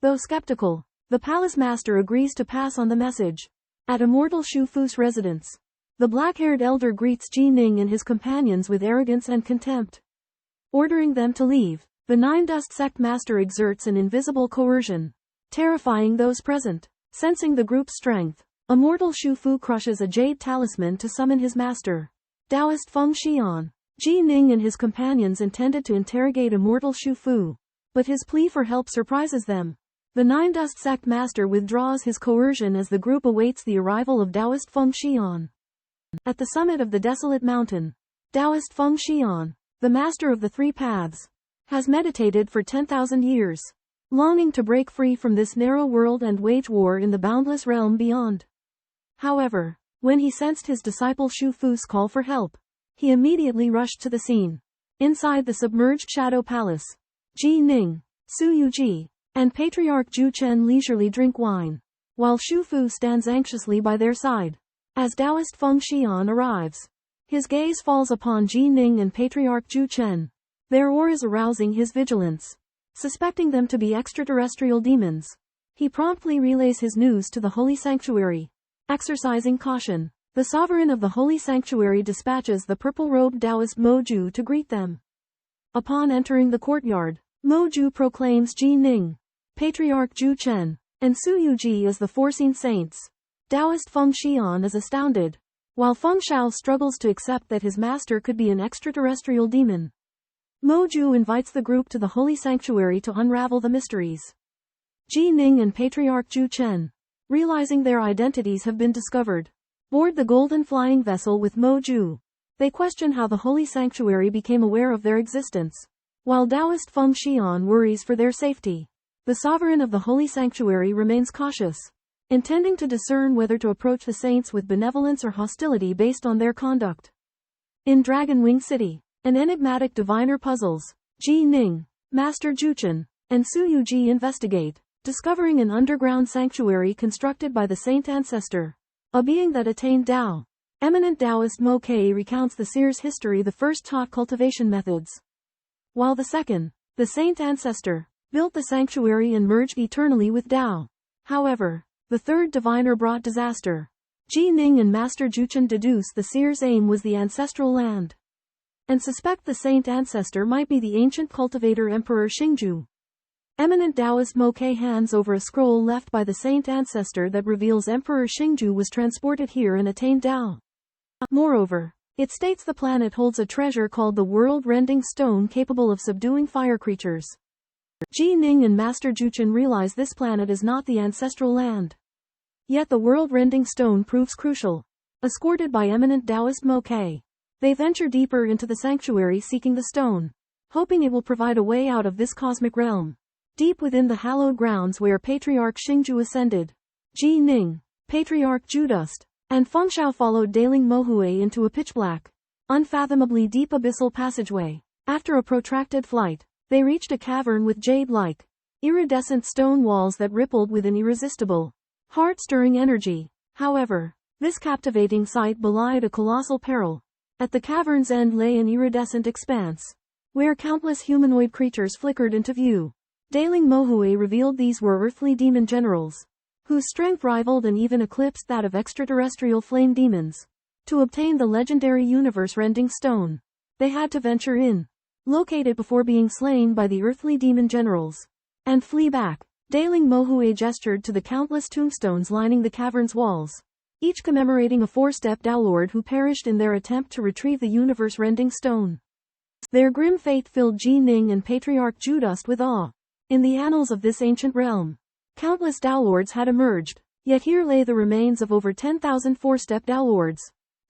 Though skeptical, the Palace Master agrees to pass on the message. At immortal Shu Fu's residence, the black-haired elder greets Ji Ning and his companions with arrogance and contempt. Ordering them to leave, the Nine Dust Sect Master exerts an invisible coercion, terrifying those present. Sensing the group's strength, immortal Shu Fu crushes a jade talisman to summon his master, Taoist Feng Xian. Ji Ning and his companions intended to interrogate immortal Shu Fu, but his plea for help surprises them. The Nine Dust Sect Master withdraws his coercion as the group awaits the arrival of Taoist Feng Xian. At the summit of the desolate mountain, Taoist Feng Xian, the master of the 3 paths, has meditated for 10,000 years, longing to break free from this narrow world and wage war in the boundless realm beyond. However, when he sensed his disciple Shu Fu's call for help, he immediately rushed to the scene. Inside the submerged Shadow Palace, Ji Ning, Su Yuji, and Patriarch Zhu Chen leisurely drink wine, while Shu Fu stands anxiously by their side. As Taoist Feng Xian arrives, his gaze falls upon Ji Ning and Patriarch Zhu Chen, their auras arousing his vigilance. Suspecting them to be extraterrestrial demons, he promptly relays his news to the Holy Sanctuary. Exercising caution, the sovereign of the Holy Sanctuary dispatches the purple-robed Taoist Mo Ju to greet them. Upon entering the courtyard, Mo Ju proclaims Ji Ning, Patriarch Zhu Chen, and Su Yuji as the foreseen saints. Taoist Feng Xian is astounded, while Feng Shao struggles to accept that his master could be an extraterrestrial demon. Mo Ju invites the group to the holy sanctuary to unravel the mysteries. Ji Ning and Patriarch Zhu Chen, realizing their identities have been discovered, board the golden flying vessel with Mo Ju. They question how the holy sanctuary became aware of their existence. While Taoist Feng Xian worries for their safety, the sovereign of the holy sanctuary remains cautious, intending to discern whether to approach the saints with benevolence or hostility based on their conduct. In Dragon Wing City, an enigmatic diviner puzzles. Ji Ning, Master Zhuchen, and Su Yuji investigate, discovering an underground sanctuary constructed by the Saint Ancestor, a being that attained Tao. Eminent Taoist Mo Kei recounts the seer's history, the first taught cultivation methods, while the second, the Saint Ancestor, built the sanctuary and merged eternally with Tao. However, the third diviner brought disaster. Ji Ning and Master Zhuchen deduce the seer's aim was the ancestral land, and suspect the Saint Ancestor might be the ancient cultivator Emperor Xingju. Eminent Taoist Mo Kei hands over a scroll left by the Saint Ancestor that reveals Emperor Xingju was transported here and attained Tao. Moreover, it states the planet holds a treasure called the world-rending stone capable of subduing fire creatures. Ji Ning and Master Zhuchen realize this planet is not the ancestral land. Yet the world-rending stone proves crucial. Escorted by eminent Taoist Mo Kei, they venture deeper into the sanctuary seeking the stone, hoping it will provide a way out of this cosmic realm. Deep within the hallowed grounds where Patriarch Xingju ascended, Ji Ning, Patriarch Zhudust, and Feng Shao followed Daling Mohui into a pitch-black, unfathomably deep abyssal passageway. After a protracted flight, they reached a cavern with jade-like, iridescent stone walls that rippled with an irresistible, heart-stirring energy. However, this captivating sight belied a colossal peril. At the cavern's end lay an iridescent expanse, where countless humanoid creatures flickered into view. Daling Mohui revealed these were earthly demon generals, whose strength rivaled and even eclipsed that of extraterrestrial flame demons. To obtain the legendary universe-rending stone, they had to venture in, locate it before being slain by the earthly demon generals, and flee back. Daling Mohui gestured to the countless tombstones lining the cavern's walls, each commemorating a four-step Tao Lord who perished in their attempt to retrieve the universe-rending stone. Their grim fate filled Ji Ning and Patriarch Zhudust with awe. In the annals of this ancient realm, countless Tao Lords had emerged, yet here lay the remains of over 10,000 four-step Tao Lords.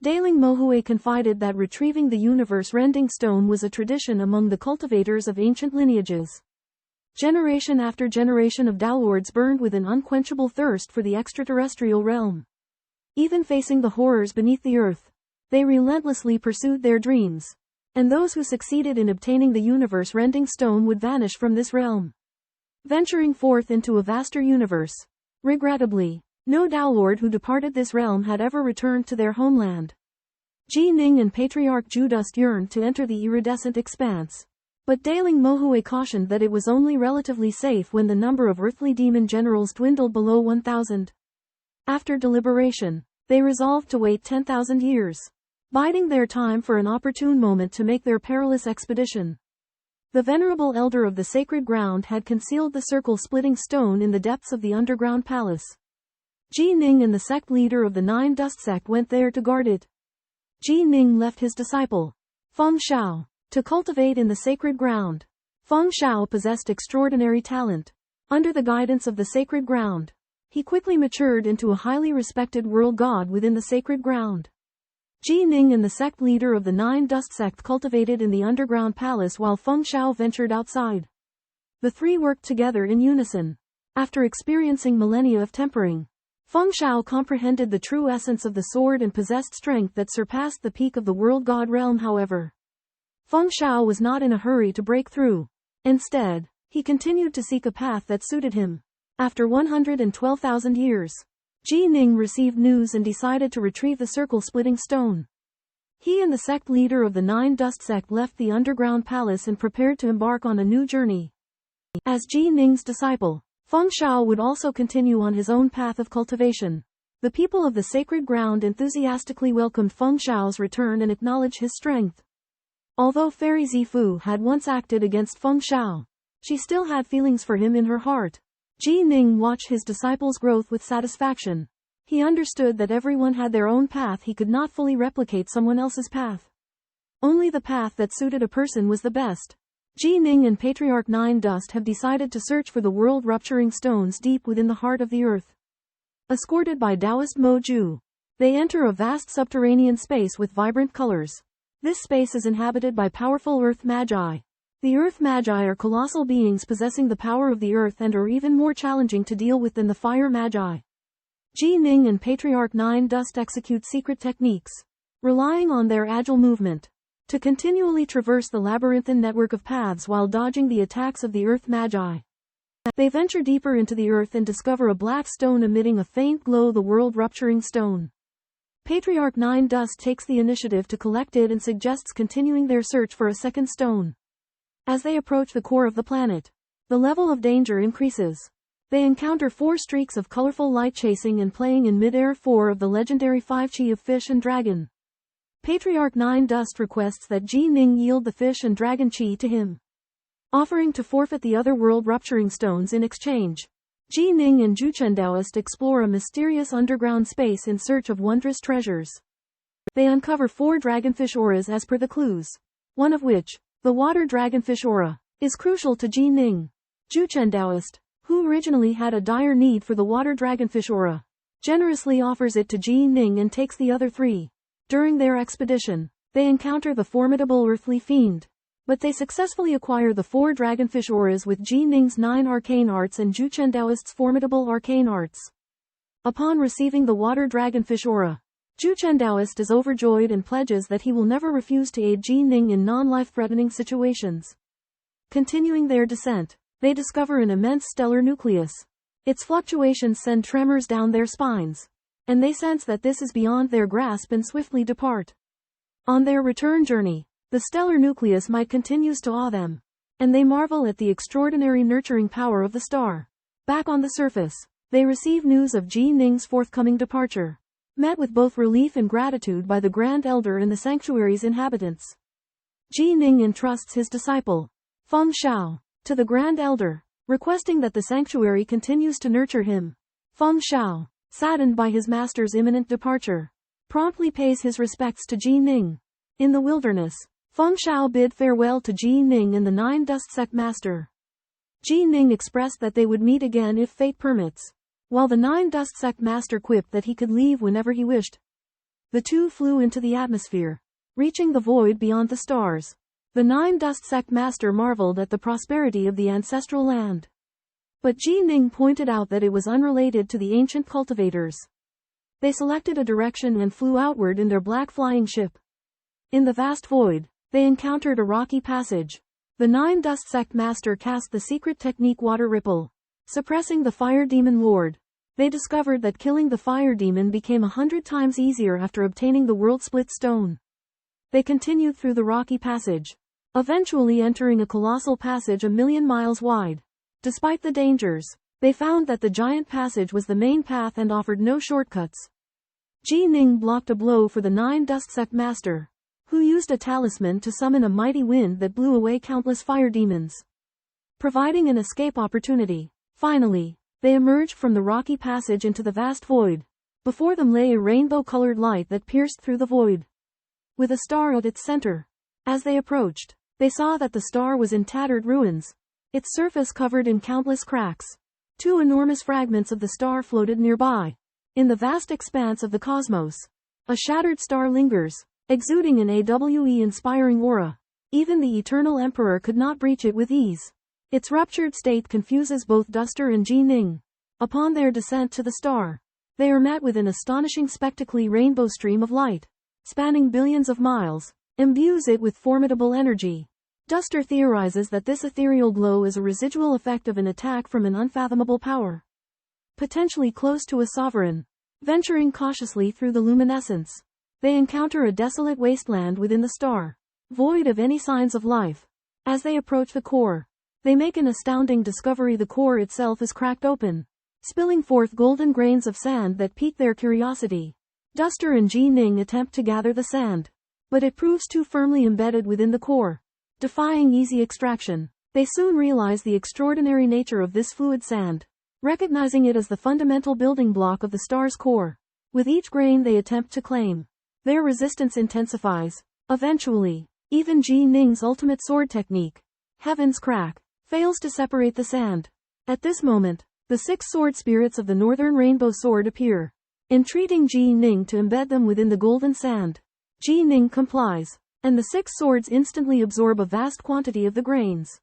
Daling Mohui confided that retrieving the universe-rending stone was a tradition among the cultivators of ancient lineages. Generation after generation of Tao Lords burned with an unquenchable thirst for the extraterrestrial realm. Even facing the horrors beneath the earth, they relentlessly pursued their dreams, and those who succeeded in obtaining the universe-rending stone would vanish from this realm, venturing forth into a vaster universe. Regrettably, no Tao Lord who departed this realm had ever returned to their homeland. Ji Ning and Patriarch Zhudust yearned to enter the iridescent expanse, but Daling Mohui cautioned that it was only relatively safe when the number of earthly demon generals dwindled below 1,000. After deliberation, they resolved to wait 10,000 years, biding their time for an opportune moment to make their perilous expedition. The venerable elder of the sacred ground had concealed the circle-splitting stone in the depths of the underground palace. Ji Ning and the sect leader of the Nine Dust sect went there to guard it. Ji Ning left his disciple, Feng Shao, to cultivate in the sacred ground. Feng Shao possessed extraordinary talent. Under the guidance of the sacred ground, he quickly matured into a highly respected world god within the sacred ground. Ji Ning and the sect leader of the Nine Dust sect cultivated in the underground palace while Feng Shao ventured outside. The three worked together in unison. After experiencing millennia of tempering, Feng Shao comprehended the true essence of the sword and possessed strength that surpassed the peak of the world god realm. However, Feng Shao was not in a hurry to break through. Instead, he continued to seek a path that suited him. After 112,000 years, Ji Ning received news and decided to retrieve the circle-splitting stone. He and the sect leader of the Nine Dust sect left the underground palace and prepared to embark on a new journey. As Ji Ning's disciple, Feng Shao would also continue on his own path of cultivation. The people of the sacred ground enthusiastically welcomed Feng Shao's return and acknowledged his strength. Although Fairy Zifu had once acted against Feng Shao, she still had feelings for him in her heart. Ji Ning watched his disciple's growth with satisfaction. He understood that everyone had their own path. He could not fully replicate someone else's path. Only the path that suited a person was the best. Jining and Patriarch 9 Dust have decided to search for the world-rupturing stones deep within the heart of the earth. Escorted by Taoist Mo Ju, they enter a vast subterranean space with vibrant colors. This space is inhabited by powerful Earth Magi. The Earth Magi are colossal beings possessing the power of the earth and are even more challenging to deal with than the Fire Magi. Jining and Patriarch 9 Dust execute secret techniques, relying on their agile movement to continually traverse the labyrinthine network of paths while dodging the attacks of the Earth Magi. They venture deeper into the earth and discover a black stone emitting a faint glow, the world-rupturing stone. Patriarch 9 Dust takes the initiative to collect it and suggests continuing their search for a second stone. As they approach the core of the planet, the level of danger increases. They encounter 4 streaks of colorful light chasing and playing in mid-air 4 of the legendary 5 chi of fish and dragon. Patriarch 9 Dust requests that Jining yield the fish and dragon chi to him, offering to forfeit the other world-rupturing stones in exchange. Jining and Taoist explore a mysterious underground space in search of wondrous treasures. They uncover 4 dragonfish auras as per the clues, one of which, the water dragonfish aura, is crucial to Jining. Taoist, who originally had a dire need for the water dragonfish aura, generously offers it to Jining and takes the other 3. During their expedition, they encounter the formidable earthly fiend, but they successfully acquire the 4 dragonfish auras with Jining's 9 arcane arts and Taoist's formidable arcane arts. Upon receiving the water dragonfish aura, Taoist is overjoyed and pledges that he will never refuse to aid Jining in non-life-threatening situations. Continuing their descent, they discover an immense stellar nucleus. Its fluctuations send tremors down their spines, and they sense that this is beyond their grasp and swiftly depart. On their return journey, the stellar nucleus might continues to awe them, and they marvel at the extraordinary nurturing power of the star. Back on the surface, they receive news of Jining's forthcoming departure, met with both relief and gratitude by the Grand Elder and the sanctuary's inhabitants. Jining entrusts his disciple, Feng Shao, to the Grand Elder, requesting that the sanctuary continues to nurture him. Feng Shao, saddened by his master's imminent departure, promptly pays his respects to Jining. In the wilderness, Feng Shao bid farewell to Jining and the 9 Dust Sect Master. Jining expressed that they would meet again if fate permits, while the 9 Dust Sect Master quipped that he could leave whenever he wished. The two flew into the atmosphere, reaching the void beyond the stars. The 9 Dust Sect Master marveled at the prosperity of the ancestral land, but Jining pointed out that it was unrelated to the ancient cultivators. They selected a direction and flew outward in their black flying ship. In the vast void, they encountered a rocky passage. The 9 Dust Sect Master cast the secret technique Water Ripple, suppressing the Fire Demon Lord. They discovered that killing the Fire Demon became 100 times easier after obtaining the World Split Stone. They continued through the rocky passage, eventually entering a colossal passage 1,000,000 miles wide. Despite the dangers, they found that the giant passage was the main path and offered no shortcuts. Jining blocked a blow for the 9 Dust Sect Master, who used a talisman to summon a mighty wind that blew away countless fire demons, providing an escape opportunity. Finally, they emerged from the rocky passage into the vast void. Before them lay a rainbow-colored light that pierced through the void, with a star at its center. As they approached, they saw that the star was in tattered ruins, its surface covered in countless cracks. 2 enormous fragments of the star floated nearby. In the vast expanse of the cosmos, a shattered star lingers, exuding an AWE-inspiring aura. Even the Eternal Emperor could not breach it with ease. Its ruptured state confuses both Duster and Jining. Upon their descent to the star, they are met with an astonishing spectacular rainbow stream of light, spanning billions of miles, imbues it with formidable energy. Duster theorizes that this ethereal glow is a residual effect of an attack from an unfathomable power, potentially close to a sovereign. Venturing cautiously through the luminescence, they encounter a desolate wasteland within the star, void of any signs of life. As they approach the core, they make an astounding discovery. The core itself is cracked open, spilling forth golden grains of sand that pique their curiosity. Duster and Jining attempt to gather the sand, but it proves too firmly embedded within the core, defying easy extraction. They soon realize the extraordinary nature of this fluid sand. recognizing it as the fundamental building block of the star's core. With each grain they attempt to claim, their resistance intensifies. Eventually, even Ji Ning's ultimate sword technique, Heaven's Crack, fails to separate the sand. At this moment, the 6 sword spirits of the Northern Rainbow Sword appear, entreating Ji Ning to embed them within the golden sand. Ji Ning complies, and the 6 swords instantly absorb a vast quantity of the grains,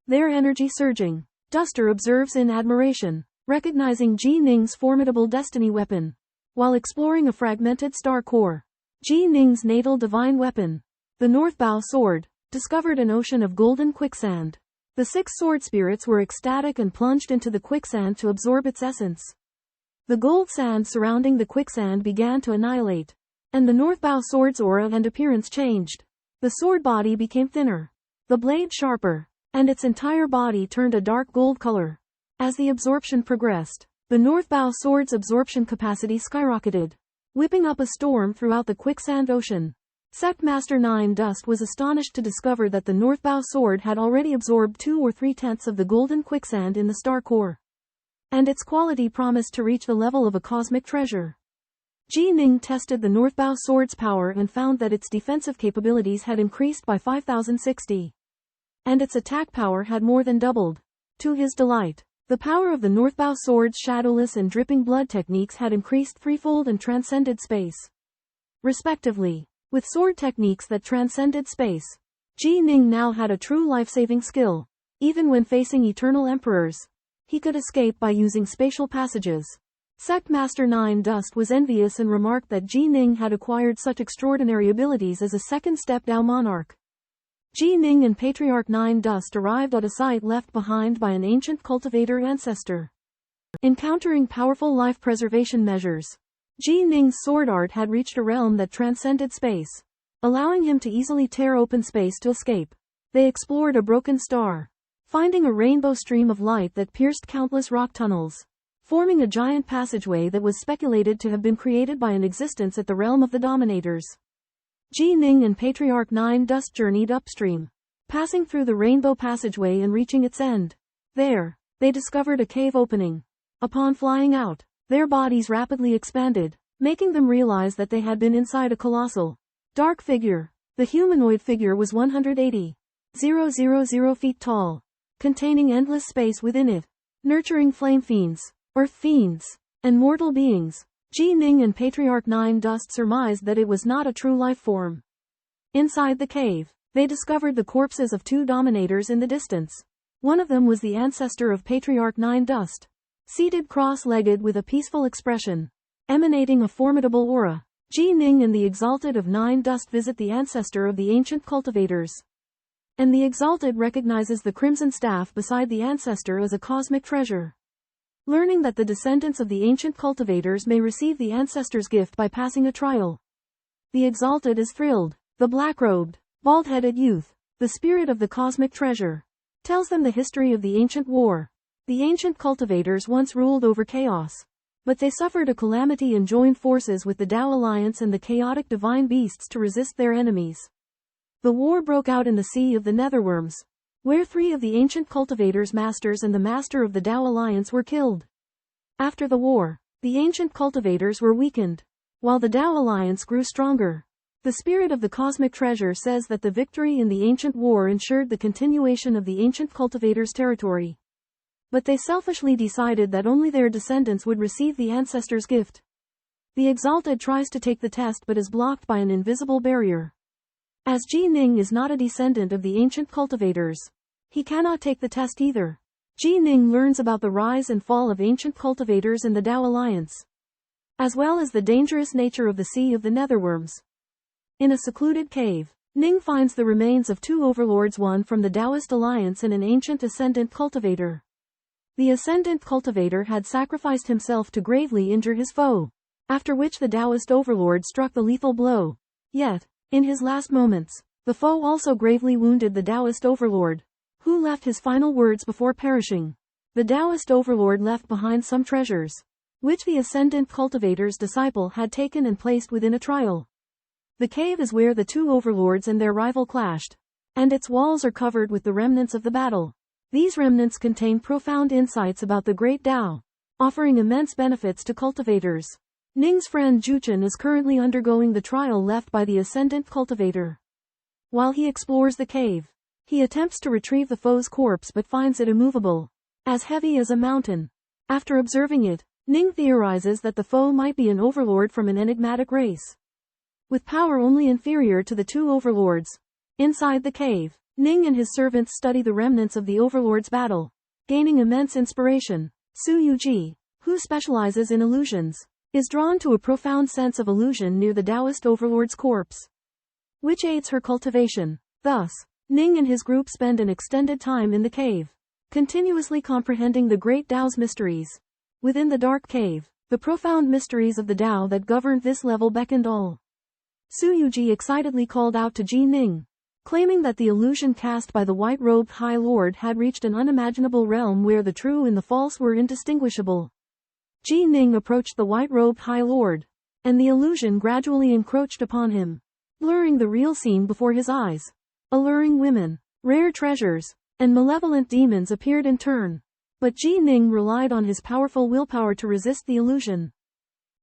their energy surging. Duster observes in admiration, recognizing Ji Ning's formidable destiny weapon. While exploring a fragmented star core, Ji Ning's natal divine weapon, the Northbow Sword, discovered an ocean of golden quicksand. The 6 sword spirits were ecstatic and plunged into the quicksand to absorb its essence. The gold sand surrounding the quicksand began to annihilate, and the Northbow Sword's aura and appearance changed. The sword body became thinner, the blade sharper, and its entire body turned a dark gold color. As the absorption progressed, the Northbow Sword's absorption capacity skyrocketed, whipping up a storm throughout the quicksand ocean. Sect Master 9 Dust was astonished to discover that the Northbow Sword had already absorbed 2 or 3/10 of the golden quicksand in the star core, and its quality promised to reach the level of a cosmic treasure. Ji Ning tested the Northbow Sword's power and found that its defensive capabilities had increased by 5060, and its attack power had more than doubled. To his delight, the power of the Northbow Sword's shadowless and dripping blood techniques had increased threefold and transcended space, respectively. With sword techniques that transcended space, Ji Ning now had a true life-saving skill. Even when facing eternal emperors, he could escape by using spatial passages. Sect Master 9 Dust was envious and remarked that Ji Ning had acquired such extraordinary abilities as a second-step Dao monarch. Ji Ning and Patriarch 9 Dust arrived at a site left behind by an ancient cultivator ancestor. Encountering powerful life preservation measures, Ji Ning's sword art had reached a realm that transcended space, allowing him to easily tear open space to escape. They explored a broken star, finding a rainbow stream of light that pierced countless rock tunnels, forming a giant passageway that was speculated to have been created by an existence at the realm of the Dominators. Ji Ning and Patriarch 9 Dust journeyed upstream, passing through the rainbow passageway and reaching its end. There, they discovered a cave opening. Upon flying out, their bodies rapidly expanded, making them realize that they had been inside a colossal, dark figure. The humanoid figure was 180,000 feet tall, containing endless space within it, nurturing flame fiends, earth fiends, and mortal beings. Ji Ning and Patriarch 9 Dust surmised that it was not a true life form. Inside the cave, they discovered the corpses of 2 dominators in the distance. One of them was the ancestor of Patriarch 9 Dust, seated cross-legged with a peaceful expression, emanating a formidable aura. Ji Ning and the Exalted of 9 Dust visit the ancestor of the ancient cultivators, and the Exalted recognizes the crimson staff beside the ancestor as a cosmic treasure. Learning that the descendants of the ancient cultivators may receive the ancestor's gift by passing a trial, the Exalted is thrilled. The black-robed, bald-headed youth, the spirit of the cosmic treasure, tells them the history of the ancient war. The ancient cultivators once ruled over chaos, but they suffered a calamity and joined forces with the Tao Alliance and the chaotic divine beasts to resist their enemies. The war broke out in the Sea of the Netherworms, where 3 of the ancient cultivators' masters and the master of the Tao Alliance were killed. After the war, the ancient cultivators were weakened, while the Tao Alliance grew stronger. The spirit of the cosmic treasure says that the victory in the ancient war ensured the continuation of the ancient cultivators' territory. But they selfishly decided that only their descendants would receive the ancestor's gift. The Exalted tries to take the test but is blocked by an invisible barrier. As Ji Ning is not a descendant of the ancient cultivators, he cannot take the test either. Ji Ning learns about the rise and fall of ancient cultivators in the Tao Alliance, as well as the dangerous nature of the Sea of the Netherworms. In a secluded cave, Ning finds the remains of 2 overlords, one from the Taoist Alliance and an ancient ascendant cultivator. The ascendant cultivator had sacrificed himself to gravely injure his foe, after which the Taoist overlord struck the lethal blow. Yet, in his last moments, the foe also gravely wounded the Taoist overlord, who left his final words before perishing. The Taoist overlord left behind some treasures, which the ascendant cultivator's disciple had taken and placed within a trial. The cave is where the 2 overlords and their rival clashed, and its walls are covered with the remnants of the battle. These remnants contain profound insights about the Great Tao, offering immense benefits to cultivators. Ning's friend Juchen is currently undergoing the trial left by the Ascendant Cultivator. While he explores the cave, he attempts to retrieve the foe's corpse but finds it immovable, as heavy as a mountain. After observing it, Ning theorizes that the foe might be an overlord from an enigmatic race, with power only inferior to the two overlords. Inside the cave, Ning and his servants study the remnants of the overlord's battle, gaining immense inspiration. Su Yuji, who specializes in illusions, is drawn to a profound sense of illusion near the Taoist overlord's corpse, which aids her cultivation. Thus, Ning and his group spend an extended time in the cave, continuously comprehending the Great Tao's mysteries. Within the dark cave, the profound mysteries of the Tao that governed this level beckoned all. Su Yuji excitedly called out to Ji Ning, claiming that the illusion cast by the white-robed High Lord had reached an unimaginable realm where the true and the false were indistinguishable. Ji Ning approached the white-robed High Lord, and the illusion gradually encroached upon him, blurring the real scene before his eyes. Alluring women, rare treasures, and malevolent demons appeared in turn, but Ji Ning relied on his powerful willpower to resist the illusion.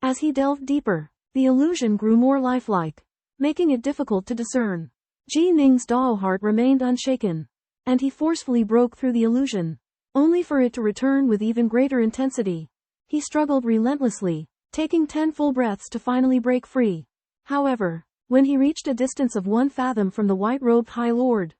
As he delved deeper, the illusion grew more lifelike, making it difficult to discern. Ji Ning's Dao heart remained unshaken, and he forcefully broke through the illusion, only for it to return with even greater intensity. He struggled relentlessly, taking 10 full breaths to finally break free. However, when he reached a distance of 1 fathom from the white-robed High Lord,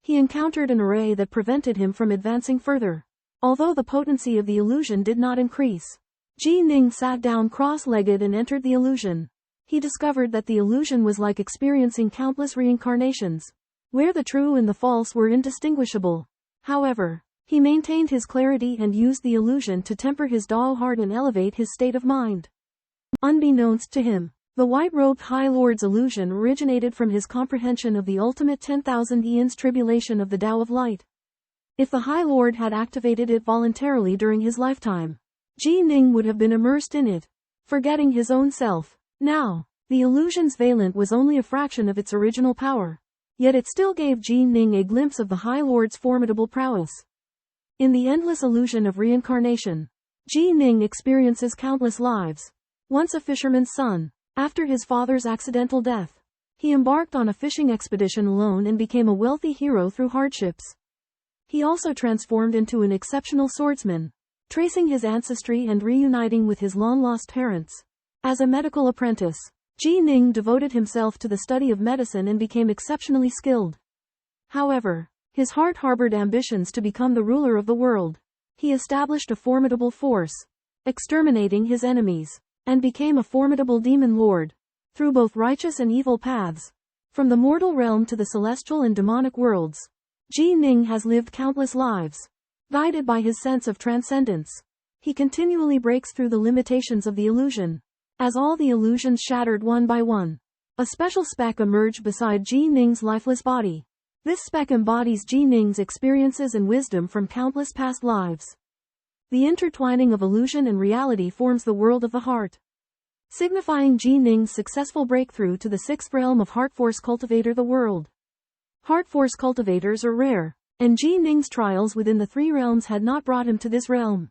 he encountered an array that prevented him from advancing further. Although the potency of the illusion did not increase, Ji Ning sat down cross-legged and entered the illusion. He discovered that the illusion was like experiencing countless reincarnations, where the true and the false were indistinguishable. However, he maintained his clarity and used the illusion to temper his Dao heart and elevate his state of mind. Unbeknownst to him, the white-robed High Lord's illusion originated from his comprehension of the ultimate 10,000 eons tribulation of the Tao of Light. If the High Lord had activated it voluntarily during his lifetime, Ji Ning would have been immersed in it, forgetting his own self. Now, the illusion's valent was only a fraction of its original power, yet it still gave Ji Ning a glimpse of the High Lord's formidable prowess. In the endless illusion of reincarnation, Ji Ning experiences countless lives. Once a fisherman's son, after his father's accidental death, he embarked on a fishing expedition alone and became a wealthy hero through hardships. He also transformed into an exceptional swordsman, tracing his ancestry and reuniting with his long-lost parents. As a medical apprentice, Ji Ning devoted himself to the study of medicine and became exceptionally skilled. However, his heart harbored ambitions to become the ruler of the world. He established a formidable force, exterminating his enemies, and became a formidable demon lord, through both righteous and evil paths. From the mortal realm to the celestial and demonic worlds, Ji Ning has lived countless lives. Guided by his sense of transcendence, he continually breaks through the limitations of the illusion. As all the illusions shattered one by one, a special speck emerged beside Ji Ning's lifeless body. This speck embodies Ji Ning's experiences and wisdom from countless past lives. The intertwining of illusion and reality forms the world of the heart, signifying Ji Ning's successful breakthrough to the 6th realm of Heart Force Cultivator. The world. Heart Force cultivators are rare, and Ji Ning's trials within the 3 realms had not brought him to this realm.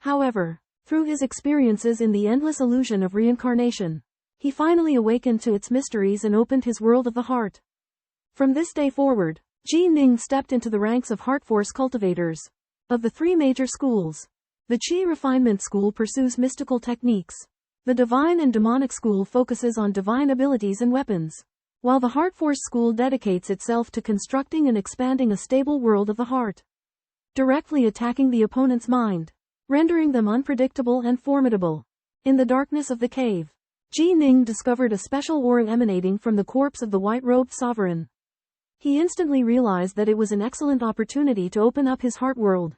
However, through his experiences in the endless illusion of reincarnation, he finally awakened to its mysteries and opened his world of the heart. From this day forward, Ji Ning stepped into the ranks of Heart Force cultivators. Of the 3 major schools, the Qi Refinement School pursues mystical techniques. The Divine and Demonic School focuses on divine abilities and weapons, while the Heart Force School dedicates itself to constructing and expanding a stable world of the heart, directly attacking the opponent's mind, rendering them unpredictable and formidable. In the darkness of the cave, Ji Ning discovered a special aura emanating from the corpse of the white-robed sovereign. He instantly realized that it was an excellent opportunity to open up his heart world.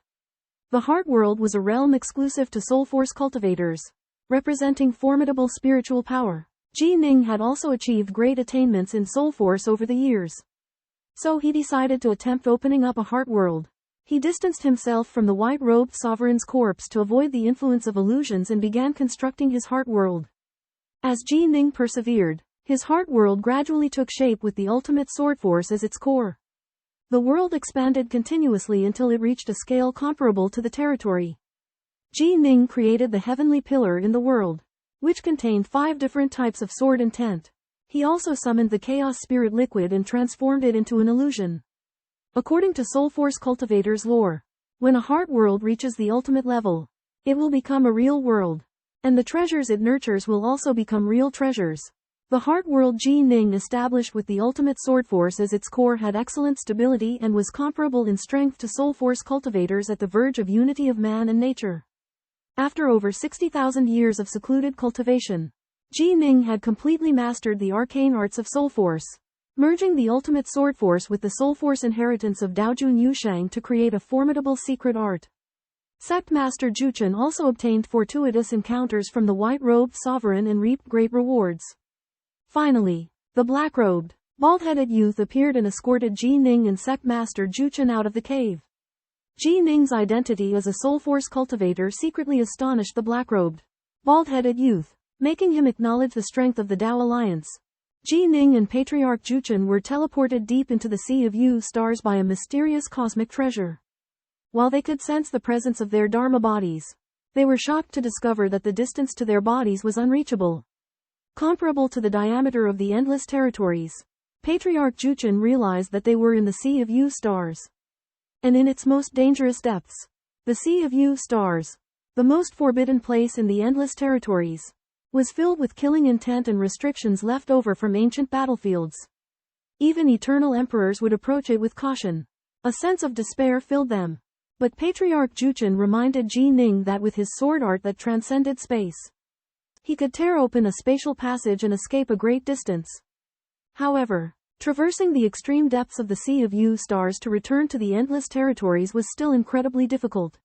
The heart world was a realm exclusive to Soul Force cultivators, representing formidable spiritual power. Ji Ning had also achieved great attainments in Soul Force over the years, so he decided to attempt opening up a heart world. He distanced himself from the white-robed sovereign's corpse to avoid the influence of illusions and began constructing his heart world. As Ji Ning persevered, his heart world gradually took shape with the ultimate sword force as its core. The world expanded continuously until it reached a scale comparable to the territory. Ji Ning created the heavenly pillar in the world, which contained 5 different types of sword intent. He also summoned the chaos spirit liquid and transformed it into an illusion. According to Soul Force Cultivator's lore, when a heart world reaches the ultimate level, it will become a real world, and the treasures it nurtures will also become real treasures. The heart world Ji Ning established with the ultimate sword force as its core had excellent stability and was comparable in strength to Soul Force cultivators at the verge of unity of man and nature. After over 60,000 years of secluded cultivation, Ji Ning had completely mastered the arcane arts of Soul Force, merging the ultimate sword force with the Soul Force inheritance of Daojun Yushang to create a formidable secret art. Sect Master Juchen also obtained fortuitous encounters from the white-robed sovereign and reaped great rewards. Finally, the black-robed, bald-headed youth appeared and escorted Ji Ning and Sect Master Juchen out of the cave. Ji Ning's identity as a Soul Force cultivator secretly astonished the black-robed, bald-headed youth, making him acknowledge the strength of the Dao Alliance. Ji Ning and Patriarch Juchen were teleported deep into the Sea of Yu stars by a mysterious cosmic treasure. While they could sense the presence of their Dharma bodies, they were shocked to discover that the distance to their bodies was unreachable. Comparable to the diameter of the endless territories, Patriarch Juchen realized that they were in the Sea of Yu stars. And in its most dangerous depths, the Sea of Yu stars, the most forbidden place in the endless territories, was filled with killing intent and restrictions left over from ancient battlefields. Even eternal emperors would approach it with caution. A sense of despair filled them. But Patriarch Juchen reminded Ji Ning that with his sword art that transcended space, he could tear open a spatial passage and escape a great distance. However, traversing the extreme depths of the Sea of Yu stars to return to the endless territories was still incredibly difficult.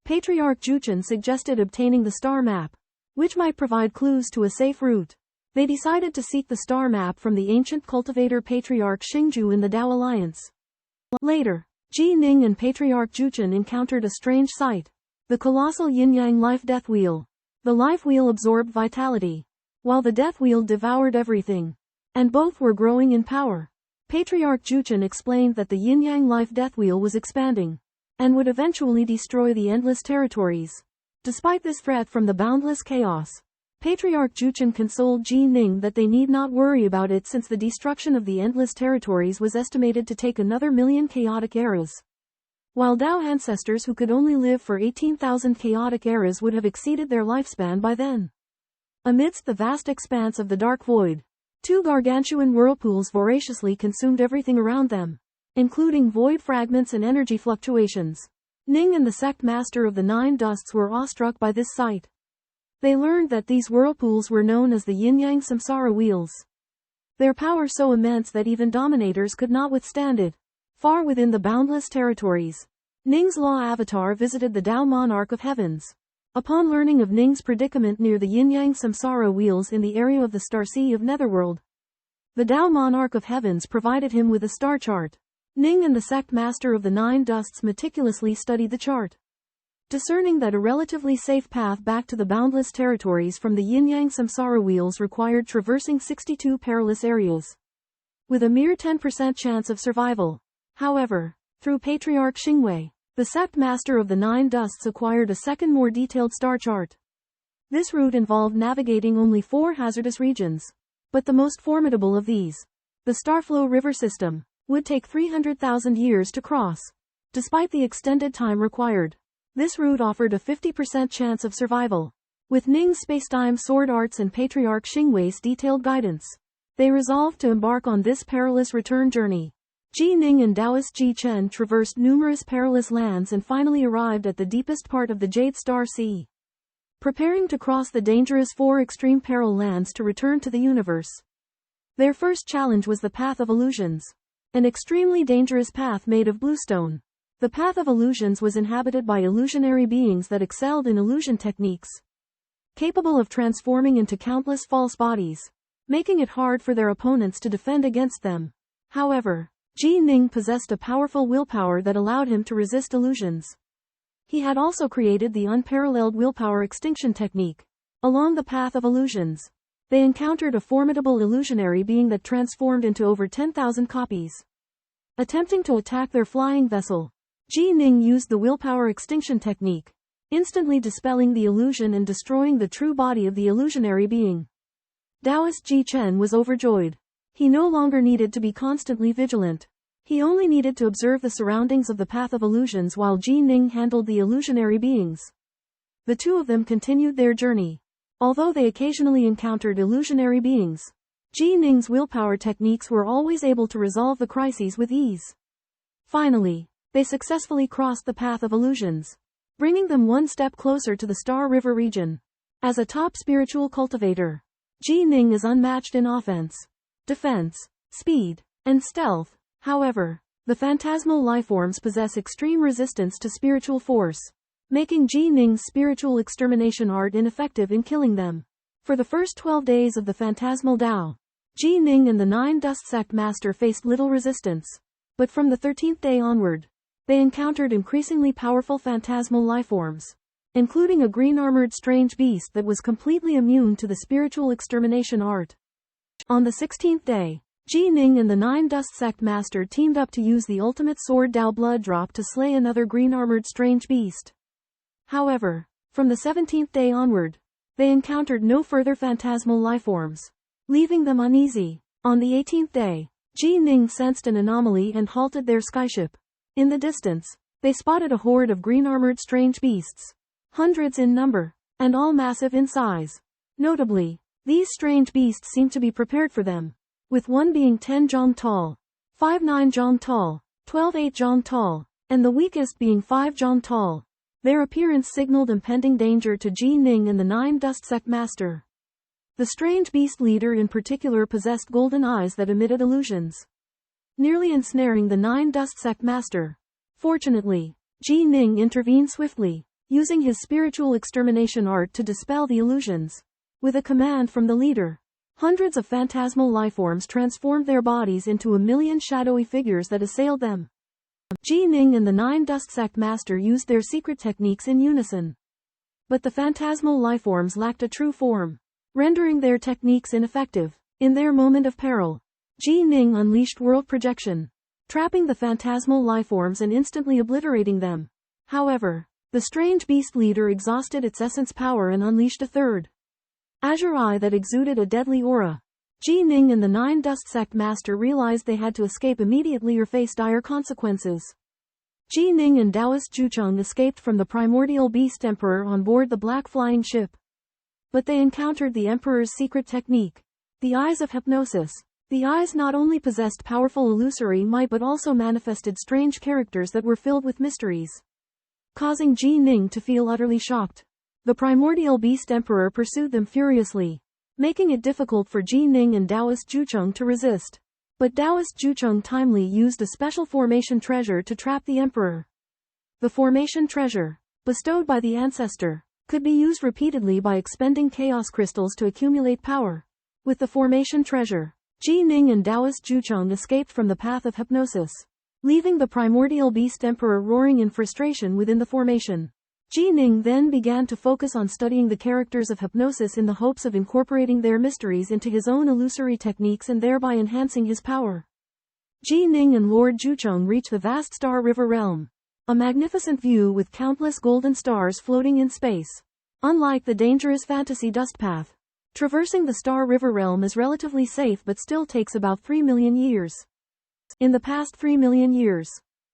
Patriarch Juchen suggested obtaining the star map, which might provide clues to a safe route. They decided to seek the star map from the ancient cultivator Patriarch Xingju in the Dao Alliance. Later, Ji Ning and Patriarch Juchen encountered a strange sight. The colossal yin-yang life-death wheel. The life wheel absorbed vitality, while the death wheel devoured everything. And both were growing in power. Patriarch Juchen explained that the yin-yang life-death wheel was expanding, and would eventually destroy the endless territories. Despite this threat from the boundless chaos, Patriarch Juchen consoled Ji Ning that they need not worry about it since the destruction of the endless territories was estimated to take another 1,000,000 chaotic eras. While Dao ancestors who could only live for 18,000 chaotic eras would have exceeded their lifespan by then. Amidst the vast expanse of the dark void, 2 gargantuan whirlpools voraciously consumed everything around them, including void fragments and energy fluctuations. Ning and the sect master of the 9 dusts were awestruck by this sight. They learned that these whirlpools were known as the yin-yang samsara wheels. Their power so immense that even dominators could not withstand it. Far within the boundless territories, Ning's law avatar visited the Dao monarch of heavens. Upon learning of Ning's predicament near the yin-yang samsara wheels in the area of the star sea of Netherworld, the Dao monarch of heavens provided him with a star chart. Ning and the sect master of the 9 dusts meticulously studied the chart, discerning that a relatively safe path back to the boundless territories from the yin-yang samsara wheels required traversing 62 perilous areas, with a mere 10% chance of survival. However, through Patriarch Xingwei, the sect master of the 9 dusts acquired a second more detailed star chart. This route involved navigating only 4 hazardous regions, but the most formidable of these, the Starflow River system, would take 300,000 years to cross. Despite the extended time required, this route offered a 50% chance of survival. With Ning's spacetime sword arts and Patriarch Xingwei's detailed guidance, they resolved to embark on this perilous return journey. Ji Ning and Taoist Ji Chen traversed numerous perilous lands and finally arrived at the deepest part of the Jade Star Sea, preparing to cross the dangerous 4 extreme peril lands to return to the universe. Their first challenge was the Path of Illusions, an extremely dangerous path made of bluestone. The Path of Illusions was inhabited by illusionary beings that excelled in illusion techniques, capable of transforming into countless false bodies, making it hard for their opponents to defend against them. However, Ji Ning possessed a powerful willpower that allowed him to resist illusions. He had also created the unparalleled willpower extinction technique. Along the Path of Illusions, they encountered a formidable illusionary being that transformed into over 10,000 copies. Attempting to attack their flying vessel, Ji Ning used the willpower extinction technique, instantly dispelling the illusion and destroying the true body of the illusionary being. Taoist Ji Chen was overjoyed. He no longer needed to be constantly vigilant. He only needed to observe the surroundings of the path of illusions while Ji Ning handled the illusionary beings. The two of them continued their journey. Although they occasionally encountered illusionary beings, Ji Ning's willpower techniques were always able to resolve the crises with ease. Finally, they successfully crossed the path of illusions, bringing them one step closer to the Star River region. As a top spiritual cultivator, Ji Ning is unmatched in offense, defense, speed, and stealth. However, the phantasmal lifeforms possess extreme resistance to spiritual force, making Ji Ning's spiritual extermination art ineffective in killing them. For the first 12 days of the phantasmal Tao, Ji Ning and the 9 Dust Sect Master faced little resistance. But from the 13th day onward, they encountered increasingly powerful phantasmal lifeforms, including a green-armored strange beast that was completely immune to the spiritual extermination art. On the 16th day, Ji Ning and the 9 Dust Sect Master teamed up to use the ultimate sword Tao Blood Drop to slay another green-armored strange beast. However, from the 17th day onward, they encountered no further phantasmal lifeforms, leaving them uneasy. On the 18th day, Ji Ning sensed an anomaly and halted their skyship. In the distance, they spotted a horde of green-armored strange beasts, hundreds in number, and all massive in size. Notably, these strange beasts seemed to be prepared for them, with one being 10 zhang tall, 5-9 zhang tall, 12-8 zhang tall, and the weakest being 5 zhang tall. Their appearance signaled impending danger to Ji Ning and the 9 Dust Sect Master. The strange beast leader in particular possessed golden eyes that emitted illusions, nearly ensnaring the 9 Dust Sect Master. Fortunately, Ji Ning intervened swiftly, using his spiritual extermination art to dispel the illusions. With a command from the leader, hundreds of phantasmal lifeforms transformed their bodies into a million shadowy figures that assailed them. Ji Ning and the 9 Dust Sect Master used their secret techniques in unison. But the phantasmal lifeforms lacked a true form, rendering their techniques ineffective. In their moment of peril, Ji Ning unleashed world projection, trapping the phantasmal lifeforms and instantly obliterating them. However, the strange beast leader exhausted its essence power and unleashed a third azure eye that exuded a deadly aura. Ji Ning and the 9 Dust Sect Master realized they had to escape immediately or face dire consequences. Ji Ning and Taoist Zhucheng escaped from the Primordial Beast Emperor on board the Black Flying Ship. But they encountered the Emperor's secret technique, the Eyes of Hypnosis. The eyes not only possessed powerful illusory might but also manifested strange characters that were filled with mysteries, causing Ji Ning to feel utterly shocked. The Primordial Beast Emperor pursued them furiously, making it difficult for Ji Ning and Taoist Zhucheng to resist. But Taoist Zhucheng timely used a special formation treasure to trap the Emperor. The formation treasure, bestowed by the Ancestor, could be used repeatedly by expending chaos crystals to accumulate power. With the formation treasure, Ji Ning and Taoist Zhucheng escaped from the path of hypnosis, leaving the Primordial Beast Emperor roaring in frustration within the formation. Ji Ning then began to focus on studying the characters of hypnosis in the hopes of incorporating their mysteries into his own illusory techniques and thereby enhancing his power. Ji Ning and Lord Zhucheng reach the vast Star River realm, a magnificent view with countless golden stars floating in space. Unlike the dangerous fantasy dust path, traversing the Star River realm is relatively safe but still takes about 3 million years. In the past 3 million years,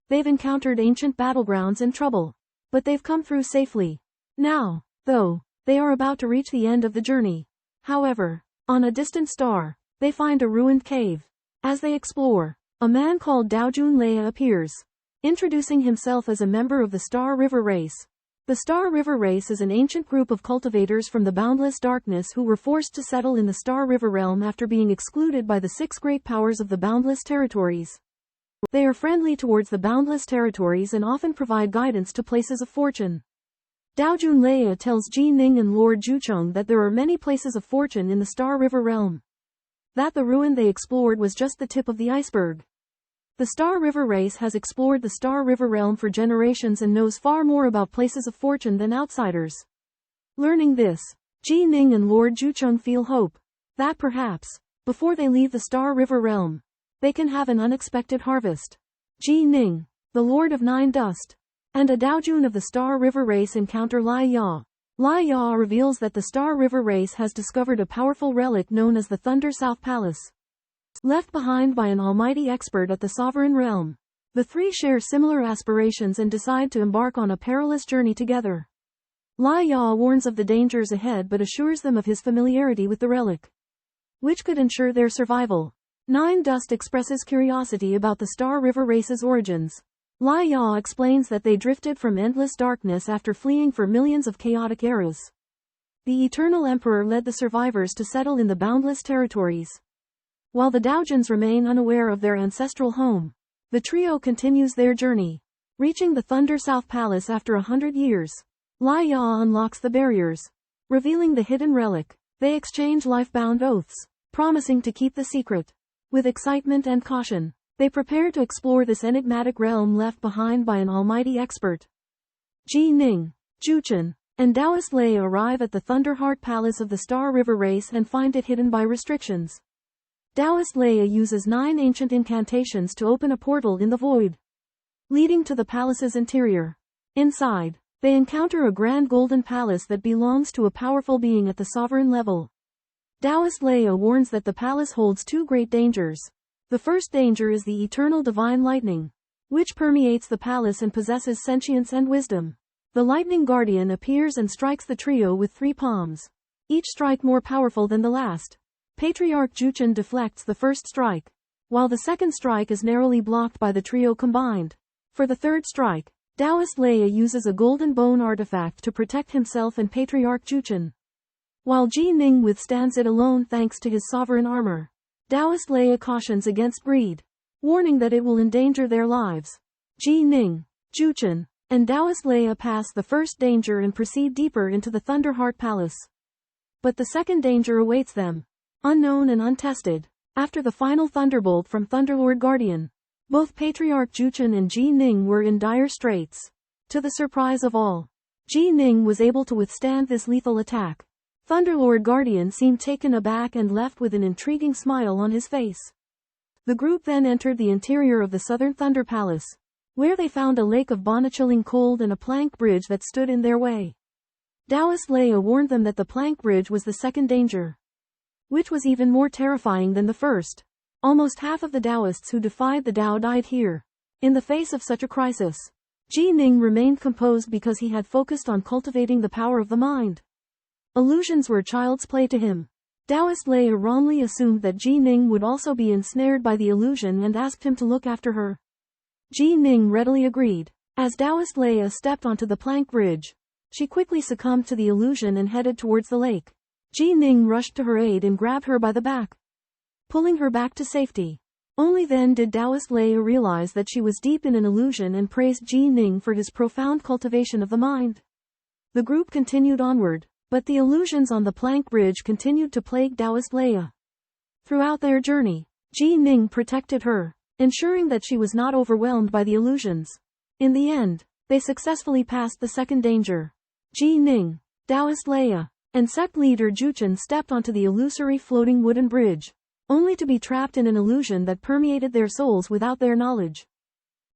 they've encountered ancient battlegrounds and trouble, but they've come through safely. Now, though, they are about to reach the end of the journey. However, on a distant star, they find a ruined cave. As they explore, a man called Dao Junlei appears, introducing himself as a member of the Star River race. The Star River race is an ancient group of cultivators from the boundless darkness who were forced to settle in the Star River realm after being excluded by the 6 great powers of the boundless territories. They are friendly towards the boundless territories and often provide guidance to places of fortune. Dao Junlei tells Ji Ning and Lord Zhucheng that there are many places of fortune in the Star River realm. That the ruin they explored was just the tip of the iceberg. The Star River race has explored the Star River realm for generations and knows far more about places of fortune than outsiders. Learning this, Ji Ning and Lord Zhucheng feel hope that perhaps, before they leave the Star River realm, they can have an unexpected harvest. Ji Ning, the Lord of Nine Dust, and a Daojun of the Star River race encounter Lai Ya. Lai Ya reveals that the Star River race has discovered a powerful relic known as the Thunder South Palace, left behind by an almighty expert at the Sovereign Realm. The three share similar aspirations and decide to embark on a perilous journey together. Lai Ya warns of the dangers ahead but assures them of his familiarity with the relic, which could ensure their survival. Nine Dust expresses curiosity about the Star River race's origins. Lai Ya explains that they drifted from endless darkness after fleeing for millions of chaotic eras. The Eternal Emperor led the survivors to settle in the boundless territories, while the Daojuns remain unaware of their ancestral home. The trio continues their journey, reaching the Thunder South Palace after 100 years. Lai Ya unlocks the barriers, revealing the hidden relic. They exchange life-bound oaths, promising to keep the secret. With excitement and caution, they prepare to explore this enigmatic realm left behind by an almighty expert. Ji Ning, Juchen, and Taoist Lei arrive at the Thunderheart Palace of the Star River race and find it hidden by restrictions. Taoist Lei uses 9 ancient incantations to open a portal in the void, leading to the palace's interior. Inside, they encounter a grand golden palace that belongs to a powerful being at the sovereign level. Taoist Lei warns that the palace holds 2 great dangers. The first danger is the eternal divine lightning, which permeates the palace and possesses sentience and wisdom. The lightning guardian appears and strikes the trio with 3 palms, each strike more powerful than the last. Patriarch Juchen deflects the first strike, while the second strike is narrowly blocked by the trio combined. For the third strike, Taoist Lei uses a golden bone artifact to protect himself and Patriarch Juchen, while Ji Ning withstands it alone thanks to his sovereign armor. Taoist Lei cautions against greed, warning that it will endanger their lives. Ji Ning, Juchen, and Taoist Lei pass the first danger and proceed deeper into the Thunderheart Palace. But the second danger awaits them, unknown and untested. After the final thunderbolt from Thunderlord Guardian, both Patriarch Juchen and Ji Ning were in dire straits. To the surprise of all, Ji Ning was able to withstand this lethal attack. Thunderlord Guardian seemed taken aback and left with an intriguing smile on his face. The group then entered the interior of the Southern Thunder Palace, where they found a lake of bone-chilling cold and a plank bridge that stood in their way. Taoist Lei warned them that the plank bridge was the second danger, which was even more terrifying than the first. Almost half of the Taoists who defied the Tao died here. In the face of such a crisis, Ji Ning remained composed because he had focused on cultivating the power of the mind. Illusions were child's play to him. Taoist Lei wrongly assumed that Ji Ning would also be ensnared by the illusion and asked him to look after her. Ji Ning readily agreed. As Taoist Lei stepped onto the plank bridge, she quickly succumbed to the illusion and headed towards the lake. Ji Ning rushed to her aid and grabbed her by the back, pulling her back to safety. Only then did Taoist Lei realize that she was deep in an illusion and praised Ji Ning for his profound cultivation of the mind. The group continued onward, but the illusions on the plank bridge continued to plague Taoist Lei. Throughout their journey, Ji Ning protected her, ensuring that she was not overwhelmed by the illusions. In the end, they successfully passed the second danger. Ji Ning, Taoist Lei, and sect leader Juchen stepped onto the illusory floating wooden bridge, only to be trapped in an illusion that permeated their souls without their knowledge.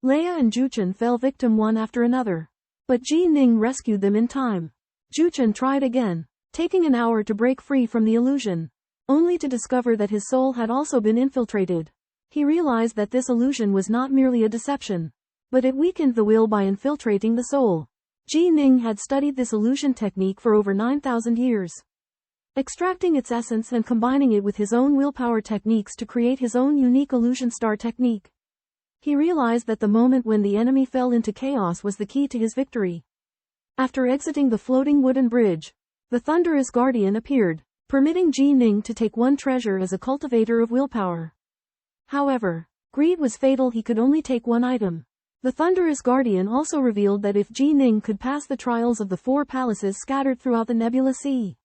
Lei and Juchen fell victim one after another, but Ji Ning rescued them in time. Juchen tried again, taking an hour to break free from the illusion, only to discover that his soul had also been infiltrated. He realized that this illusion was not merely a deception, but it weakened the will by infiltrating the soul. Ji Ning had studied this illusion technique for over 9,000 years, extracting its essence and combining it with his own willpower techniques to create his own unique illusion star technique. He realized that the moment when the enemy fell into chaos was the key to his victory. After exiting the floating wooden bridge, the Thunderous Guardian appeared, permitting Ji Ning to take one treasure as a cultivator of willpower. However, greed was fatal. He could only take one item. The Thunderous Guardian also revealed that if Ji Ning could pass the trials of the 4 palaces scattered throughout the Nebula Sea,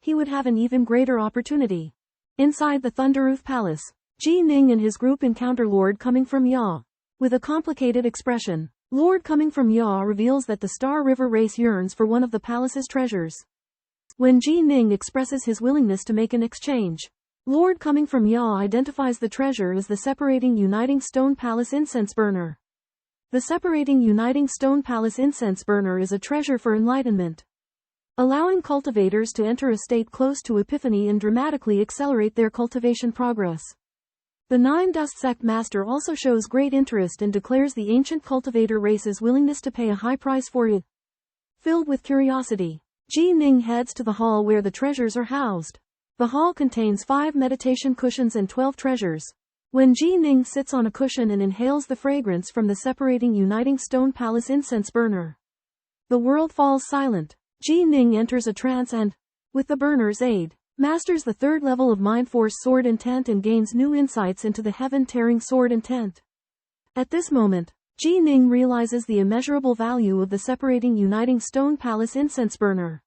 he would have an even greater opportunity. Inside the Thunderroof Palace, Ji Ning and his group encounter Lord Coming from Ya. With a complicated expression, Lord Coming from Ya reveals that the Star River race yearns for one of the palace's treasures. When Ji Ning expresses his willingness to make an exchange, Lord coming from Ya identifies the treasure as the separating uniting stone palace incense burner. The separating uniting stone palace incense burner is a treasure for enlightenment, allowing cultivators to enter a state close to epiphany and dramatically accelerate their cultivation progress. The Nine Dust Sect Master also shows great interest and declares the ancient cultivator race's willingness to pay a high price for it. Filled with curiosity, Ji Ning heads to the hall where the treasures are housed. The hall contains 5 meditation cushions and 12 treasures. When Ji Ning sits on a cushion and inhales the fragrance from the separating uniting stone palace incense burner, the world falls silent. Ji Ning enters a trance and, with the burner's aid, masters the 3rd level of Mind Force Sword Intent and gains new insights into the heaven-tearing sword intent. At this moment, Ji Ning realizes the immeasurable value of the separating uniting stone palace incense burner.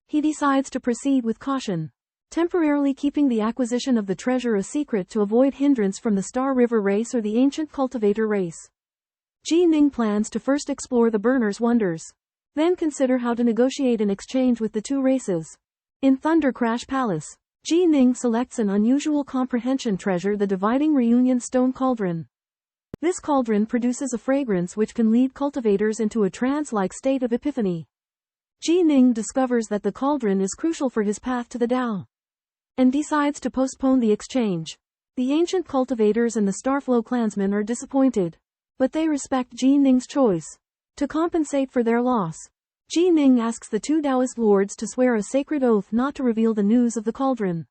He decides to proceed with caution, temporarily keeping the acquisition of the treasure a secret to avoid hindrance from the Star River race or the ancient cultivator race. Ji Ning plans to first explore the burner's wonders, then consider how to negotiate an exchange with the 2 races. In Thunder Crash Palace, Ji Ning selects an unusual comprehension treasure, the Dividing Reunion Stone Cauldron. This cauldron produces a fragrance which can lead cultivators into a trance-like state of epiphany. Ji Ning discovers that the cauldron is crucial for his path to the Tao, and decides to postpone the exchange. The ancient cultivators and the Starflow clansmen are disappointed, but they respect Ji Ning's choice. To compensate for their loss, Ji Ning asks the 2 Taoist lords to swear a sacred oath not to reveal the news of the cauldron,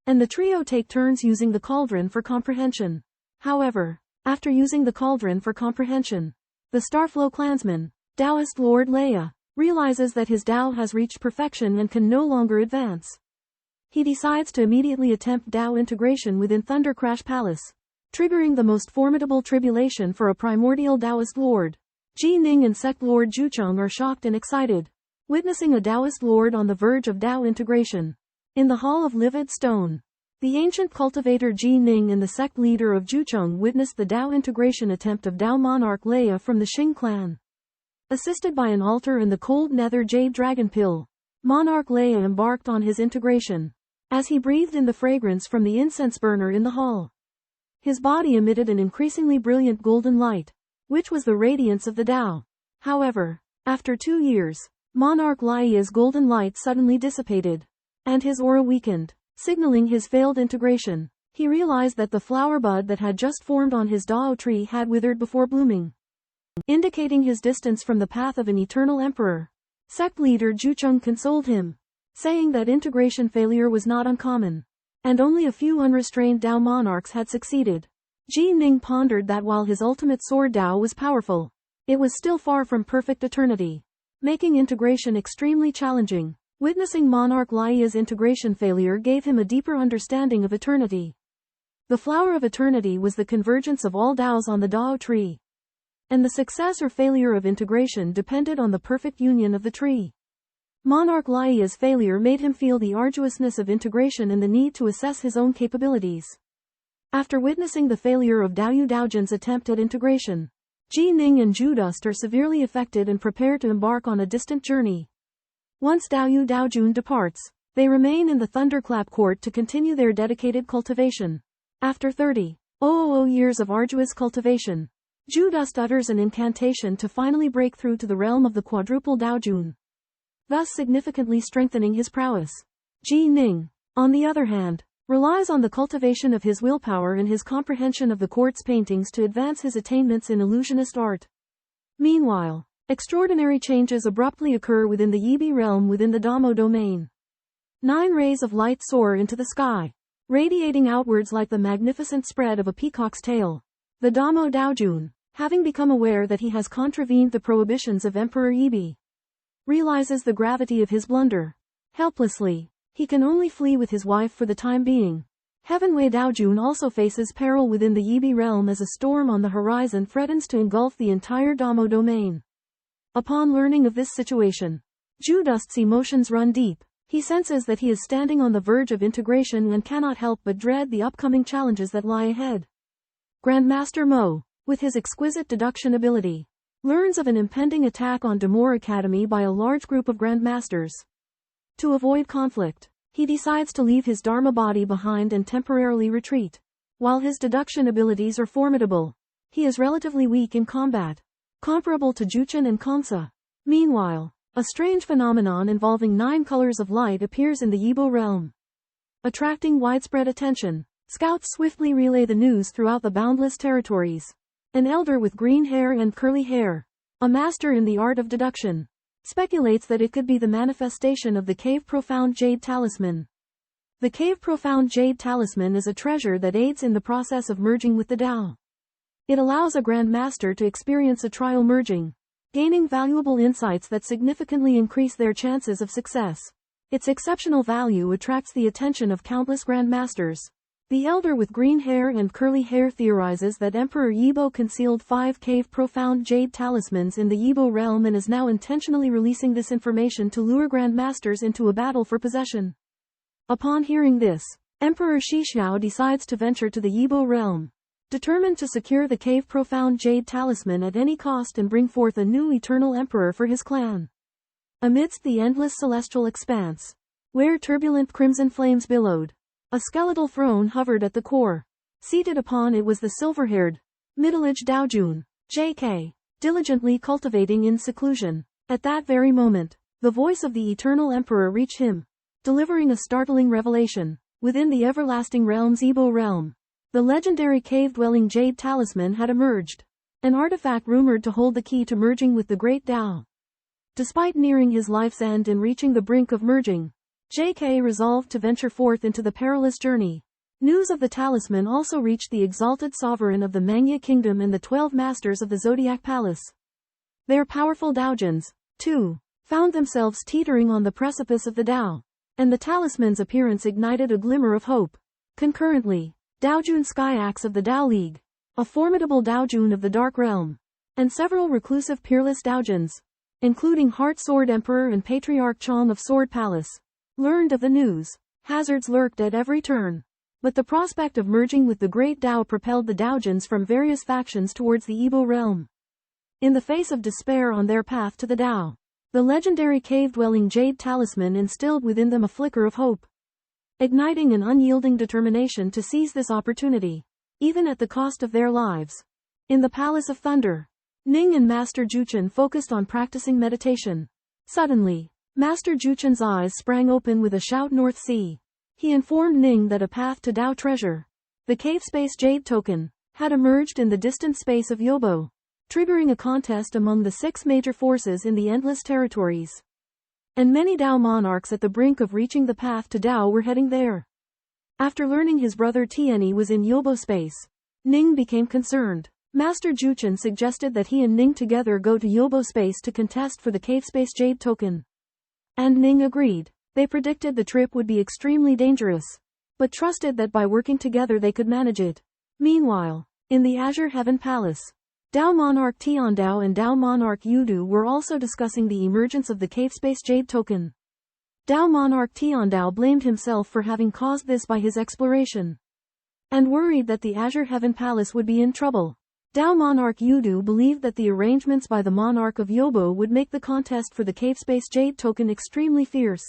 and the trio take turns using the cauldron for comprehension. However, after using the cauldron for comprehension, the Starflow clansman, Taoist Lord Leia, realizes that his Tao has reached perfection and can no longer advance. He decides to immediately attempt Tao integration within Thunder Crash Palace, triggering the most formidable tribulation for a primordial Taoist lord. Ji Ning and Sect Lord Zhucheng are shocked and excited, witnessing a Taoist lord on the verge of Tao integration. In the Hall of Livid Stone, the ancient cultivator Ji Ning and the sect leader of Zhucheng witnessed the Tao integration attempt of Tao monarch Leia from the Xing clan. Assisted by an altar and the cold nether jade dragon pill, Monarch Leia embarked on his integration. As he breathed in the fragrance from the incense burner in the hall, his body emitted an increasingly brilliant golden light, which was the radiance of the Tao. However, after 2 years, Monarch Leia's golden light suddenly dissipated, and his aura weakened, signaling his failed integration. He realized that the flower bud that had just formed on his Dao tree had withered before blooming, indicating his distance from the path of an eternal emperor. Sect leader Zhucheng consoled him, saying that integration failure was not uncommon, and only a few unrestrained Tao monarchs had succeeded. Ji Ning pondered that while his ultimate sword Tao was powerful, it was still far from perfect eternity, making integration extremely challenging. Witnessing Monarch Leia's integration failure gave him a deeper understanding of eternity. The flower of eternity was the convergence of all Taos on the Dao tree, and the success or failure of integration depended on the perfect union of the tree. Monarch Leia's failure made him feel the arduousness of integration and the need to assess his own capabilities. After witnessing the failure of Daoyu Daojun's attempt at integration, Ji Ning and Judust are severely affected and prepare to embark on a distant journey. Once Daoyu Daojun departs, they remain in the Thunderclap Court to continue their dedicated cultivation. After 30,000 years of arduous cultivation, Judust utters an incantation to finally break through to the realm of the quadruple Daojun, thus significantly strengthening his prowess. Ji Ning, on the other hand, relies on the cultivation of his willpower and his comprehension of the quartz paintings to advance his attainments in illusionist art. Meanwhile, extraordinary changes abruptly occur within the Yibi realm within the Damo domain. 9 rays of light soar into the sky, radiating outwards like the magnificent spread of a peacock's tail. The Damo Daojun, having become aware that he has contravened the prohibitions of Emperor Yibi, realizes the gravity of his blunder. Helplessly, he can only flee with his wife for the time being. Heavenway Daojun also faces peril within the Yibi realm as a storm on the horizon threatens to engulf the entire Damo domain. Upon learning of this situation, Judust's emotions run deep. He senses that he is standing on the verge of integration and cannot help but dread the upcoming challenges that lie ahead. Grandmaster Mo, with his exquisite deduction ability, learns of an impending attack on Damor Academy by a large group of grandmasters. To avoid conflict, he decides to leave his Dharma body behind and temporarily retreat. While his deduction abilities are formidable, he is relatively weak in combat, comparable to Juchen and Kansa. Meanwhile, a strange phenomenon involving 9 colors of light appears in the Yibo realm. Attracting widespread attention, scouts swiftly relay the news throughout the boundless territories. An elder with green hair and curly hair, a master in the art of deduction, speculates that it could be the manifestation of the Cave Profound Jade Talisman. The Cave Profound Jade Talisman is a treasure that aids in the process of merging with the Tao. It allows a Grand Master to experience a trial merging, gaining valuable insights that significantly increase their chances of success. Its exceptional value attracts the attention of countless Grand Masters. The elder with green hair and curly hair theorizes that Emperor Yibo concealed 5 Cave Profound Jade Talismans in the Yibo realm and is now intentionally releasing this information to lure Grand Masters into a battle for possession. Upon hearing this, Emperor Shixiao decides to venture to the Yibo realm, determined to secure the Cave Profound Jade Talisman at any cost and bring forth a new eternal emperor for his clan. Amidst the endless celestial expanse, where turbulent crimson flames billowed, a skeletal throne hovered at the core. Seated upon it was the silver-haired, middle-aged Daojun, J.K., diligently cultivating in seclusion. At that very moment, the voice of the eternal emperor reached him, delivering a startling revelation. Within the everlasting realm's Yibo realm, the legendary cave-dwelling Jade Talisman had emerged, an artifact rumored to hold the key to merging with the Great Tao. Despite nearing his life's end and reaching the brink of merging, J.K. resolved to venture forth into the perilous journey. News of the talisman also reached the exalted sovereign of the Mangya Kingdom and the 12 masters of the Zodiac Palace. Their powerful Daojuns, too, found themselves teetering on the precipice of the Tao, and the talisman's appearance ignited a glimmer of hope. Concurrently, Daojun Skyaxe of the Tao League, a formidable Daojun of the Dark Realm, and several reclusive peerless Daojuns, including Heart Sword Emperor and Patriarch Chong of Sword Palace, learned of the news. Hazards lurked at every turn, but the prospect of merging with the Great Tao propelled the Daojuns from various factions towards the Yibo realm. In the face of despair on their path to the Tao, the legendary cave-dwelling Jade Talisman instilled within them a flicker of hope, igniting an unyielding determination to seize this opportunity, even at the cost of their lives. In the Palace of Thunder, Ning and Master Juchen focused on practicing meditation. Suddenly, Master Juchen's eyes sprang open with a shout. North Sea. He informed Ning that a path to Tao treasure, the cave space Jade token, had emerged in the distant space of Yobo, triggering a contest among the 6 major forces in the endless territories. And many Tao monarchs at the brink of reaching the path to Tao were heading there. After learning his brother Tianyi was in Yobo space, Ning became concerned. Master Juchen suggested that he and Ning together go to Yobo space to contest for the cave space Jade token. And Ning agreed. They predicted the trip would be extremely dangerous, but trusted that by working together they could manage it. Meanwhile, in the Azure Heaven Palace, Tao Monarch Tiandao and Tao Monarch Yudu were also discussing the emergence of the cave space Jade token. Tao Monarch Tiandao blamed himself for having caused this by his exploration, and worried that the Azure Heaven Palace would be in trouble. Tao Monarch Yudu believed that the arrangements by the Monarch of Yobo would make the contest for the cave space Jade token extremely fierce,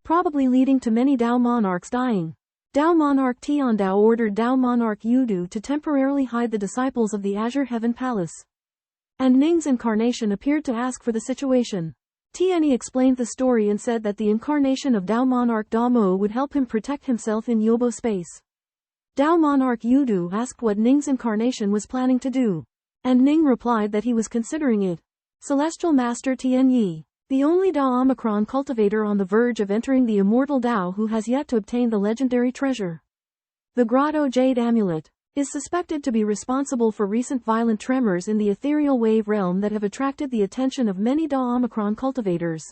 probably leading to many Tao monarchs dying. Tao Monarch Tiandao ordered Tao Monarch Yudu to temporarily hide the disciples of the Azure Heaven Palace. And Ning's incarnation appeared to ask for the situation. Tianyi explained the story and said that the incarnation of Tao Monarch Damo would help him protect himself in Yobo space. Tao Monarch Yudu asked what Ning's incarnation was planning to do, and Ning replied that he was considering it. Celestial Master Tianyi, the only Tao Omicron cultivator on the verge of entering the immortal Tao who has yet to obtain the legendary treasure, the Grotto Jade Amulet, is suspected to be responsible for recent violent tremors in the ethereal wave realm that have attracted the attention of many Tao Omicron cultivators.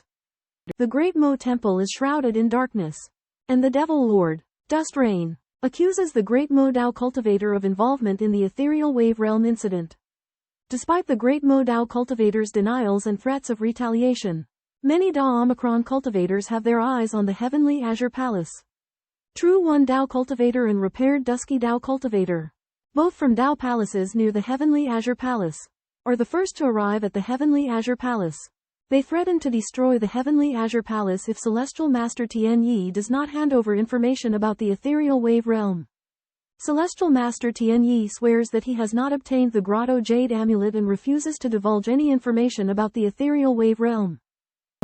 The Great Mo Temple is shrouded in darkness, and the Devil Lord, Dust Rain, accuses the Great Mo Dao cultivator of involvement in the ethereal wave realm incident. Despite the Great Mo Dao cultivator's denials and threats of retaliation, many Tao Omicron cultivators have their eyes on the heavenly Azure Palace. True One Dao cultivator and repaired Dusky Dao cultivator, both from Dao palaces near the heavenly Azure Palace, are the first to arrive at the heavenly Azure Palace. They threaten to destroy the Heavenly Azure Palace if Celestial Master Tian Yi does not hand over information about the ethereal wave realm. Celestial Master Tian Yi swears that he has not obtained the Grotto Jade Amulet and refuses to divulge any information about the ethereal wave realm.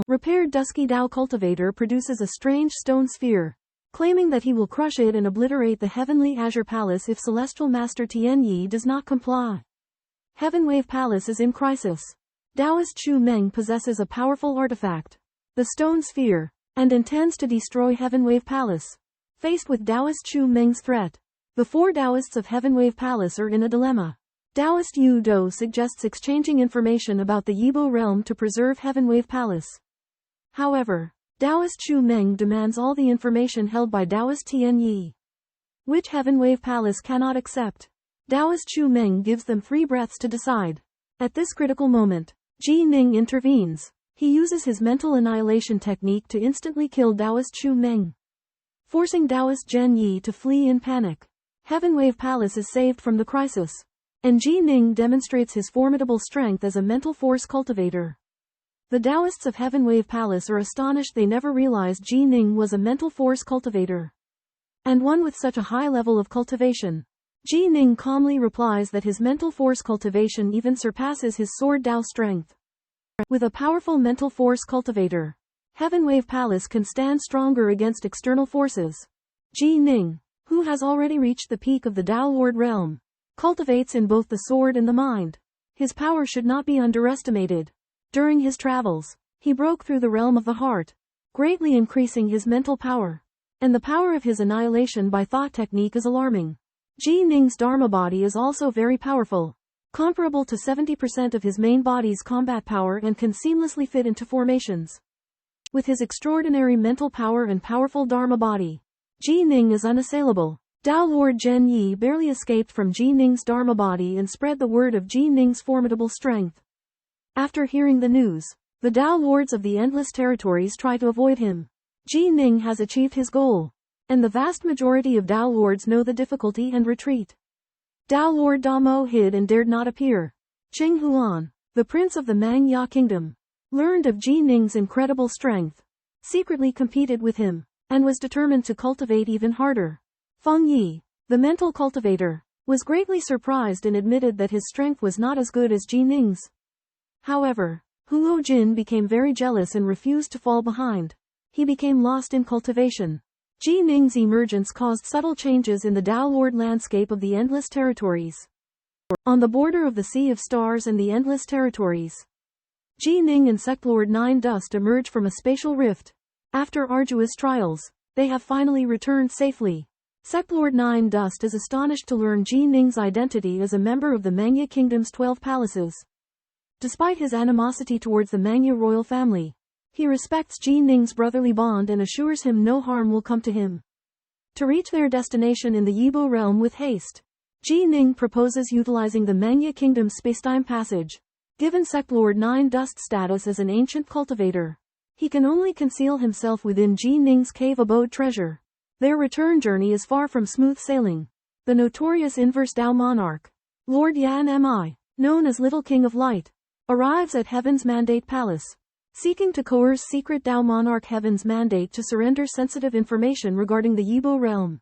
Repaired Dusky Dao Cultivator produces a strange stone sphere, claiming that he will crush it and obliterate the Heavenly Azure Palace if Celestial Master Tian Yi does not comply. Heaven Wave Palace is in crisis. Taoist Chu Meng possesses a powerful artifact, the Stone Sphere, and intends to destroy Heaven Wave Palace. Faced with Taoist Chu Meng's threat, the four Taoists of Heaven Wave Palace are in a dilemma. Taoist Yu Do suggests exchanging information about the Yibo realm to preserve Heaven Wave Palace. However, Taoist Chu Meng demands all the information held by Taoist Tian Yi, which Heaven Wave Palace cannot accept. Taoist Chu Meng gives them 3 breaths to decide. At this critical moment, Ji Ning intervenes. He uses his mental annihilation technique to instantly kill Taoist Chu Meng, forcing Taoist Zhen Yi to flee in panic. Heaven Wave Palace is saved from the crisis, and Ji Ning demonstrates his formidable strength as a mental force cultivator. The Taoists of Heaven Wave Palace are astonished. They never realized Ji Ning was a mental force cultivator, and one with such a high level of cultivation. Ji Ning calmly replies that his mental force cultivation even surpasses his sword Dao strength. With a powerful mental force cultivator, Heaven Wave Palace can stand stronger against external forces. Ji Ning, who has already reached the peak of the Dao Lord realm, cultivates in both the sword and the mind. His power should not be underestimated. During his travels, he broke through the realm of the heart, greatly increasing his mental power. And the power of his annihilation by thought technique is alarming. Ji Ning's Dharma body is also very powerful, comparable to 70% of his main body's combat power, and can seamlessly fit into formations. With his extraordinary mental power and powerful Dharma body, Ji Ning is unassailable. Dao Lord Zhen Yi barely escaped from Ji Ning's Dharma body and spread the word of Ji Ning's formidable strength. After hearing the news, the Dao Lords of the Endless Territories try to avoid him. Ji Ning has achieved his goal, and the vast majority of Dao Lords know the difficulty and retreat. Dao Lord Damo hid and dared not appear. Qing Huan, the prince of the Mangya kingdom, learned of Ji Ning's incredible strength, secretly competed with him, and was determined to cultivate even harder. Feng Yi, the mental cultivator, was greatly surprised and admitted that his strength was not as good as Ji Ning's. However, Huo Jin became very jealous and refused to fall behind. He became lost in cultivation. Ji Ning's emergence caused subtle changes in the Dao Lord landscape of the Endless Territories. On the border of the Sea of Stars and the Endless Territories, Ji Ning and Sect Lord Nine Dust emerge from a spatial rift. After arduous trials, they have finally returned safely. Sect Lord Nine Dust is astonished to learn Ji Ning's identity as a member of the Mangya Kingdom's 12 palaces. Despite his animosity towards the Mangya royal family, he respects Ji Ning's brotherly bond and assures him no harm will come to him. To reach their destination in the Yibo realm with haste, Ji Ning proposes utilizing the Mangya Kingdom's spacetime passage. Given Sect Lord Nine Dust's status as an ancient cultivator, he can only conceal himself within Ji Ning's cave abode treasure. Their return journey is far from smooth sailing. The notorious inverse Dao monarch, Lord Yan Mi, known as Little King of Light, arrives at Heaven's Mandate Palace, seeking to coerce secret Dao monarch Heaven's Mandate to surrender sensitive information regarding the Yibo realm.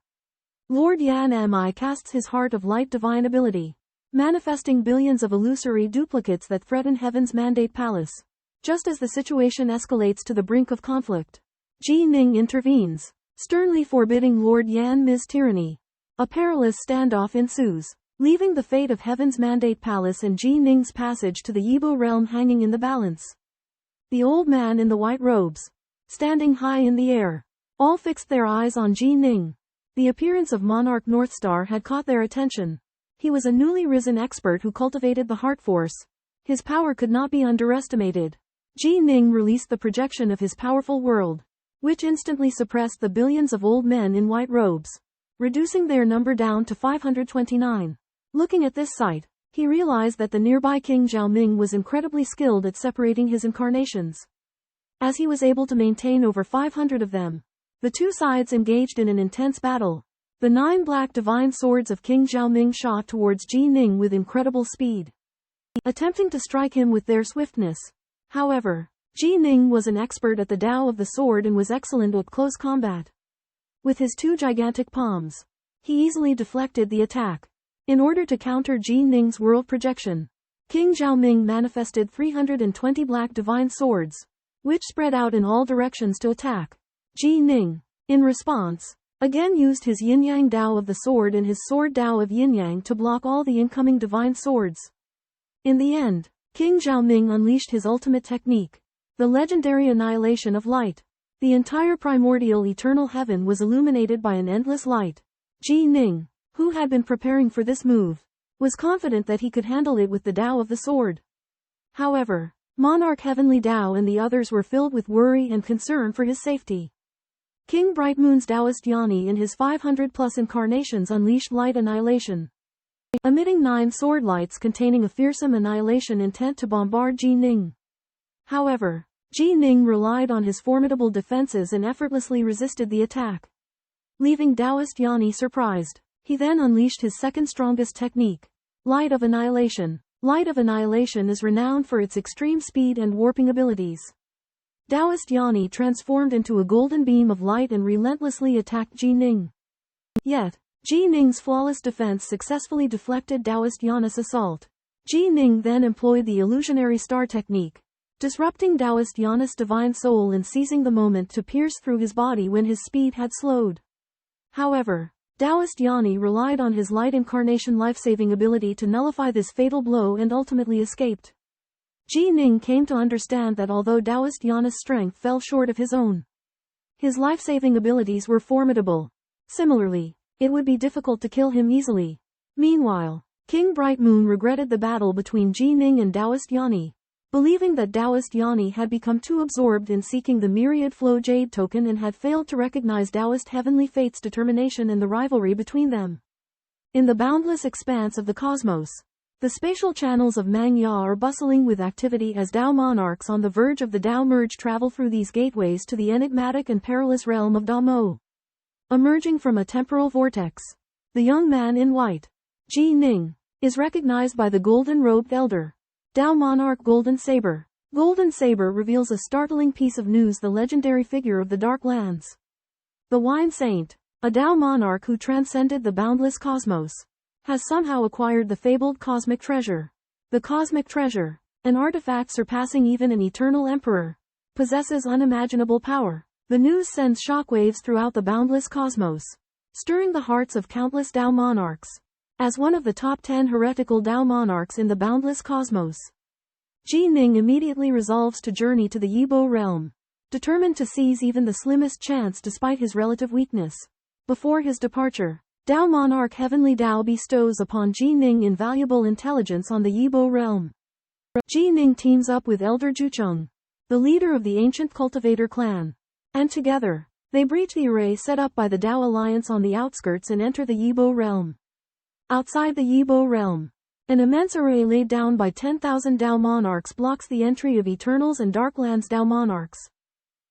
Lord Yan Mi casts his heart of light divine ability, manifesting billions of illusory duplicates that threaten Heaven's Mandate Palace. Just as the situation escalates to the brink of conflict, Ji Ning intervenes, sternly forbidding Lord Yan Mi's tyranny. A perilous standoff ensues, leaving the fate of Heaven's Mandate Palace and Ji Ning's passage to the Yibo realm hanging in the balance. The old man in the white robes, standing high in the air, all fixed their eyes on Ji Ning. The appearance of Monarch Northstar had caught their attention. He was a newly risen expert who cultivated the heart force. His power could not be underestimated. Ji Ning released the projection of his powerful world, which instantly suppressed the billions of old men in white robes, reducing their number down to 529. Looking at this sight, he realized that the nearby King Zhaoming was incredibly skilled at separating his incarnations. As he was able to maintain over 500 of them, the two sides engaged in an intense battle. The 9 black divine swords of King Zhaoming shot towards Ji Ning with incredible speed, attempting to strike him with their swiftness. However, Ji Ning was an expert at the Tao of the sword and was excellent at close combat. With his 2 gigantic palms, he easily deflected the attack. In order to counter Ji Ning's world projection, King Zhaoming manifested 320 black divine swords, which spread out in all directions to attack Ji Ning. In response, again used his yin-yang Tao of the sword and his sword Tao of yin-yang to block all the incoming divine swords. In the end, King Zhaoming unleashed his ultimate technique, the legendary annihilation of light. The entire primordial eternal heaven was illuminated by an endless light. Ji Ning, who had been preparing for this move, was confident that he could handle it with the Tao of the sword. However, Monarch Heavenly Tao and the others were filled with worry and concern for his safety. King Bright Moon's Taoist Yanni in his 500+ incarnations unleashed light annihilation, emitting 9 sword lights containing a fearsome annihilation intent to bombard Ji Ning. However, Ji Ning relied on his formidable defenses and effortlessly resisted the attack, leaving Taoist Yanni surprised. He then unleashed his second strongest technique, Light of Annihilation. Light of Annihilation is renowned for its extreme speed and warping abilities. Taoist Yanni transformed into a golden beam of light and relentlessly attacked Ji Ning. Yet, Ji Ning's flawless defense successfully deflected Taoist Yanni's assault. Ji Ning then employed the illusionary star technique, disrupting Taoist Yanni's divine soul and seizing the moment to pierce through his body when his speed had slowed. However, Taoist Yanni relied on his light incarnation life-saving ability to nullify this fatal blow and ultimately escaped. Ji Ning came to understand that although Taoist Yanni's strength fell short of his own, his life-saving abilities were formidable. Similarly, it would be difficult to kill him easily. Meanwhile, King Bright Moon regretted the battle between Ji Ning and Taoist Yanni, believing that Taoist Yanni had become too absorbed in seeking the myriad flow jade token and had failed to recognize Taoist Heavenly Fate's determination and the rivalry between them. In the boundless expanse of the cosmos, the spatial channels of Mangya are bustling with activity as Tao monarchs on the verge of the Tao merge travel through these gateways to the enigmatic and perilous realm of Damo. Emerging from a temporal vortex, the young man in white, Ji Ning, is recognized by the golden-robed elder, Tao Monarch Golden Saber. Golden Saber reveals a startling piece of news: the legendary figure of the Dark Lands, the Wine Saint, a Tao monarch who transcended the boundless cosmos, has somehow acquired the fabled cosmic treasure. The cosmic treasure, an artifact surpassing even an eternal emperor, possesses unimaginable power. The news sends shockwaves throughout the boundless cosmos, stirring the hearts of countless Tao monarchs. As one of the top 10 heretical Tao monarchs in the boundless cosmos, Ji Ning immediately resolves to journey to the Yibo realm, determined to seize even the slimmest chance despite his relative weakness. Before his departure, Tao Monarch Heavenly Tao bestows upon Ji Ning invaluable intelligence on the Yibo realm. Ji Ning teams up with Elder Zhucheng, the leader of the ancient cultivator clan, and together, they breach the array set up by the Tao Alliance on the outskirts and enter the Yibo realm. Outside the Yibo realm, an immense array laid down by 10,000 Tao monarchs blocks the entry of Eternals and Darklands Tao monarchs.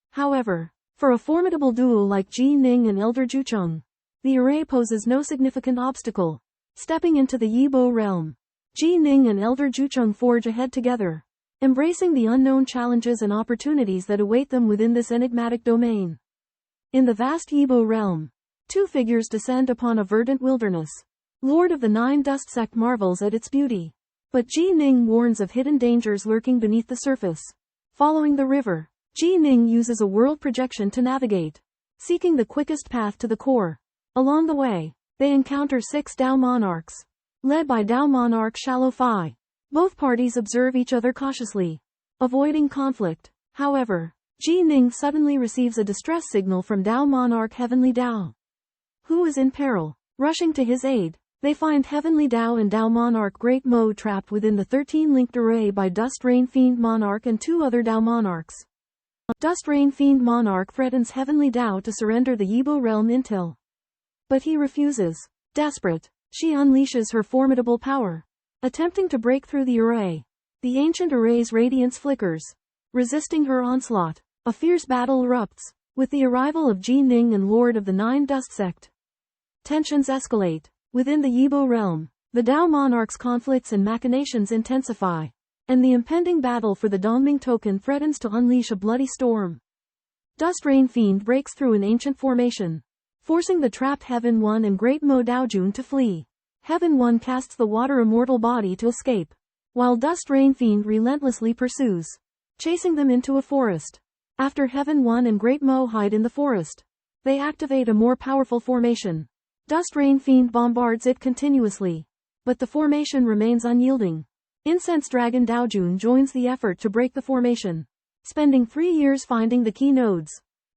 However, for a formidable duo like Ji Ning and Elder Zhucheng, the array poses no significant obstacle. Stepping into the Yibo realm, Ji Ning and Elder Zhucheng forge ahead together, embracing the unknown challenges and opportunities that await them within this enigmatic domain. In the vast Yibo realm, 2 figures descend upon a verdant wilderness. Lord of the Nine Dust Sect marvels at its beauty, but Ji Ning warns of hidden dangers lurking beneath the surface. Following the river, Ji Ning uses a world projection to navigate, seeking the quickest path to the core. Along the way, they encounter 6 Tao monarchs, led by Tao monarch Shallow Fi. Both parties observe each other cautiously, avoiding conflict. However, Ji Ning suddenly receives a distress signal from Tao monarch Heavenly Tao, who is in peril. Rushing to his aid, they find Heavenly Tao and Tao Monarch Great Mo trapped within the 13-linked array by Dust Rain Fiend Monarch and 2 other Tao monarchs. Dust Rain Fiend Monarch threatens Heavenly Tao to surrender the Yibo realm intel, but he refuses. Desperate, she unleashes her formidable power, attempting to break through the array. The ancient array's radiance flickers, resisting her onslaught. A fierce battle erupts, with the arrival of Ji Ning and Lord of the Nine Dust Sect. Tensions escalate. Within the Yibo realm, the Tao monarchs' conflicts and machinations intensify. and the impending battle for the Dongming token threatens to unleash a bloody storm. Dust Rain Fiend breaks through an ancient formation, forcing the trapped Heaven One and Great Mo Daojun to flee. Heaven One casts the water immortal body to escape, while Dust Rain Fiend relentlessly pursues, chasing them into a forest. After Heaven One and Great Mo hide in the forest, they activate a more powerful formation. Dust Rain Fiend bombards it continuously, but the formation remains unyielding. Incense Dragon Daojun joins the effort to break the formation, spending 3 years finding the key nodes.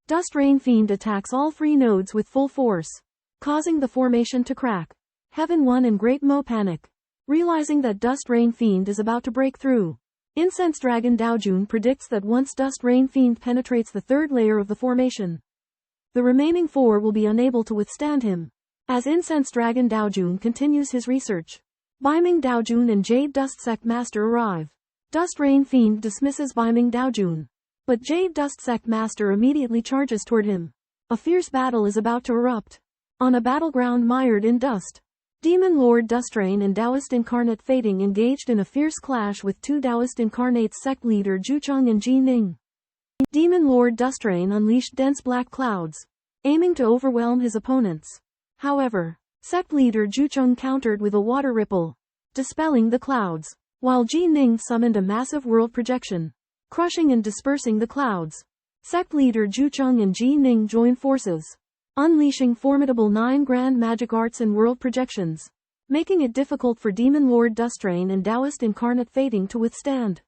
Dust Rain Fiend attacks all 3 nodes with full force, causing the formation to crack. Heaven One and Great Mo panic, realizing that Dust Rain Fiend is about to break through. Incense Dragon Daojun predicts that once Dust Rain Fiend penetrates the 3rd layer of the formation, the remaining 4 will be unable to withstand him. As Incense Dragon Daojun continues his research, Biming Daojun and Jade Dust Sect Master arrive. Dust Rain Fiend dismisses Biming Daojun, but Jade Dust Sect Master immediately charges toward him. A fierce battle is about to erupt. On a battleground mired in dust, Demon Lord Dustrain and Taoist Incarnate Fading engaged in a fierce clash with 2 Taoist Incarnates sect leader Zhucheng and Ji Ning. Demon Lord Dustrain unleashed dense black clouds, aiming to overwhelm his opponents. However, sect leader Zhucheng countered with a water ripple, dispelling the clouds, while Ji Ning summoned a massive world projection, crushing and dispersing the clouds. Sect leader Zhucheng and Ji Ning join forces, unleashing formidable 9 grand magic arts and world projections, making it difficult for Demon Lord Dustrain and Taoist Incarnate Fading to withstand.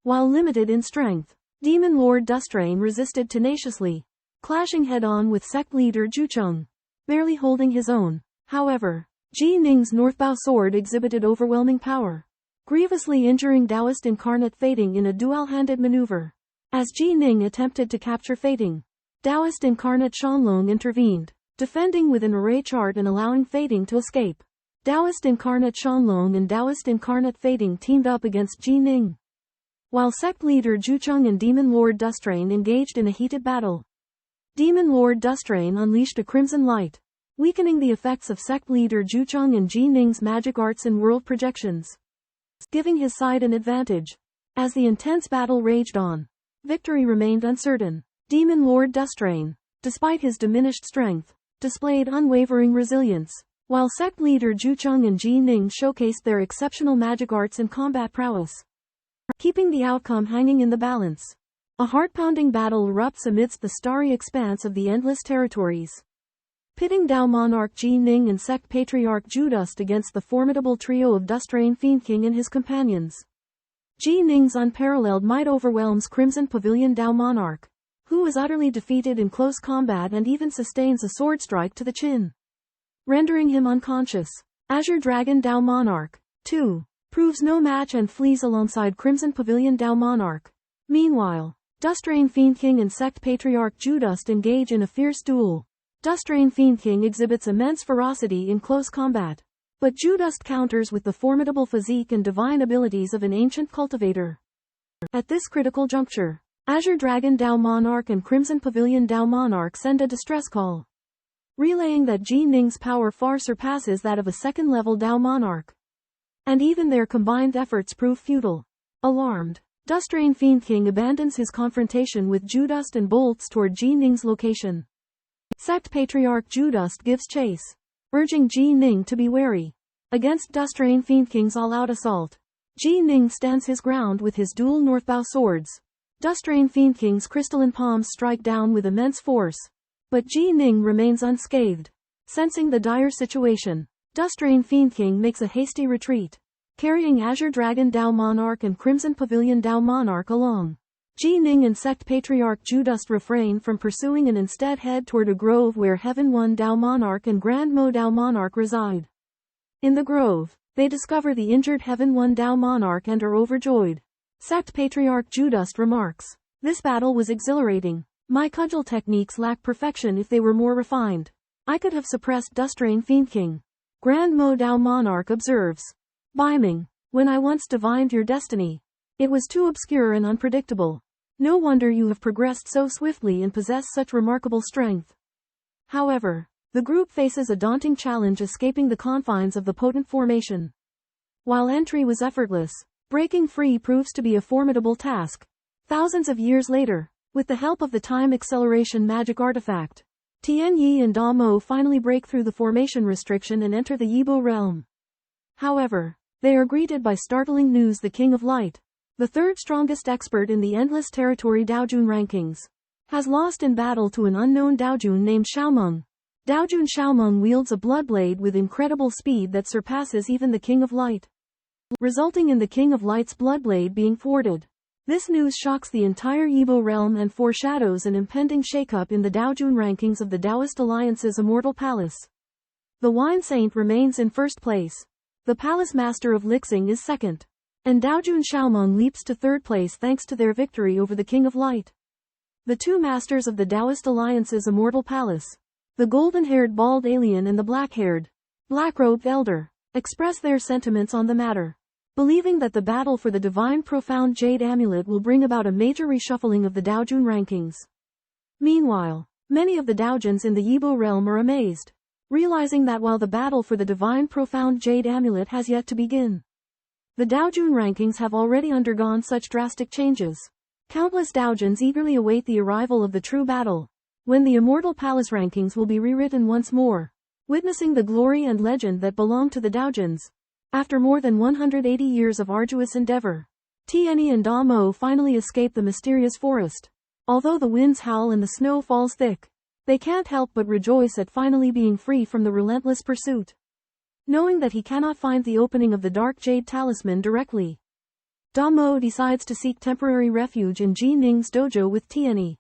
While limited in strength, Demon Lord Dustrain resisted tenaciously, clashing head-on with sect leader Zhucheng, barely holding his own. However, Ji Ning's Northbow sword exhibited overwhelming power, grievously injuring Taoist Incarnate Fading in a dual-handed maneuver. As Ji Ning attempted to capture Fading, Taoist Incarnate Shanlong intervened, defending with an array chart and allowing Fading to escape. Taoist Incarnate Shanlong and Taoist Incarnate Fading teamed up against Ji Ning, while sect leader Zhucheng and Demon Lord Dustrain engaged in a heated battle. Demon Lord Dustrain unleashed a crimson light, weakening the effects of sect leader Zhucheng and Ji Ning's magic arts and world projections, giving his side an advantage. As the intense battle raged on, victory remained uncertain. Demon Lord Dustrain, despite his diminished strength, displayed unwavering resilience, while sect leader Zhucheng and Ji Ning showcased their exceptional magic arts and combat prowess, keeping the outcome hanging in the balance. A heart-pounding battle erupts amidst the starry expanse of the endless territories, pitting Dao Monarch Ji Ning and Sect Patriarch Zhudust against the formidable trio of Dust Rain Fiend King and his companions. Ji Ning's unparalleled might overwhelms Crimson Pavilion Dao Monarch, who is utterly defeated in close combat and even sustains a sword strike to the chin, rendering him unconscious. Azure Dragon Dao Monarch, 2, proves no match and flees alongside Crimson Pavilion Dao Monarch. Meanwhile, Dust Rain Fiend King and Sect Patriarch Zhudust engage in a fierce duel. Dust Rain Fiend King exhibits immense ferocity in close combat, but Zhudust counters with the formidable physique and divine abilities of an ancient cultivator. At this critical juncture, Azure Dragon Dao Monarch and Crimson Pavilion Dao Monarch send a distress call, relaying that Ji Ning's power far surpasses that of a second-level Dao Monarch, and even their combined efforts prove futile. Alarmed, Dust Rain Fiend King abandons his confrontation with Zhudust and bolts toward Ji Ning's location. Sect Patriarch Zhudust gives chase, urging Ji Ning to be wary. Against Dust Rain Fiend King's all-out assault, Ji Ning stands his ground with his dual Northbow swords. Dust Rain Fiend King's crystalline palms strike down with immense force, but Ji Ning remains unscathed. Sensing the dire situation, Dust Rain Fiend King makes a hasty retreat, carrying Azure Dragon Dao Monarch and Crimson Pavilion Dao Monarch along. Ji Ning and Sect Patriarch Zhudust refrain from pursuing and instead head toward a grove where Heaven One Dao Monarch and Grand Mo Dao Monarch reside. In the grove, they discover the injured Heaven One Dao Monarch and are overjoyed. Sect Patriarch Zhudust remarks, "This battle was exhilarating. My cudgel techniques lack perfection if they were more refined. I could have suppressed Dust Rain Fiend King." Grand Mo Dao Monarch observes, "Biming, when I once divined your destiny, it was too obscure and unpredictable. No wonder you have progressed so swiftly and possess such remarkable strength." However, the group faces a daunting challenge escaping the confines of the potent formation. While entry was effortless, Breaking free proves to be a formidable task. Thousands of years later, with the help of the time acceleration magic artifact, Tian Yi and Da Mo finally break through the formation restriction and enter the Yibo realm. However, they are greeted by startling news: the King of Light, the third strongest expert in the Endless Territory Daojun rankings, has lost in battle to an unknown Daojun named Xiaomeng. Daojun Xiaomeng wields a bloodblade with incredible speed that surpasses even the King of Light, resulting in the King of Light's bloodblade being thwarted. This news shocks the entire Yibo realm and foreshadows an impending shakeup in the Daojun rankings of the Taoist Alliance's Immortal Palace. The Wine Saint remains in first place. The Palace Master of Lixing is second. And Daojun Xiaomeng leaps to third place thanks to their victory over the King of Light. The two masters of the Taoist Alliance's Immortal Palace, the golden-haired bald alien and the black-haired, black-robed elder, express their sentiments on the matter, believing that the battle for the divine profound jade amulet will bring about a major reshuffling of the Daojun rankings. Meanwhile, many of the Daojuns in the Yibo realm are amazed, realizing that while the battle for the divine profound jade amulet has yet to begin, the Daojun rankings have already undergone such drastic changes. Countless Daojuns eagerly await the arrival of the true battle, when the Immortal Palace rankings will be rewritten once more, witnessing the glory and legend that belong to the Daojuns. After more than 180 years of arduous endeavor, Tianyi and Da Mo finally escape the mysterious forest. Although the winds howl and the snow falls thick, they can't help but rejoice at finally being free from the relentless pursuit. Knowing that he cannot find the opening of the Dark Jade Talisman directly, Da Mo decides to seek temporary refuge in Ji Ning's dojo with Tianyi.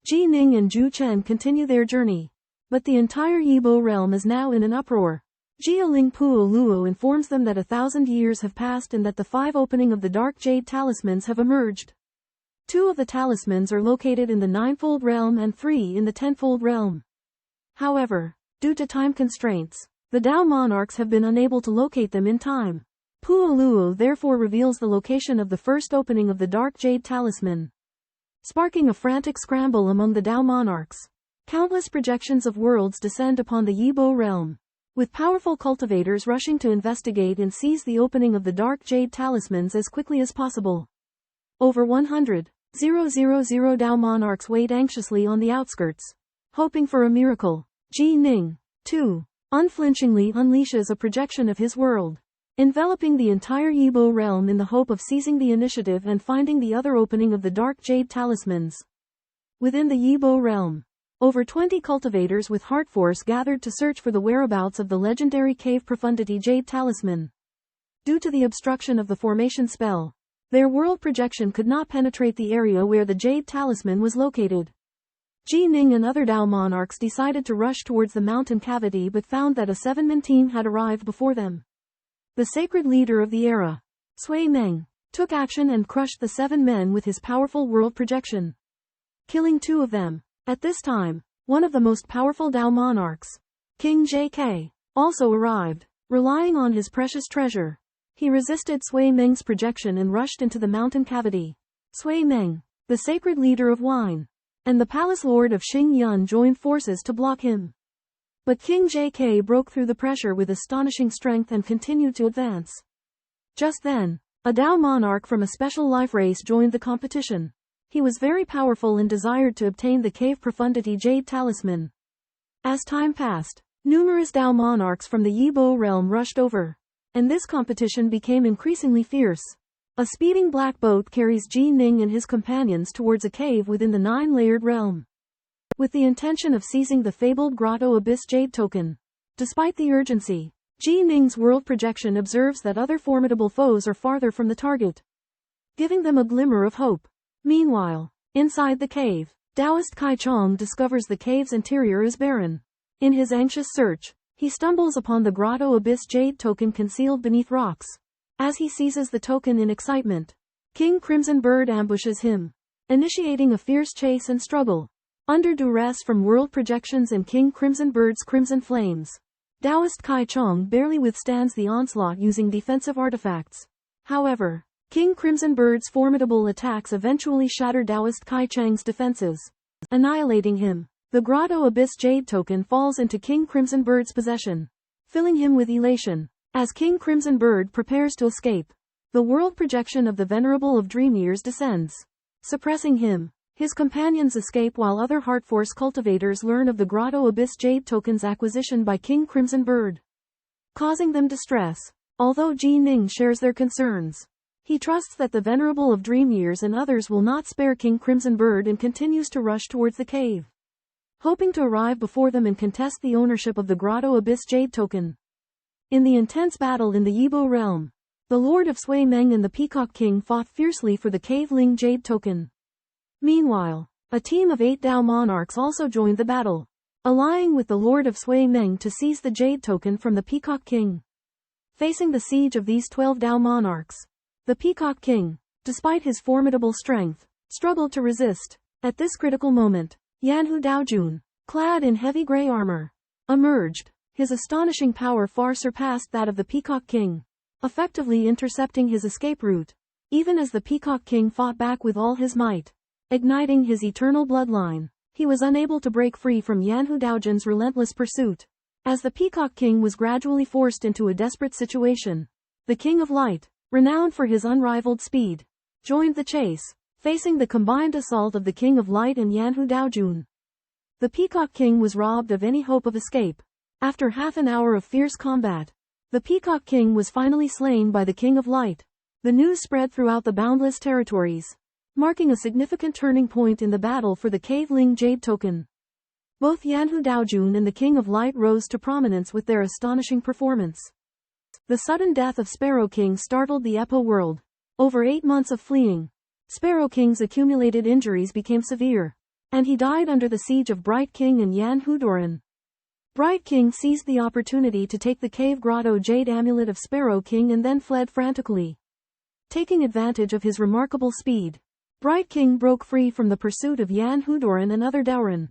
Ji Ning and Zhu Chen continue their journey, but the entire Yibo realm is now in an uproar. Jia Puo Luo informs them that 1,000 years have passed and that the 5 opening of the Dark Jade Talismans have emerged. 2 of the talismans are located in the Ninefold realm and 3 in the Tenfold realm. However, due to time constraints, the Dao monarchs have been unable to locate them in time. Puo Luo therefore reveals the location of the first opening of the Dark Jade Talisman, sparking a frantic scramble among the Dao monarchs. Countless projections of worlds descend upon the Yibo realm, with powerful cultivators rushing to investigate and seize the opening of the Dark Jade Talismans as quickly as possible. Over 100,000 Dao monarchs wait anxiously on the outskirts, hoping for a miracle. Ji Ning, too, unflinchingly unleashes a projection of his world, enveloping the entire Yibo realm in the hope of seizing the initiative and finding the other opening of the Dark Jade Talismans. Within the Yibo realm, over 20 cultivators with heart force gathered to search for the whereabouts of the legendary Cave Profundity Jade Talisman. Due to the obstruction of the formation spell, their world projection could not penetrate the area where the Jade Talisman was located. Ji Ning and other Dao monarchs decided to rush towards the mountain cavity but found that a 7-man team had arrived before them. The sacred leader of the era, Sui Meng, took action and crushed the 7 men with his powerful world projection, killing 2 of them. At this time, one of the most powerful Dao monarchs, King JK, also arrived. Relying on his precious treasure, he resisted Sui Meng's projection and rushed into the mountain cavity. Sui Meng, the sacred leader of wine, and the palace lord of Xingyun joined forces to block him. But King JK broke through the pressure with astonishing strength and continued to advance. Just then, a Dao monarch from a special life race joined the competition. He was very powerful and desired to obtain the Cave Profundity Jade Talisman. As time passed, numerous Dao monarchs from the Yibo realm rushed over, and this competition became increasingly fierce. A speeding black boat carries Ji Ning and his companions towards a cave within the 9-layered realm, with the intention of seizing the fabled Grotto Abyss Jade token. Despite the urgency, Ji Ning's world projection observes that other formidable foes are farther from the target, giving them a glimmer of hope. Meanwhile, inside the cave, Taoist Kai Chong discovers the cave's interior is barren. In his anxious search, he stumbles upon the Grotto Abyss Jade token concealed beneath rocks. As he seizes the token in excitement, King Crimson Bird ambushes him, initiating a fierce chase and struggle. Under duress from world projections and King Crimson Bird's crimson flames, Taoist Kai Chong barely withstands the onslaught using defensive artifacts. However, King Crimson Bird's formidable attacks eventually shatter Taoist Kai Chang's defenses, annihilating him. The Grotto Abyss Jade token falls into King Crimson Bird's possession, filling him with elation. As King Crimson Bird prepares to escape, The world projection of the Venerable of Dream Years descends, suppressing him. His companions escape while other Heart Force cultivators learn of the Grotto Abyss Jade token's acquisition by King Crimson Bird, causing them distress. Although Ji Ning shares their concerns, he trusts that the Venerable of Dream Years and others will not spare King Crimson Bird and continues to rush towards the cave, hoping to arrive before them and contest the ownership of the Grotto Abyss Jade token. In the intense battle in the Yibo realm, the Lord of Sui Meng and the Peacock King fought fiercely for the Cave Ling Jade token. Meanwhile, a team of 8 Dao monarchs also joined the battle, allying with the Lord of Sui Meng to seize the Jade token from the Peacock King. Facing the siege of these 12 Dao monarchs, the Peacock King, despite his formidable strength, struggled to resist. At this critical moment, Yanhu Daojun, clad in heavy gray armor, emerged. His astonishing power far surpassed that of the Peacock King, effectively intercepting his escape route, even as the Peacock King fought back with all his might. Igniting his eternal bloodline, he was unable to break free from Yanhu Daojun's relentless pursuit. As the Peacock King was gradually forced into a desperate situation, the King of Light, renowned for his unrivaled speed, joined the chase, facing the combined assault of the King of Light and Yanhu Daojun. The Peacock King was robbed of any hope of escape. After half an hour of fierce combat, the Peacock King was finally slain by the King of Light. The news spread throughout the boundless territories, marking a significant turning point in the battle for the Cave Ling Jade token. Both Yanhu Daojun and the King of Light rose to prominence with their astonishing performance. The sudden death of Sparrow King startled the Epo world. Over 8 months of fleeing, Sparrow King's accumulated injuries became severe, and he died under the siege of Bright King and Yanhu Doran. Bright King seized the opportunity to take the Cave Grotto Jade Amulet of Sparrow King and then fled frantically. Taking advantage of his remarkable speed, Bright King broke free from the pursuit of Yanhu Doran and other Daoran,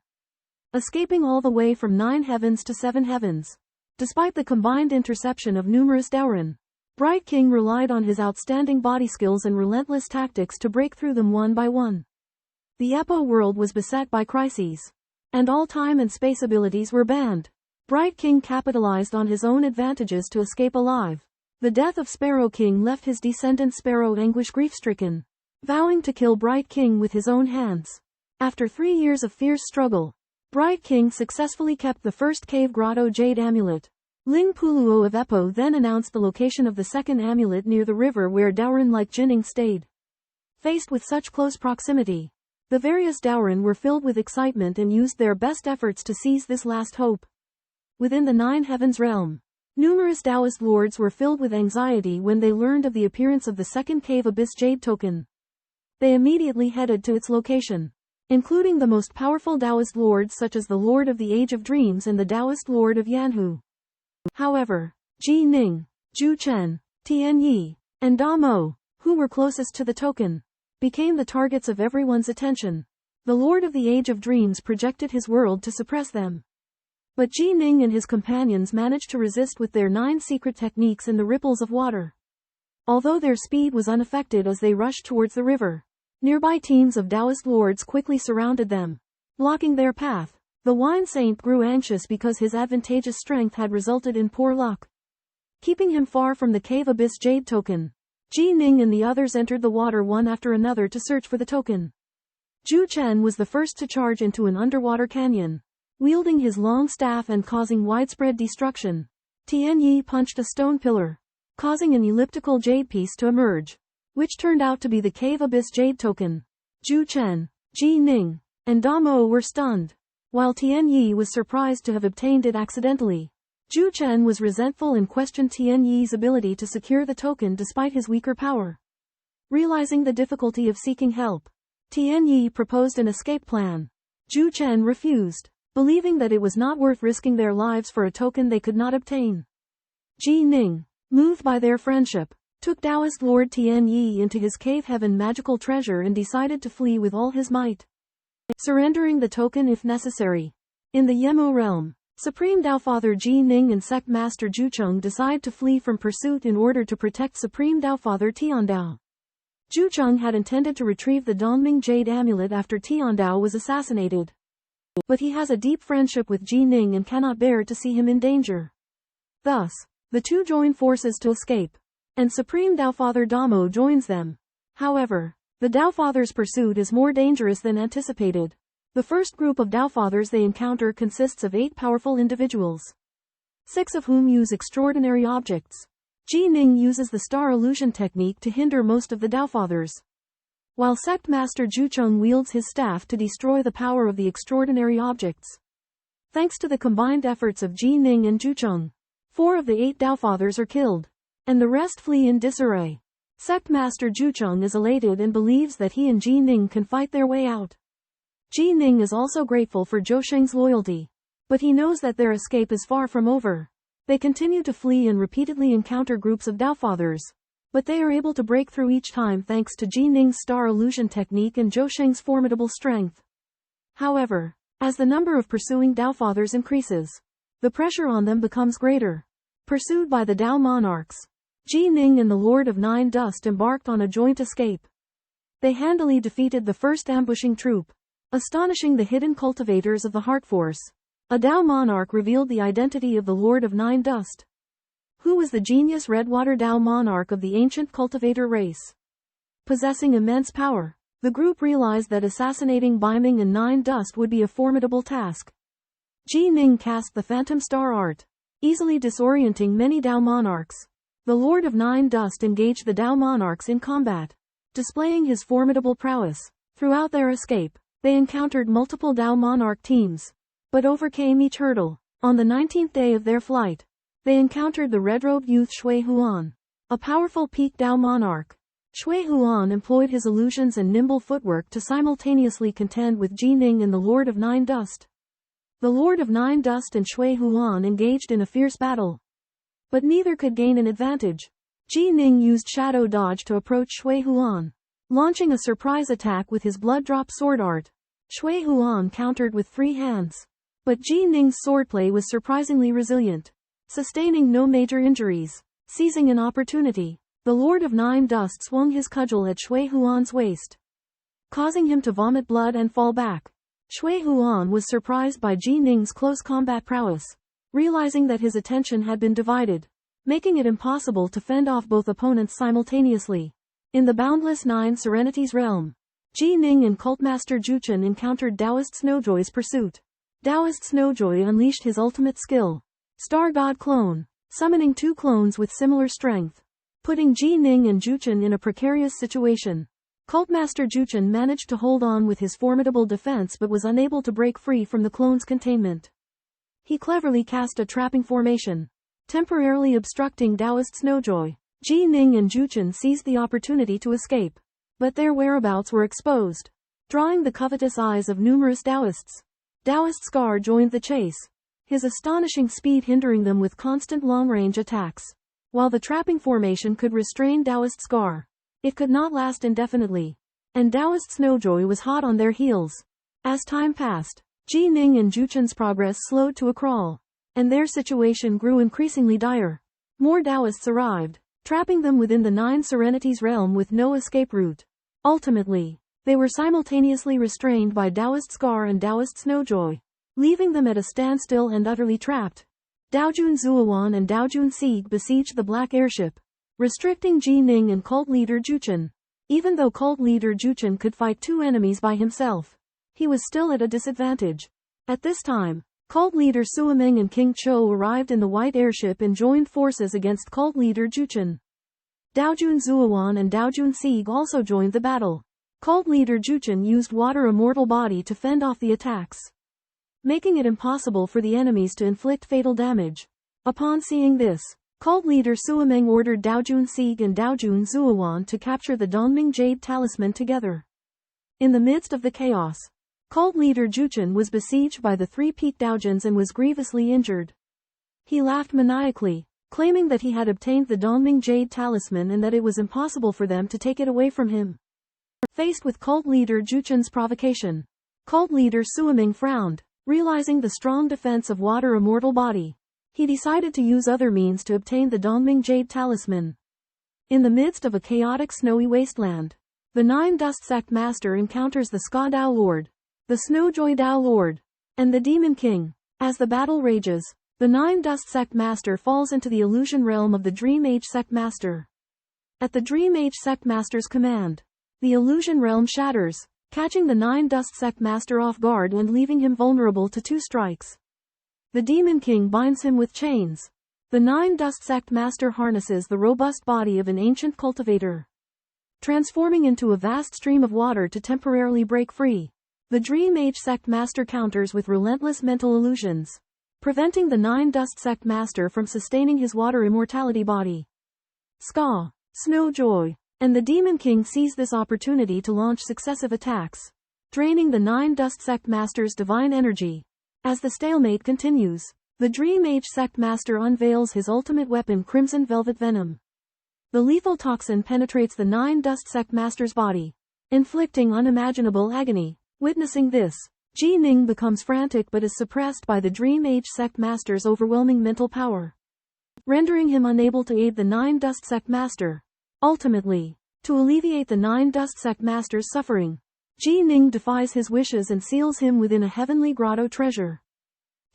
escaping all the way from 9 heavens to 7 heavens. Despite the combined interception of numerous Daoran, Bright King relied on his outstanding body skills and relentless tactics to break through them one by one. The Epo world was beset by crises, and all time and space abilities were banned. Bright King capitalized on his own advantages to escape alive. The death of Sparrow King left his descendant Sparrow anguish grief-stricken, vowing to kill Bright King with his own hands. After 3 years of fierce struggle, Bright King successfully kept the first Cave Grotto Jade Amulet. Ling Puluo of Epo then announced the location of the second amulet near the river where Daoran like Jinning stayed. Faced with such close proximity, the various Daoran were filled with excitement and used their best efforts to seize this last hope. Within the 9 heavens realm, numerous Taoist lords were filled with anxiety when they learned of the appearance of the second Cave Abyss Jade token. They immediately headed to its location, including the most powerful Taoist lords such as the Lord of the Age of Dreams and the Taoist Lord of Yanhu. However, Ji Ning, Zhu Chen, Tian Yi, and Da Mo, who were closest to the token, became the targets of everyone's attention. The Lord of the Age of Dreams projected his world to suppress them, but Ji Ning and his companions managed to resist with their 9 secret techniques in the ripples of water. Although their speed was unaffected as they rushed towards the river, nearby teams of Taoist lords quickly surrounded them, blocking their path. The Wine Saint grew anxious because his advantageous strength had resulted in poor luck, keeping him far from the Cave Abyss Jade token. Ji Ning and the others entered the water one after another to search for the token. Zhu Chen was the first to charge into an underwater canyon, wielding his long staff and causing widespread destruction. Tian Yi punched a stone pillar, causing an elliptical jade piece to emerge, which turned out to be the Cave Abyss Jade token. Zhu Chen, Ji Ning, and Da Mo were stunned, while Tian Yi was surprised to have obtained it accidentally. Zhu Chen was resentful and questioned Tian Yi's ability to secure the token despite his weaker power. Realizing the difficulty of seeking help, Tian Yi proposed an escape plan. Zhu Chen refused, believing that it was not worth risking their lives for a token they could not obtain. Ji Ning, moved by their friendship, took Taoist Lord Tian Yi into his cave heaven magical treasure and decided to flee with all his might, surrendering the token if necessary. In the Yemo realm, Supreme Tao Father Ji Ning and Sect Master Zhucheng decide to flee from pursuit in order to protect Supreme Tao Father Tiandao. Zhucheng had intended to retrieve the Dongming Jade Amulet after Tiandao was assassinated, but he has a deep friendship with Ji Ning and cannot bear to see him in danger. Thus, the two join forces to escape. and Supreme Taofather Damo joins them. However, the Taofather's pursuit is more dangerous than anticipated. The first group of Taofathers they encounter consists of 8 powerful individuals, 6 of whom use extraordinary objects. Ji Ning uses the star illusion technique to hinder most of the Taofathers, while Sect Master Zhucheng wields his staff to destroy the power of the extraordinary objects. Thanks to the combined efforts of Ji Ning and Zhucheng, 4 of the 8 Taofathers are killed, and the rest flee in disarray. Sect Master Zhucheng is elated and believes that he and Ji Ning can fight their way out. Ji Ning is also grateful for Zhou Sheng's loyalty, but he knows that their escape is far from over. They continue to flee and repeatedly encounter groups of Taofathers, but they are able to break through each time thanks to Ji Ning's star illusion technique and Zhou Sheng's formidable strength. However, as the number of pursuing Taofathers increases, the pressure on them becomes greater. Pursued by the Tao monarchs, Ji Ning and the Lord of Nine Dust embarked on a joint escape. They handily defeated the first ambushing troop, astonishing the hidden cultivators of the Heart Force. A Tao monarch revealed the identity of the Lord of Nine Dust, who was the genius Redwater Tao monarch of the ancient cultivator race. Possessing immense power, the group realized that assassinating Biming and Nine Dust would be a formidable task. Ji Ning cast the Phantom Star Art, easily disorienting many Tao monarchs. The Lord of Nine Dust engaged the Tao monarchs in combat, displaying his formidable prowess. Throughout their escape, they encountered multiple Tao monarch teams, but overcame each hurdle. On the 19th day of their flight, they encountered the red-robed youth Shui Huan, a powerful peak Tao monarch. Shui Huan employed his illusions and nimble footwork to simultaneously contend with Ji Ning and the Lord of Nine Dust. The Lord of Nine Dust and Shui Huan engaged in a fierce battle, but neither could gain an advantage. Ji Ning used shadow dodge to approach Shui Huan, launching a surprise attack with his blood drop sword art. Shui Huan countered with free hands, but Ji Ning's swordplay was surprisingly resilient, sustaining no major injuries. Seizing an opportunity, the Lord of Nine Dust swung his cudgel at Shui Huan's waist, causing him to vomit blood and fall back. Shui Huan was surprised by Ji Ning's close combat prowess, realizing that his attention had been divided, making it impossible to fend off both opponents simultaneously. In the boundless Nine Serenities realm, Ji Ning and Cultmaster Zhuchen encountered Taoist Snowjoy's pursuit. Taoist Snowjoy unleashed his ultimate skill, Star God Clone, summoning 2 clones with similar strength, putting Ji Ning and Zhuchen in a precarious situation. Cultmaster Zhuchen managed to hold on with his formidable defense but was unable to break free from the clone's containment. He cleverly cast a trapping formation, temporarily obstructing Taoist Snowjoy. Ji Ning and Zhuchen seized the opportunity to escape, but their whereabouts were exposed, drawing the covetous eyes of numerous Taoists. Taoist Scar joined the chase, his astonishing speed hindering them with constant long-range attacks. While the trapping formation could restrain Taoist Scar, it could not last indefinitely, and Taoist Snowjoy was hot on their heels. As time passed, Ji Ning and Zhuchen's progress slowed to a crawl, and their situation grew increasingly dire. More Taoists arrived, trapping them within the Nine Serenities realm with no escape route. Ultimately, they were simultaneously restrained by Taoist Scar and Taoist Snowjoy, leaving them at a standstill and utterly trapped. Daojun Zuowan and Daojun Sieg besieged the Black Airship, restricting Ji Ning and cult leader Zhuchen. Even though cult leader Zhuchen could fight 2 enemies by himself, he was still at a disadvantage. At this time, cult leader Suameng and King Chou arrived in the White Airship and joined forces against cult leader Zhuchen. Daojun Zuowan and Daojun Sieg also joined the battle. Cult leader Zhuchen used Water Immortal Body to fend off the attacks, making it impossible for the enemies to inflict fatal damage. Upon seeing this, cult leader Suameng ordered Daojun Sieg and Daojun Zuowan to capture the Dongming Jade Talisman together. In the midst of the chaos, cult leader Zhuchen was besieged by the 3 peak Daojins and was grievously injured. He laughed maniacally, claiming that he had obtained the Dongming Jade Talisman and that it was impossible for them to take it away from him. Faced with cult leader Zhuchen's provocation, cult leader Suameng frowned, realizing the strong defense of Water Immortal Body. He decided to use other means to obtain the Dongming Jade Talisman. In the midst of a chaotic snowy wasteland, the Nine Dust Sect Master encounters the Ska Dao Lord, the Snowjoy Dao Lord, and the Demon King. As the battle rages, the Nine Dust Sect Master falls into the illusion realm of the Dream Age Sect Master. At the Dream Age Sect Master's command, the illusion realm shatters, catching the Nine Dust Sect Master off guard and leaving him vulnerable to 2 strikes. The Demon King binds him with chains. The Nine Dust Sect Master harnesses the robust body of an ancient cultivator, transforming into a vast stream of water to temporarily break free. The Dream Age Sect Master counters with relentless mental illusions, preventing the Nine Dust Sect Master from sustaining his water immortality body. Ska, Snowjoy, and the Demon King seize this opportunity to launch successive attacks, draining the Nine Dust Sect Master's divine energy. As the stalemate continues, the Dream Age Sect Master unveils his ultimate weapon, Crimson Velvet Venom. The lethal toxin penetrates the Nine Dust Sect Master's body, inflicting unimaginable agony. Witnessing this, Ji Ning becomes frantic but is suppressed by the Dream Age Sect Master's overwhelming mental power, rendering him unable to aid the Nine Dust Sect Master. Ultimately, to alleviate the Nine Dust Sect Master's suffering, Ji Ning defies his wishes and seals him within a heavenly grotto treasure.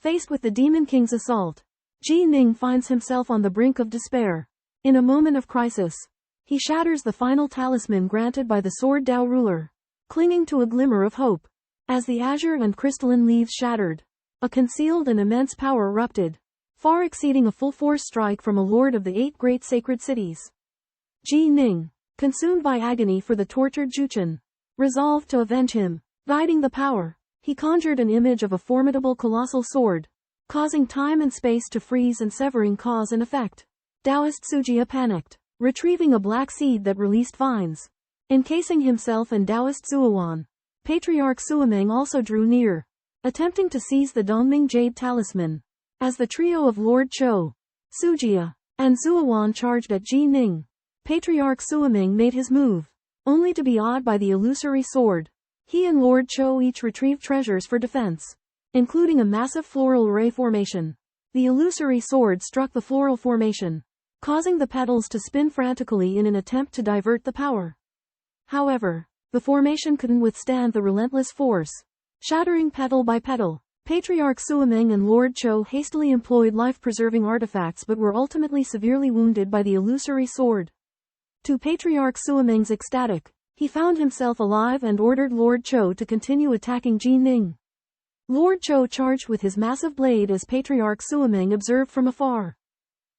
Faced with the Demon King's assault, Ji Ning finds himself on the brink of despair. In a moment of crisis, he shatters the final talisman granted by the Sword Dao ruler, clinging to a glimmer of hope. As the azure and crystalline leaves shattered, a concealed and immense power erupted, far exceeding a full-force strike from a lord of the 8 great sacred cities. Ji Ning, consumed by agony for the tortured Juchen, resolved to avenge him. Guiding the power, he conjured an image of a formidable colossal sword, causing time and space to freeze and severing cause and effect. Taoist Sujia panicked, retrieving a black seed that released vines, encasing himself in Taoist Zuowan. Patriarch Suameng also drew near, attempting to seize the Dongming Jade Talisman. As the trio of Lord Cho, Sujia, and Zuowan charged at Ji Ning, Patriarch Suameng made his move, only to be awed by the illusory sword. He and Lord Cho each retrieved treasures for defense, including a massive floral array formation. The illusory sword struck the floral formation, causing the petals to spin frantically in an attempt to divert the power. However, the formation couldn't withstand the relentless force, shattering petal by petal. Patriarch Suameng and Lord Cho hastily employed life-preserving artifacts but were ultimately severely wounded by the illusory sword. To Patriarch Suameng's ecstatic, he found himself alive and ordered Lord Cho to continue attacking Ji Ning. Lord Cho charged with his massive blade as Patriarch Suameng observed from afar,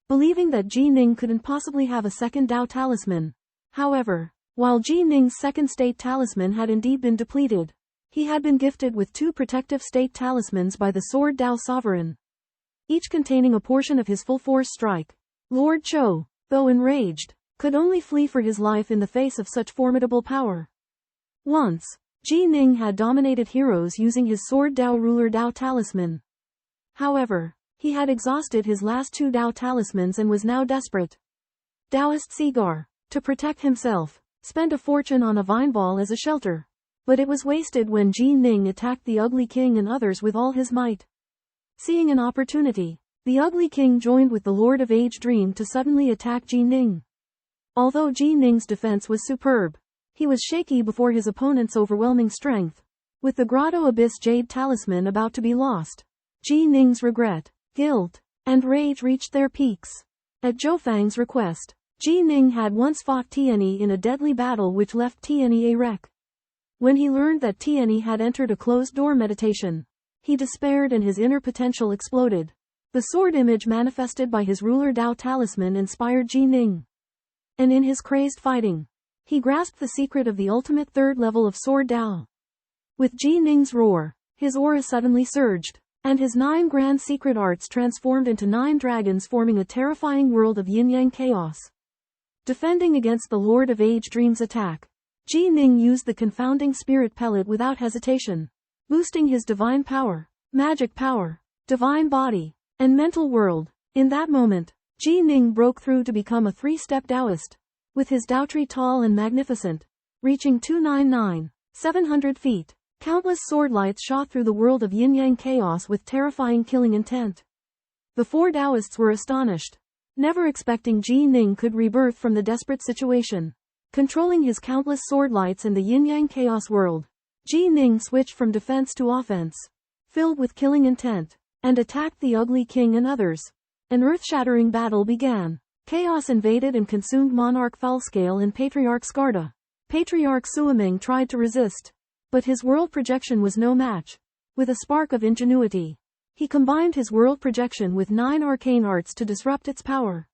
believing that Ji Ning couldn't possibly have a second Dao talisman. However, while Ji Ning's second state talisman had indeed been depleted, he had been gifted with 2 protective state talismans by the Sword Dao Sovereign, each containing a portion of his full-force strike. Lord Cho, though enraged, could only flee for his life in the face of such formidable power. Once, Ji Ning had dominated heroes using his Sword Dao ruler Dao talisman. However, he had exhausted his last 2 Dao talismans and was now desperate. Taoist Seagar, to protect himself, spent a fortune on a vine ball as a shelter, but it was wasted when Ji Ning attacked the Ugly King and others with all his might. Seeing an opportunity, the Ugly King joined with the Lord of Age Dream to suddenly attack Ji Ning. Although Ji Ning's defense was superb, he was shaky before his opponent's overwhelming strength. With the Grotto Abyss Jade Talisman about to be lost, Ji Ning's regret, guilt, and rage reached their peaks. At Zhou Fang's request, Ji Ning had once fought Tianyi in a deadly battle which left Tianyi a wreck. When he learned that Tianyi had entered a closed-door meditation, he despaired and his inner potential exploded. The sword image manifested by his ruler Dao talisman inspired Ji Ning. And in his crazed fighting, he grasped the secret of the ultimate 3rd level of Sword Dao. With Ji Ning's roar, his aura suddenly surged, and his 9 grand secret arts transformed into 9 dragons forming a terrifying world of yin-yang chaos. Defending against the Lord of Age Dream's attack, Ji Ning used the confounding spirit pellet without hesitation, boosting his divine power, magic power, divine body, and mental world. In that moment, Ji Ning broke through to become a 3-step Taoist, with his Dao tree tall and magnificent, reaching 700 feet. Countless sword lights shot through the world of yin-yang chaos with terrifying killing intent. The 4 Taoists were astonished, never expecting Ji Ning could rebirth from the desperate situation. Controlling his countless sword lights in the yin-yang chaos world, Ji Ning switched from defense to offense, filled with killing intent, and attacked the Ugly King and others. An earth-shattering battle began. Chaos invaded and consumed Monarch Falscale and Patriarch Skarda. Patriarch Zhuomin tried to resist, but his world projection was no match. With a spark of ingenuity, he combined his world projection with 9 arcane arts to disrupt its power.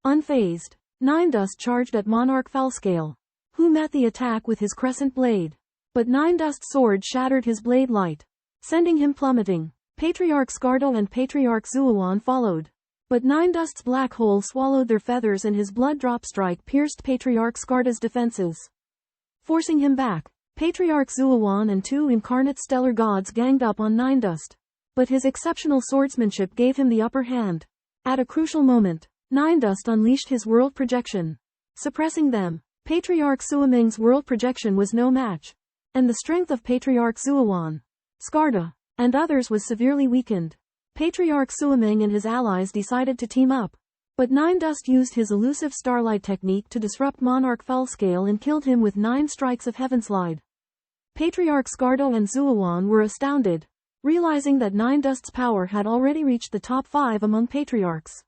Unfazed, Nine Dust charged at Monarch Falscale, who met the attack with his crescent blade. But Nine Dust's sword shattered his blade light, sending him plummeting. Patriarch Skarda and Patriarch Zhuomin followed. But Nine Dust's black hole swallowed their feathers and his blood drop strike pierced Patriarch Skarda's defenses, forcing him back. Patriarch Zhuomin and 2 incarnate stellar gods ganged up on Nine Dust. But his exceptional swordsmanship gave him the upper hand. At a crucial moment, Nine Dust unleashed his world projection, suppressing them. Patriarch Zhuoming's world projection was no match, and the strength of Patriarch Zhuomin, Skarda, and others was severely weakened. Patriarch Zhuoming and his allies decided to team up, but Nine Dust used his elusive starlight technique to disrupt Monarch Falscale and killed him with 9 strikes of Heavenslide. Patriarch Skarda and Zhuomin were astounded, realizing that Nine Dust's power had already reached the top 5 among patriarchs.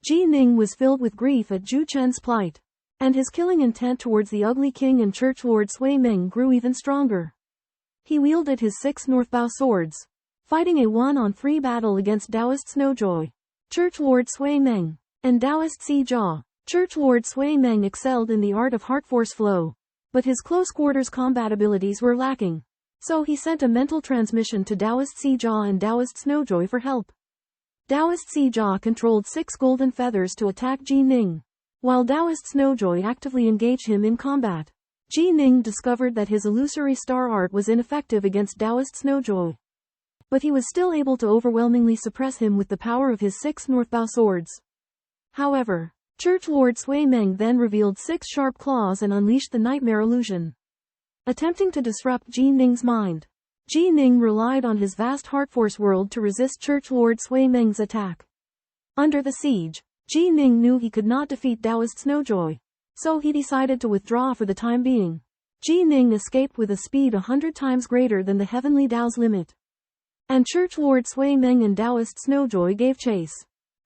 Ji Ning was filled with grief at Zhu Chen's plight, and his killing intent towards the ugly king and church lord Sui Ming grew even stronger. He wielded his 6 Northbow swords, fighting a 1-on-3 battle against Taoist Snowjoy, Church Lord Sui Ming, and Taoist Si Jia. Church Lord Sui Ming excelled in the art of heart force flow, but his close quarters combat abilities were lacking, so he sent a mental transmission to Taoist Si Jia and Taoist Snowjoy for help. Taoist Si Jia controlled 6 golden feathers to attack Ji Ning, while Taoist Snowjoy actively engaged him in combat. Ji Ning discovered that his illusory star art was ineffective against Taoist Snowjoy, but he was still able to overwhelmingly suppress him with the power of his 6 Northbow swords. However, Church Lord Sui Ming then revealed 6 sharp claws and unleashed the Nightmare Illusion, attempting to disrupt Ji Ning's mind. Ji Ning relied on his vast heart force world to resist Church Lord Sui Ming's attack. Under the siege, Ji Ning knew he could not defeat Taoist Snowjoy, so he decided to withdraw for the time being. Ji Ning escaped with a speed 100 times greater than the Heavenly Tao's limit, and Church Lord Sui Ming and Taoist Snowjoy gave chase.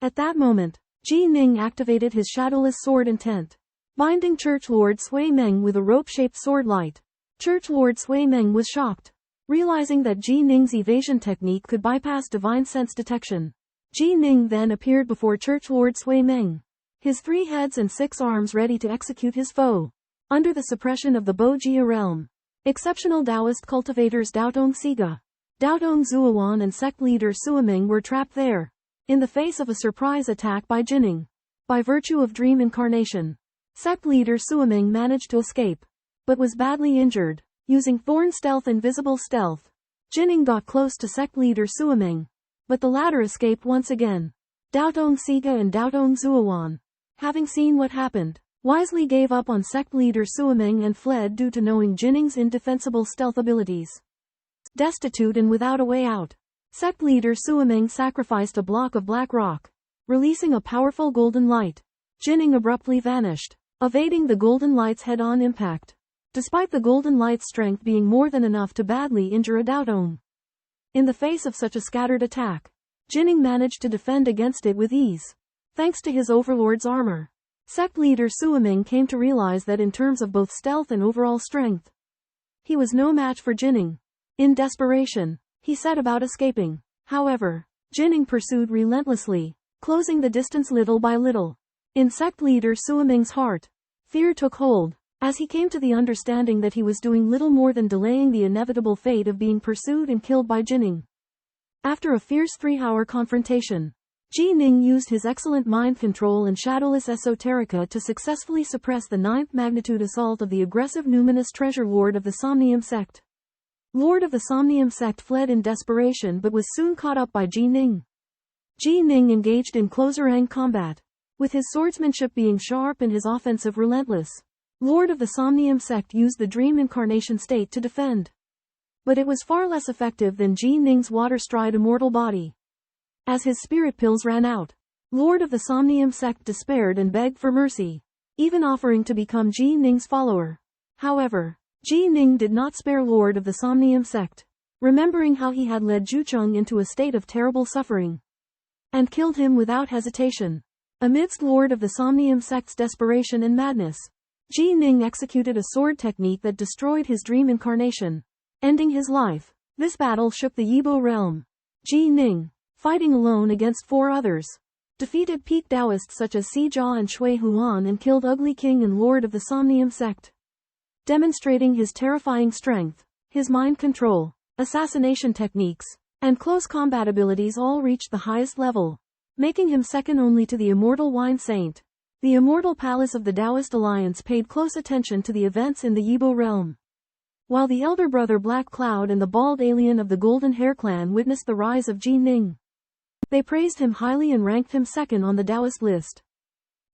At that moment, Ji Ning activated his shadowless sword intent, binding Church Lord Sui Ming with a rope-shaped sword light. Church Lord Sui Ming was shocked, realizing that Ji Ning's evasion technique could bypass divine sense detection. Ji Ning then appeared before Church Lord Sui Ming, his 3 heads and 6 arms ready to execute his foe. Under the suppression of the Bo Jia realm, exceptional Taoist cultivators Daotong Siga, Daotong Zhuomin and sect leader Suoming were trapped there, in the face of a surprise attack by Jinning. By virtue of dream incarnation, sect leader Suoming managed to escape, but was badly injured. Using Thorn Stealth and Visible Stealth, Jinning got close to sect leader Suoming, but the latter escaped once again. Daotong Siga and Daotong Zhuomin, having seen what happened, wisely gave up on sect leader Suoming and fled due to knowing Jinning's indefensible stealth abilities. Destitute and without a way out, sect leader Suoming sacrificed a block of black rock, releasing a powerful golden light. Jinning abruptly vanished, evading the golden light's head-on impact, despite the golden light's strength being more than enough to badly injure a Daotong. In the face of such a scattered attack, Jinning managed to defend against it with ease, thanks to his overlord's armor. Sect leader Suoming came to realize that in terms of both stealth and overall strength, he was no match for Jinning. In desperation, he set about escaping. However, Jinning pursued relentlessly, closing the distance little by little. In sect leader Suoming's heart, fear took hold, as he came to the understanding that he was doing little more than delaying the inevitable fate of being pursued and killed by Jinning. After a fierce 3-hour confrontation, Ji Ning used his excellent mind control and shadowless esoterica to successfully suppress the 9th magnitude assault of the aggressive numinous treasure lord of the Somnium sect. Lord of the Somnium sect fled in desperation but was soon caught up by Ji Ning. Ji Ning engaged in closer-range combat, with his swordsmanship being sharp and his offensive relentless. Lord of the Somnium sect used the dream incarnation state to defend, but it was far less effective than Ji Ning's water-stride immortal body. As his spirit pills ran out, Lord of the Somnium sect despaired and begged for mercy, even offering to become Ji Ning's follower. However, Ji Ning did not spare Lord of the Somnium sect, remembering how he had led Zhucheng into a state of terrible suffering, and killed him without hesitation. Amidst Lord of the Somnium sect's desperation and madness, Ji Ning executed a sword technique that destroyed his dream incarnation, ending his life. This battle shook the Yibo realm. Ji Ning, fighting alone against 4 others, defeated peak Taoists such as Si Jia and Shui Huan and killed Ugly King and Lord of the Somnium sect. Demonstrating his terrifying strength, his mind control, assassination techniques, and close combat abilities all reached the highest level, making him second only to the immortal Wine Saint. The immortal palace of the Taoist alliance paid close attention to the events in the Yibo realm. While the elder brother Black Cloud and the bald alien of the Golden Hair clan witnessed the rise of Ji Ning, they praised him highly and ranked him second on the Taoist list.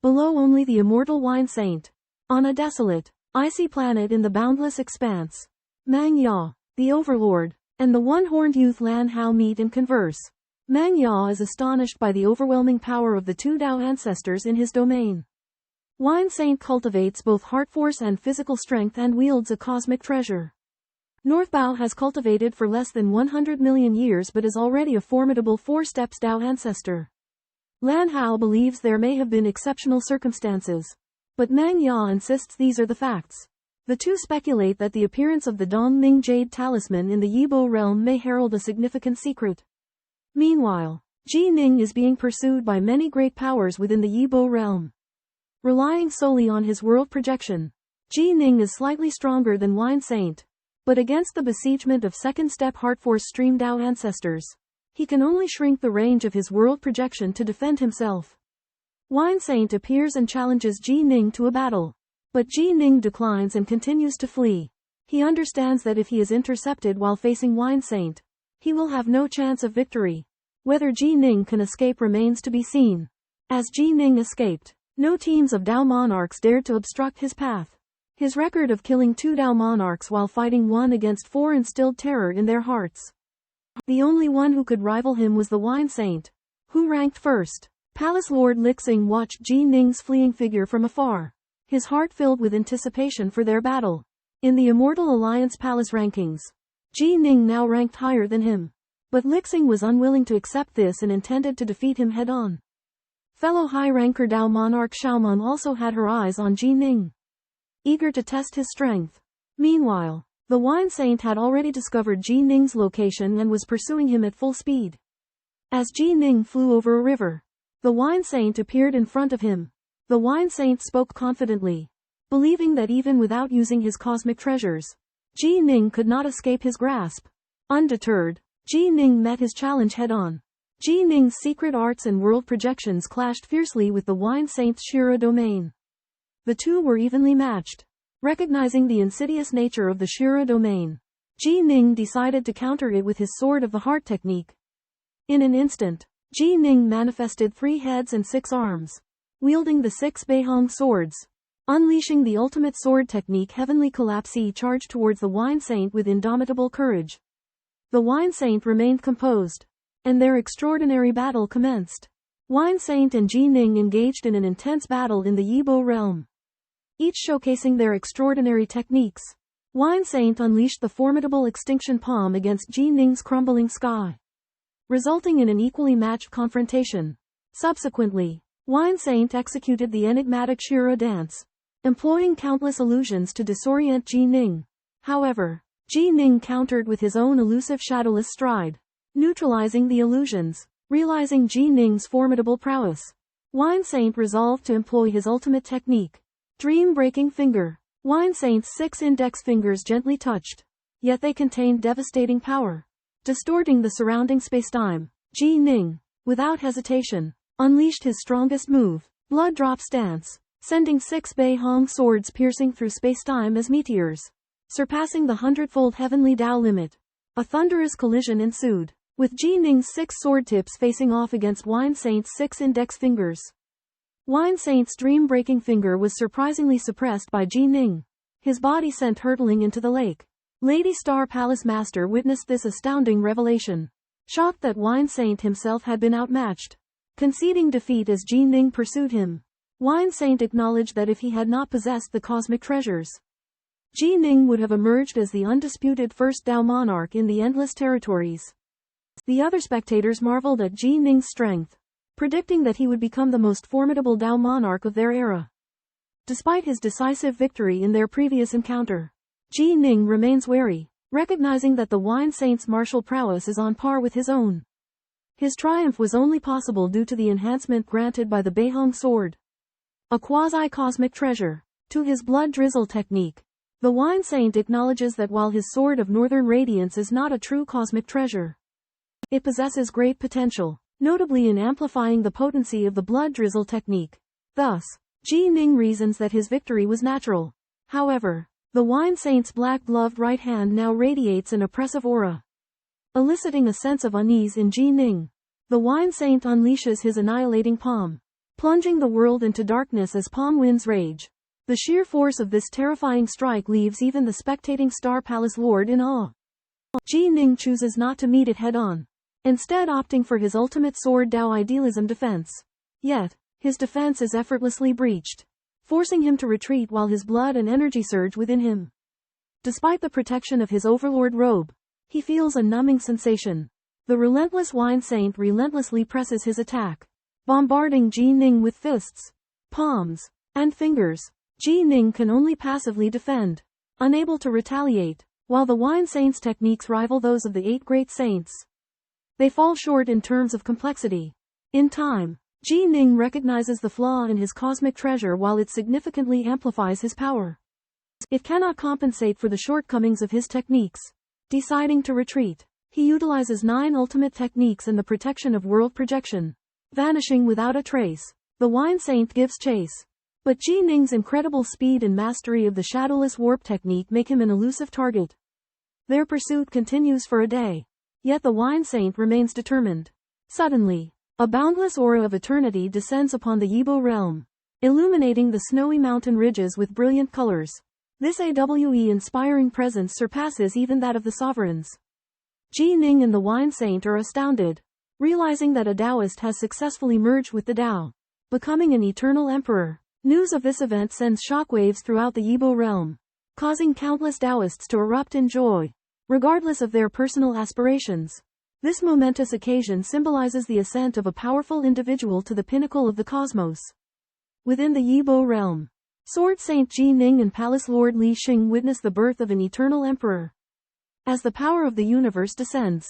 Below only the immortal Wine Saint. On a desolate, icy planet in the boundless expanse, Mang Ya, the overlord, and the one-horned youth Lan Hao meet and converse. Mang Ya is astonished by the overwhelming power of the 2 Tao ancestors in his domain. Wine Saint cultivates both heart force and physical strength and wields a cosmic treasure. Northbow has cultivated for less than 100 million years but is already a formidable 4-steps Tao ancestor. Lan Hao believes there may have been exceptional circumstances, but Mang Ya insists these are the facts. The two speculate that the appearance of the Dong Ming Jade Talisman in the Yibo realm may herald a significant secret. Meanwhile, Ji Ning is being pursued by many great powers within the Yibo realm. Relying solely on his world projection, Ji Ning is slightly stronger than Wine Saint, but against the besiegement of second-step Heart Force Stream Tao ancestors, he can only shrink the range of his world projection to defend himself. Wine Saint appears and challenges Ji Ning to a battle, but Ji Ning declines and continues to flee. He understands that if he is intercepted while facing Wine Saint, he will have no chance of victory. Whether Ji Ning can escape remains to be seen. As Ji Ning escaped, no teams of Tao monarchs dared to obstruct his path. His record of killing 2 Tao monarchs while fighting 1 against 4 instilled terror in their hearts. The only one who could rival him was the Wine Saint, who ranked first. Palace Lord Lixing watched Ji Ning's fleeing figure from afar, his heart filled with anticipation for their battle. In the Immortal Alliance Palace rankings, Ji Ning now ranked higher than him. But Lixing was unwilling to accept this and intended to defeat him head-on. Fellow high-ranker Tao monarch Xiaomeng also had her eyes on Ji Ning, eager to test his strength. Meanwhile, the Wine Saint had already discovered Ji Ning's location and was pursuing him at full speed. As Ji Ning flew over a river, the Wine Saint appeared in front of him. The Wine Saint spoke confidently, believing that even without using his cosmic treasures, Ji Ning could not escape his grasp. Undeterred, Ji Ning met his challenge head-on. Ji Ning's secret arts and world projections clashed fiercely with the Wine Saint's Shira domain. The two were evenly matched. Recognizing the insidious nature of the Shira domain, Ji Ning decided to counter it with his Sword of the Heart technique. In an instant, Ji Ning manifested 3 heads and 6 arms, wielding the 6 Beihong swords. Unleashing the ultimate sword technique, Heavenly Collapse, he charged towards the Wine Saint with indomitable courage. The Wine Saint remained composed, and their extraordinary battle commenced. Wine Saint and Ji Ning engaged in an intense battle in the Yibo realm, each showcasing their extraordinary techniques. Wine Saint unleashed the formidable extinction palm against Ji Ning's crumbling sky, resulting in an equally matched confrontation. Subsequently, Wine Saint executed the enigmatic Shira dance, employing countless illusions to disorient Ji Ning. However, Ji Ning countered with his own elusive shadowless stride, neutralizing the illusions. Realizing Ji Ning's formidable prowess, Wine Saint resolved to employ his ultimate technique, Dream-Breaking Finger. Wine Saint's 6 index fingers gently touched, yet they contained devastating power, distorting the surrounding spacetime. Ji Ning, without hesitation, unleashed his strongest move, Blood Drop Stance, sending 6 Beihong swords piercing through spacetime as meteors, surpassing the 100-fold heavenly Tao limit. A thunderous collision ensued, with Ji Ning's 6 sword tips facing off against Wine Saint's 6 index fingers. Wine Saint's Dream-Breaking Finger was surprisingly suppressed by Ji Ning, his body sent hurtling into the lake. Lady Star Palace Master witnessed this astounding revelation, shocked that Wine Saint himself had been outmatched. Conceding defeat as Ji Ning pursued him, Wine Saint acknowledged that if he had not possessed the cosmic treasures, Ji Ning would have emerged as the undisputed first Tao monarch in the Endless Territories. The other spectators marveled at Ji Ning's strength, predicting that he would become the most formidable Dao monarch of their era. Despite his decisive victory in their previous encounter, Ji Ning remains wary, recognizing that the Wine Saint's martial prowess is on par with his own. His triumph was only possible due to the enhancement granted by the Beihong sword, a quasi-cosmic treasure. To his blood drizzle technique, the Wine Saint acknowledges that while his sword of northern radiance is not a true cosmic treasure, it possesses great potential, notably in amplifying the potency of the blood drizzle technique. Thus, Ji Ning reasons that his victory was natural. However, the Wine Saint's black-gloved right hand now radiates an oppressive aura, eliciting a sense of unease in Ji Ning. The Wine Saint unleashes his annihilating palm, plunging the world into darkness as palm winds rage. The sheer force of this terrifying strike leaves even the spectating Star Palace Lord in awe. Ji Ning chooses not to meet it head-on, instead opting for his ultimate sword Dao idealism defense. Yet, his defense is effortlessly breached, forcing him to retreat while his blood and energy surge within him. Despite the protection of his overlord robe, he feels a numbing sensation. The relentless Wine Saint relentlessly presses his attack, bombarding Ji Ning with fists, palms, and fingers. Ji Ning can only passively defend, unable to retaliate. While the Wine Saint's techniques rival those of the 8 great saints, they fall short in terms of complexity. In time, Ji Ning recognizes the flaw in his cosmic treasure while it significantly amplifies his power. It cannot compensate for the shortcomings of his techniques. Deciding to retreat, he utilizes 9 ultimate techniques and the protection of world projection. Vanishing without a trace, the Wine Saint gives chase. But Ji Ning's incredible speed and mastery of the shadowless warp technique make him an elusive target. Their pursuit continues for a day. Yet the Wine Saint remains determined. Suddenly, a boundless aura of eternity descends upon the Yibo realm, illuminating the snowy mountain ridges with brilliant colors. This AWE-inspiring presence surpasses even that of the sovereigns. Ji Ning and the Wine Saint are astounded, realizing that a Taoist has successfully merged with the Tao, becoming an eternal emperor. News of this event sends shockwaves throughout the Yibo realm, causing countless Taoists to erupt in joy, regardless of their personal aspirations. This momentous occasion symbolizes the ascent of a powerful individual to the pinnacle of the cosmos. Within the Yibo realm, Sword Saint Ji Ning and Palace Lord Li Xing witness the birth of an eternal emperor. As the power of the universe descends,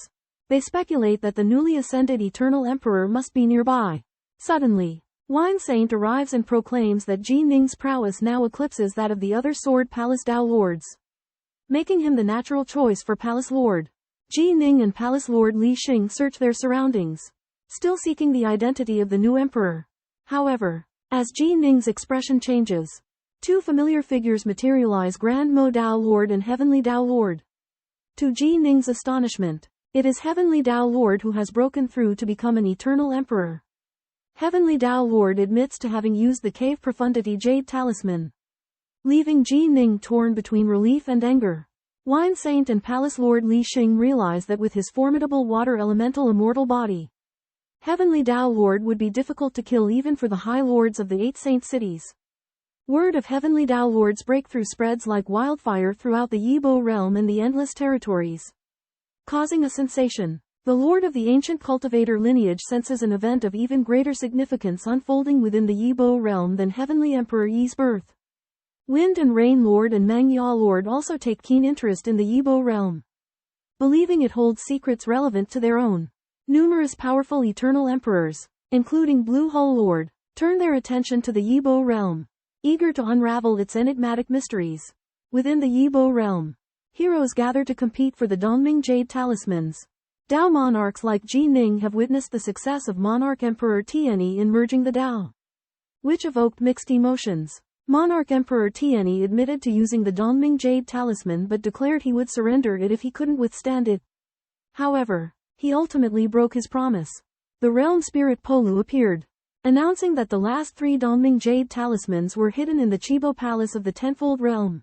they speculate that the newly ascended eternal emperor must be nearby. Suddenly, Wine Saint arrives and proclaims that Ji Ning's prowess now eclipses that of the other Sword Palace Dao Lords, making him the natural choice for Palace Lord. Ji Ning and Palace Lord Li Xing search their surroundings, still seeking the identity of the new emperor. However, as Ji Ning's expression changes, 2 familiar figures materialize: Grand Mo Dao Lord and Heavenly Dao Lord. To Ji Ning's astonishment, it is Heavenly Dao Lord who has broken through to become an eternal emperor. Heavenly Dao Lord admits to having used the Cave Profundity Jade Talisman, leaving Ji Ning torn between relief and anger. Wine Saint and Palace Lord Li Xing realize that with his formidable water elemental immortal body, Heavenly Dao Lord would be difficult to kill even for the High Lords of the 8 Saint cities. Word of Heavenly Dao Lord's breakthrough spreads like wildfire throughout the Yibo realm and the Endless Territories, causing a sensation. The Lord of the ancient cultivator lineage senses an event of even greater significance unfolding within the Yibo realm than Heavenly Emperor Yi's birth. Wind and Rain Lord and Mangya Lord also take keen interest in the Yibo realm, believing it holds secrets relevant to their own. Numerous powerful eternal emperors, including Blue Hole Lord, turn their attention to the Yibo realm, eager to unravel its enigmatic mysteries. Within the Yibo realm, heroes gather to compete for the Dongming Jade Talismans. Dao monarchs like Ji Ning have witnessed the success of Monarch Emperor Tianyi in merging the Dao, which evoked mixed emotions. Monarch Emperor Tianyi admitted to using the Dongming Jade Talisman but declared he would surrender it if he couldn't withstand it. However, he ultimately broke his promise. The realm spirit Polu appeared, announcing that the last 3 Dongming Jade Talismans were hidden in the Chibo Palace of the Tenfold Realm.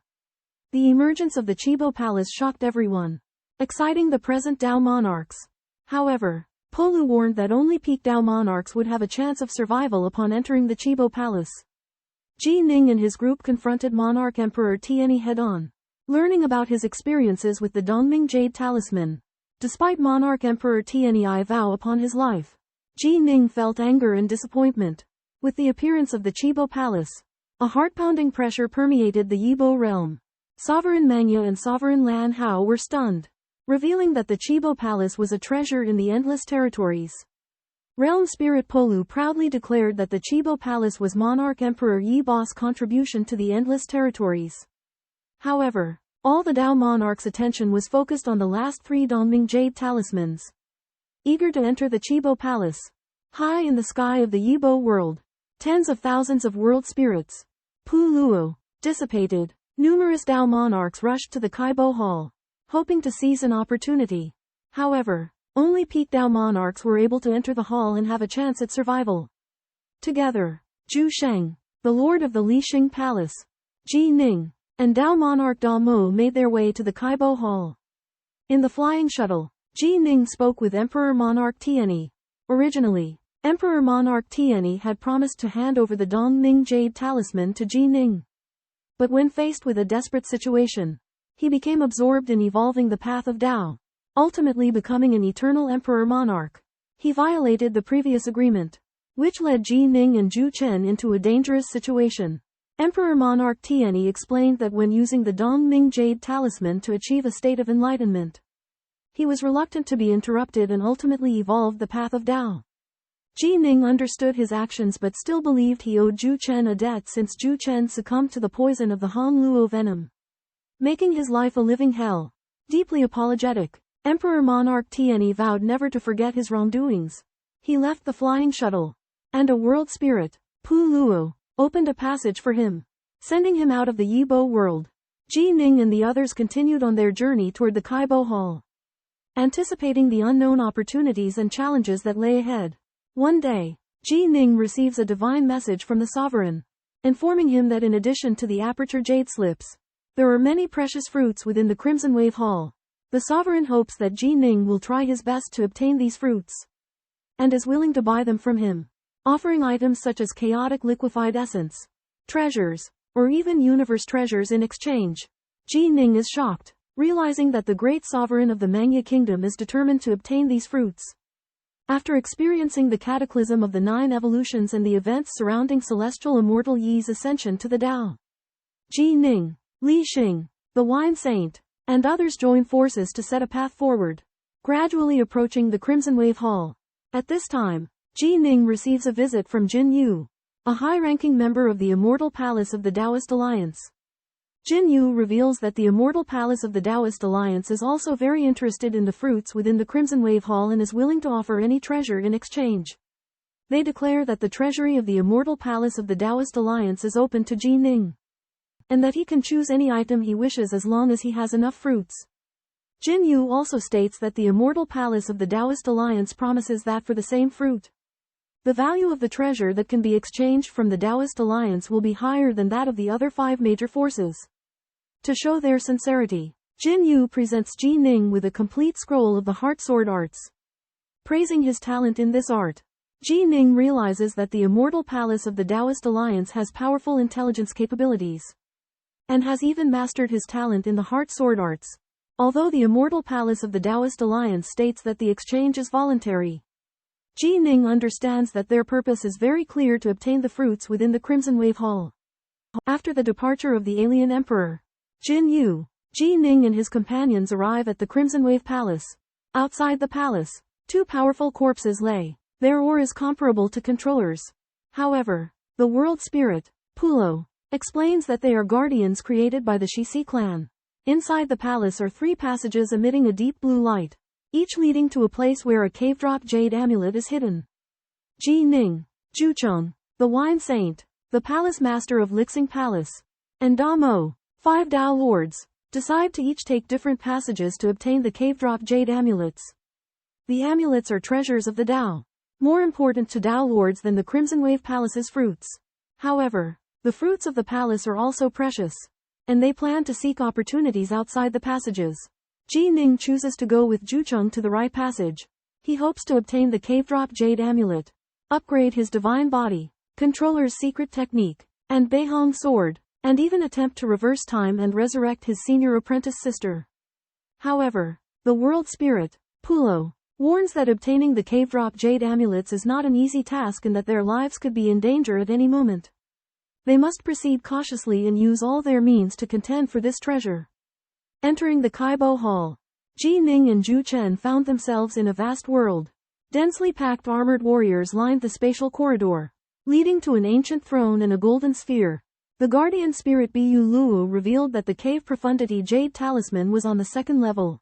The emergence of the Chibo Palace shocked everyone, exciting the present Dao monarchs. However, Polu warned that only peak Dao monarchs would have a chance of survival upon entering the Chibo Palace. Ji Ning and his group confronted Monarch Emperor Tianyi head-on, learning about his experiences with the Dongming Jade Talisman. Despite Monarch Emperor Tianyi's vow upon his life, Jining felt anger and disappointment. With the appearance of the Chibo Palace, a heart-pounding pressure permeated the Yibo realm. Sovereign Mangya and Sovereign Lan Hao were stunned, revealing that the Chibo Palace was a treasure in the endless territories. Realm Spirit Polu proudly declared that the Chibo Palace was Monarch Emperor Yi Ba's contribution to the endless territories. However, all the Dao monarch's attention was focused on the last 3 Dongming Jade talismans. Eager to enter the Chibo Palace, high in the sky of the Yibo world, tens of thousands of world spirits, Pu Luo, dissipated, numerous Dao monarchs rushed to the Kaibo Hall, hoping to seize an opportunity. However, only peak Dao monarchs were able to enter the hall and have a chance at survival. Together, Zhu Sheng, the lord of the Lixing Palace, Ji Ning, and Dao monarch Da Mo made their way to the Kaibo Hall. In the flying shuttle, Ji Ning spoke with Emperor Monarch Tianyi. Originally, Emperor Monarch Tianyi had promised to hand over the Dongming Jade Talisman to Ji Ning. But when faced with a desperate situation, he became absorbed in evolving the path of Dao, ultimately becoming an eternal Emperor Monarch. He violated the previous agreement, which led Ji Ning and Zhu Chen into a dangerous situation. Emperor Monarch Tianyi explained that when using the Dongming Jade Talisman to achieve a state of enlightenment, he was reluctant to be interrupted and ultimately evolved the path of Dao. Ji Ning understood his actions but still believed he owed Zhu Chen a debt since Zhu Chen succumbed to the poison of the Hong Luo venom, making his life a living hell. Deeply apologetic, Emperor Monarch Tianyi vowed never to forget his wrongdoings. He left the flying shuttle, and a world spirit, Pu Luo, opened a passage for him, sending him out of the Yibo world. Ji Ning and the others continued on their journey toward the Kaibo Hall, anticipating the unknown opportunities and challenges that lay ahead. One day, Ji Ning receives a divine message from the sovereign, informing him that in addition to the aperture jade slips, there are many precious fruits within the Crimson Wave Hall. The sovereign hopes that Ji Ning will try his best to obtain these fruits, and is willing to buy them from him, offering items such as chaotic liquefied essence, treasures, or even universe treasures in exchange. Ji Ning is shocked, realizing that the great sovereign of the Mangya kingdom is determined to obtain these fruits. After experiencing the cataclysm of the 9 evolutions and the events surrounding celestial immortal Yi's ascension to the Tao, Ji Ning, Li Xing, the Wine Saint, and others join forces to set a path forward, gradually approaching the Crimson Wave Hall. At this time, Ji Ning receives a visit from Jin Yu, a high-ranking member of the Immortal Palace of the Taoist Alliance. Jin Yu reveals that the Immortal Palace of the Taoist Alliance is also very interested in the fruits within the Crimson Wave Hall and is willing to offer any treasure in exchange. They declare that the treasury of the Immortal Palace of the Taoist Alliance is open to Ji Ning, and that he can choose any item he wishes as long as he has enough fruits. Jin Yu also states that the Immortal Palace of the Taoist Alliance promises that for the same fruit, the value of the treasure that can be exchanged from the Taoist Alliance will be higher than that of the other 5 major forces. To show their sincerity, Jin Yu presents Ji Ning with a complete scroll of the Heart Sword arts. Praising his talent in this art, Ji Ning realizes that the Immortal Palace of the Taoist Alliance has powerful intelligence capabilities, and has even mastered his talent in the Heart Sword arts. Although the Immortal Palace of the Taoist Alliance states that the exchange is voluntary, Ji Ning understands that their purpose is very clear: to obtain the fruits within the Crimson Wave Hall. After the departure of the alien emperor, Jin Yu, Ji Ning and his companions arrive at the Crimson Wave Palace. Outside the palace, 2 powerful corpses lay. Their aura is comparable to controllers. However, the world spirit, Pulo, explains that they are guardians created by the Shixi clan. Inside the palace are 3 passages emitting a deep blue light, each leading to a place where a cave-drop jade amulet is hidden. Ji Ning, Zhu Cheng, the Wine Saint, the Palace Master of Lixing Palace, and Da Mo, 5 Dao Lords, decide to each take different passages to obtain the cave-drop jade amulets. The amulets are treasures of the Dao, more important to Dao Lords than the Crimson Wave Palace's fruits. However, the fruits of the palace are also precious, and they plan to seek opportunities outside the passages. Ji Ning chooses to go with Zhu Cheng to the right passage. He hopes to obtain the cave-drop jade amulet, upgrade his divine body, controller's secret technique, and Beihong sword, and even attempt to reverse time and resurrect his senior apprentice sister. However, the world spirit, Pulo, warns that obtaining the cave drop jade amulets is not an easy task and that their lives could be in danger at any moment. They must proceed cautiously and use all their means to contend for this treasure. Entering the Kaibo Hall, Ji Ning and Zhu Chen found themselves in a vast world. Densely packed armored warriors lined the spatial corridor, leading to an ancient throne and a golden sphere. The guardian spirit Bu Luo revealed that the cave profundity jade talisman was on the second level,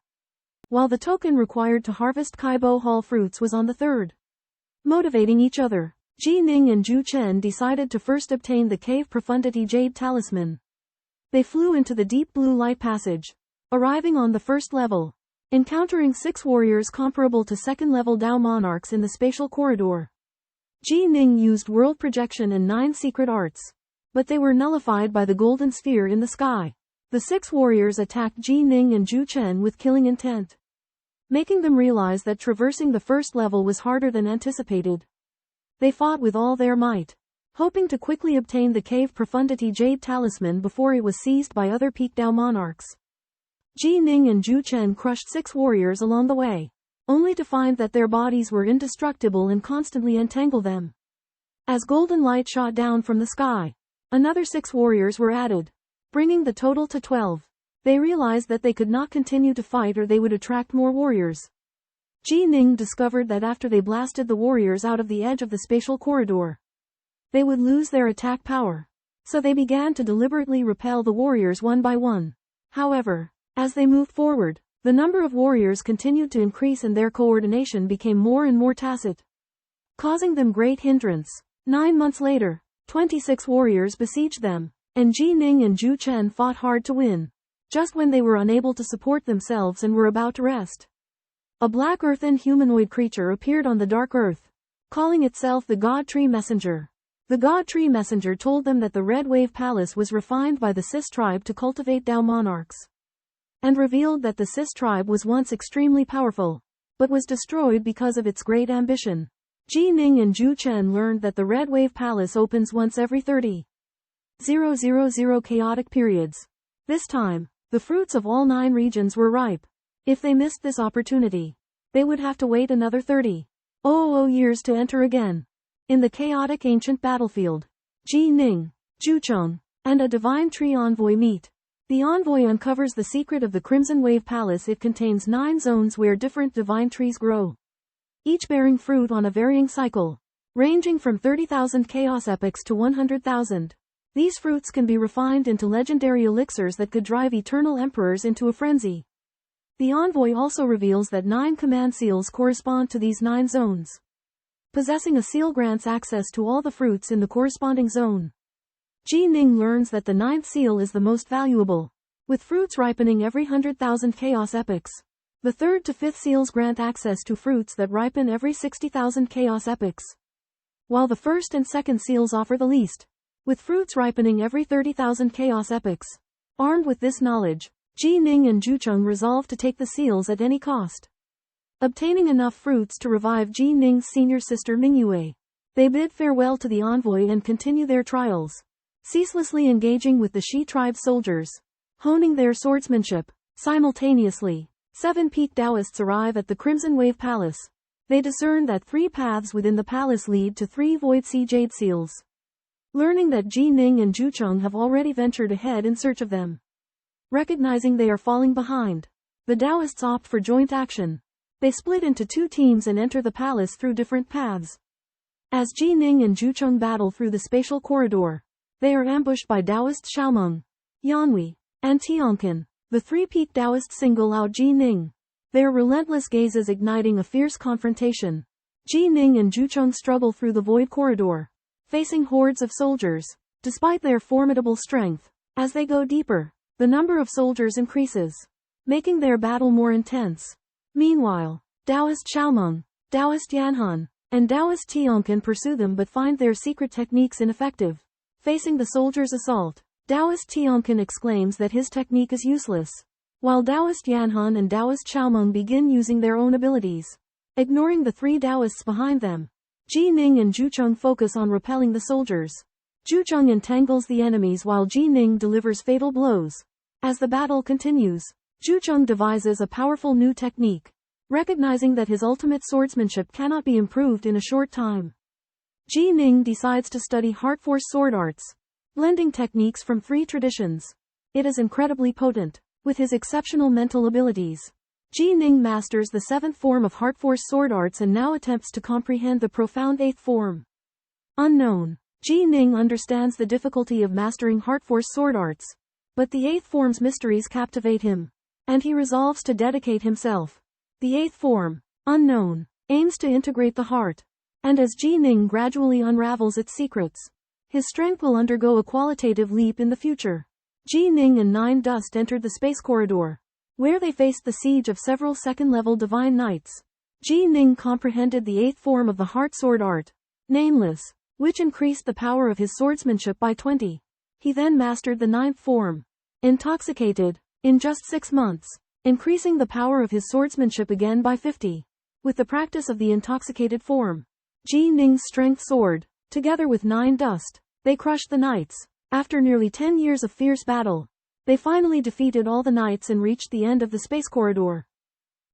while the token required to harvest Kaibo Hall fruits was on the third. Motivating each other, Ji Ning and Zhu Chen decided to first obtain the cave profundity jade talisman. They flew into the deep blue light passage, arriving on the first level, encountering 6 warriors comparable to second-level Dao monarchs in the spatial corridor. Ji Ning used world projection and 9 secret arts, but they were nullified by the golden sphere in the sky. The 6 warriors attacked Ji Ning and Zhu Chen with killing intent, making them realize that traversing the first level was harder than anticipated. They fought with all their might, hoping to quickly obtain the cave profundity jade talisman before it was seized by other peak Dao monarchs. Ji Ning and Zhu Chen crushed 6 warriors along the way, only to find that their bodies were indestructible and constantly entangle them. As golden light shot down from the sky, another 6 warriors were added, bringing the total to 12. They realized that they could not continue to fight or they would attract more warriors. Ji Ning discovered that after they blasted the warriors out of the edge of the spatial corridor, they would lose their attack power. So they began to deliberately repel the warriors one by one. However, as they moved forward, the number of warriors continued to increase and their coordination became more and more tacit, causing them great hindrance. 9 months later, 26 warriors besieged them, and Ji Ning and Zhu Chen fought hard to win. Just when they were unable to support themselves and were about to rest, a black earthen humanoid creature appeared on the dark earth, calling itself the God Tree Messenger. The God Tree Messenger told them that the Red Wave Palace was refined by the Sis tribe to cultivate Dao monarchs, and revealed that the Sis tribe was once extremely powerful, but was destroyed because of its great ambition. Ji Ning and Zhu Chen learned that the Red Wave Palace opens once every 30,000 chaotic periods. This time, the fruits of all 9 regions were ripe. If they missed this opportunity, they would have to wait another 30,000 years to enter again. In the chaotic ancient battlefield, Ji Ning, Zhu Chen, and a divine tree envoy meet. The envoy uncovers the secret of the Crimson Wave Palace. It contains 9 zones where different divine trees grow, each bearing fruit on a varying cycle, ranging from 30,000 chaos epochs to 100,000. These fruits can be refined into legendary elixirs that could drive eternal emperors into a frenzy. The envoy also reveals that 9 command seals correspond to these 9 zones. Possessing a seal grants access to all the fruits in the corresponding zone. Ji Ning learns that the 9th seal is the most valuable, with fruits ripening every 100,000 chaos epochs. The 3rd to 5th seals grant access to fruits that ripen every 60,000 chaos epochs, while the 1st and 2nd seals offer the least, with fruits ripening every 30,000 chaos epochs. Armed with this knowledge, Ji Ning and Zhu Chen resolved to take the seals at any cost. Obtaining enough fruits to revive Ji Ning's senior sister Mingyue, they bid farewell to the envoy and continue their trials, ceaselessly engaging with the Shi tribe soldiers, honing their swordsmanship. Simultaneously, 7 peak Taoists arrive at the Crimson Wave Palace. They discern that 3 paths within the palace lead to 3 Void Sea Jade Seals. Learning that Ji Ning and Zhu Chen have already ventured ahead in search of them. Recognizing they are falling behind, the Taoists opt for joint action. They split into 2 teams and enter the palace through different paths. As Ji Ning and Zhu Chen battle through the spatial corridor, they are ambushed by Taoist Xiaomeng, Yanhui, and Tianqin. The 3 peak Taoists single out Ji Ning, their relentless gazes igniting a fierce confrontation. Ji Ning and Zhu Chen struggle through the void corridor, facing hordes of soldiers. Despite their formidable strength, as they go deeper, the number of soldiers increases, making their battle more intense. Meanwhile, Taoist Xiaomeng, Taoist Yanhan, and Taoist Tianqin pursue them but find their secret techniques ineffective. Facing the soldiers' assault, Taoist Tianqin exclaims that his technique is useless, while Taoist Yanhan and Taoist Xiaomeng begin using their own abilities. Ignoring the 3 Taoists behind them, Ji Ning and Zhu Chen focus on repelling the soldiers. Zhu Chen entangles the enemies while Ji Ning delivers fatal blows. As the battle continues, Zhu Chen devises a powerful new technique, Recognizing that his ultimate swordsmanship cannot be improved in a short time, Ji Ning decides to study Heart Force sword arts, blending techniques from 3 traditions. It is incredibly potent. With his exceptional mental abilities, Ji Ning masters the 7th form of Heart Force sword arts and now attempts to comprehend the profound 8th form. Unknown. Ji Ning understands the difficulty of mastering Heart Force sword arts, but the 8th form's mysteries captivate him, and he resolves to dedicate himself. The 8th form, Unknown, aims to integrate the heart, and as Ji Ning gradually unravels its secrets, his strength will undergo a qualitative leap in the future. Ji Ning and Nine Dust entered the space corridor, where they faced the siege of several second-level divine knights. Ji Ning comprehended the 8th form of the heart sword art, Nameless, which increased the power of his swordsmanship by 20. He then mastered the 9th form, Intoxicated, in just 6 months, increasing the power of his swordsmanship again by 50. With the practice of the intoxicated form, Ji Ning's strength soared. Together with Nine Dust, they crushed the knights. After nearly 10 years of fierce battle, they finally defeated all the knights and reached the end of the space corridor.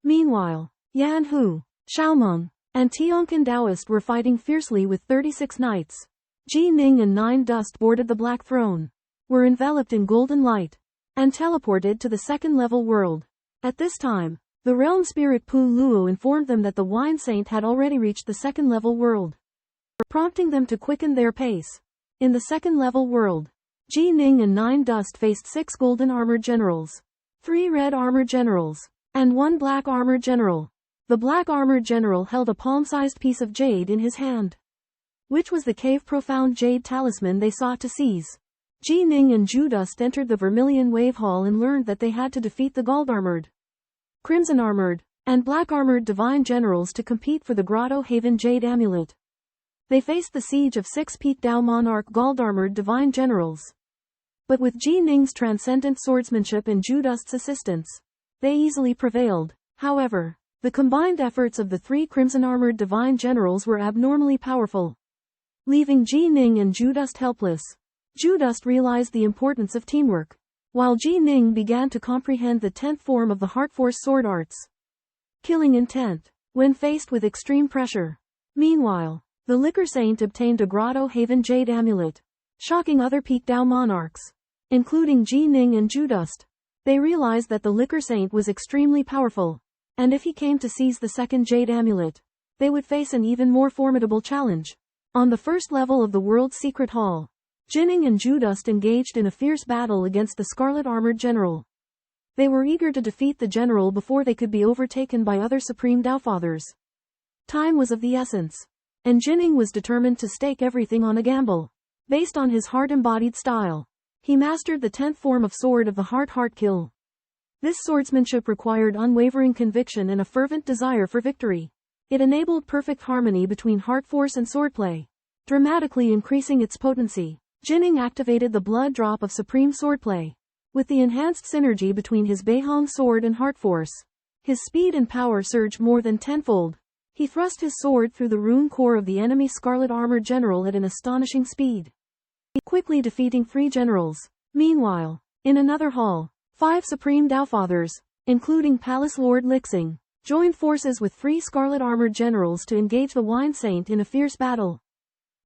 Meanwhile, Yan Hu, Xiaomeng, and Tionkin Taoist were fighting fiercely with 36 knights. Ji Ning and Nine Dust boarded the Black Throne, were enveloped in golden light, and teleported to the second-level world. At this time, the realm spirit Pu Luo informed them that the Wine Saint had already reached the second-level world, prompting them to quicken their pace. In the second-level world, Ji Ning and Nine Dust faced 6 golden armored generals, 3 red armored generals, and 1 black armored general. The black armored general held a palm-sized piece of jade in his hand, which was the cave profound jade talisman they sought to seize. Ji Ning and Ju Dust entered the Vermilion Wave Hall and learned that they had to defeat the gold-armored, crimson-armored, and black-armored divine generals to compete for the Grotto Haven Jade Amulet. They faced the siege of 6 Peak Dao Monarch gold-armored divine generals. But with Ji Ning's transcendent swordsmanship and Ju Dust's assistance, they easily prevailed. However, the combined efforts of the 3 crimson-armored divine generals were abnormally powerful, leaving Ji Ning and Ju Dust helpless. Ju Dust realized the importance of teamwork, while Ji Ning began to comprehend the 10th form of the Heart Force sword arts, killing intent, when faced with extreme pressure. Meanwhile, the Liquor Saint obtained a Grotto Haven Jade Amulet, shocking other Peak Dao monarchs, including Ji Ning and Ju Dust. They realized that the Liquor Saint was extremely powerful, and if he came to seize the second Jade Amulet, they would face an even more formidable challenge. On the first level of the World's Secret Hall, Jining and Ju Dust engaged in a fierce battle against the Scarlet Armored General. They were eager to defeat the general before they could be overtaken by other Supreme Daofathers. Time was of the essence, and Jining was determined to stake everything on a gamble. Based on his heart-embodied style, he mastered the 10th form of Sword of the Heart Kill. This swordsmanship required unwavering conviction and a fervent desire for victory. It enabled perfect harmony between heart force and swordplay, dramatically increasing its potency. Jining activated the blood drop of supreme swordplay. With the enhanced synergy between his Beihong sword and heart force, his speed and power surged more than tenfold. He thrust his sword through the rune core of the enemy Scarlet Armored General at an astonishing speed, quickly defeating 3 generals. Meanwhile, in another hall, 5 Supreme Daofathers, including Palace Lord Lixing, joined forces with 3 Scarlet Armored Generals to engage the Wine Saint in a fierce battle.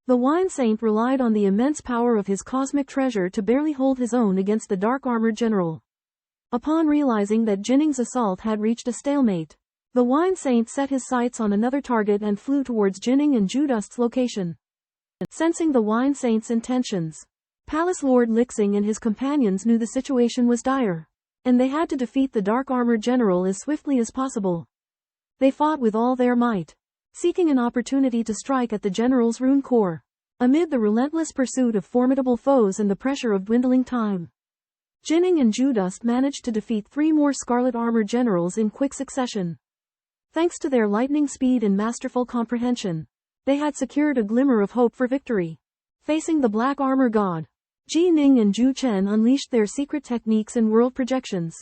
The Wine Saint relied on the immense power of his cosmic treasure to barely hold his own against the Dark Armored General. Upon realizing that Jining's assault had reached a stalemate, the Wine Saint set his sights on another target and flew towards Jining and Ju Dust's location. Sensing the Wine Saint's intentions, Palace Lord Lixing and his companions knew the situation was dire, and they had to defeat the Dark Armored General as swiftly as possible. They fought with all their might, seeking an opportunity to strike at the general's rune core. Amid the relentless pursuit of formidable foes and the pressure of dwindling time, Jining and Ju Dust managed to defeat 3 more Scarlet Armored Generals in quick succession. Thanks to their lightning speed and masterful comprehension, they had secured a glimmer of hope for victory. Facing the Black Armor God, Ji Ning and Zhu Chen unleashed their secret techniques and world projections.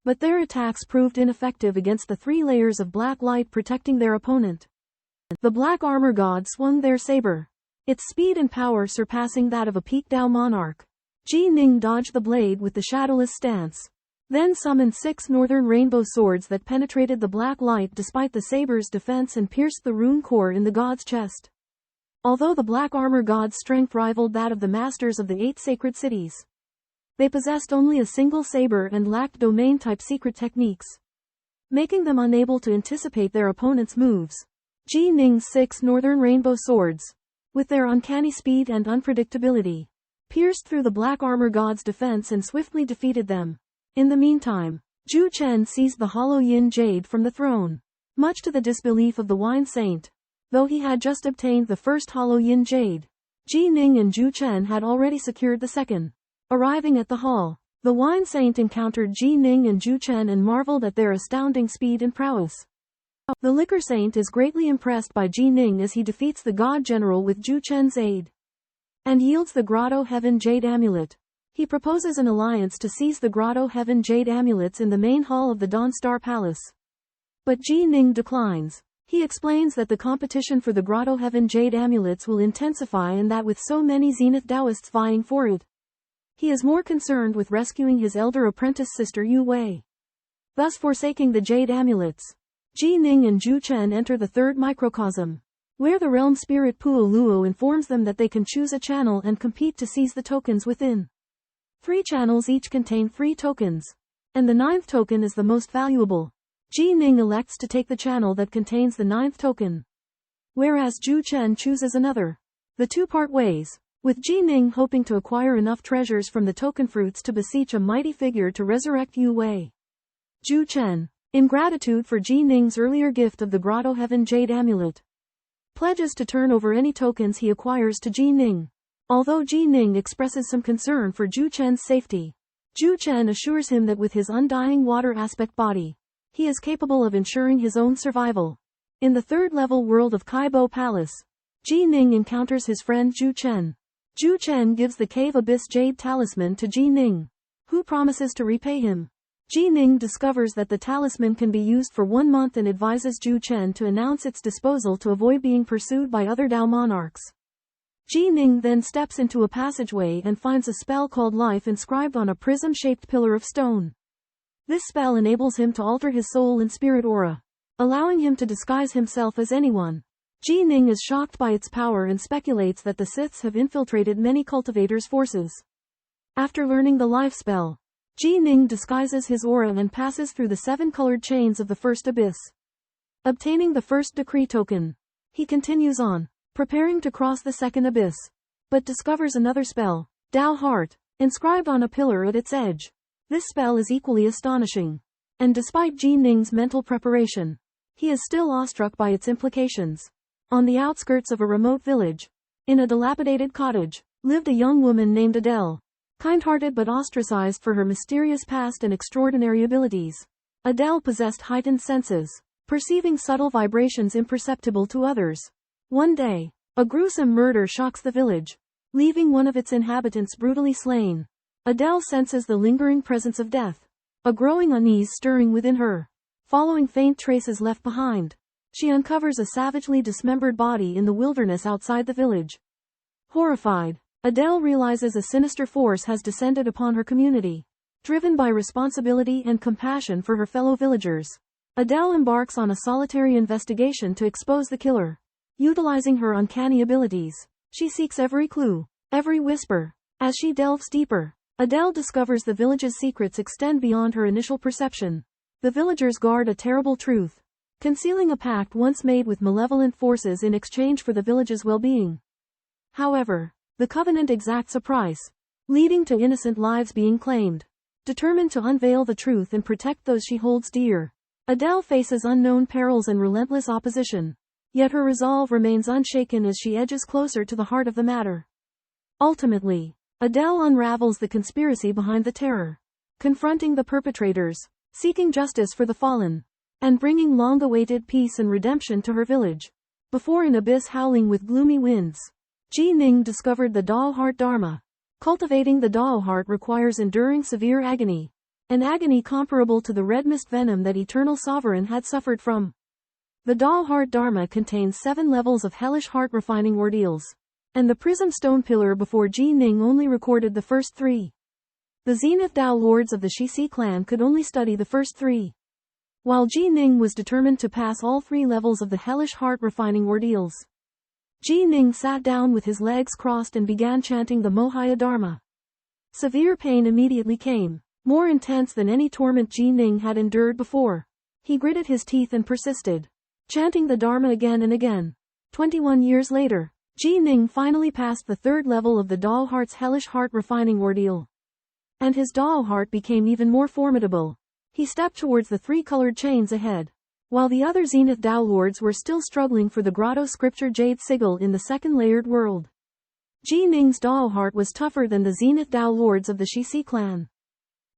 But their attacks proved ineffective against the 3 layers of black light protecting their opponent. The Black Armor God swung their saber, its speed and power surpassing that of a Peak Dao monarch. Ji Ning dodged the blade with the shadowless stance, then summoned 6 northern rainbow swords that penetrated the black light despite the saber's defense and pierced the rune core in the god's chest. Although the black armor god's strength rivaled that of the masters of the 8 sacred cities, they possessed only a single saber and lacked domain-type secret techniques, making them unable to anticipate their opponent's moves. Ji Ning's 6 northern rainbow swords, with their uncanny speed and unpredictability, pierced through the black armor god's defense and swiftly defeated them. In the meantime, Zhu Chen seized the hollow yin jade from the throne, much to the disbelief of the wine saint. Though he had just obtained the first hollow yin jade, Ji Ning and Zhu Chen had already secured the second. Arriving at the hall, the wine saint encountered Ji Ning and Zhu Chen and marveled at their astounding speed and prowess. The liquor saint is greatly impressed by Ji Ning as he defeats the god general with Zhu Chen's aid, and yields the Grotto Heaven Jade Amulet. He proposes an alliance to seize the Grotto Heaven Jade Amulets in the main hall of the Dawn Star Palace. But Ji Ning declines. He explains that the competition for the Grotto Heaven Jade Amulets will intensify and that with so many Zenith Taoists vying for it, he is more concerned with rescuing his elder apprentice sister Yu Wei. Thus forsaking the Jade Amulets, Ji Ning and Zhu Chen enter the third microcosm, where the realm spirit Puo Luo informs them that they can choose a channel and compete to seize the tokens within. 3 channels each contain 3 tokens, and the 9th token is the most valuable. Ji Ning elects to take the channel that contains the 9th token, whereas Zhu Chen chooses another. The two part ways, with Ji Ning hoping to acquire enough treasures from the token fruits to beseech a mighty figure to resurrect Yu Wei. Zhu Chen, in gratitude for Ji Ning's earlier gift of the Grotto Heaven Jade Amulet, pledges to turn over any tokens he acquires to Ji Ning. Although Ji Ning expresses some concern for Zhu Chen's safety, Zhu Chen assures him that with his undying water aspect body, he is capable of ensuring his own survival. In the third-level world of Kaibo Palace, Ji Ning encounters his friend Zhu Chen. Zhu Chen gives the Cave Abyss Jade Talisman to Ji Ning, who promises to repay him. Ji Ning discovers that the talisman can be used for 1 month and advises Zhu Chen to announce its disposal to avoid being pursued by other Dao monarchs. Ji Ning then steps into a passageway and finds a spell called Life inscribed on a prism-shaped pillar of stone. This spell enables him to alter his soul and spirit aura, allowing him to disguise himself as anyone. Ji Ning is shocked by its power and speculates that the Siths have infiltrated many cultivators' forces. After learning the life spell, Ji Ning disguises his aura and passes through the 7 colored chains of the first abyss. Obtaining the first decree token, he continues on, preparing to cross the second abyss, but discovers another spell, Dao Heart, inscribed on a pillar at its edge. This spell is equally astonishing, and despite Ji Ning's mental preparation, he is still awestruck by its implications. On the outskirts of a remote village, in a dilapidated cottage, lived a young woman named Adele, kind-hearted but ostracized for her mysterious past and extraordinary abilities. Adele possessed heightened senses, perceiving subtle vibrations imperceptible to others. One day, a gruesome murder shocks the village, leaving one of its inhabitants brutally slain. Adele senses the lingering presence of death, a growing unease stirring within her. Following faint traces left behind, she uncovers a savagely dismembered body in the wilderness outside the village. Horrified, Adele realizes a sinister force has descended upon her community. Driven by responsibility and compassion for her fellow villagers, Adele embarks on a solitary investigation to expose the killer. Utilizing her uncanny abilities, she seeks every clue, every whisper. As she delves deeper, Adele discovers the village's secrets extend beyond her initial perception. The villagers guard a terrible truth, concealing a pact once made with malevolent forces in exchange for the village's well-being. However, the covenant exacts a price, leading to innocent lives being claimed. Determined to unveil the truth and protect those she holds dear, Adele faces unknown perils and relentless opposition. Yet her resolve remains unshaken as she edges closer to the heart of the matter. Ultimately, Adele unravels the conspiracy behind the terror, confronting the perpetrators, seeking justice for the fallen, and bringing long-awaited peace and redemption to her village. Before an abyss howling with gloomy winds, Ji Ning discovered the Dao Heart Dharma. Cultivating the Dao Heart requires enduring severe agony, an agony comparable to the red mist venom that Eternal Sovereign had suffered from. The Dao Heart Dharma contains 7 levels of hellish heart-refining ordeals, and the prism stone pillar before Ji Ning only recorded the first 3. The Zenith Dao lords of the Shishi clan could only study the first three, while Ji Ning was determined to pass all three levels of the hellish heart-refining ordeals. Ji Ning sat down with his legs crossed and began chanting the Mohaya Dharma. Severe pain immediately came, more intense than any torment Ji Ning had endured before. He gritted his teeth and persisted, chanting the Dharma again and again. 21 years later, Ji Ning finally passed the third level of the Dao Heart's hellish heart-refining ordeal. And his Dao Heart became even more formidable. He stepped towards the three-colored chains ahead, while the other Zenith Dao lords were still struggling for the grotto scripture Jade Sigil in the second layered world. Ji Ning's Dao Heart was tougher than the Zenith Dao lords of the Shishi clan.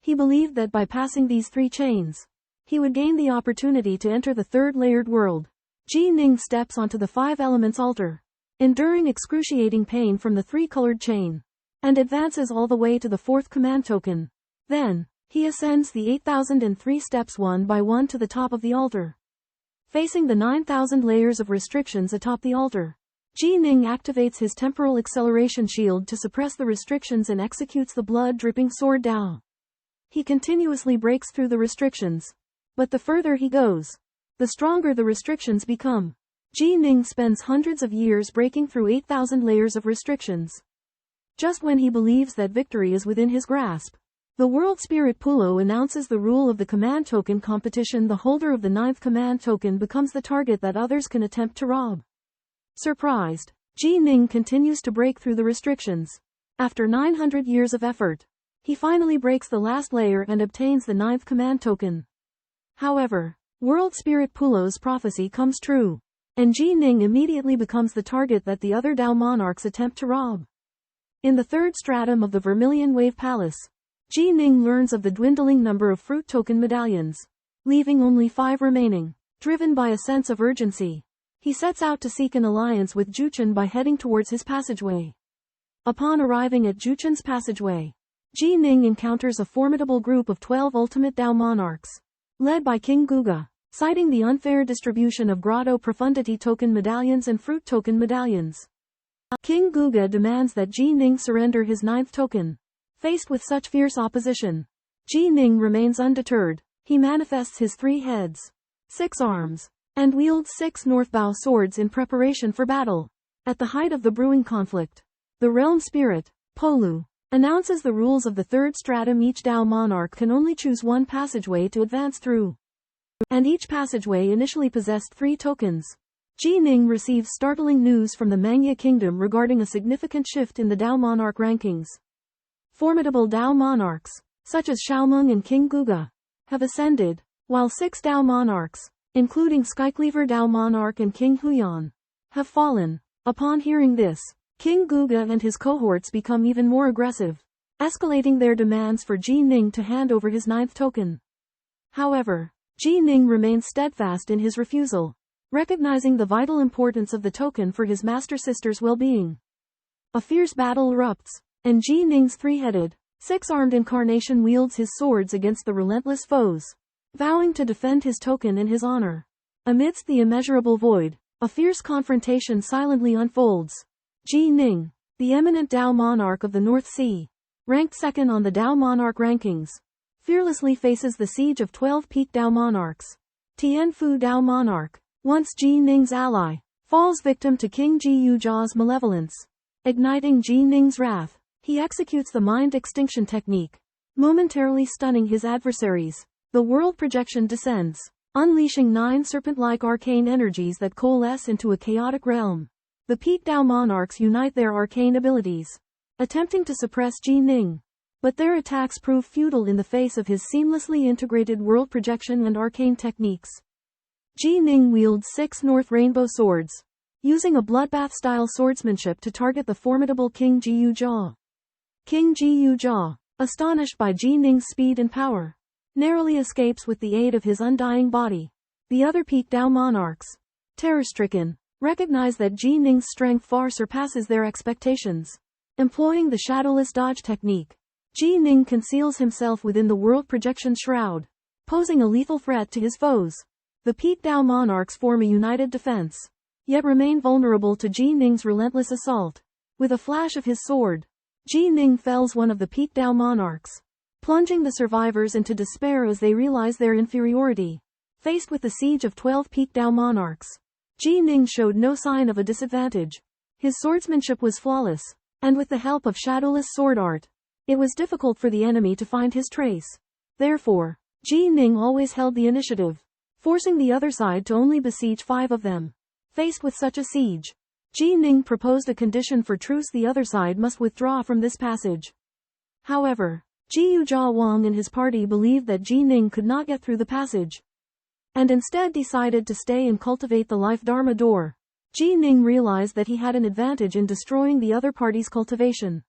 He believed that by passing these three chains, he would gain the opportunity to enter the third layered world. Ji Ning steps onto the five elements altar, enduring excruciating pain from the three-colored chain, and advances all the way to the fourth command token. Then, he ascends the 8,003 steps one by one to the top of the altar. Facing the 9,000 layers of restrictions atop the altar, Ji Ning activates his temporal acceleration shield to suppress the restrictions and executes the blood-dripping sword Dao. He continuously breaks through the restrictions, but the further he goes, the stronger the restrictions become. Ji Ning spends hundreds of years breaking through 8,000 layers of restrictions. Just when he believes that victory is within his grasp, the World Spirit Pulo announces the rule of the command token competition. The holder of the 9th command token becomes the target that others can attempt to rob. Surprised, Ji Ning continues to break through the restrictions. After 900 years of effort, he finally breaks the last layer and obtains the 9th command token. However, World Spirit Pulo's prophecy comes true, and Ji Ning immediately becomes the target that the other Dao monarchs attempt to rob. In the third stratum of the Vermilion Wave Palace, Ji Ning learns of the dwindling number of fruit token medallions, leaving only 5 remaining. Driven by a sense of urgency, he sets out to seek an alliance with Juchen by heading towards his passageway. Upon arriving at Juchen's passageway, Ji Ning encounters a formidable group of 12 ultimate Dao monarchs, led by King Guga. Citing the unfair distribution of Grotto Profundity token medallions and fruit token medallions, King Guga demands that Ji Ning surrender his 9th token. Faced with such fierce opposition, Ji Ning remains undeterred. He manifests his 3 heads, 6 arms, and wields 6 Northbow swords in preparation for battle. At the height of the brewing conflict, the Realm Spirit, Polu, announces the rules of the third stratum. Each Dao monarch can only choose one passageway to advance through, and each passageway initially possessed 3 tokens. Ji Ning receives startling news from the Mangya Kingdom regarding a significant shift in the Dao monarch rankings. Formidable Dao monarchs, such as Xiaomeng and King Guga, have ascended, while 6 Dao monarchs, including Skycleaver Dao monarch and King Huyan, have fallen. Upon hearing this, King Guga and his cohorts become even more aggressive, escalating their demands for Ji Ning to hand over his 9th token. However, Ji Ning remains steadfast in his refusal, recognizing the vital importance of the token for his master sister's well-being. A fierce battle erupts, and Ji Ning's 3-headed, 6-armed incarnation wields his swords against the relentless foes, vowing to defend his token and his honor. Amidst the immeasurable void, a fierce confrontation silently unfolds. Ji Ning, the eminent Dao monarch of the North Sea, ranked 2nd on the Dao monarch rankings, fearlessly faces the siege of 12 peak Dao monarchs. Tianfu Dao monarch, once Ji Ning's ally, falls victim to King Ji Yujia's malevolence. Igniting Ji Ning's wrath, he executes the mind extinction technique, momentarily stunning his adversaries. The world projection descends, unleashing 9 serpent-like arcane energies that coalesce into a chaotic realm. The peak Dao monarchs unite their arcane abilities, attempting to suppress Ji Ning, but their attacks prove futile in the face of his seamlessly integrated world projection and arcane techniques. Ji Ning wields 6 North Rainbow swords, using a bloodbath-style swordsmanship to target the formidable King Ji Yujia. King Ji Yujia, astonished by Ji Ning's speed and power, narrowly escapes with the aid of his undying body. The other peak Dao monarchs, terror-stricken, recognize that Ji Ning's strength far surpasses their expectations. Employing the shadowless dodge technique, Ji Ning conceals himself within the world projection shroud, posing a lethal threat to his foes. The peak Dao monarchs form a united defense, yet remain vulnerable to Ji Ning's relentless assault. With a flash of his sword, Ji Ning fells one of the peak Dao monarchs, plunging the survivors into despair as they realize their inferiority. Faced with the siege of 12 peak Dao monarchs, Ji Ning showed no sign of a disadvantage. His swordsmanship was flawless, and with the help of shadowless sword art, it was difficult for the enemy to find his trace. Therefore, Ji Ning always held the initiative, forcing the other side to only besiege 5 of them. Faced with such a siege, Ji Ning proposed a condition for truce: the other side must withdraw from this passage. However, Jiu Jia Wang and his party believed that Ji Ning could not get through the passage, and instead decided to stay and cultivate the life Dharma door. Ji Ning realized that he had an advantage in destroying the other party's cultivation.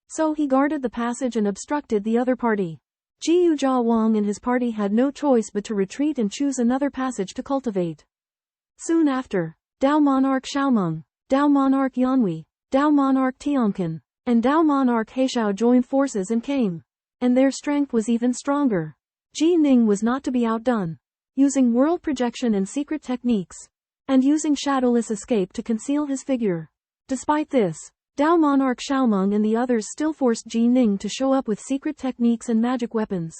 So he guarded the passage and obstructed the other party. Jiu Jia Wang and his party had no choice but to retreat and choose another passage to cultivate. Soon after, Dao Monarch Xiaomeng, Dao Monarch Yanhui, Dao Monarch Tianqin, and Dao Monarch Heishao joined forces and came. And their strength was even stronger. Ji Ning was not to be outdone. Using world projection and secret techniques, and using shadowless escape to conceal his figure. Despite this, Dao Monarch Xiaomeng and the others still forced Ji Ning to show up with secret techniques and magic weapons,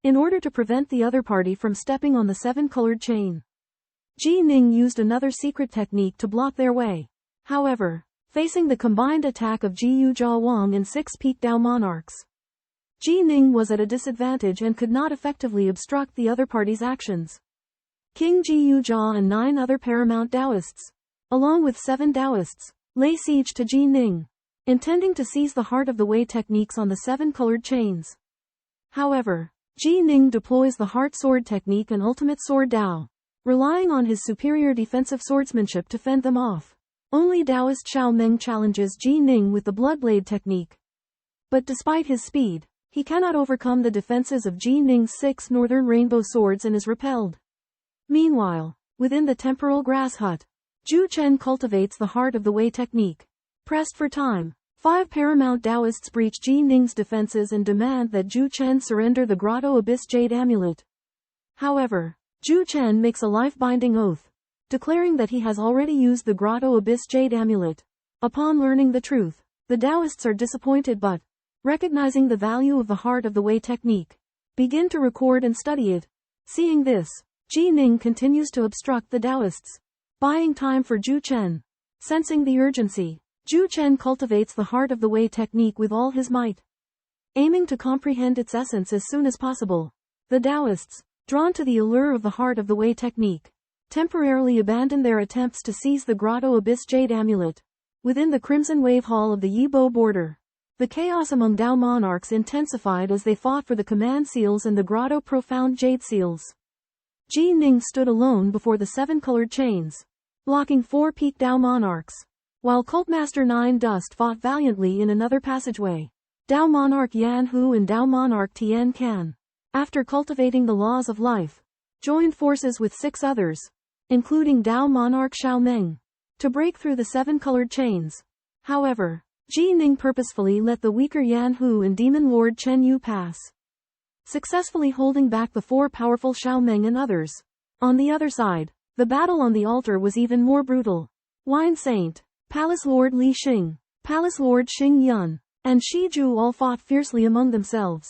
in order to prevent the other party from stepping on the 7-colored chain. Ji Ning used another secret technique to block their way. However, facing the combined attack of Jiu Jia Wang and 6 peak Dao monarchs, Ji Ning was at a disadvantage and could not effectively obstruct the other party's actions. King Jiu Jia and 9 other paramount Taoists, along with 7 Taoists, lay siege to Ji Ning, intending to seize the heart of the Wei techniques on the 7-colored chains. However, Ji Ning deploys the heart sword technique and ultimate sword Dao, relying on his superior defensive swordsmanship to fend them off. Only Taoist Xiaomeng challenges Ji Ning with the bloodblade technique. But despite his speed, he cannot overcome the defenses of Ji Ning's 6 northern rainbow swords and is repelled. Meanwhile, within the temporal grass hut, Zhu Chen cultivates the heart of the Wei technique. Pressed for time, 5 paramount Taoists breach Ji Ning's defenses and demand that Zhu Chen surrender the Grotto Abyss Jade Amulet. However, Zhu Chen makes a life-binding oath, declaring that he has already used the Grotto Abyss Jade Amulet. Upon learning the truth, the Taoists are disappointed but, recognizing the value of the heart of the Wei technique, begin to record and study it. Seeing this, Ji Ning continues to obstruct the Taoists, buying time for Zhu Chen. Sensing the urgency, Zhu Chen cultivates the heart of the Wei technique with all his might, aiming to comprehend its essence as soon as possible. The Taoists, drawn to the allure of the heart of the Wei technique, temporarily abandon their attempts to seize the Grotto Abyss Jade Amulet. Within the Crimson Wave Hall of the Yibo border, the chaos among Dao monarchs intensified as they fought for the Command Seals and the Grotto Profound Jade Seals. Ji Ning stood alone before the 7-colored chains, blocking 4 peak Dao monarchs, while Cultmaster 9 Dust fought valiantly in another passageway. Dao Monarch Yan Hu and Dao Monarch Tian Can, after cultivating the laws of life, joined forces with 6 others, including Dao Monarch Xiaomeng, to break through the 7-colored chains. However, Ji Ning purposefully let the weaker Yan Hu and Demon Lord Chen Yu pass, successfully holding back the 4 powerful Xiaomeng and others. On the other side, the battle on the altar was even more brutal. Wine Saint, Palace Lord Li Xing, Palace Lord Xing Yun, and Shi Ju all fought fiercely among themselves,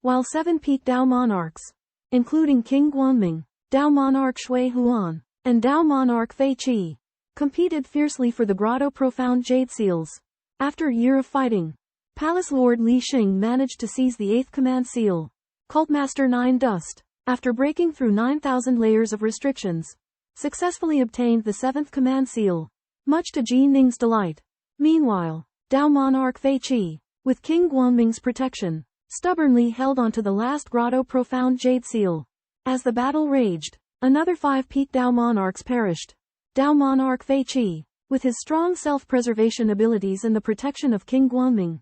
while 7 peak Dao monarchs, including King Guanming, Dao Monarch Shui Huan, and Dao Monarch Fei Qi, competed fiercely for the Grotto Profound Jade Seals. After a year of fighting, Palace Lord Li Xing managed to seize the 8th Command Seal. Cultmaster 9 Dust, after breaking through 9,000 layers of restrictions, successfully obtained the 7th Command Seal, much to Ji Ning's delight. Meanwhile, Dao Monarch Fei Qi, with King Guanming's protection, stubbornly held onto the last Grotto Profound Jade Seal. As the battle raged, another 5 peak Dao monarchs perished. Dao Monarch Fei Qi, with his strong self-preservation abilities and the protection of King Guanming,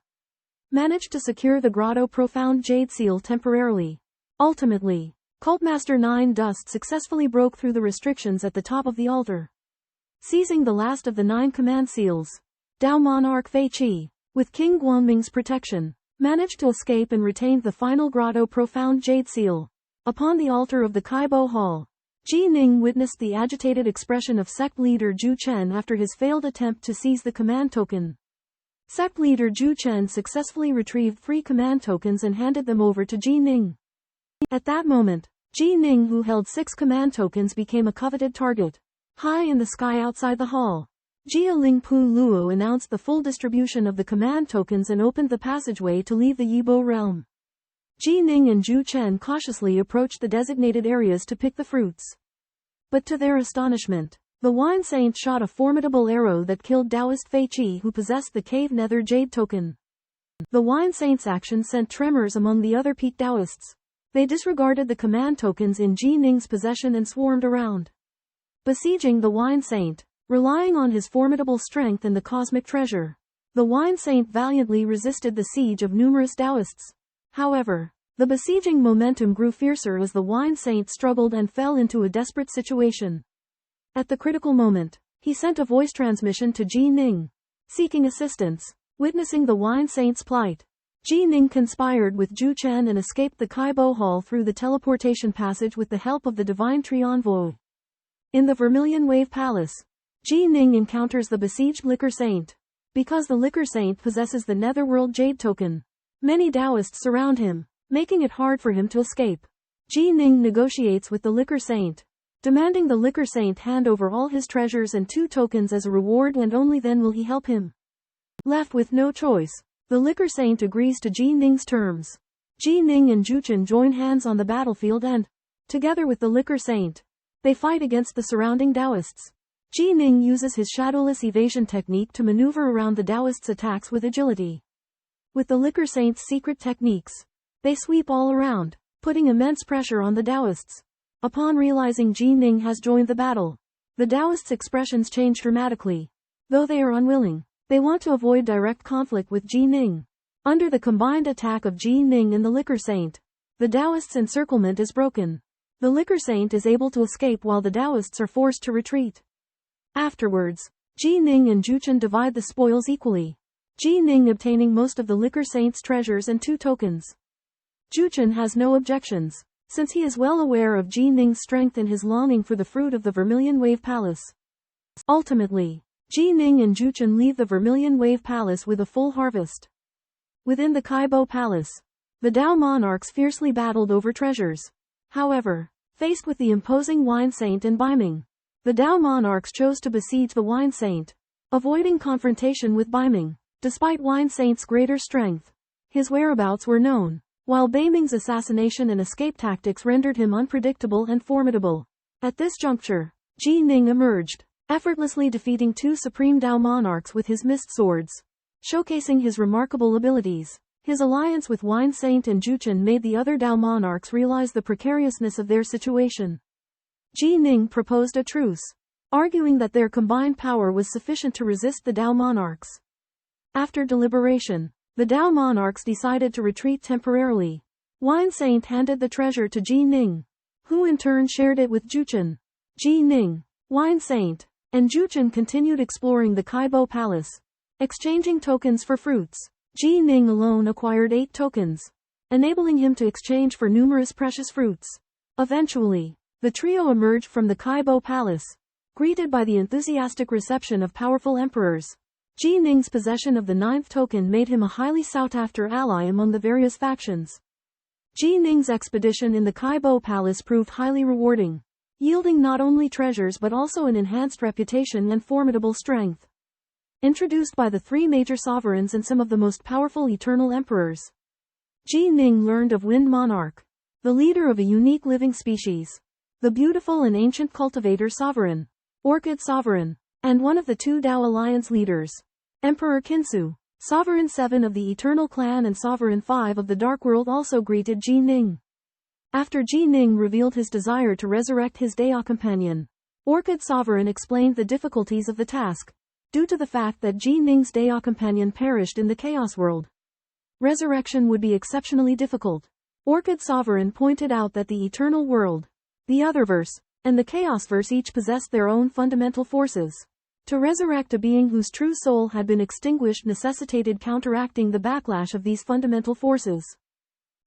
managed to secure the Grotto Profound Jade Seal temporarily. Ultimately, Cultmaster 9 Dust successfully broke through the restrictions at the top of the altar, seizing the last of the 9 Command Seals. Dao Monarch Fei Qi, with King Guanming's protection, managed to escape and retained the final Grotto Profound Jade Seal. Upon the altar of the Kaibo Hall, Ji Ning witnessed the agitated expression of sect leader Zhu Chen after his failed attempt to seize the command token. Sect leader Zhu Chen successfully retrieved 3 command tokens and handed them over to Ji Ning. At that moment, Ji Ning, who held 6 command tokens, became a coveted target. High in the sky outside the hall, Jia Lingpu Luo announced the full distribution of the command tokens and opened the passageway to leave the Yibo realm. Ji Ning and Zhu Chen cautiously approached the designated areas to pick the fruits. But to their astonishment, the Wine Saint shot a formidable arrow that killed Taoist Fei Qi, who possessed the Cave Nether Jade token. The Wine Saint's action sent tremors among the other peak Taoists. They disregarded the command tokens in Ji Ning's possession and swarmed around. Besieging the Wine Saint, relying on his formidable strength and the cosmic treasure, the Wine Saint valiantly resisted the siege of numerous Taoists. However, the besieging momentum grew fiercer as the Wine Saint struggled and fell into a desperate situation. At the critical moment, he sent a voice transmission to Ji Ning, seeking assistance. Witnessing the Wine Saint's plight, Ji Ning conspired with Zhu Chen and escaped the Kaibo Hall through the teleportation passage with the help of the Divine Tree Envoy. In the Vermilion Wave Palace, Ji Ning encounters the besieged Liquor Saint. Because the Liquor Saint possesses the Netherworld Jade token, many Taoists surround him, making it hard for him to escape. Ji Ning negotiates with the Liquor Saint, demanding the Liquor Saint hand over all his treasures and 2 tokens as a reward, and only then will he help him. Left with no choice, the Liquor Saint agrees to Ji Ning's terms. Ji Ning and Zhu Chen join hands on the battlefield and, together with the Liquor Saint, they fight against the surrounding Taoists. Ji Ning uses his shadowless evasion technique to maneuver around the Taoists' attacks with agility. With the Liquor Saint's secret techniques, they sweep all around, putting immense pressure on the Taoists. Upon realizing Ji Ning has joined the battle, the Taoists' expressions change dramatically. Though they are unwilling, they want to avoid direct conflict with Ji Ning. Under the combined attack of Ji Ning and the Liquor Saint, the Taoists' encirclement is broken. The Liquor Saint is able to escape while the Taoists are forced to retreat. Afterwards, Ji Ning and Zhu Chen divide the spoils equally, Ji Ning obtaining most of the Liquor Saint's treasures and 2 tokens. Zhu Chen has no objections, since he is well aware of Ji Ning's strength and his longing for the fruit of the Vermilion Wave Palace. Ultimately, Ji Ning and Zhu Chen leave the Vermilion Wave Palace with a full harvest. Within the Kaibo Palace, the Tao monarchs fiercely battled over treasures. However, faced with the imposing Wine Saint and Biming, the Tao monarchs chose to besiege the Wine Saint, avoiding confrontation with Biming. Despite Wine Saint's greater strength, his whereabouts were known, while Biming's assassination and escape tactics rendered him unpredictable and formidable. At this juncture, Ji Ning emerged, effortlessly defeating 2 supreme Tao monarchs with his mist swords, showcasing his remarkable abilities. His alliance with Wine Saint and Zhu Chen made the other Tao monarchs realize the precariousness of their situation. Ji Ning proposed a truce, arguing that their combined power was sufficient to resist the Tao monarchs. After deliberation, the Tao monarchs decided to retreat temporarily. Wine Saint handed the treasure to Ji Ning, who in turn shared it with Zhu Chen. Ji Ning, Wine Saint, and Zhu Chen continued exploring the Kaibo Palace, exchanging tokens for fruits. Ji Ning alone acquired 8 tokens, enabling him to exchange for numerous precious fruits. Eventually, the trio emerged from the Kaibo Palace, greeted by the enthusiastic reception of powerful emperors. Ji Ning's possession of the 9th token made him a highly sought-after ally among the various factions. Ji Ning's expedition in the Kaibo Palace proved highly rewarding, yielding not only treasures but also an enhanced reputation and formidable strength. Introduced by the 3 major sovereigns and some of the most powerful eternal emperors, Ji Ning learned of Wind Monarch, the leader of a unique living species, the beautiful and ancient cultivator sovereign, Orchid sovereign, and one of the 2 Tao alliance leaders, Emperor Qinsu, Sovereign 7 of the Eternal Clan and Sovereign 5 of the Dark World also greeted Ji Ning. After Ji Ning revealed his desire to resurrect his Dao companion, Orchid Sovereign explained the difficulties of the task, due to the fact that Ji Ning's Dao companion perished in the Chaos World. Resurrection would be exceptionally difficult. Orchid Sovereign pointed out that the Eternal World, the Otherverse, and the Chaosverse each possessed their own fundamental forces. To resurrect a being whose true soul had been extinguished necessitated counteracting the backlash of these fundamental forces.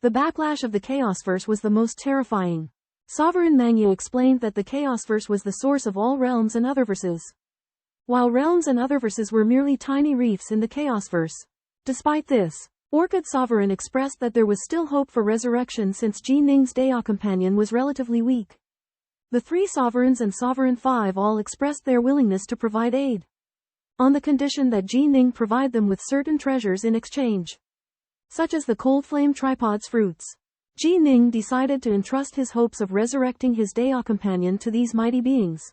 The backlash of the Chaosverse was the most terrifying. Sovereign Mangyu explained that the Chaosverse was the source of all realms and otherverses. while realms and otherverses were merely tiny reefs in the Chaosverse. Despite this, Orchid Sovereign expressed that there was still hope for resurrection since Ji Ning's Dea companion was relatively weak. The three sovereigns and Sovereign 5 all expressed their willingness to provide aid, on the condition that Ji Ning provide them with certain treasures in exchange, such as the Cold Flame Tripod's fruits. Ji Ning decided to entrust his hopes of resurrecting his Dea companion to these mighty beings,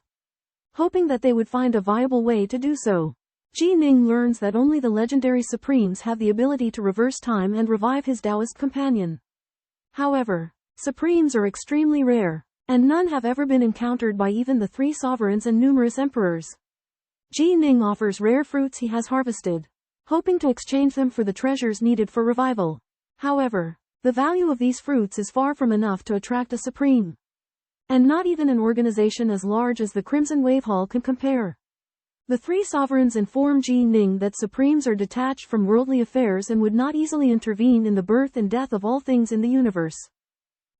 hoping that they would find a viable way to do so. Ji Ning learns that only the legendary Supremes have the ability to reverse time and revive his Taoist companion. However, Supremes are extremely rare, and none have ever been encountered by even the three sovereigns and numerous emperors. Ji Ning offers rare fruits he has harvested, hoping to exchange them for the treasures needed for revival. However, the value of these fruits is far from enough to attract a Supreme, and not even an organization as large as the Crimson Wave Hall can compare. The three sovereigns inform Ji Ning that Supremes are detached from worldly affairs and would not easily intervene in the birth and death of all things in the universe.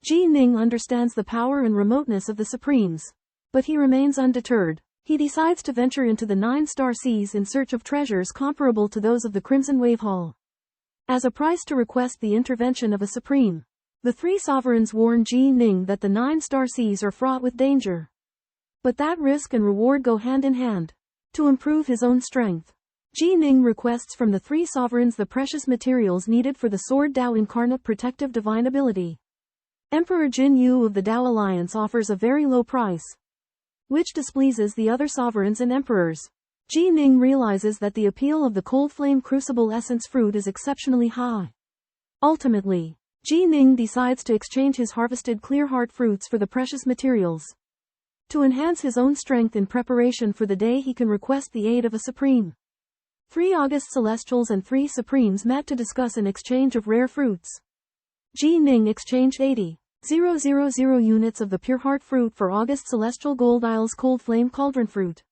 Ji Ning understands the power and remoteness of the Supremes, but he remains undeterred. He decides to venture into the 9-star seas in search of treasures comparable to those of the Crimson Wave Hall, as a price to request the intervention of a Supreme. The three sovereigns warn Ji Ning that the 9-star seas are fraught with danger, but that risk and reward go hand in hand. To improve his own strength, Ji Ning requests from the three sovereigns the precious materials needed for the Sword Dao Incarnate Protective Divine ability. Emperor Jin Yu of the Dao Alliance offers a very low price, which displeases the other sovereigns and emperors. Ji Ning realizes that the appeal of the Cold Flame Crucible Essence fruit is exceptionally high. Ultimately, Ji Ning decides to exchange his harvested Clear Heart fruits for the precious materials, to enhance his own strength in preparation for the day he can request the aid of a Supreme. 3 August Celestials and 3 Supremes met to discuss an exchange of rare fruits. Ji Ning exchanged 80,000 units of the Pure Heart fruit for August Celestial Gold Isle's Cold Flame Cauldron fruit,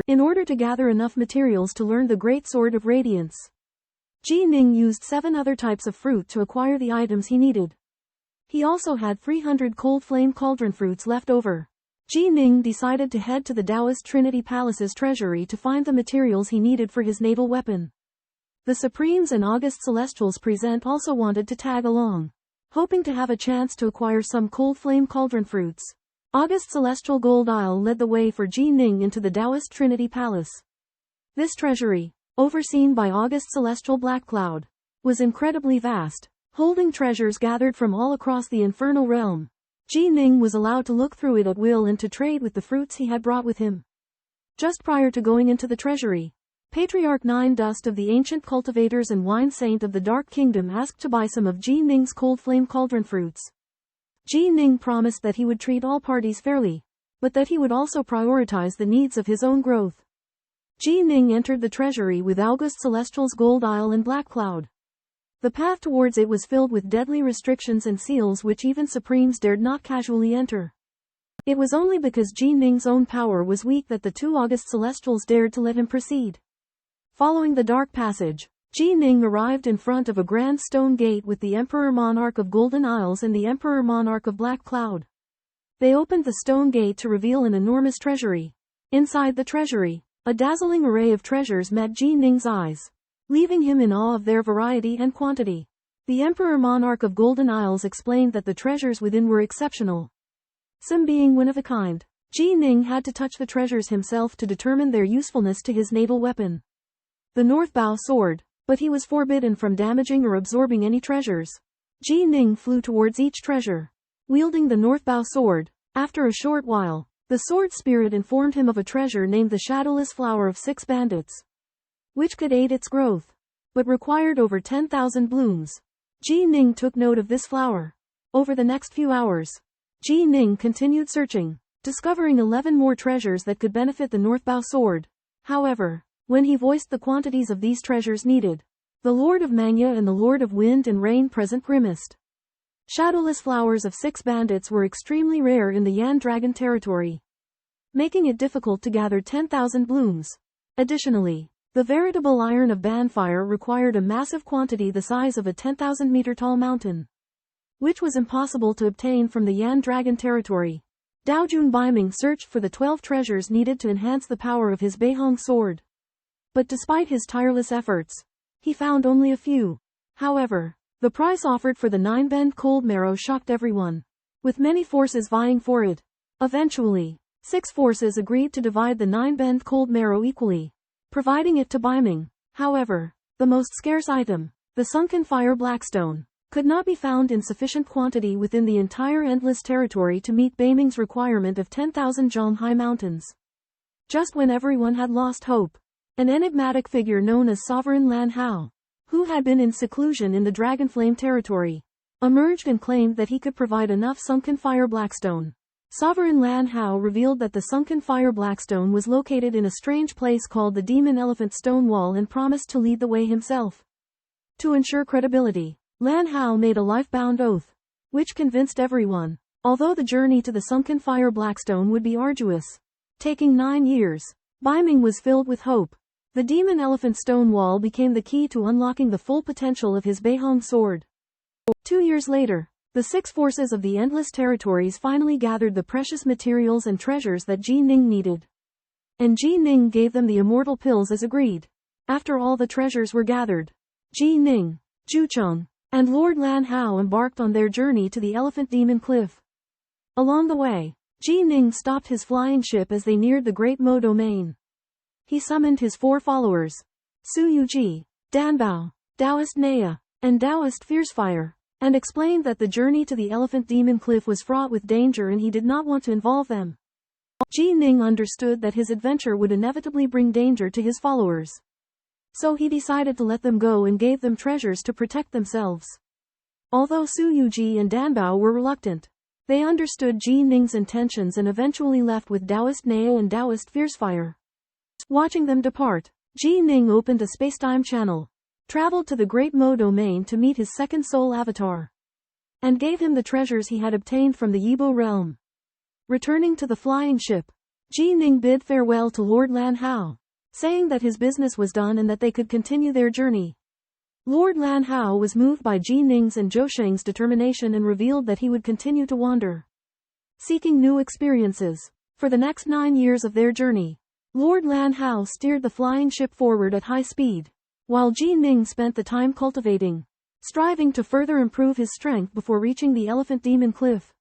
in order to gather enough materials to learn the Great Sword of Radiance. Ji Ning used 7 other types of fruit to acquire the items he needed. He also had 300 Cold Flame Cauldron fruits left over. Ji Ning decided to head to the Taoist Trinity Palace's treasury to find the materials he needed for his naval weapon. The Supremes and August Celestials present also wanted to tag along, hoping to have a chance to acquire some Cold Flame Cauldron fruits. August Celestial Gold Isle led the way for Ji Ning into the Taoist Trinity Palace. This treasury, overseen by August Celestial Black Cloud, was incredibly vast, holding treasures gathered from all across the infernal realm. Ji Ning was allowed to look through it at will and to trade with the fruits he had brought with him. Just prior to going into the treasury, Patriarch 9 Dust of the Ancient Cultivators and Wine Saint of the Dark Kingdom asked to buy some of Ji Ning's Cold Flame Cauldron fruits. Ji Ning promised that he would treat all parties fairly, but that he would also prioritize the needs of his own growth. Ji Ning entered the treasury with August Celestial's Gold Isle and Black Cloud. The path towards it was filled with deadly restrictions and seals which even Supremes dared not casually enter. It was only because Ji Ning's own power was weak that the 2 August Celestials dared to let him proceed. Following the dark passage, Ji Ning arrived in front of a grand stone gate with the Emperor Monarch of Golden Isles and the Emperor Monarch of Black Cloud. They opened the stone gate to reveal an enormous treasury. Inside the treasury, a dazzling array of treasures met Ji Ning's eyes, leaving him in awe of their variety and quantity. The Emperor Monarch of Golden Isles explained that the treasures within were exceptional, some being one of a kind. Ji Ning had to touch the treasures himself to determine their usefulness to his naval weapon, the North Bow Sword, but he was forbidden from damaging or absorbing any treasures. Ji Ning flew towards each treasure, wielding the North Bow Sword. After a short while, the sword spirit informed him of a treasure named the Shadowless Flower of 6 Bandits, which could aid its growth, but required over 10,000 blooms. Ji Ning took note of this flower. Over the next few hours, Ji Ning continued searching, discovering 11 more treasures that could benefit the North Bow Sword. However, when he voiced the quantities of these treasures needed, the Lord of Manya and the Lord of Wind and Rain present grimaced. Shadowless flowers of 6 bandits were extremely rare in the Yan Dragon territory, making it difficult to gather 10,000 blooms. Additionally, the veritable Iron of Banfire required a massive quantity the size of a 10,000-meter tall mountain, which was impossible to obtain from the Yan Dragon territory. Dao Jun Baiming searched for the 12 treasures needed to enhance the power of his Beihong sword. But despite his tireless efforts, he found only a few. However, the price offered for the 9-bend cold marrow shocked everyone, with many forces vying for it. Eventually, 6 forces agreed to divide the 9-bend cold marrow equally, providing it to Baiming. However, the most scarce item, the sunken fire blackstone, could not be found in sufficient quantity within the entire endless territory to meet Baiming's requirement of 10,000 Zhonghai mountains. Just when everyone had lost hope, an enigmatic figure known as Sovereign Lan Hao, who had been in seclusion in the Dragonflame territory, emerged and claimed that he could provide enough sunken fire blackstone. Sovereign Lan Hao revealed that the sunken fire blackstone was located in a strange place called the Demon Elephant Stone Wall and promised to lead the way himself. To ensure credibility, Lan Hao made a life-bound oath, which convinced everyone. Although the journey to the sunken fire blackstone would be arduous, taking 9 years, Baiming was filled with hope. The Demon Elephant Stone Wall became the key to unlocking the full potential of his Beihong sword. 2 years later, the 6 forces of the Endless Territories finally gathered the precious materials and treasures that Ji Ning needed. And Ji Ning gave them the immortal pills as agreed. After all the treasures were gathered, Ji Ning, Zhu Cheng, and Lord Lan Hao embarked on their journey to the Elephant Demon Cliff. Along the way, Ji Ning stopped his flying ship as they neared the Great Mo domain. He summoned his 4 followers, Su Yuji, Danbao, Taoist Naya, and Taoist Fiercefire, and explained that the journey to the Elephant Demon Cliff was fraught with danger and he did not want to involve them. Ji Ning understood that his adventure would inevitably bring danger to his followers. So he decided to let them go and gave them treasures to protect themselves. Although Su Yuji and Danbao were reluctant, they understood Ji Ning's intentions and eventually left with Taoist Naya and Taoist Fiercefire. Watching them depart, Ji Ning opened a spacetime channel, traveled to the Great Mo domain to meet his second soul avatar, and gave him the treasures he had obtained from the Yibo realm. Returning to the flying ship, Ji Ning bid farewell to Lord Lan Hao, saying that his business was done and that they could continue their journey. Lord Lan Hao was moved by Ji Ning's and Zhou Sheng's determination and revealed that he would continue to wander, seeking new experiences. For the next 9 years of their journey, Lord Lan Hao steered the flying ship forward at high speed, while Ji Ning spent the time cultivating, striving to further improve his strength before reaching the Elephant Demon Cliff.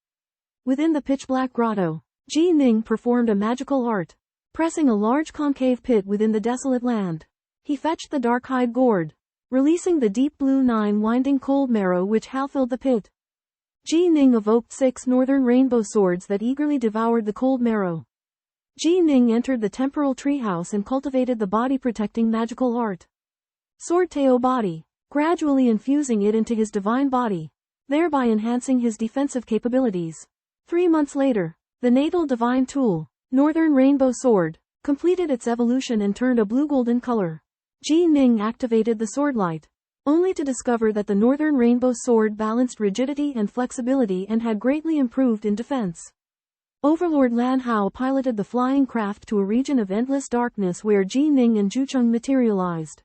Within the pitch-black grotto, Ji Ning performed a magical art, pressing a large concave pit within the desolate land. He fetched the dark-eyed gourd, releasing the deep blue 9-winding cold marrow which filled the pit. Ji Ning evoked 6 northern rainbow swords that eagerly devoured the cold marrow. Ji Ning entered the temporal treehouse and cultivated the body-protecting magical art, Sword Teo Body, gradually infusing it into his divine body, thereby enhancing his defensive capabilities. 3 months later, the natal divine tool, Northern Rainbow Sword, completed its evolution and turned a blue-golden color. Ji Ning activated the sword light, only to discover that the Northern Rainbow Sword balanced rigidity and flexibility and had greatly improved in defense. Overlord Lan Hao piloted the flying craft to a region of endless darkness where Ji Ning and Zhu Cheng materialized.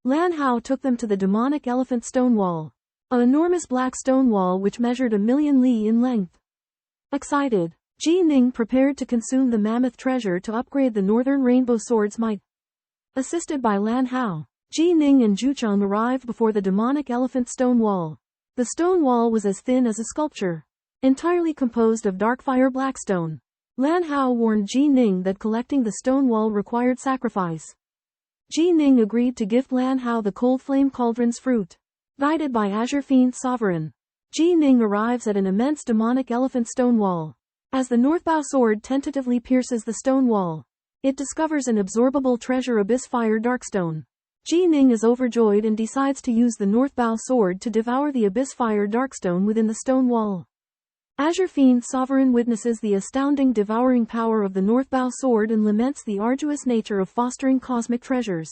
Lan Hao took them to the demonic Elephant Stone Wall, an enormous black stone wall which measured 1,000,000 li in length. Excited, Ji Ning prepared to consume the mammoth treasure to upgrade the Northern Rainbow Sword's might. Assisted by Lan Hao, Ji Ning and Zhu Cheng arrived before the demonic Elephant Stone Wall. The stone wall was as thin as a sculpture, entirely composed of dark fire blackstone. Lan Hao warned Ji Ning that collecting the stone wall required sacrifice. Ji Ning agreed to gift Lan Hao the cold flame cauldron's fruit. Guided by Azure Fiend Sovereign, Ji Ning arrives at an immense demonic elephant stone wall. As the Northbow sword tentatively pierces the stone wall, it discovers an absorbable treasure Abyss Fire Darkstone. Ji Ning is overjoyed and decides to use the Northbow sword to devour the Abyss Fire Darkstone within the stone wall. Azure Fiend Sovereign witnesses the astounding devouring power of the Northbow sword and laments the arduous nature of fostering cosmic treasures.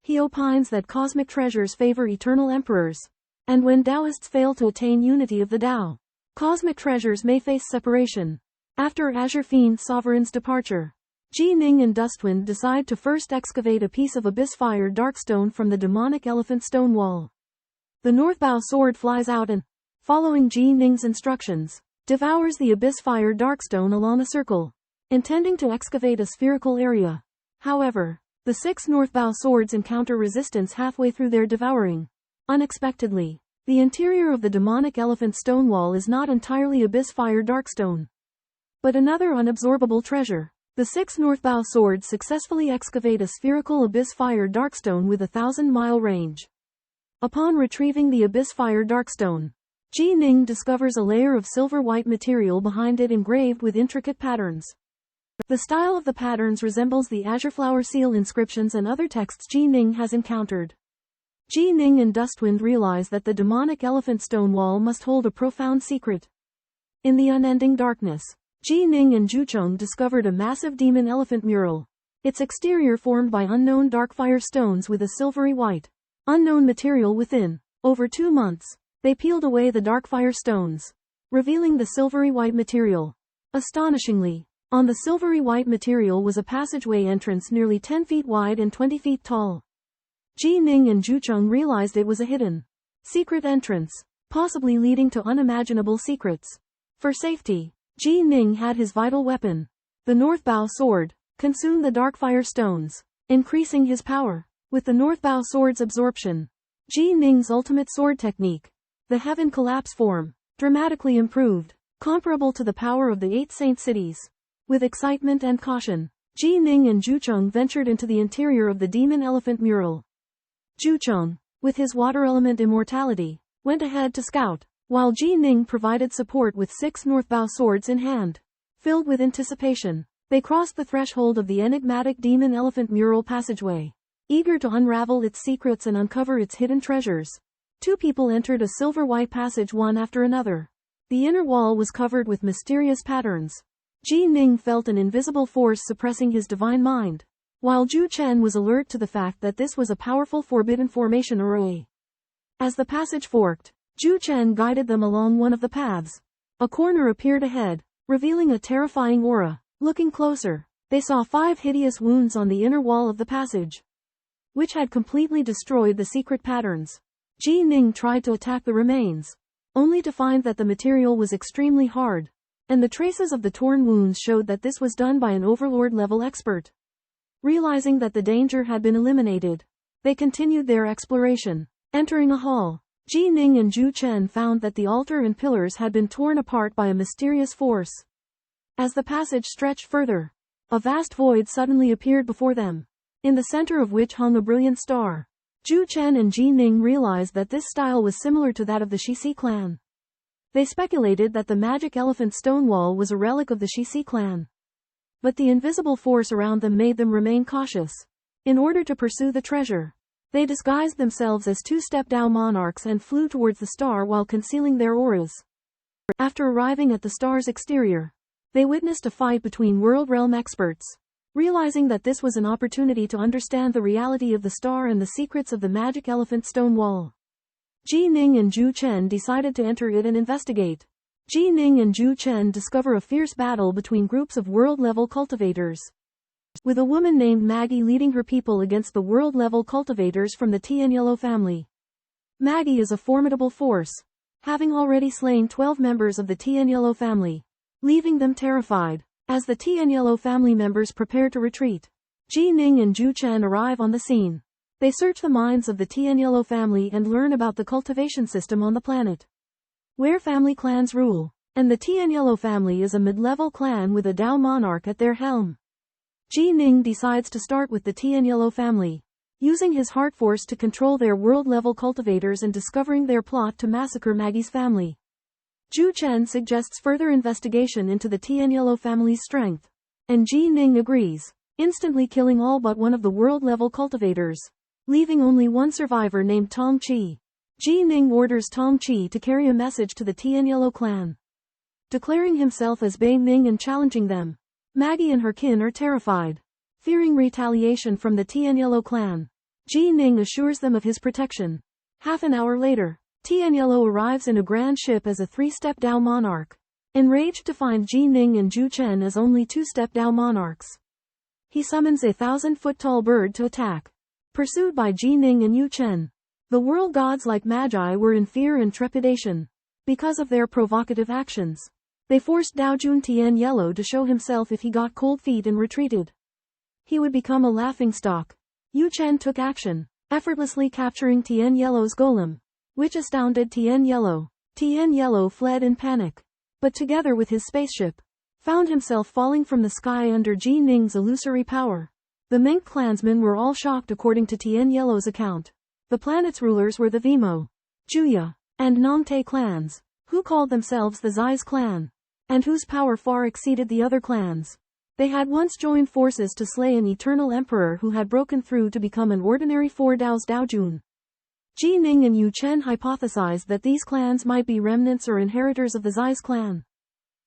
He opines that cosmic treasures favor eternal emperors, and when Taoists fail to attain unity of the Tao, cosmic treasures may face separation. After Azure Fiend Sovereign's departure, Ji Ning and Dustwind decide to first excavate a piece of Abyss Fire Darkstone from the demonic elephant stone wall. The Northbow sword flies out and, following Ji Ning's instructions, devours the Abyss Fire Darkstone along a circle, intending to excavate a spherical area. However, the 6 Northbow swords encounter resistance halfway through their devouring. Unexpectedly, the interior of the demonic elephant stone wall is not entirely Abyss Fire Darkstone, but another unabsorbable treasure. The 6 Northbow swords successfully excavate a spherical Abyss Fire Darkstone with a 1,000-mile range. Upon retrieving the Abyss Fire Darkstone, Ji Ning discovers a layer of silver-white material behind it engraved with intricate patterns. The style of the patterns resembles the azure flower seal inscriptions and other texts Ji Ning has encountered. Ji Ning and Dustwind realize that the demonic elephant stone wall must hold a profound secret. In the unending darkness, Ji Ning and Zhucheng discovered a massive demon elephant mural. Its exterior formed by unknown dark fire stones with a silvery white, unknown material within. Over 2 months, they peeled away the dark fire stones, revealing the silvery white material. Astonishingly, on the silvery white material was a passageway entrance nearly 10 feet wide and 20 feet tall. Ji Ning and Zhucheng realized it was a hidden, secret entrance, possibly leading to unimaginable secrets. For safety, Ji Ning had his vital weapon, the Northbow sword, consume the dark fire stones, increasing his power. With the Northbow sword's absorption, Ji Ning's ultimate sword technique, the Heaven Collapse form, dramatically improved, comparable to the power of the 8 saint cities. With excitement and caution, Ji Ning and Zhucheng ventured into the interior of the demon elephant mural. Zhucheng, with his water element immortality, went ahead to scout, while Ji Ning provided support with 6 Northbow swords in hand. Filled with anticipation, they crossed the threshold of the enigmatic demon elephant mural passageway. Eager to unravel its secrets and uncover its hidden treasures, 2 people entered a silver-white passage one after another. The inner wall was covered with mysterious patterns. Ji Ning felt an invisible force suppressing his divine mind, while Zhu Chen was alert to the fact that this was a powerful forbidden formation array. As the passage forked, Zhu Chen guided them along one of the paths. A corner appeared ahead, revealing a terrifying aura. Looking closer, they saw 5 hideous wounds on the inner wall of the passage, which had completely destroyed the secret patterns. Ji Ning tried to attack the remains, only to find that the material was extremely hard, and the traces of the torn wounds showed that this was done by an overlord-level expert. Realizing that the danger had been eliminated, they continued their exploration. Entering a hall, Ji Ning and Zhu Chen found that the altar and pillars had been torn apart by a mysterious force. As the passage stretched further, a vast void suddenly appeared before them, in the center of which hung a brilliant star. Zhu Chen and Ji Ning realized that this style was similar to that of the Shixi clan. They speculated that the magic elephant stone wall was a relic of the Shixi clan. But the invisible force around them made them remain cautious. In order to pursue the treasure, they disguised themselves as 2 step-down monarchs and flew towards the star while concealing their auras. After arriving at the star's exterior, they witnessed a fight between world realm experts. Realizing that this was an opportunity to understand the reality of the star and the secrets of the magic elephant stone wall, Ji Ning and Zhu Chen decided to enter it and investigate. Ji Ning and Zhu Chen discover a fierce battle between groups of world-level cultivators, with a woman named Maggie leading her people against the world-level cultivators from the Tianyellow family. Maggie is a formidable force, having already slain 12 members of the Tianyellow family, leaving them terrified. As the Tianyellow family members prepare to retreat, Ji Ning and Zhu Chen arrive on the scene. They search the minds of the Tianyellow family and learn about the cultivation system on the planet, where family clans rule, and the Tianyellow family is a mid-level clan with a Dao monarch at their helm. Ji Ning decides to start with the Tianyellow family, using his heart force to control their world-level cultivators and discovering their plot to massacre Maggie's family. Zhu Chen suggests further investigation into the Tianyellow family's strength, and Ji Ning agrees, instantly killing all but one of the world-level cultivators, leaving only one survivor named Tong Chi. Ji Ning orders Tong Chi to carry a message to the Tianyellow clan, declaring himself as Bei Ming and challenging them. Maggie and her kin are terrified, fearing retaliation from the Tianyellow clan. Ji Ning assures them of his protection. Half an hour later, Tianyellow arrives in a grand ship as a 3-step Dao monarch. Enraged to find Ji Ning and Zhu Chen as only 2-step Dao monarchs, he summons a 1,000-foot-tall bird to attack. Pursued by Ji Ning and Yu Chen, the world gods like Magi were in fear and trepidation because of their provocative actions. They forced Daojun Tian Yellow to show himself if he got cold feet and retreated. He would become a laughingstock. Yu Chen took action, effortlessly capturing Tian Yellow's golem, which astounded Tian Yellow. Tian Yellow fled in panic, but together with his spaceship, found himself falling from the sky under Ji Ning's illusory power. The Mink clansmen were all shocked according to Tian Yellow's account. The planet's rulers were the Vimo, Juya, and Nongte clans, who called themselves the Zai's clan, and whose power far exceeded the other clans. They had once joined forces to slay an eternal emperor who had broken through to become an ordinary Four Dao's Daojun. Ji Ning and Yu Chen hypothesized that these clans might be remnants or inheritors of the Zai's clan,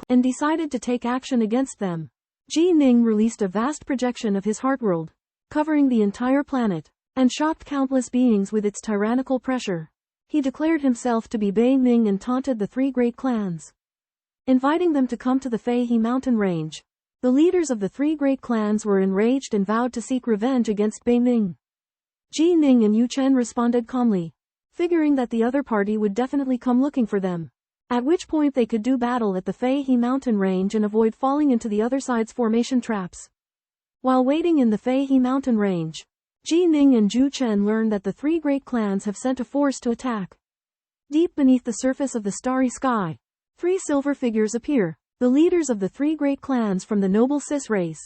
and decided to take action against them. Ji Ning released a vast projection of his heartworld, covering the entire planet, and shocked countless beings with its tyrannical pressure. He declared himself to be Bei Ming and taunted the three great clans, inviting them to come to the Feihe mountain range. The leaders of the three great clans were enraged and vowed to seek revenge against Bei Ming. Ji Ning and Yu Chen responded calmly, figuring that the other party would definitely come looking for them, at which point they could do battle at the Feihe mountain range and avoid falling into the other side's formation traps. While waiting in the Feihe mountain range, Ji Ning and Zhu Chen learned that the three great clans have sent a force to attack. Deep beneath the surface of the starry sky, three silver figures appear, the leaders of the three great clans from the noble Cis race.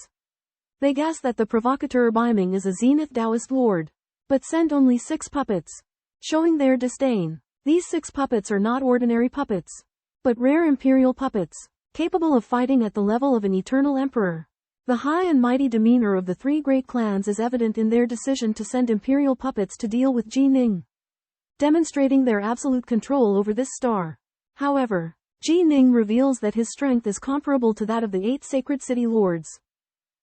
They guess that the provocateur Beiming is a zenith Taoist lord, but send only 6 puppets, showing their disdain. These 6 puppets are not ordinary puppets, but rare imperial puppets, capable of fighting at the level of an eternal emperor. The high and mighty demeanor of the three great clans is evident in their decision to send imperial puppets to deal with Ji Ning, demonstrating their absolute control over this star. However, Ji Ning reveals that his strength is comparable to that of the 8 sacred city lords,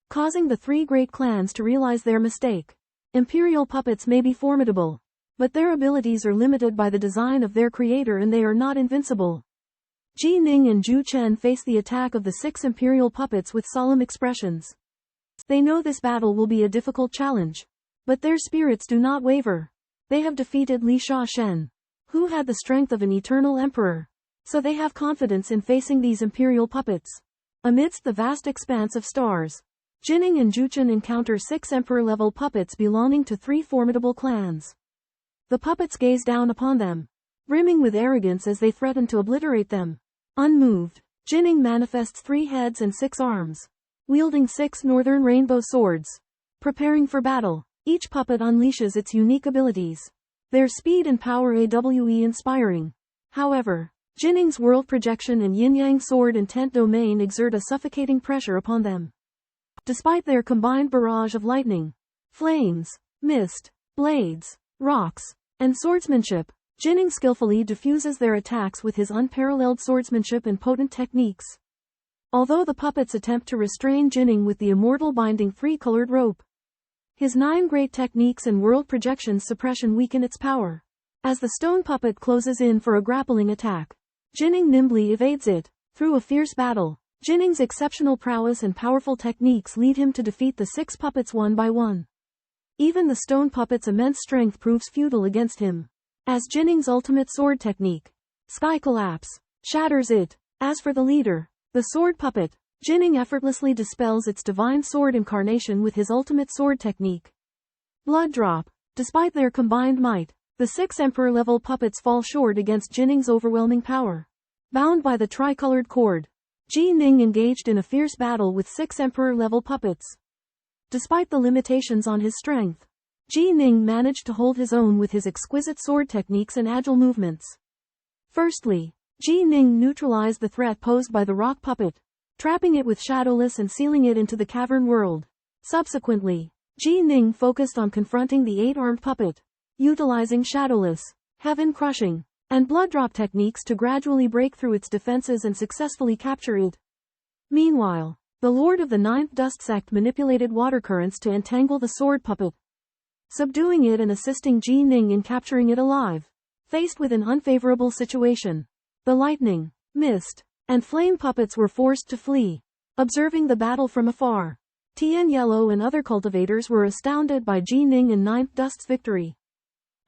causing the three great clans to realize their mistake. Imperial puppets may be formidable, but their abilities are limited by the design of their creator and they are not invincible. Ji Ning and Zhu Chen face the attack of the 6 imperial puppets with solemn expressions. They know this battle will be a difficult challenge, but their spirits do not waver. They have defeated Li Sha-shen, who had the strength of an eternal emperor, so they have confidence in facing these imperial puppets. Amidst the vast expanse of stars, Jining and Zhuchen encounter 6 emperor-level puppets belonging to 3 formidable clans. The puppets gaze down upon them, brimming with arrogance as they threaten to obliterate them. Unmoved, Jining manifests 3 heads and 6 arms, wielding 6 northern rainbow swords. Preparing for battle, each puppet unleashes its unique abilities. Their speed and power AWE inspiring. However, Jining's world projection and yin-yang sword intent domain exert a suffocating pressure upon them. Despite their combined barrage of lightning, flames, mist, blades, rocks, and swordsmanship, Jining skillfully diffuses their attacks with his unparalleled swordsmanship and potent techniques. Although the puppets attempt to restrain Jining with the immortal binding 3-colored rope, his 9 great techniques and world projections suppression weaken its power. As the stone puppet closes in for a grappling attack, Jining nimbly evades it. Through a fierce battle, Jining's exceptional prowess and powerful techniques lead him to defeat the 6 puppets one by one. Even the stone puppet's immense strength proves futile against him, as Jining's ultimate sword technique, Sky Collapse, shatters it. As for the leader, the sword puppet, Jining effortlessly dispels its divine sword incarnation with his ultimate sword technique, Blood Drop. Despite their combined might, the 6 emperor-level puppets fall short against Jining's overwhelming power. Bound by the tricolored cord, Ji Ning engaged in a fierce battle with 6 emperor-level puppets. Despite the limitations on his strength, Ji Ning managed to hold his own with his exquisite sword techniques and agile movements. Firstly, Ji Ning neutralized the threat posed by the rock puppet, trapping it with Shadowless and sealing it into the cavern world. Subsequently, Ji Ning focused on confronting the 8-armed puppet, utilizing Shadowless, Heaven Crushing, and Blood Drop techniques to gradually break through its defenses and successfully capture it. Meanwhile, the Lord of the Ninth Dust Sect manipulated water currents to entangle the sword puppet, subduing it and assisting Ji Ning in capturing it alive. Faced with an unfavorable situation, the lightning, mist, and flame puppets were forced to flee. Observing the battle from afar, Tian Yellow and other cultivators were astounded by Ji Ning and Ninth Dust's victory.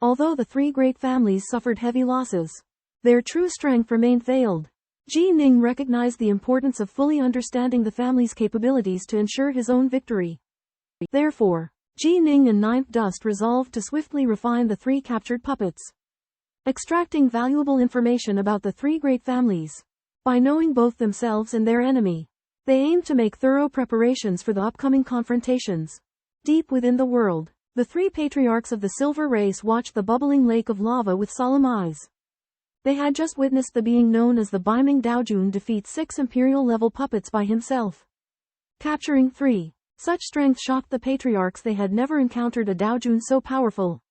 Although the 3 great families suffered heavy losses, their true strength remained veiled. Ji Ning recognized the importance of fully understanding the family's capabilities to ensure his own victory. Therefore, Ji Ning and Ninth Dust resolved to swiftly refine the 3 captured puppets, extracting valuable information about the 3 great families. By knowing both themselves and their enemy, they aimed to make thorough preparations for the upcoming confrontations. Deep within the world, the 3 patriarchs of the Silver Race watched the bubbling lake of lava with solemn eyes. They had just witnessed the being known as the Baiming Daojun defeat 6 Imperial-level puppets by himself, capturing 3. Such strength shocked the patriarchs. They had never encountered a Daojun so powerful,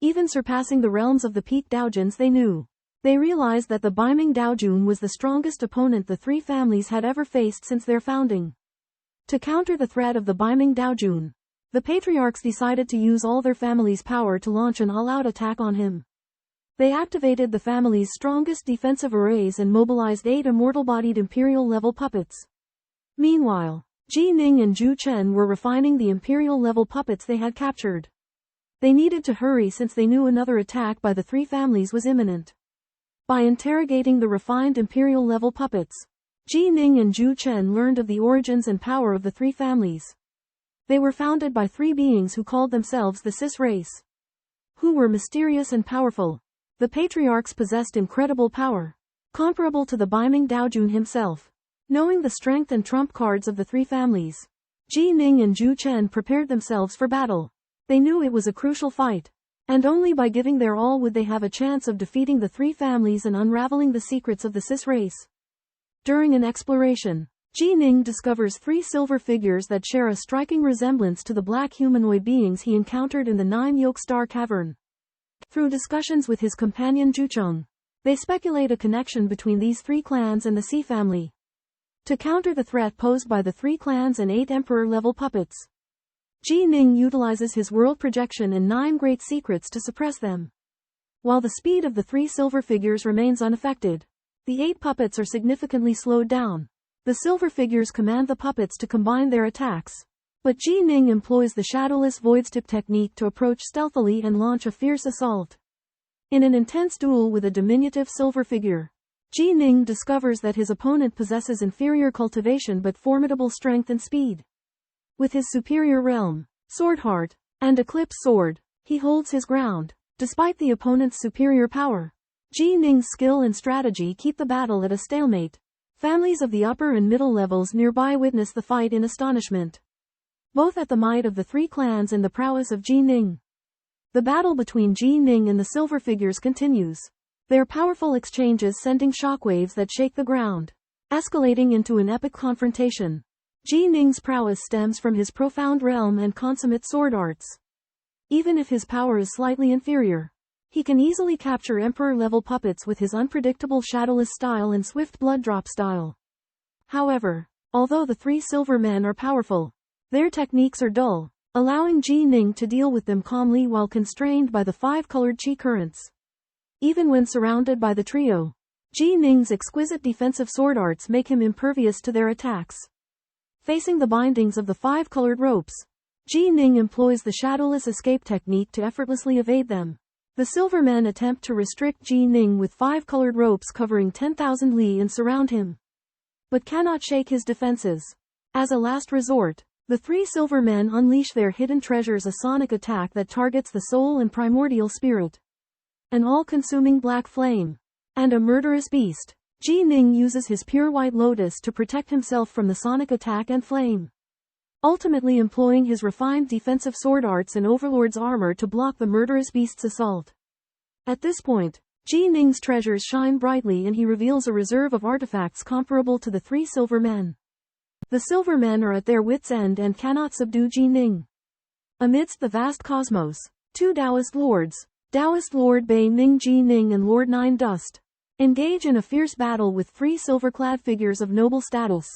even surpassing the realms of the peak Daojuns they knew. They realized that the Baiming Daojun was the strongest opponent the 3 families had ever faced since their founding. To counter the threat of the Baiming Daojun, the patriarchs decided to use all their family's power to launch an all-out attack on him. They activated the family's strongest defensive arrays and mobilized 8 immortal-bodied Imperial-level puppets. Meanwhile, Ji Ning and Zhu Chen were refining the Imperial-level puppets they had captured. They needed to hurry since they knew another attack by the 3 families was imminent. By interrogating the refined Imperial-level puppets, Ji Ning and Zhu Chen learned of the origins and power of the 3 families. They were founded by 3 beings who called themselves the Cis race, who were mysterious and powerful. The patriarchs possessed incredible power, comparable to the Baiming Daojun himself. Knowing the strength and trump cards of the 3 families, Ji Ning and Zhu Chen prepared themselves for battle. They knew it was a crucial fight, and only by giving their all would they have a chance of defeating the 3 families and unraveling the secrets of the Cis race. During an exploration, Ji Ning discovers 3 silver figures that share a striking resemblance to the black humanoid beings he encountered in the 9-Yoke Star Cavern. Through discussions with his companion Zhucheng, they speculate a connection between these 3 clans and the Sea family. To counter the threat posed by the 3 clans and 8 Emperor-level puppets, Ji Ning utilizes his world projection and 9 great secrets to suppress them. While the speed of the 3 silver figures remains unaffected, the 8 puppets are significantly slowed down. The silver figures command the puppets to combine their attacks, but Ji Ning employs the shadowless voidstep technique to approach stealthily and launch a fierce assault. In an intense duel with a diminutive silver figure, Ji Ning discovers that his opponent possesses inferior cultivation but formidable strength and speed. With his superior realm, Sword Heart, and Eclipse Sword, he holds his ground. Despite the opponent's superior power, Ji Ning's skill and strategy keep the battle at a stalemate. Families of the upper and middle levels nearby witness the fight in astonishment, both at the might of the 3 clans and the prowess of Ji Ning. The battle between Ji Ning and the silver figures continues, their powerful exchanges sending shockwaves that shake the ground, escalating into an epic confrontation. Ji Ning's prowess stems from his profound realm and consummate sword arts. Even if his power is slightly inferior, he can easily capture Emperor-level puppets with his unpredictable shadowless style and swift blood drop style. However, although the 3 silver men are powerful, their techniques are dull, allowing Ji Ning to deal with them calmly while constrained by the 5-colored chi currents. Even when surrounded by the trio, Ji Ning's exquisite defensive sword arts make him impervious to their attacks. Facing the bindings of the 5-colored ropes, Ji Ning employs the shadowless escape technique to effortlessly evade them. The silver men attempt to restrict Ji Ning with 5-colored ropes covering 10,000 li and surround him, but cannot shake his defenses. As a last resort, the 3 silver men unleash their hidden treasures, a sonic attack that targets the soul and primordial spirit, an all-consuming black flame, and a murderous beast. Ji Ning uses his pure white lotus to protect himself from the sonic attack and flame, ultimately employing his refined defensive sword arts and overlord's armor to block the murderous beast's assault. At this point, Ji Ning's treasures shine brightly and he reveals a reserve of artifacts comparable to the 3 silver men. The silver men are at their wits' end and cannot subdue Ji Ning. Amidst the vast cosmos, 2 Taoist lords, Taoist Lord Bei Ning Ji Ning and Lord Nine Dust, engage in a fierce battle with 3 silver-clad figures of noble status.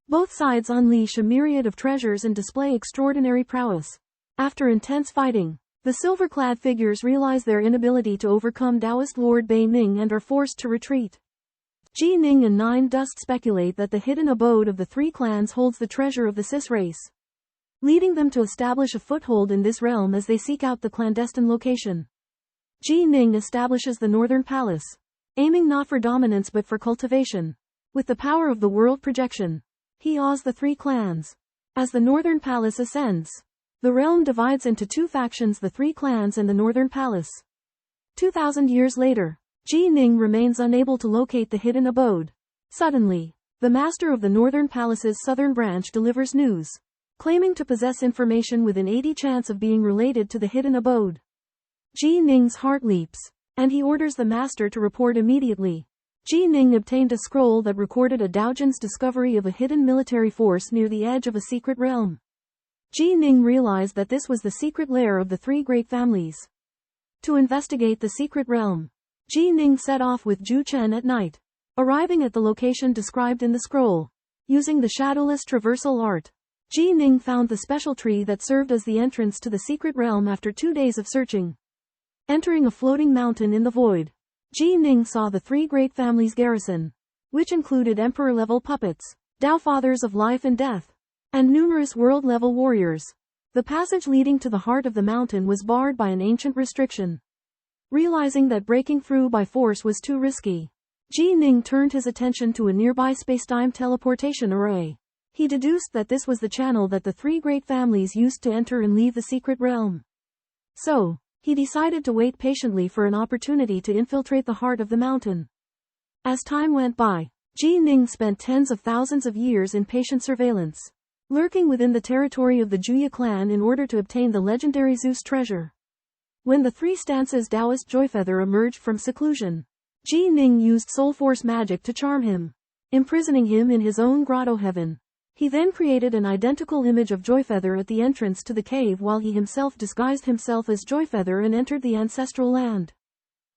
Both sides unleash a myriad of treasures and display extraordinary prowess. After intense fighting, the silver-clad figures realize their inability to overcome Taoist Lord Bei Ning and are forced to retreat. Ji Ning and Nine Dust speculate that the hidden abode of the 3 clans holds the treasure of the Cis race, leading them to establish a foothold in this realm as they seek out the clandestine location. Ji Ning establishes the Northern Palace, aiming not for dominance but for cultivation. With the power of the world projection, he awes the three clans. As the Northern Palace ascends, the realm divides into two factions: the three clans and the Northern Palace. 2,000 years later, Ji Ning remains unable to locate the hidden abode. Suddenly, the master of the Northern Palace's southern branch delivers news, claiming to possess information within 80 chance of being related to the hidden abode. Ji Ning's heart leaps, and he orders the master to report immediately. Ji Ning obtained a scroll that recorded a Daojin's discovery of a hidden military force near the edge of a secret realm. Ji Ning realized that this was the secret lair of the three great families. To investigate the secret realm, Ji Ning set off with Zhu Chen at night, arriving at the location described in the scroll. Using the shadowless traversal art, Ji Ning found the special tree that served as the entrance to the secret realm after 2 days of searching. Entering a floating mountain in the void, Ji Ning saw the three great families' garrison, which included emperor-level puppets, Dao fathers of life and death, and numerous world-level warriors. The passage leading to the heart of the mountain was barred by an ancient restriction. Realizing that breaking through by force was too risky, Ji Ning turned his attention to a nearby spacetime teleportation array. He deduced that this was the channel that the three great families used to enter and leave the secret realm. So, he decided to wait patiently for an opportunity to infiltrate the heart of the mountain. As time went by, Ji Ning spent tens of thousands of years in patient surveillance, lurking within the territory of the Juya clan in order to obtain the legendary Zeus treasure. When the three stances Taoist Joyfeather emerged from seclusion, Ji Ning used soul force magic to charm him, imprisoning him in his own grotto heaven. He then created an identical image of Joyfeather at the entrance to the cave while he himself disguised himself as Joyfeather and entered the Ancestral land.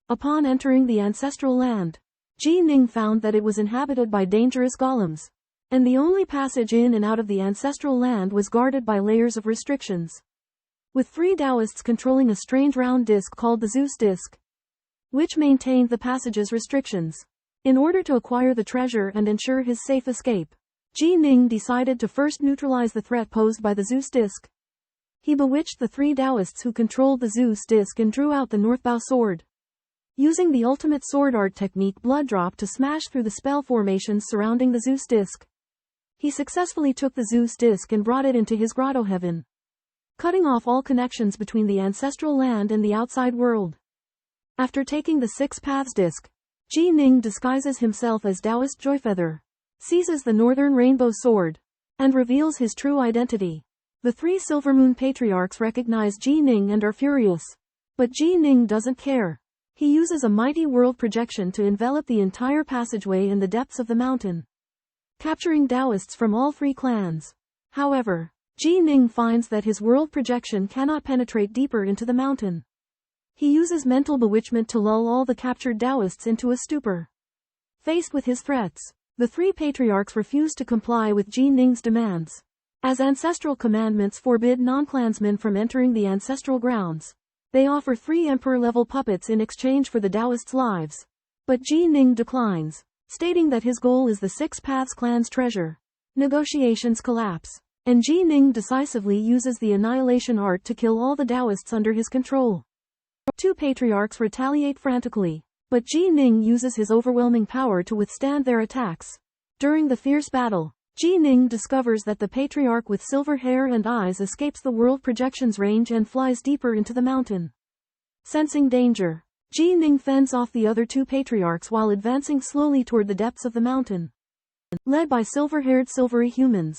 Upon entering the Ancestral land, Ji Ning found that it was inhabited by dangerous golems, and the only passage in and out of the Ancestral land was guarded by layers of restrictions. With three Taoists controlling a strange round disc called the Zeus disc, which maintained the passage's restrictions. In order to acquire the treasure and ensure his safe escape, Ji Ning decided to first neutralize the threat posed by the Zeus disc. He bewitched the three Taoists who controlled the Zeus disc and drew out the Northbow sword. Using the ultimate sword art technique Blood Drop to smash through the spell formations surrounding the Zeus disc, he successfully took the Zeus disc and brought it into his grotto heaven, cutting off all connections between the Ancestral land and the outside world. After taking the Six Paths disc, Ji Ning disguises himself as Taoist Joyfeather, seizes the Northern Rainbow Sword, and reveals his true identity. The three Silvermoon Patriarchs recognize Ji Ning and are furious. But Ji Ning doesn't care. He uses a mighty world projection to envelop the entire passageway in the depths of the mountain, capturing Taoists from all three clans. However, Ji Ning finds that his world projection cannot penetrate deeper into the mountain. He uses mental bewitchment to lull all the captured Taoists into a stupor. Faced with his threats, the three patriarchs refuse to comply with Ji Ning's demands. As ancestral commandments forbid non-clansmen from entering the ancestral grounds, they offer 3 emperor-level puppets in exchange for the Taoists' lives. But Ji Ning declines, stating that his goal is the Six Paths clan's treasure. Negotiations collapse, and Ji Ning decisively uses the annihilation art to kill all the Taoists under his control. 2 patriarchs retaliate frantically, but Ji Ning uses his overwhelming power to withstand their attacks. During the fierce battle, Ji Ning discovers that the patriarch with silver hair and eyes escapes the world projection's range and flies deeper into the mountain. Sensing danger, Ji Ning fends off the other 2 patriarchs while advancing slowly toward the depths of the mountain. Led by silver-haired silvery humans,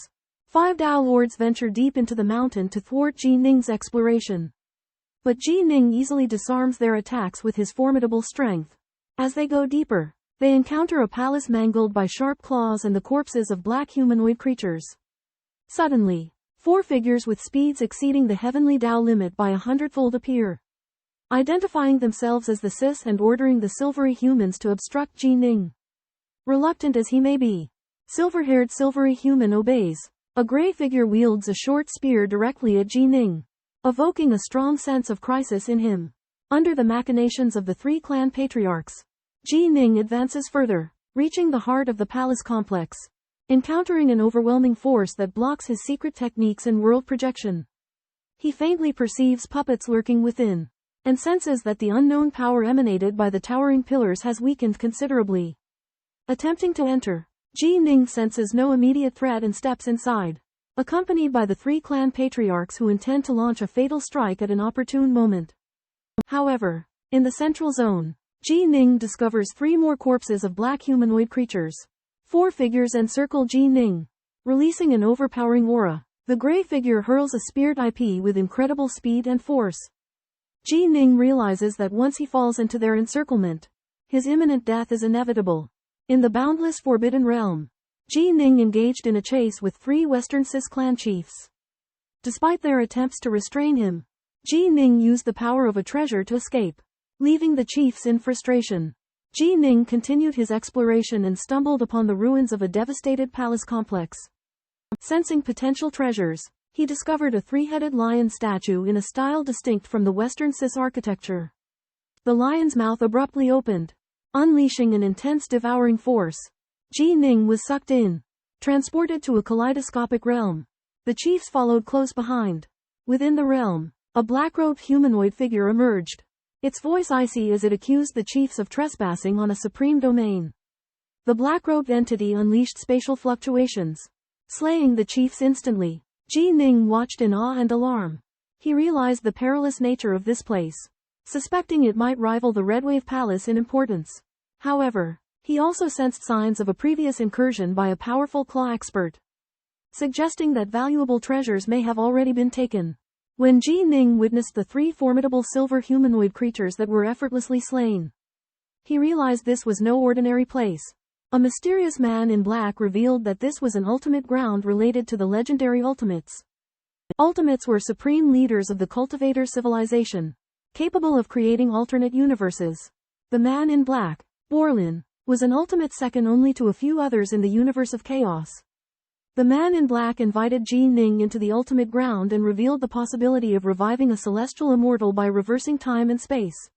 5 Dao lords venture deep into the mountain to thwart Ji Ning's exploration. But Ji Ning easily disarms their attacks with his formidable strength. As they go deeper, they encounter a palace mangled by sharp claws and the corpses of black humanoid creatures. Suddenly, 4 figures with speeds exceeding the heavenly Dao limit by 100-fold appear, identifying themselves as the Sis and ordering the silvery humans to obstruct Ji Ning. Reluctant as he may be, silver-haired silvery human obeys. A gray figure wields a short spear directly at Ji Ning, evoking a strong sense of crisis in him. Under the machinations of the 3 clan patriarchs, Ji Ning advances further, reaching the heart of the palace complex, encountering an overwhelming force that blocks his secret techniques and world projection. He faintly perceives puppets lurking within. and senses that the unknown power emanated by the towering pillars has weakened considerably. Attempting to enter, Ji Ning senses no immediate threat and steps inside, accompanied by the 3 clan patriarchs who intend to launch a fatal strike at an opportune moment. However, in the central zone, Ji Ning discovers 3 more corpses of black humanoid creatures. 4 figures encircle Ji Ning, releasing an overpowering aura. The gray figure hurls a speared IP with incredible speed and force. Ji Ning realizes that once he falls into their encirclement, his imminent death is inevitable. In the boundless Forbidden Realm, Ji Ning engaged in a chase with 3 Western Cis clan chiefs. Despite their attempts to restrain him, Ji Ning used the power of a treasure to escape, leaving the chiefs in frustration. Ji Ning continued his exploration and stumbled upon the ruins of a devastated palace complex. Sensing potential treasures, he discovered a 3-headed lion statue in a style distinct from the Western Cis architecture. The lion's mouth abruptly opened, unleashing an intense devouring force. Ji Ning was sucked in, transported to a kaleidoscopic realm. The chiefs followed close behind. Within the realm, a black-robed humanoid figure emerged, its voice icy as it accused the chiefs of trespassing on a supreme domain. The black-robed entity unleashed spatial fluctuations, slaying the chiefs instantly. Ji Ning watched in awe and alarm. He realized the perilous nature of this place, suspecting it might rival the Red Wave Palace in importance. However, he also sensed signs of a previous incursion by a powerful claw expert, suggesting that valuable treasures may have already been taken. When Ji Ning witnessed the 3 formidable silver humanoid creatures that were effortlessly slain, he realized this was no ordinary place. A mysterious man in black revealed that this was an ultimate ground related to the legendary Ultimates. Ultimates were supreme leaders of the cultivator civilization, capable of creating alternate universes. The man in black, Borlin, was an ultimate second only to a few others in the universe of chaos. The man in black invited Ji Ning into the ultimate ground and revealed the possibility of reviving a celestial immortal by reversing time and space.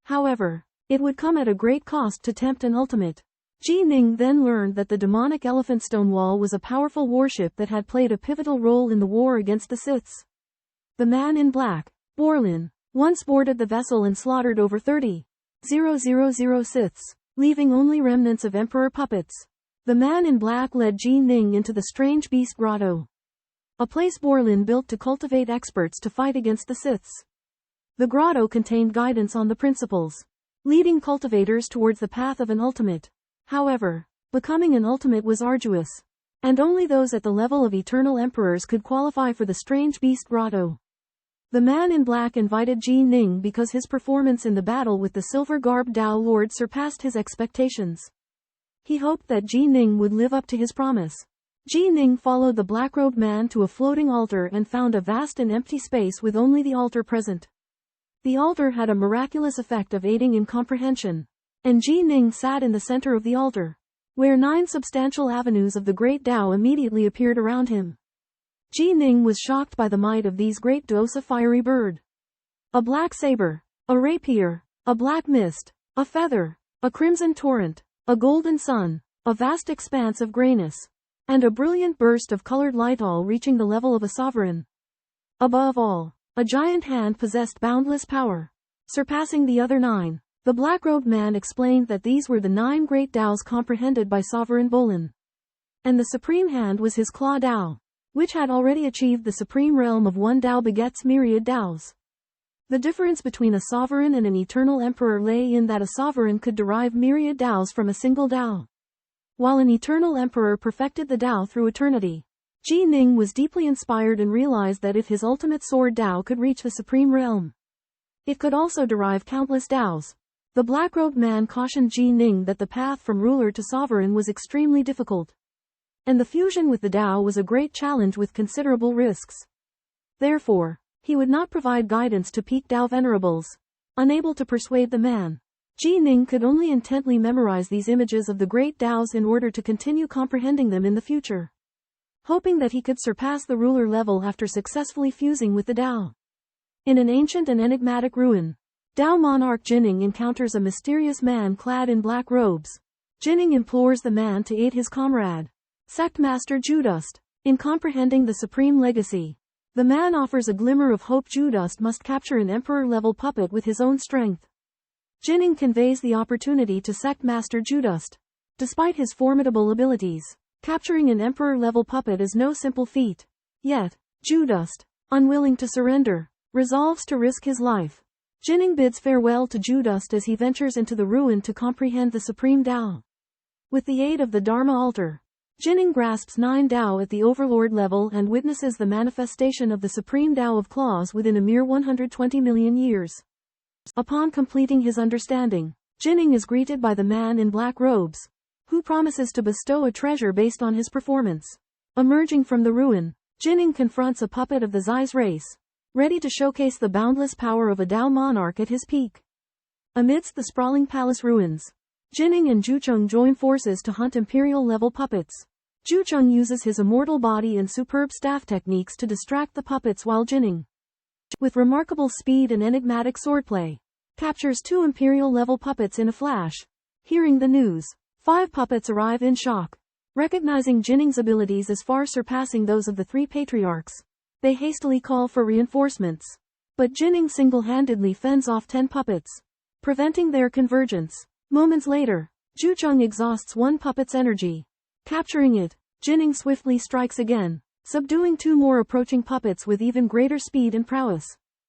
However, it would come at a great cost to tempt an ultimate. Ji Ning then learned that the demonic Elephant Stone Wall was a powerful warship that had played a pivotal role in the war against the Siths. The man in black, Borlin, once boarded the vessel and slaughtered over 30,000 Siths, leaving only remnants of Emperor puppets. The man in black led Ji Ning into the Strange Beast Grotto, a place Borlin built to cultivate experts to fight against the Siths. The grotto contained guidance on the principles, leading cultivators towards the path of an ultimate. However, becoming an ultimate was arduous, and only those at the level of eternal emperors could qualify for the Strange Beast Grotto. The man in black invited Ji Ning because his performance in the battle with the silver-garbed Dao Lord surpassed his expectations. He hoped that Ji Ning would live up to his promise. Ji Ning followed the black-robed man to a floating altar and found a vast and empty space with only the altar present. The altar had a miraculous effect of aiding in comprehension, and Ji Ning sat in the center of the altar, where 9 substantial avenues of the great Dao immediately appeared around him. Ji Ning was shocked by the might of these great Daos, a fiery bird, a black saber, a rapier, a black mist, a feather, a crimson torrent, a golden sun, a vast expanse of grayness, and a brilliant burst of colored light, all reaching the level of a sovereign. Above all, a giant hand possessed boundless power, surpassing the other 9. The black-robed man explained that these were the 9 great Daos comprehended by Sovereign Bolin, and the supreme hand was his Claw Dao, which had already achieved the supreme realm of one Dao begets myriad Daos. The difference between a sovereign and an eternal emperor lay in that a sovereign could derive myriad Daos from a single Dao, while an eternal emperor perfected the Dao through eternity. Ji Ning was deeply inspired and realized that if his ultimate sword Dao could reach the supreme realm, it could also derive countless Daos. The black-robed man cautioned Ji Ning that the path from ruler to sovereign was extremely difficult, and the fusion with the Dao was a great challenge with considerable risks. Therefore, he would not provide guidance to peak Dao venerables. Unable to persuade the man, Ji Ning could only intently memorize these images of the great Daos in order to continue comprehending them in the future, hoping that he could surpass the ruler level after successfully fusing with the Dao. In an ancient and enigmatic ruin, Dao monarch Jinning encounters a mysterious man clad in black robes. Jinning implores the man to aid his comrade, Sect Master Judust, in comprehending the supreme legacy. The man offers a glimmer of hope. Judust must capture an emperor-level puppet with his own strength. Jining conveys the opportunity to sect master Judust. Despite his formidable abilities, capturing an emperor-level puppet is no simple feat. Yet, Judust, unwilling to surrender, resolves to risk his life. Jining bids farewell to Judust as he ventures into the ruin to comprehend the supreme Tao. With the aid of the Dharma altar, Jining grasps 9 Tao at the overlord level and witnesses the manifestation of the supreme Tao of claws within a mere 120 million years. Upon completing his understanding, Jining is greeted by the man in black robes, who promises to bestow a treasure based on his performance. Emerging from the ruin, Jining confronts a puppet of the Zai's race, ready to showcase the boundless power of a Tao monarch at his peak. Amidst the sprawling palace ruins, Jining and Zhucheng join forces to hunt imperial-level puppets. Zhucheng uses his immortal body and superb staff techniques to distract the puppets while Jining, with remarkable speed and enigmatic swordplay, captures 2 imperial-level puppets in a flash. Hearing the news, 5 puppets arrive in shock. Recognizing Jining's abilities as far surpassing those of the 3 patriarchs, they hastily call for reinforcements. But Jining single-handedly fends off 10 puppets, preventing their convergence. Moments later, Zhucheng exhausts 1 puppet's energy. Capturing it, Jining swiftly strikes again, subduing 2 more approaching puppets with even greater speed and prowess.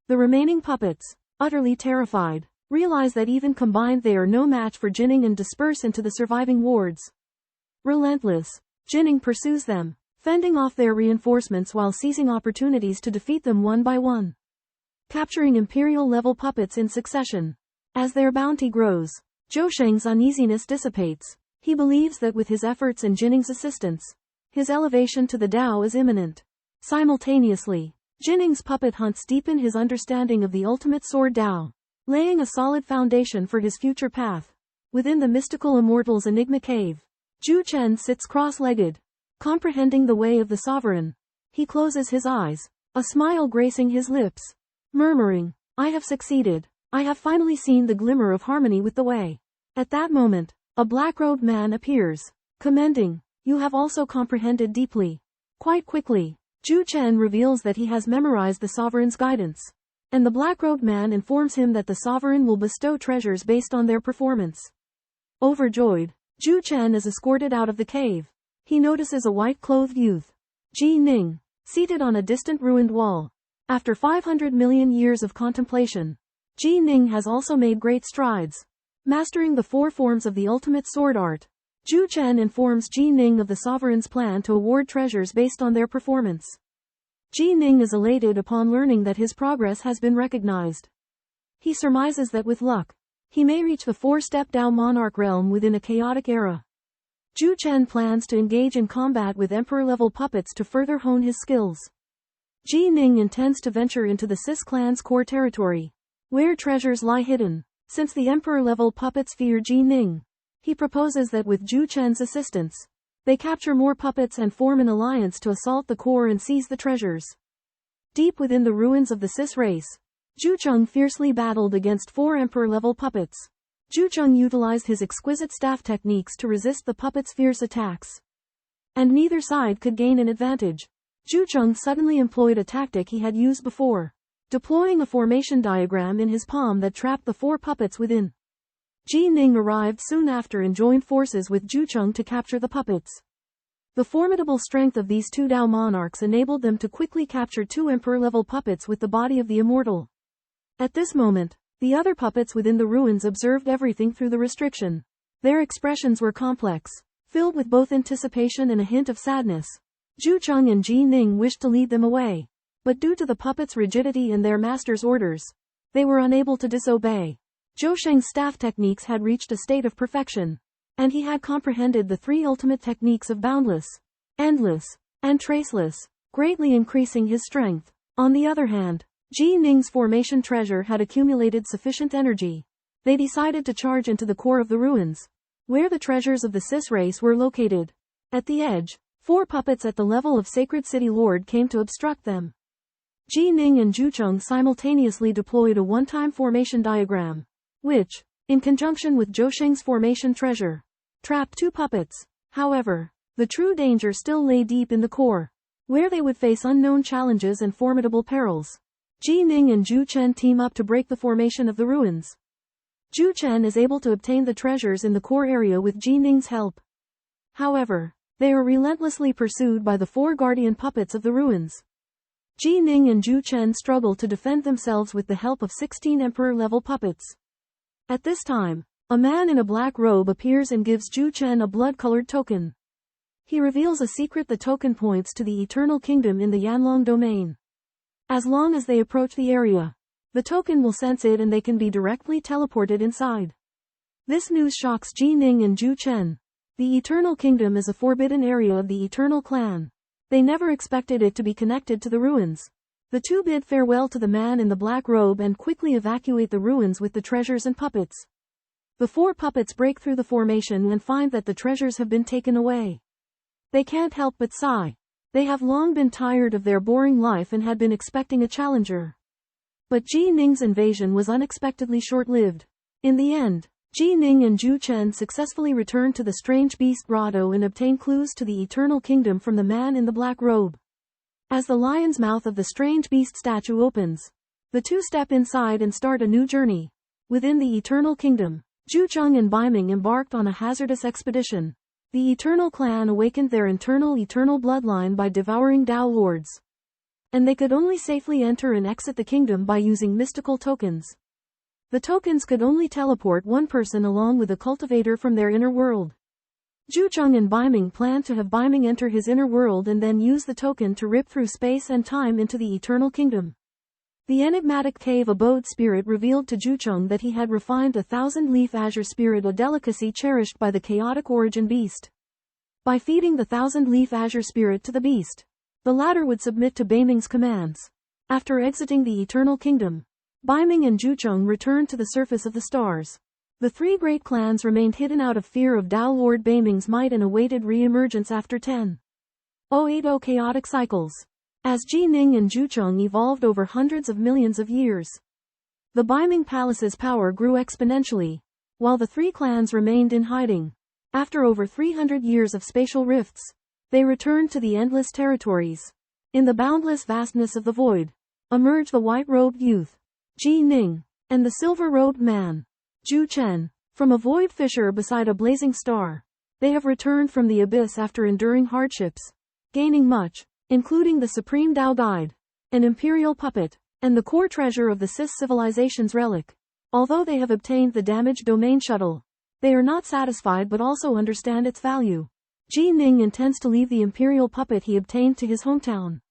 The remaining puppets, utterly terrified, realize that even combined they are no match for Jining and disperse into the surviving wards. Relentless, Jining pursues them, fending off their reinforcements while seizing opportunities to defeat them one by one. Capturing imperial-level puppets in succession. As their bounty grows, Zhou Sheng's uneasiness dissipates. He believes that with his efforts and Jining's assistance, his elevation to the Tao is imminent. Simultaneously, Jining's puppet hunts deepen his understanding of the ultimate sword Tao, laying a solid foundation for his future path. Within the mystical immortal's enigma cave, Zhu Chen sits cross-legged, comprehending the way of the sovereign. He closes his eyes, a smile gracing his lips, murmuring, "I have succeeded. I have finally seen the glimmer of harmony with the way." At that moment, a black-robed man appears, commending, "You have also comprehended deeply." Quite quickly, Zhu Chen reveals that he has memorized the sovereign's guidance, and the black-robed man informs him that the sovereign will bestow treasures based on their performance. Overjoyed, Zhu Chen is escorted out of the cave. He notices a white-clothed youth, Ji Ning, seated on a distant ruined wall. After 500 million years of contemplation, Ji Ning has also made great strides, mastering the 4 forms of the ultimate sword art. Zhu Chen informs Ji Ning of the sovereign's plan to award treasures based on their performance. Ji Ning is elated upon learning that his progress has been recognized. He surmises that with luck, he may reach the 4-step Tao monarch realm within a chaotic era. Zhu Chen plans to engage in combat with emperor-level puppets to further hone his skills. Ji Ning intends to venture into the Sis clan's core territory, where treasures lie hidden. Since the emperor-level puppets fear Ji Ning, he proposes that with Zhu Chen's assistance, they capture more puppets and form an alliance to assault the core and seize the treasures. Deep within the ruins of the Sis race, Zhucheng fiercely battled against 4 emperor-level puppets. Zhucheng utilized his exquisite staff techniques to resist the puppets' fierce attacks, and neither side could gain an advantage. Zhucheng suddenly employed a tactic he had used before, deploying a formation diagram in his palm that trapped the 4 puppets within. Ji Ning arrived soon after and joined forces with Zhucheng to capture the puppets. The formidable strength of these 2 Tao monarchs enabled them to quickly capture 2 emperor-level puppets with the body of the immortal. At this moment, the other puppets within the ruins observed everything through the restriction. Their expressions were complex, filled with both anticipation and a hint of sadness. Zhucheng and Ji Ning wished to lead them away, but due to the puppets' rigidity and their master's orders, they were unable to disobey. Zhou Sheng's staff techniques had reached a state of perfection, and he had comprehended the 3 ultimate techniques of boundless, endless, and traceless, greatly increasing his strength. On the other hand, Ji Ning's formation treasure had accumulated sufficient energy. They decided to charge into the core of the ruins, where the treasures of the Sis race were located. At the edge, 4 puppets at the level of Sacred City Lord came to obstruct them. Ji Ning and Zhucheng simultaneously deployed a one-time formation diagram, which, in conjunction with Zhou Sheng's formation treasure, trapped 2 puppets. However, the true danger still lay deep in the core. where they would face unknown challenges and formidable perils. Ji Ning and Zhu Chen team up to break the formation of the ruins. Zhu Chen is able to obtain the treasures in the core area with Ji Ning's help. However, they are relentlessly pursued by the 4 guardian puppets of the ruins. Ji Ning and Zhu Chen struggle to defend themselves with the help of 16 emperor-level puppets. At this time, a man in a black robe appears and gives Zhu Chen a blood-colored token. He reveals a secret. The token points to the Eternal Kingdom in the Yanlong domain. As long as they approach the area, the token will sense it and they can be directly teleported inside. This news shocks Ji Ning and Zhu Chen. The Eternal Kingdom is a forbidden area of the Eternal Clan. They never expected it to be connected to the ruins. The two bid farewell to the man in the black robe and quickly evacuate the ruins with the treasures and puppets. The 4 puppets break through the formation and find that the treasures have been taken away. They can't help but sigh. They have long been tired of their boring life and had been expecting a challenger. But Ji Ning's invasion was unexpectedly short-lived. In the end, Ji Ning and Zhu Chen successfully return to the strange beast grotto and obtain clues to the Eternal Kingdom from the man in the black robe. As the lion's mouth of the strange beast statue opens, the two step inside and start a new journey. Within the Eternal Kingdom, Zhu Cheng and Baiming embarked on a hazardous expedition. The Eternal Clan awakened their eternal bloodline by devouring Dao Lords. And they could only safely enter and exit the kingdom by using mystical tokens. The tokens could only teleport one person along with a cultivator from their inner world. Zhu Cheng and Baiming planned to have Baiming enter his inner world and then use the token to rip through space and time into the Eternal Kingdom. The enigmatic cave abode spirit revealed to Zhu Cheng that he had refined a 1,000-leaf azure spirit, a delicacy cherished by the chaotic origin beast. By feeding the 1,000-leaf azure spirit to the beast, the latter would submit to Baiming's commands. After exiting the Eternal Kingdom, Baiming and Zhu Cheng returned to the surface of the stars. The 3 great clans remained hidden out of fear of Dao Lord Baiming's might and awaited re-emergence after 10,080 chaotic cycles. As Ji Ning and Zhu Cheng evolved over hundreds of millions of years, the Baiming Palace's power grew exponentially, while the 3 clans remained in hiding. After over 300 years of spatial rifts, they returned to the endless territories. In the boundless vastness of the void, emerge the white-robed youth, Ji Ning, and the silver-robed man, Zhu Chen. From a void fissure beside a blazing star, they have returned from the abyss after enduring hardships, gaining much, including the Supreme Dao Guide, an imperial puppet, and the core treasure of the Cis civilization's relic. Although they have obtained the damaged domain shuttle, they are not satisfied but also understand its value. Ji Ning intends to leave the imperial puppet he obtained to his hometown,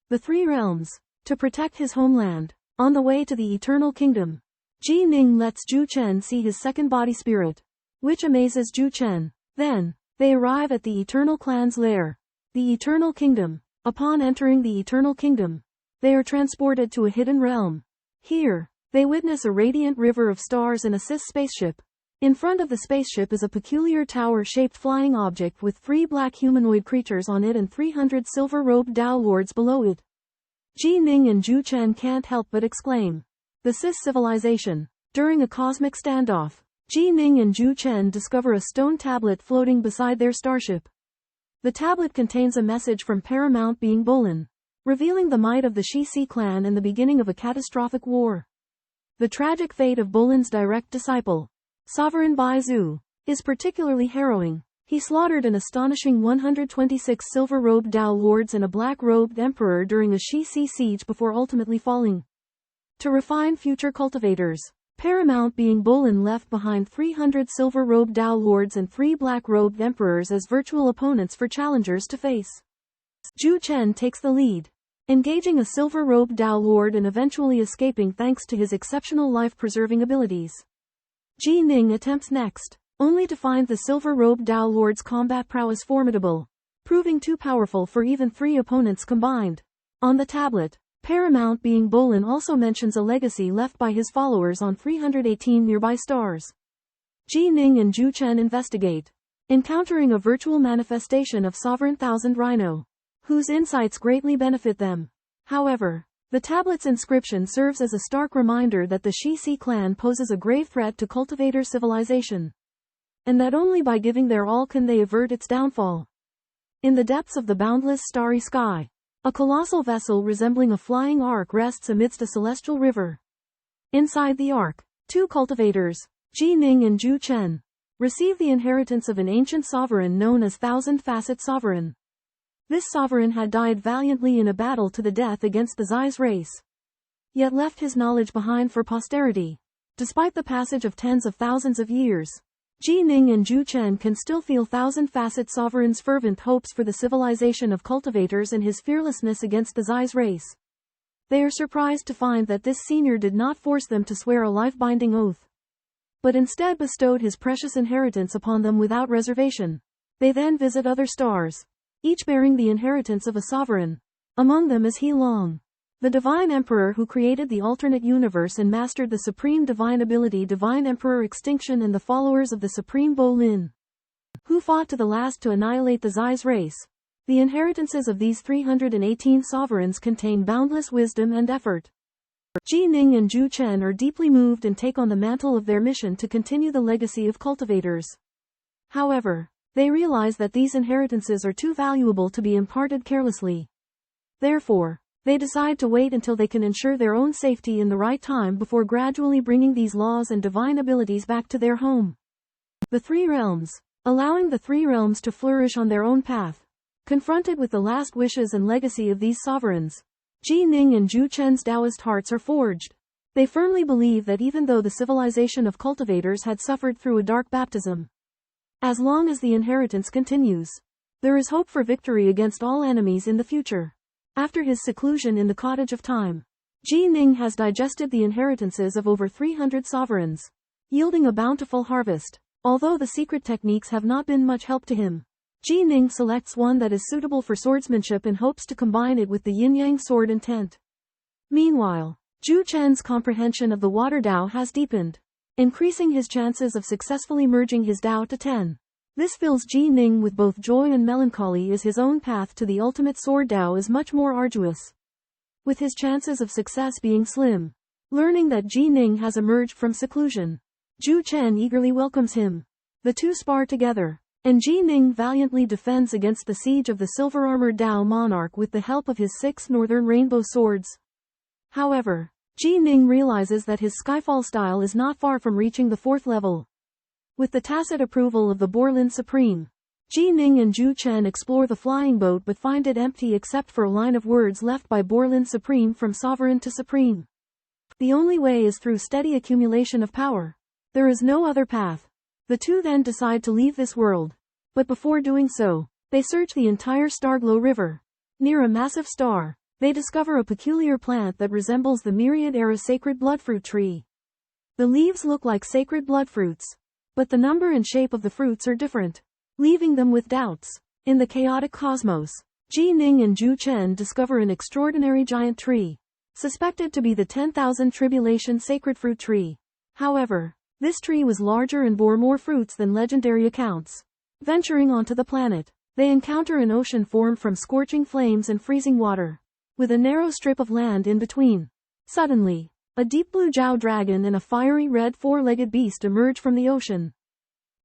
the 3 realms, to protect his homeland. On the way to the Eternal Kingdom, Ji Ning lets Zhu Chen see his second body spirit, which amazes Zhu Chen. Then, they arrive at the Eternal Clan's lair, the Eternal Kingdom. Upon entering the Eternal Kingdom, they are transported to a hidden realm. Here, they witness a radiant river of stars and a Cis spaceship. In front of the spaceship is a peculiar tower-shaped flying object with 3 black humanoid creatures on it and 300 silver-robed Dao Lords below it. Ji Ning and Zhu Chen can't help but exclaim, "The Cis civilization." During a cosmic standoff, Ji Ning and Zhu Chen discover a stone tablet floating beside their starship. The tablet contains a message from Paramount Being Bolin, revealing the might of the Shixi clan and the beginning of a catastrophic war. The tragic fate of Bolin's direct disciple, Sovereign Bai Zhu, is particularly harrowing. He slaughtered an astonishing 126 silver-robed Dao Lords and a black-robed emperor during a Shixi siege before ultimately falling. To refine future cultivators, Paramount Being Bolin left behind 300 silver-robed Dao Lords and 3 black-robed emperors as virtual opponents for challengers to face. Zhu Chen takes the lead, engaging a silver-robed Dao Lord and eventually escaping thanks to his exceptional life-preserving abilities. Ji Ning attempts next, only to find the silver-robed Dao Lord's combat prowess formidable, proving too powerful for even 3 opponents combined. On the tablet, Paramount Being Bolin also mentions a legacy left by his followers on 318 nearby stars. Ji Ning and Zhu Chen investigate, encountering a virtual manifestation of Sovereign Thousand Rhino, whose insights greatly benefit them. However, the tablet's inscription serves as a stark reminder that the Shixi clan poses a grave threat to cultivator civilization, and that only by giving their all can they avert its downfall. In the depths of the boundless starry sky, A colossal vessel resembling a flying ark rests amidst a celestial river. Inside the ark, two cultivators, Ji Ning and Zhu Chen, receive the inheritance of an ancient sovereign known as Thousand-Facet Sovereign. This sovereign had died valiantly in a battle to the death against the Zai's race, yet left his knowledge behind for posterity. Despite the passage of tens of thousands of years, Ji Ning and Zhu Chen can still feel Thousand-Facet Sovereign's fervent hopes for the civilization of cultivators and his fearlessness against the Zai's race. They are surprised to find that this senior did not force them to swear a life-binding oath, but instead bestowed his precious inheritance upon them without reservation. They then visit other stars, each bearing the inheritance of a sovereign. Among them is He Long, the Divine Emperor who created the alternate universe and mastered the supreme divine ability Divine Emperor Extinction, and the followers of the Supreme Bo Lin, who fought to the last to annihilate the Zai's race. The inheritances of these 318 sovereigns contain boundless wisdom and effort. Ji Ning and Zhu Chen are deeply moved and take on the mantle of their mission to continue the legacy of cultivators. However, they realize that these inheritances are too valuable to be imparted carelessly. Therefore, they decide to wait until they can ensure their own safety in the right time before gradually bringing these laws and divine abilities back to their home. The Three Realms, allowing the Three Realms to flourish on their own path. Confronted with the last wishes and legacy of these sovereigns, Ji Ning and Zhu Chen's Taoist hearts are forged. They firmly believe that even though the civilization of cultivators had suffered through a dark baptism, as long as the inheritance continues, there is hope for victory against all enemies in the future. After his seclusion in the Cottage of Time, Ji Ning has digested the inheritances of over 300 sovereigns, yielding a bountiful harvest. Although the secret techniques have not been much help to him, Ji Ning selects one that is suitable for swordsmanship and hopes to combine it with the yin-yang sword intent. Meanwhile, Zhu Chen's comprehension of the Water Dao has deepened, increasing his chances of successfully merging his Dao to 10. This fills Ji Ning with both joy and melancholy, as his own path to the ultimate sword Dao is much more arduous, with his chances of success being slim. Learning that Ji Ning has emerged from seclusion, Zhu Chen eagerly welcomes him. The two spar together, and Ji Ning valiantly defends against the siege of the silver-armored Dao monarch with the help of his 6 northern rainbow swords. However, Ji Ning realizes that his Skyfall style is not far from reaching the 4th level. With the tacit approval of the Borlin Supreme, Ji Ning and Zhu Chen explore the flying boat but find it empty except for a line of words left by Borlin Supreme from sovereign to supreme. The only way is through steady accumulation of power. There is no other path. The two then decide to leave this world. But before doing so, they search the entire Starglow River. Near a massive star, they discover a peculiar plant that resembles the Myriad-era sacred bloodfruit tree. The leaves look like sacred bloodfruits, but the number and shape of the fruits are different, leaving them with doubts. In the chaotic cosmos, Ji Ning and Zhu Chen discover an extraordinary giant tree, suspected to be the 10,000 Tribulation sacred fruit tree. However, this tree was larger and bore more fruits than legendary accounts. Venturing onto the planet, they encounter an ocean formed from scorching flames and freezing water, with a narrow strip of land in between. Suddenly, a deep blue Zhao dragon and a fiery red 4-legged beast emerge from the ocean.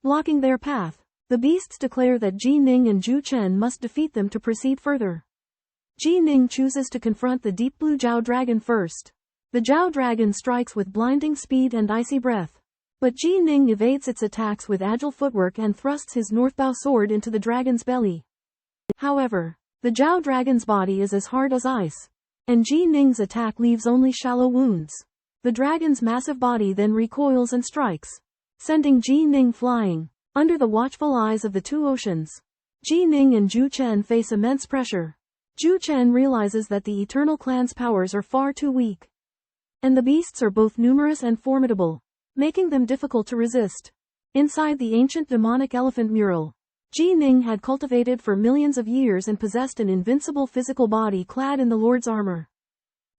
Blocking their path, the beasts declare that Ji Ning and Zhu Chen must defeat them to proceed further. Ji Ning chooses to confront the deep blue Zhao dragon first. The Zhao dragon strikes with blinding speed and icy breath, but Ji Ning evades its attacks with agile footwork and thrusts his northbow sword into the dragon's belly. However, the Zhao dragon's body is as hard as ice, and Ji Ning's attack leaves only shallow wounds. The dragon's massive body then recoils and strikes, sending Ji Ning flying. Under the watchful eyes of the two oceans, Ji Ning and Zhu Chen face immense pressure. Zhu Chen realizes that the Eternal Clan's powers are far too weak, and the beasts are both numerous and formidable, making them difficult to resist. Inside the ancient demonic elephant mural, Ji Ning had cultivated for millions of years and possessed an invincible physical body clad in the Lord's armor.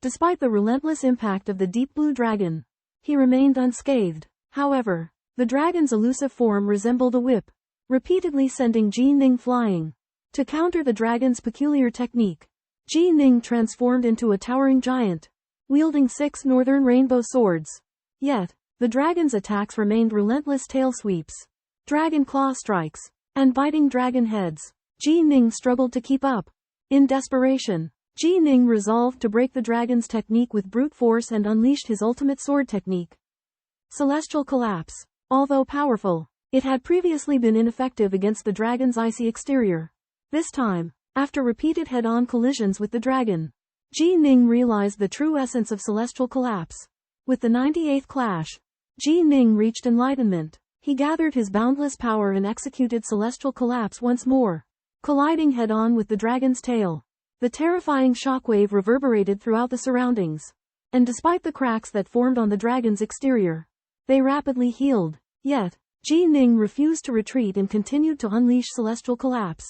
Despite the relentless impact of the deep blue dragon, he remained unscathed. However, the dragon's elusive form resembled a whip, repeatedly sending Ji Ning flying. To counter the dragon's peculiar technique, Ji Ning transformed into a towering giant, wielding 6 northern rainbow swords. Yet, the dragon's attacks remained relentless tail sweeps, dragon claw strikes, and biting dragon heads. Ji Ning struggled to keep up. In desperation, Jining resolved to break the dragon's technique with brute force and unleashed his ultimate sword technique. Celestial Collapse. Although powerful, it had previously been ineffective against the dragon's icy exterior. This time, after repeated head-on collisions with the dragon, Jining realized the true essence of Celestial Collapse. With the 98th clash, Jining reached enlightenment. He gathered his boundless power and executed Celestial Collapse once more, colliding head-on with the dragon's tail. The terrifying shockwave reverberated throughout the surroundings, and despite the cracks that formed on the dragon's exterior, they rapidly healed. Yet, Jining refused to retreat and continued to unleash Celestial Collapse,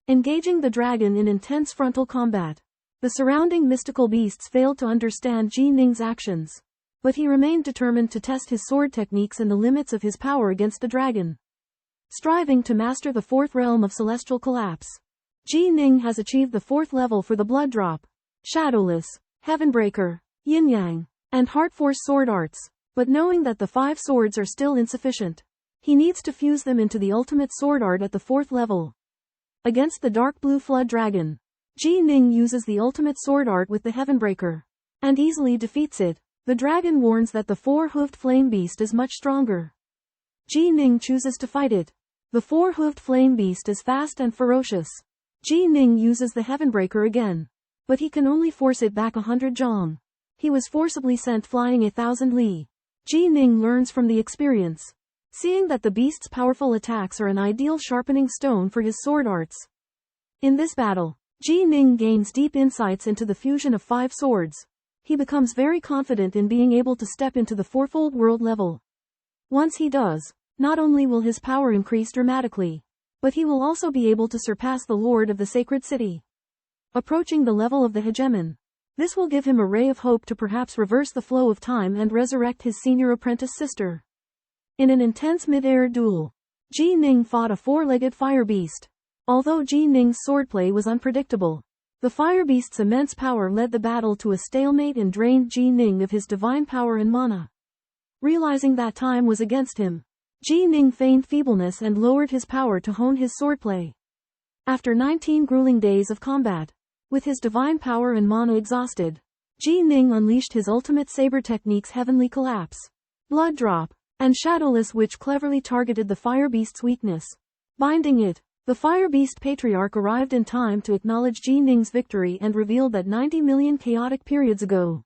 engaging the dragon in intense frontal combat. The surrounding mystical beasts failed to understand Jining's actions, but he remained determined to test his sword techniques and the limits of his power against the dragon. Striving to master the fourth realm of Celestial Collapse, Jining has achieved the fourth level for the Blood Drop, Shadowless, Heavenbreaker, Yin-Yang, and Heart Force sword arts. But knowing that the 5 swords are still insufficient, he needs to fuse them into the ultimate sword art at the 4th level. Against the Dark Blue Flood Dragon, Jining uses the ultimate sword art with the Heavenbreaker, and easily defeats it. The dragon warns that the 4-hoofed flame beast is much stronger. Jining chooses to fight it. The 4-hoofed flame beast is fast and ferocious. Jining uses the Heavenbreaker again, but he can only force it back 100 zhong. He was forcibly sent flying 1,000 li. Jining learns from the experience, seeing that the beast's powerful attacks are an ideal sharpening stone for his sword arts. In this battle, Jining gains deep insights into the fusion of 5 swords. He becomes very confident in being able to step into the fourfold world level. Once he does, not only will his power increase dramatically, but he will also be able to surpass the Lord of the Sacred City, approaching the level of the hegemon. This will give him a ray of hope to perhaps reverse the flow of time and resurrect his senior apprentice sister. In an intense mid-air duel, Jining fought a 4-legged fire beast. Although Jining's swordplay was unpredictable, the fire beast's immense power led the battle to a stalemate and drained Jining of his divine power and mana. Realizing that time was against him, Jining feigned feebleness and lowered his power to hone his swordplay. After 19 grueling days of combat, with his divine power and mana exhausted, Jining unleashed his ultimate saber techniques Heavenly Collapse, Blood Drop, and Shadowless, which cleverly targeted the fire beast's weakness. Binding it, the fire beast patriarch arrived in time to acknowledge Jining's victory and revealed that 90 million chaotic periods ago,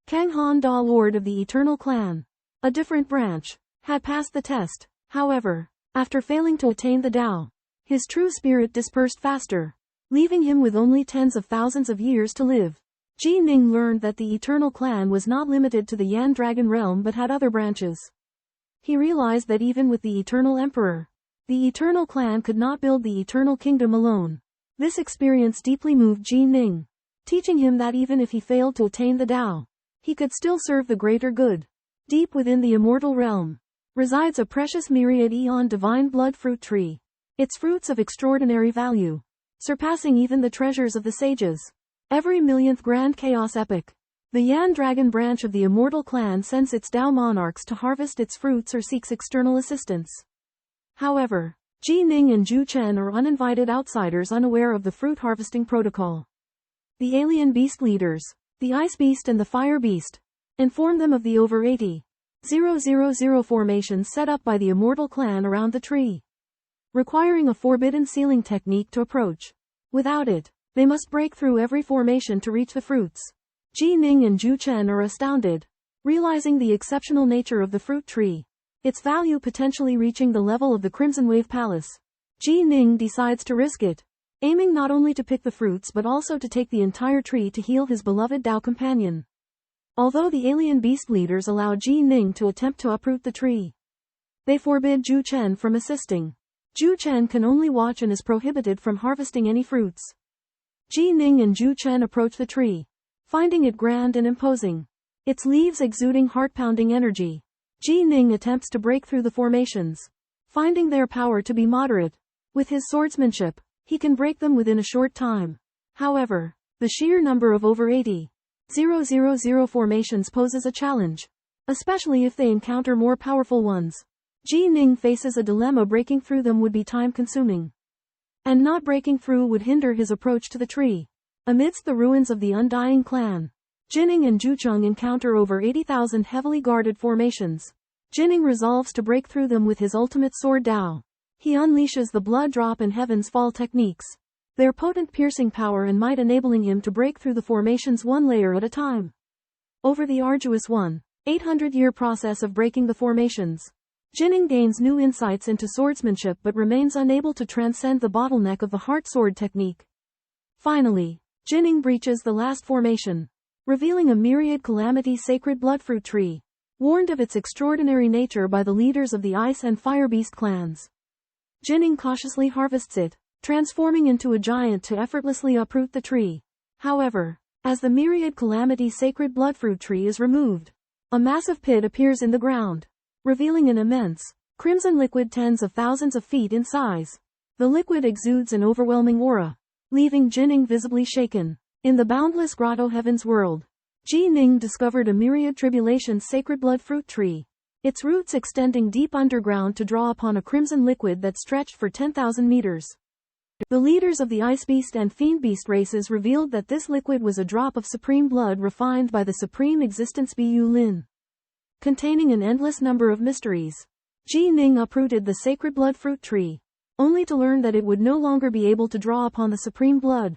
Kang Han Da, Lord of the Eternal Clan, a different branch, had passed the test. However, after failing to attain the Tao, his true spirit dispersed faster, leaving him with only tens of thousands of years to live. Jining learned that the Eternal Clan was not limited to the Yan Dragon realm but had other branches. He realized that even with the Eternal Emperor, the Eternal Clan could not build the Eternal Kingdom alone. This experience deeply moved Jining, teaching him that even if he failed to attain the Tao, he could still serve the greater good. Deep within the immortal realm resides a precious myriad eon divine blood fruit tree, its fruits of extraordinary value, surpassing even the treasures of the sages. Every millionth grand chaos epoch, the Yan Dragon branch of the immortal clan sends its Tao monarchs to harvest its fruits or seeks external assistance. However, Jining and Zhu Chen are uninvited outsiders unaware of the fruit harvesting protocol. The alien beast leaders, the ice beast and the fire beast, inform them of the over 80,000 formations set up by the immortal clan around the tree, requiring a forbidden sealing technique to approach. Without it, they must break through every formation to reach the fruits. Jining and Zhu Chen are astounded, realizing the exceptional nature of the fruit tree, its value potentially reaching the level of the Crimson Wave Palace. Jining decides to risk it, aiming not only to pick the fruits but also to take the entire tree to heal his beloved Tao companion. Although the alien beast leaders allow Jining to attempt to uproot the tree, they forbid Zhu Chen from assisting. Zhu Chen can only watch and is prohibited from harvesting any fruits. Jining and Zhu Chen approach the tree, finding it grand and imposing, its leaves exuding heart-pounding energy. Jining attempts to break through the formations, finding their power to be moderate. With his swordsmanship, he can break them within a short time. However, the sheer number of over 80,000 formations poses a challenge, especially if they encounter more powerful ones. Jining faces a dilemma: breaking through them would be time-consuming, and not breaking through would hinder his approach to the tree. Amidst the ruins of the Undying Clan, Jining and Zhucheng encounter over 80,000 heavily guarded formations. Jining resolves to break through them with his ultimate sword Dao. He unleashes the Blood Drop and Heaven's Fall techniques, their potent piercing power and might enabling him to break through the formations one layer at a time. Over the arduous 800-year process of breaking the formations, Jining gains new insights into swordsmanship but remains unable to transcend the bottleneck of the heart sword technique. Finally, Jining breaches the last formation, revealing a myriad calamity sacred bloodfruit tree, warned of its extraordinary nature by the leaders of the Ice and Fire Beast clans. Jining cautiously harvests it, transforming into a giant to effortlessly uproot the tree. However, as the myriad calamity sacred bloodfruit tree is removed, a massive pit appears in the ground, revealing an immense, crimson liquid tens of thousands of feet in size. The liquid exudes an overwhelming aura, leaving Jining visibly shaken. In the boundless grotto heaven's world, Jining discovered a myriad tribulations sacred bloodfruit tree, its roots extending deep underground to draw upon a crimson liquid that stretched for 10,000 meters. The leaders of the Ice Beast and Fiend Beast races revealed that this liquid was a drop of supreme blood refined by the supreme existence Bu Lin, containing an endless number of mysteries. Jining uprooted the sacred bloodfruit tree, only to learn that it would no longer be able to draw upon the supreme blood,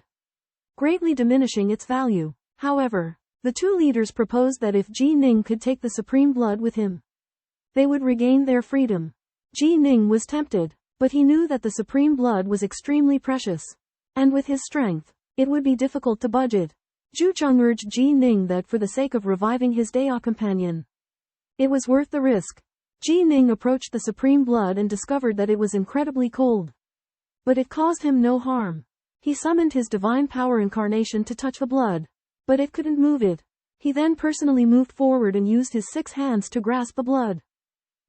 greatly diminishing its value. However, the two leaders proposed that if Jining could take the supreme blood with him, they would regain their freedom. Jining was tempted, but he knew that the supreme blood was extremely precious, and with his strength, it would be difficult to budget. Zhucheng urged Jining that for the sake of reviving his Dao companion, it was worth the risk. Jining approached the supreme blood and discovered that it was incredibly cold, but it caused him no harm. He summoned his divine power incarnation to touch the blood, but it couldn't move it. He then personally moved forward and used his 6 hands to grasp the blood,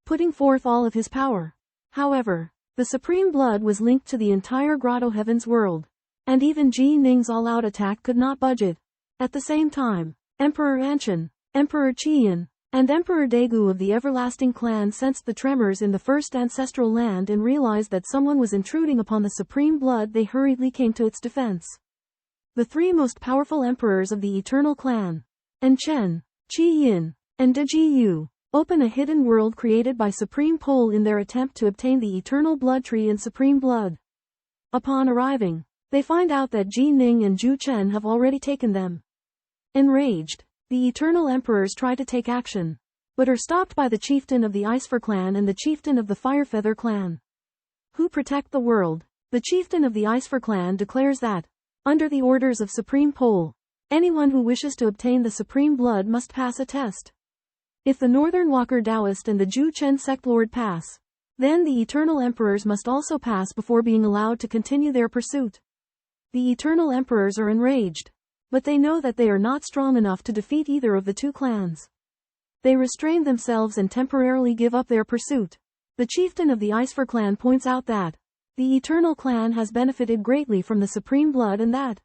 putting forth all of his power. However, the supreme blood was linked to the entire grotto heaven's world, and even Jining's all-out attack could not budge it. At the same time, Emperor Anshan, Emperor Qian, and Emperor Daegu of the Everlasting Clan sensed the tremors in the first ancestral land and realized that someone was intruding upon the supreme blood. They hurriedly came to its defense. The 3 most powerful emperors of the Eternal Clan, Anshan, Qian, and Daegu, open a hidden world created by Supreme Pole in their attempt to obtain the Eternal Blood Tree and Supreme Blood. Upon arriving, they find out that Jining and Zhucheng have already taken them. Enraged, the Eternal Emperors try to take action, but are stopped by the chieftain of the Icefur clan and the chieftain of the Firefeather clan, who protect the world. The chieftain of the Icefur clan declares that, under the orders of Supreme Pole, anyone who wishes to obtain the Supreme Blood must pass a test. If the Northern Walker Taoist and the Zhucheng sect lord pass, then the Eternal Emperors must also pass before being allowed to continue their pursuit. The Eternal Emperors are enraged, but they know that they are not strong enough to defeat either of the 2 clans. They restrain themselves and temporarily give up their pursuit. The chieftain of the Icefur clan points out that the Eternal Clan has benefited greatly from the Supreme Blood and that,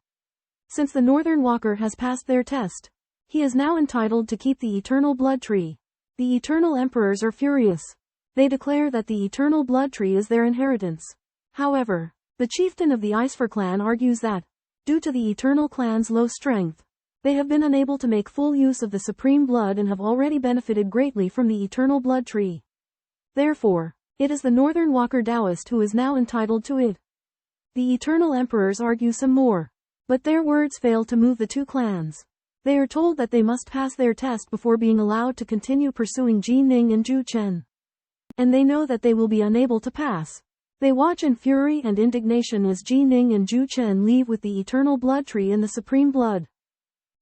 since the Northern Walker has passed their test, he is now entitled to keep the Eternal Blood Tree. The Eternal Emperors are furious. They declare that the Eternal Blood Tree is their inheritance. However, the chieftain of the Icefur clan argues that, due to the Eternal Clan's low strength, they have been unable to make full use of the Supreme Blood and have already benefited greatly from the Eternal Blood Tree. Therefore, it is the Northern Walker Taoist who is now entitled to it. The Eternal Emperors argue some more, but their words fail to move the 2 clans. They are told that they must pass their test before being allowed to continue pursuing Jining and Zhucheng, and they know that they will be unable to pass. They watch in fury and indignation as Jining and Zhucheng leave with the Eternal Blood Tree and the Supreme Blood.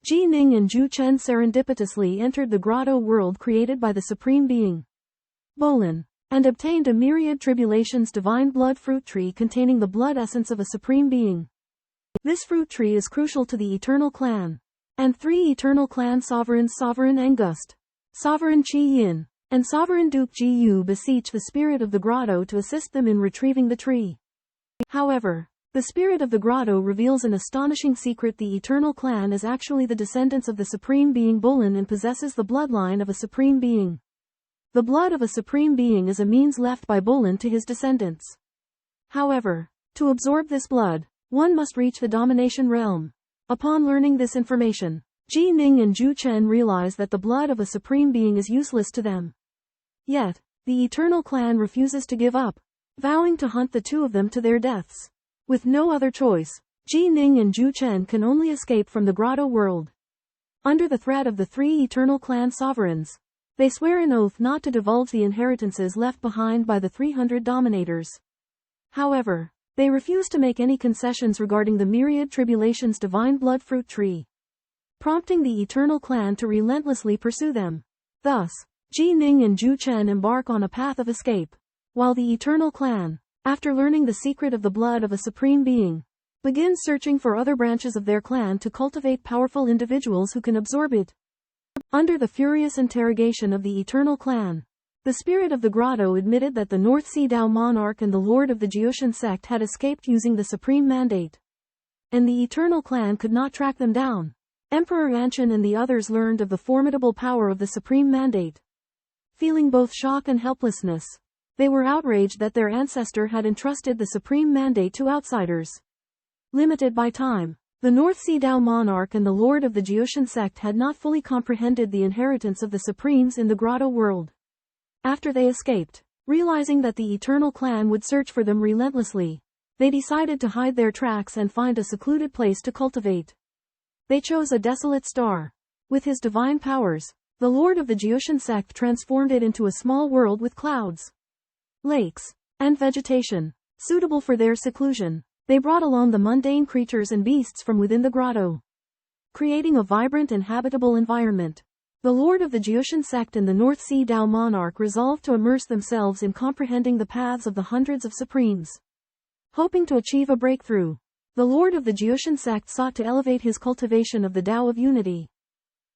Jining and Zhucheng serendipitously entered the grotto world created by the Supreme Being, Bolin, and obtained a myriad tribulations divine blood fruit tree containing the blood essence of a Supreme Being. This fruit tree is crucial to the Eternal Clan, and 3 Eternal Clan sovereigns, Sovereign Angust, Sovereign Qian, and Sovereign Duke Jiyu, beseech the spirit of the grotto to assist them in retrieving the tree. However, the spirit of the grotto reveals an astonishing secret: the Eternal Clan is actually the descendants of the Supreme Being Bolin and possesses the bloodline of a Supreme Being. The blood of a Supreme Being is a means left by Bolin to his descendants. However, to absorb this blood, one must reach the domination realm. Upon learning this information, Ji Ning and Zhu Chen realize that the blood of a supreme being is useless to them. Yet, the Eternal Clan refuses to give up, vowing to hunt the two of them to their deaths. With no other choice, Ji Ning and Zhu Chen can only escape from the grotto world. Under the threat of the three Eternal Clan sovereigns, they swear an oath not to divulge the inheritances left behind by the 300 dominators. However, they refuse to make any concessions regarding the myriad tribulations divine blood fruit tree, prompting the Eternal Clan to relentlessly pursue them. Thus, Ji Ning and Zhu Chen embark on a path of escape, while the Eternal Clan, after learning the secret of the blood of a supreme being, begins searching for other branches of their clan to cultivate powerful individuals who can absorb it. Under the furious interrogation of the Eternal Clan, the spirit of the grotto admitted that the North Sea Dao monarch and the lord of the Jiushan sect had escaped using the supreme mandate, and the Eternal Clan could not track them down. Emperor Anshan and the others learned of the formidable power of the supreme mandate. Feeling both shock and helplessness, they were outraged that their ancestor had entrusted the supreme mandate to outsiders. Limited by time, the North Sea Dao monarch and the lord of the Jiushan sect had not fully comprehended the inheritance of the supremes in the grotto world. After they escaped, realizing that the Eternal Clan would search for them relentlessly, they decided to hide their tracks and find a secluded place to cultivate. They chose a desolate star. With his divine powers, the lord of the Jiushan sect transformed it into a small world with clouds, lakes, and vegetation, suitable for their seclusion. They brought along the mundane creatures and beasts from within the grotto, creating a vibrant and habitable environment. The lord of the Jiushan sect and the North Sea Dao monarch resolved to immerse themselves in comprehending the paths of the hundreds of supremes. Hoping to achieve a breakthrough, the lord of the Jiushan sect sought to elevate his cultivation of the Dao of Unity,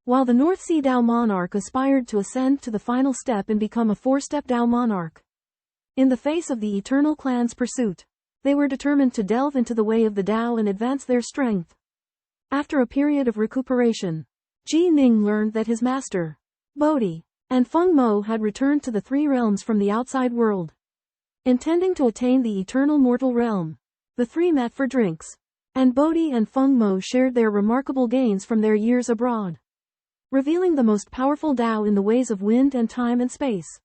while the North Sea Dao monarch aspired to ascend to the final step and become a four-step Dao monarch. In the face of the Eternal Clan's pursuit, they were determined to delve into the way of the Dao and advance their strength. After a period of recuperation, Ji Ning learned that his master, Bodhi, and Feng Mo had returned to the three realms from the outside world. Intending to attain the eternal mortal realm, the three met for drinks, and Bodhi and Feng Mo shared their remarkable gains from their years abroad, revealing the most powerful Dao in the ways of wind and time and space.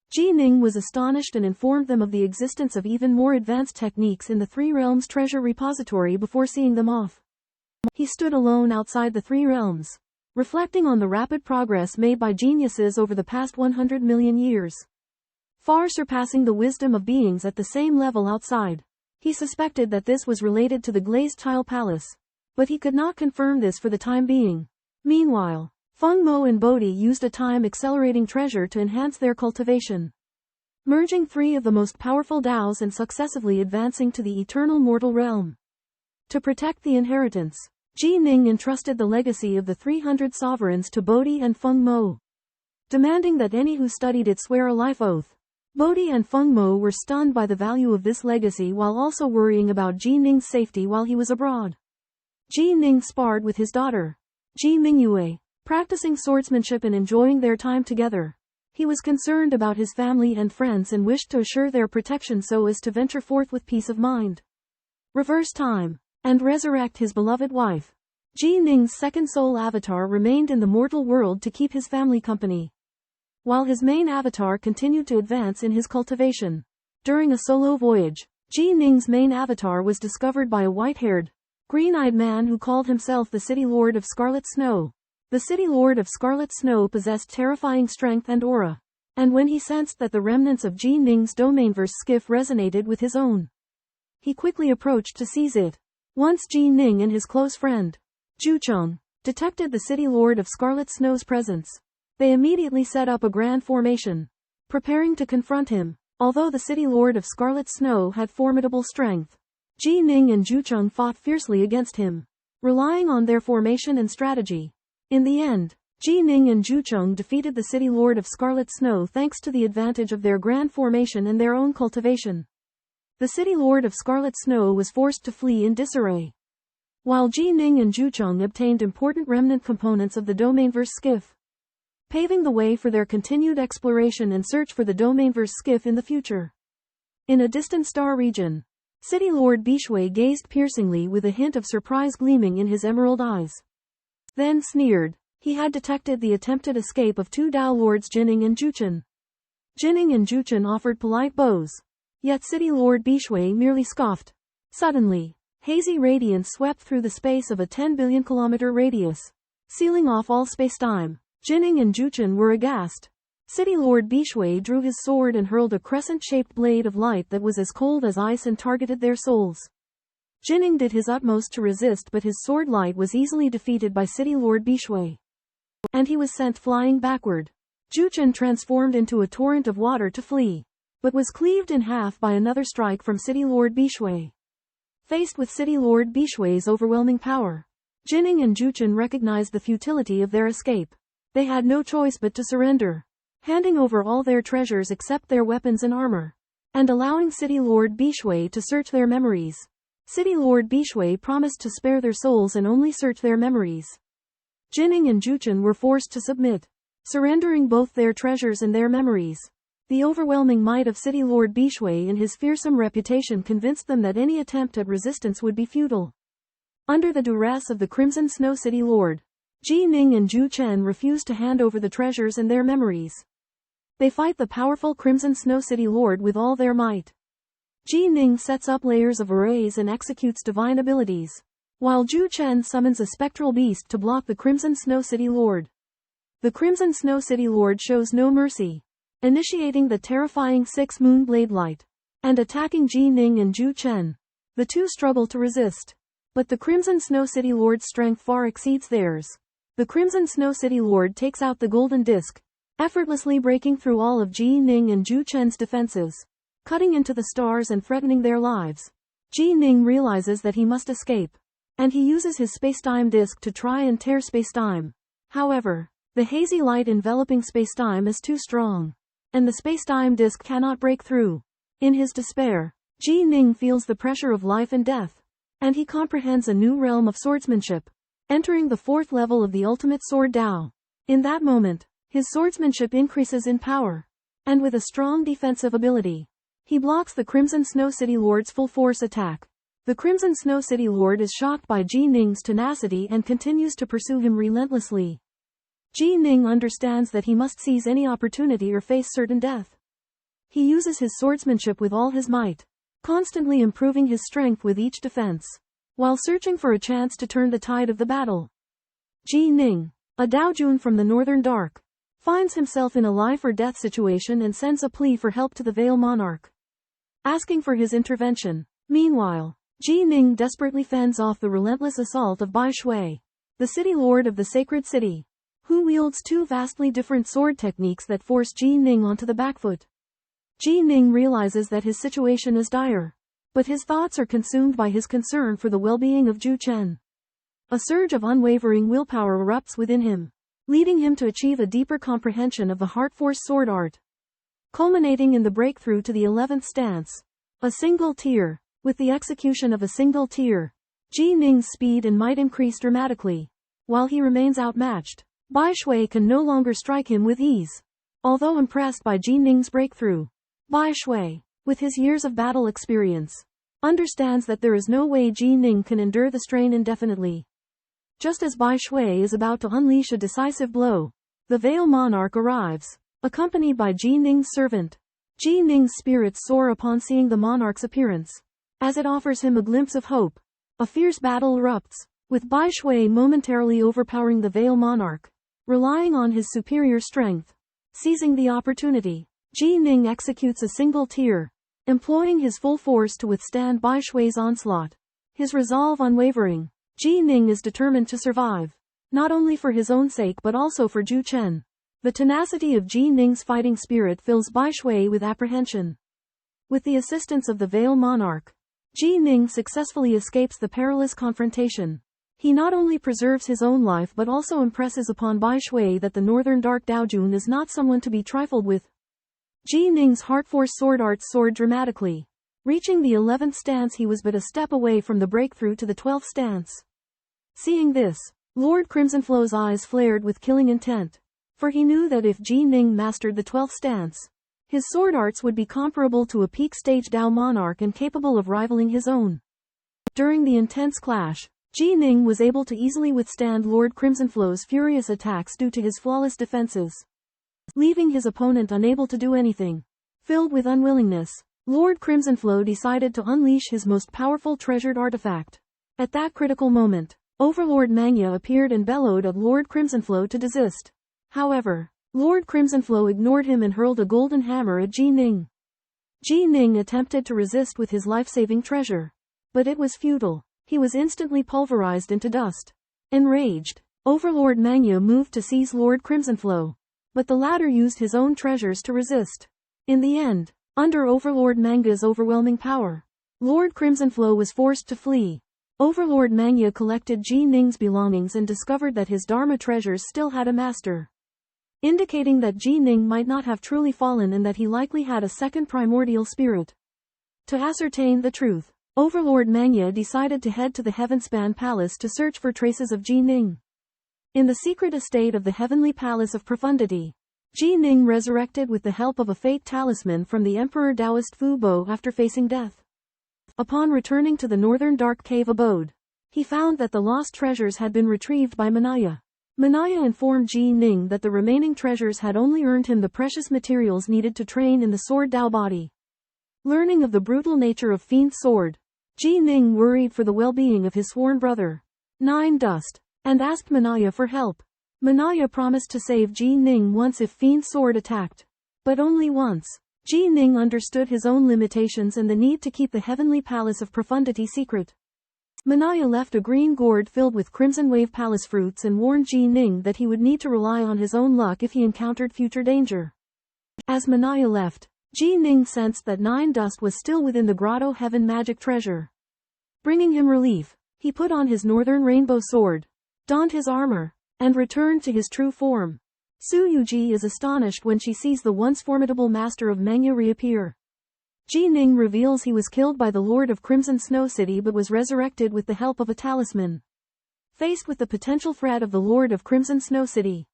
Ji Ning was astonished and informed them of the existence of even more advanced techniques in the Three Realms treasure repository before seeing them off. He stood alone outside the Three Realms, reflecting on the rapid progress made by geniuses over the past 100 million years, far surpassing the wisdom of beings at the same level outside. He suspected that this was related to the glazed tile palace, but he could not confirm this for the time being. Meanwhile, Feng Mo and Bodhi used a time-accelerating treasure to enhance their cultivation, merging three of the most powerful Daos and successively advancing to the eternal mortal realm. To protect the inheritance, Ji Ning entrusted the legacy of the 300 sovereigns to Bodhi and Feng Mo, demanding that any who studied it swear a life oath. Bodhi and Feng Mo were stunned by the value of this legacy while also worrying about Ji Ning's safety while he was abroad. Ji Ning sparred with his daughter, Ji Mingyue, practicing swordsmanship and enjoying their time together. He was concerned about his family and friends and wished to assure their protection so as to venture forth with peace of mind, reverse time, and resurrect his beloved wife. Ji Ning's second soul avatar remained in the mortal world to keep his family company, while his main avatar continued to advance in his cultivation. During a solo voyage, Ji Ning's main avatar was discovered by a white-haired, green-eyed man who called himself the City Lord of Scarlet Snow. The City Lord of Scarlet Snow possessed terrifying strength and aura, and when he sensed that the remnants of Ji Ning's domainverse skiff resonated with his own, he quickly approached to seize it. Once Ji Ning and his close friend, Zhu Cheng, detected the City Lord of Scarlet Snow's presence, they immediately set up a grand formation, preparing to confront him. Although the City Lord of Scarlet Snow had formidable strength, Ji Ning and Zhu Cheng fought fiercely against him, relying on their formation and strategy. In the end, Ji Ning and Zhu Cheng defeated the City Lord of Scarlet Snow thanks to the advantage of their grand formation and their own cultivation. The City Lord of Scarlet Snow was forced to flee in disarray, while Ji Ning and Zhu Cheng obtained important remnant components of the domainverse skiff, paving the way for their continued exploration and search for the domainverse skiff in the future. In a distant star region, City Lord Bishui gazed piercingly with a hint of surprise gleaming in his emerald eyes. Then sneered. He had detected the attempted escape of two Dao Lords Jinning and Juchen. Jinning and Juchen offered polite bows. Yet City Lord Bishui merely scoffed. Suddenly, hazy radiance swept through the space of a 10 billion kilometer radius, sealing off all spacetime. Jinning and Juchen were aghast. City Lord Bishui drew his sword and hurled a crescent-shaped blade of light that was as cold as ice and targeted their souls. Jinning did his utmost to resist, but his sword light was easily defeated by City Lord Bishui, and he was sent flying backward. Juchen transformed into a torrent of water to flee, but was cleaved in half by another strike from City Lord Bishui. Faced with City Lord Bishui's overwhelming power, Jinning and Juchen recognized the futility of their escape. They had no choice but to surrender, handing over all their treasures except their weapons and armor, and allowing City Lord Bishui to search their memories. City Lord Bishui promised to spare their souls and only search their memories. Jinning and Juchen were forced to submit, surrendering both their treasures and their memories. The overwhelming might of City Lord Bishui and his fearsome reputation convinced them that any attempt at resistance would be futile. Under the duress of the Crimson Snow City Lord, Ji Ning and Zhu Chen refused to hand over the treasures and their memories. They fight the powerful Crimson Snow City Lord with all their might. Ji Ning sets up layers of arrays and executes divine abilities, while Zhu Chen summons a spectral beast to block the Crimson Snow City Lord. The Crimson Snow City Lord shows no mercy, initiating the terrifying Six Moon Blade Light, and attacking Ji Ning and Zhu Chen. The two struggle to resist, but the Crimson Snow City Lord's strength far exceeds theirs. The Crimson Snow City Lord takes out the golden disc, effortlessly breaking through all of Ji Ning and Zhu Chen's defenses, cutting into the stars and threatening their lives. Ji Ning realizes that he must escape, and he uses his spacetime disc to try and tear spacetime. However, the hazy light enveloping spacetime is too strong, and the spacetime disc cannot break through. In his despair, Ji Ning feels the pressure of life and death, and he comprehends a new realm of swordsmanship, entering the fourth level of the ultimate sword Dao. In that moment, his swordsmanship increases in power, and with a strong defensive ability, he blocks the Crimson Snow City Lord's full force attack. The Crimson Snow City Lord is shocked by Ji Ning's tenacity and continues to pursue him relentlessly. Ji Ning understands that he must seize any opportunity or face certain death. He uses his swordsmanship with all his might, constantly improving his strength with each defense, while searching for a chance to turn the tide of the battle. Ji Ning, a Daojun from the Northern Dark, finds himself in a life-or-death situation and sends a plea for help to the Veil Monarch, asking for his intervention. Meanwhile, Ji Ning desperately fends off the relentless assault of Bai Shui, the City Lord of the Sacred City, who wields two vastly different sword techniques that force Ji Ning onto the back foot. Ji Ning realizes that his situation is dire, but his thoughts are consumed by his concern for the well-being of Zhu Chen. A surge of unwavering willpower erupts within him, leading him to achieve a deeper comprehension of the Heart Force sword art, culminating in the breakthrough to the 11th stance, a single tier. With the execution of a single tier, Ji Ning's speed and might increase dramatically. While he remains outmatched, Bai Shui can no longer strike him with ease. Although impressed by Ji Ning's breakthrough, Bai Shui, with his years of battle experience, understands that there is no way Ji Ning can endure the strain indefinitely. Just as Bai Shui is about to unleash a decisive blow, the Veil Monarch arrives, accompanied by Ji Ning's servant. Ji Ning's spirits soar upon seeing the monarch's appearance, as it offers him a glimpse of hope. A fierce battle erupts, with Bai Shui momentarily overpowering the Veil Monarch. Relying on his superior strength, seizing the opportunity, Ji Ning executes a single tier, employing his full force to withstand Bai Shui's onslaught. His resolve unwavering, Ji Ning is determined to survive, not only for his own sake but also for Zhu Chen. The tenacity of Ji Ning's fighting spirit fills Bai Shui with apprehension. With the assistance of the Veil Monarch, Ji Ning successfully escapes the perilous confrontation. He not only preserves his own life but also impresses upon Bai Shui that the Northern Dark Daojun is not someone to be trifled with. Ji Ning's Heart Force sword art soared dramatically. Reaching the 11th stance, he was but a step away from the breakthrough to the 12th stance. Seeing this, Lord Crimsonflow's eyes flared with killing intent, for he knew that if Ji Ning mastered the 12th stance, His sword arts would be comparable to a peak stage Dao monarch and capable of rivaling his own. During the intense clash, Ji Ning was able to easily withstand Lord Crimsonflow's furious attacks due to his flawless defenses, leaving his opponent unable to do anything. Filled with unwillingness, Lord Crimsonflow decided to unleash his most powerful treasured artifact. At that critical moment, Overlord Mangya appeared and bellowed at Lord Crimsonflow to desist. However, Lord Crimsonflow ignored him and hurled a golden hammer at Ji Ning. Ji Ning attempted to resist with his life-saving treasure, but it was futile. He was instantly pulverized into dust. Enraged, Overlord Mangya moved to seize Lord Crimsonflow, but the latter used his own treasures to resist. In the end, under Overlord Mangya's overwhelming power, Lord Crimsonflow was forced to flee. Overlord Mangya collected Ji Ning's belongings and discovered that his Dharma treasures still had a master, indicating that Ji Ning might not have truly fallen and that he likely had a second primordial spirit. To ascertain the truth, Overlord Mangya decided to head to the Heavenspan Palace to search for traces of Ji Ning. In the secret estate of the Heavenly Palace of Profundity, Ji Ning resurrected with the help of a fate talisman from the Emperor Taoist Fu Bo after facing death. Upon returning to the northern dark cave abode, he found that the lost treasures had been retrieved by Manaya. Manaya informed Ji Ning that the remaining treasures had only earned him the precious materials needed to train in the sword Dao body. Learning of the brutal nature of Fiend's sword, Ji Ning worried for the well-being of his sworn brother, Nine Dust, and asked Manaya for help. Manaya promised to save Ji Ning once if Fiend's sword attacked, but only once. Ji Ning understood his own limitations and the need to keep the Heavenly Palace of Profundity secret. Manaya left a green gourd filled with Crimson Wave Palace fruits and warned Ji Ning that he would need to rely on his own luck if he encountered future danger. As Manaya left, Ji Ning sensed that Nine Dust was still within the Grotto Heaven magic treasure. Bringing him relief, he put on his Northern Rainbow sword, donned his armor, and returned to his true form. Su Yuji is astonished when she sees the once formidable master of Mangya reappear. Ji Ning reveals he was killed by the Lord of Crimson Snow City but was resurrected with the help of a talisman. Faced with the potential threat of the Lord of Crimson Snow City,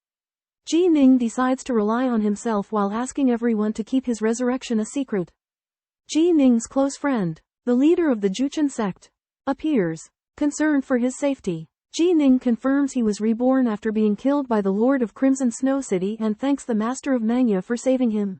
Ji Ning decides to rely on himself while asking everyone to keep his resurrection a secret. Ji Ning's close friend, the leader of the Juchen sect, appears, concerned for his safety. Ji Ning confirms he was reborn after being killed by the Lord of Crimson Snow City and thanks the Master of Mangya for saving him.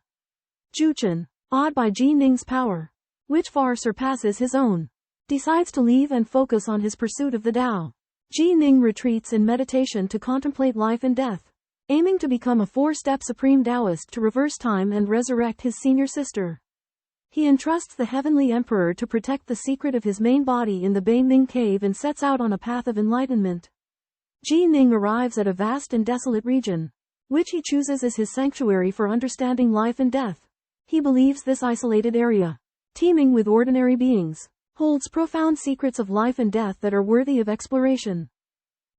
Juchen, awed by Ji Ning's power, which far surpasses his own, decides to leave and focus on his pursuit of the Tao. Ji Ning retreats in meditation to contemplate life and death, aiming to become a four-step Supreme Taoist to reverse time and resurrect his senior sister. He entrusts the Heavenly Emperor to protect the secret of his main body in the Bei Ming Cave and sets out on a path of enlightenment. Ji Ning arrives at a vast and desolate region, which he chooses as his sanctuary for understanding life and death. He believes this isolated area, teeming with ordinary beings, holds profound secrets of life and death that are worthy of exploration.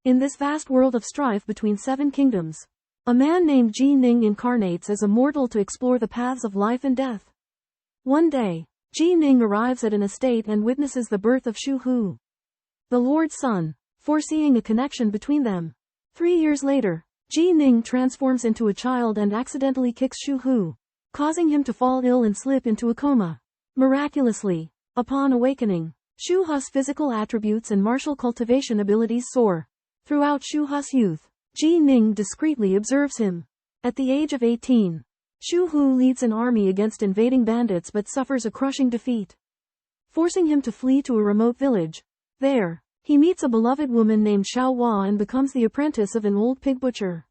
In this vast world of strife between seven kingdoms, a man named Ji Ning incarnates as a mortal to explore the paths of life and death. One day, Ji Ning arrives at an estate and witnesses the birth of Shu Hu, the Lord's son, foreseeing a connection between them. 3 years later, Ji Ning transforms into a child and accidentally kicks Shu Hu, causing him to fall ill and slip into a coma. Miraculously, upon awakening, Shu Hu's physical attributes and martial cultivation abilities soar. Throughout Shu Hu's youth, Ji Ning discreetly observes him. At the age of 18, Shu Hu leads an army against invading bandits but suffers a crushing defeat, forcing him to flee to a remote village. There, he meets a beloved woman named Xiao Hua and becomes the apprentice of an old pig butcher.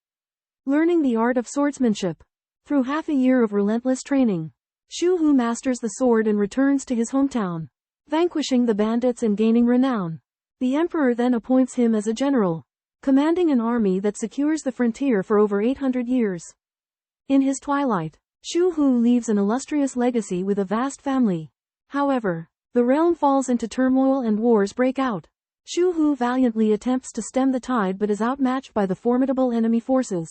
Learning the art of swordsmanship, through half a year of relentless training, Shu Hu masters the sword and returns to his hometown, vanquishing the bandits and gaining renown. The emperor then appoints him as a general, commanding an army that secures the frontier for over 800 years. In his twilight, Shu Hu leaves an illustrious legacy with a vast family. However, the realm falls into turmoil and wars break out. Shu Hu valiantly attempts to stem the tide but is outmatched by the formidable enemy forces.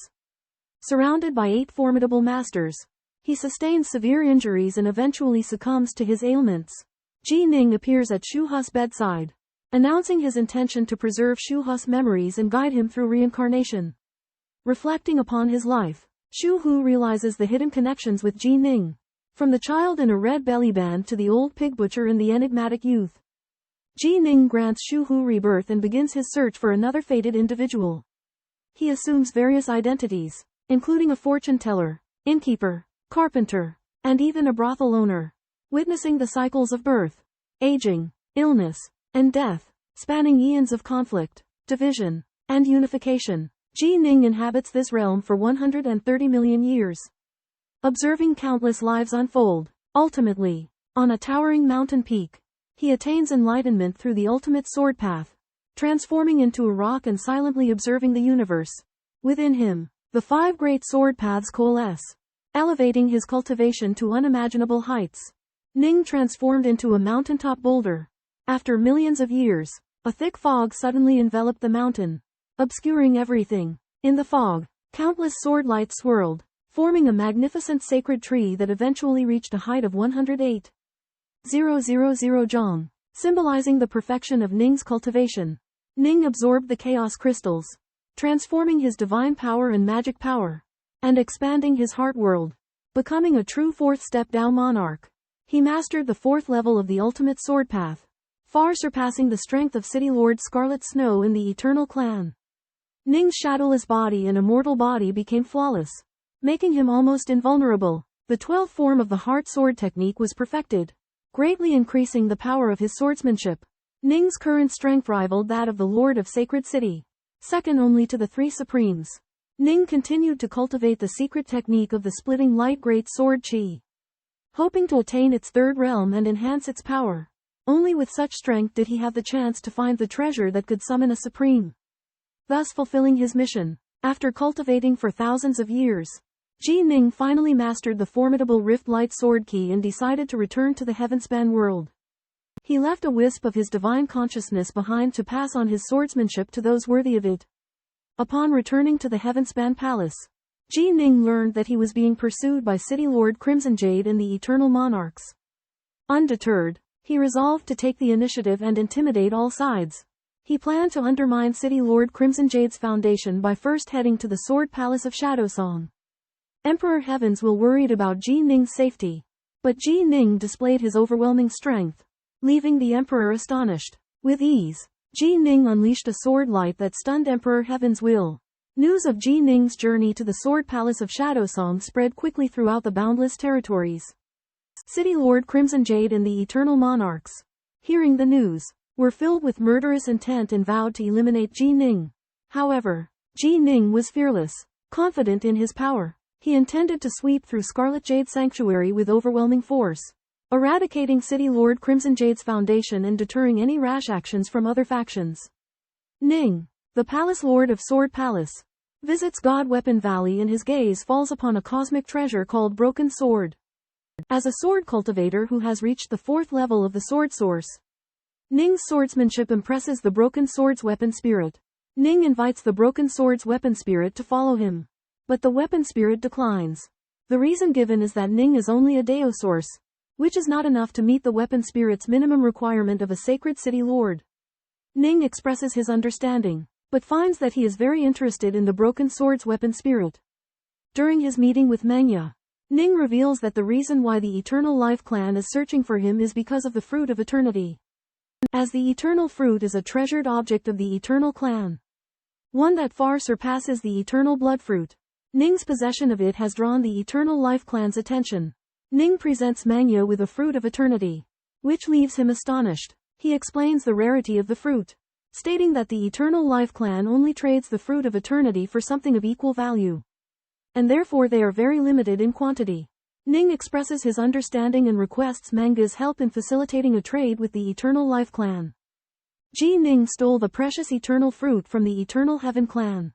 Surrounded by 8 formidable masters, he sustains severe injuries and eventually succumbs to his ailments. Ji Ning appears at Shu Hu's bedside, announcing his intention to preserve Shu Hu's memories and guide him through reincarnation. Reflecting upon his life, Shu Hu realizes the hidden connections with Ji Ning. From the child in a red belly band to the old pig butcher and the enigmatic youth, Ji Ning grants Shu Hu rebirth and begins his search for another fated individual. He assumes various identities, including a fortune teller, innkeeper, carpenter, and even a brothel owner, witnessing the cycles of birth, aging, illness, and death, spanning eons of conflict, division, and unification. Ji Ning inhabits this realm for 130 million years, observing countless lives unfold. Ultimately, on a towering mountain peak, he attains enlightenment through the ultimate sword path, transforming into a rock and silently observing the universe. Within him, the 5 great sword paths coalesce, elevating his cultivation to unimaginable heights. Ning transformed into a mountaintop boulder. After millions of years, a thick fog suddenly enveloped the mountain, obscuring everything. In the fog, countless sword lights swirled, forming a magnificent sacred tree that eventually reached a height of 108,000 zhang, symbolizing the perfection of Ning's cultivation. Ning absorbed the chaos crystals, transforming his divine power and magic power, and expanding his heart world, becoming a true 4th-step Dao monarch. He mastered the 4th level of the ultimate sword path, far surpassing the strength of City Lord Scarlet Snow in the Eternal Clan. Ning's shadowless body and immortal body became flawless, making him almost invulnerable. The 12th form of the heart sword technique was perfected, greatly increasing the power of his swordsmanship. Ning's current strength rivaled that of the Lord of Sacred City, second only to the 3 Supremes. Ning continued to cultivate the secret technique of the splitting light great sword Qi, hoping to attain its 3rd realm and enhance its power. Only with such strength did he have the chance to find the treasure that could summon a supreme, thus fulfilling his mission. After cultivating for thousands of years, Ji Ning finally mastered the formidable Rift Light Sword Key and decided to return to the Heavenspan world. He left a wisp of his divine consciousness behind to pass on his swordsmanship to those worthy of it. Upon returning to the Heavenspan Palace, Ji Ning learned that he was being pursued by City Lord Crimson Jade and the Eternal Monarchs. Undeterred, he resolved to take the initiative and intimidate all sides. He planned to undermine City Lord Crimson Jade's foundation by first heading to the Sword Palace of Shadowsong. Emperor Heavens was worried about Ji Ning's safety, but Ji Ning displayed his overwhelming strength, leaving the Emperor astonished. With ease, Ji Ning unleashed a sword light that stunned Emperor Heaven's will. News of Ji Ning's journey to the Sword Palace of Shadowsong spread quickly throughout the boundless territories. City Lord Crimson Jade and the Eternal Monarchs, hearing the news, were filled with murderous intent and vowed to eliminate Ji Ning. However, Ji Ning was fearless, confident in his power. He intended to sweep through Scarlet Jade Sanctuary with overwhelming force, eradicating City Lord Crimson Jade's foundation and deterring any rash actions from other factions. Ning, the Palace Lord of Sword Palace, visits God Weapon Valley and his gaze falls upon a cosmic treasure called Broken Sword. As a sword cultivator who has reached the 4th level of the Sword Source, Ning's swordsmanship impresses the Broken Sword's weapon spirit. Ning invites the Broken Sword's weapon spirit to follow him, but the weapon spirit declines. The reason given is that Ning is only a Dao source, which is not enough to meet the weapon spirit's minimum requirement of a sacred city lord. Ning expresses his understanding, but finds that he is very interested in the Broken Sword's weapon spirit. During his meeting with Mengya, Ning reveals that the reason why the Eternal Life Clan is searching for him is because of the Fruit of Eternity. As the Eternal Fruit is a treasured object of the Eternal Clan, one that far surpasses the Eternal Blood Fruit, Ning's possession of it has drawn the Eternal Life Clan's attention. Ning presents Mengya with a Fruit of Eternity, which leaves him astonished. He explains the rarity of the fruit, stating that the Eternal Life Clan only trades the Fruit of Eternity for something of equal value, and therefore they are very limited in quantity. Ning expresses his understanding and requests Mengya's help in facilitating a trade with the Eternal Life Clan. Ji Ning stole the precious Eternal Fruit from the Eternal Heaven Clan.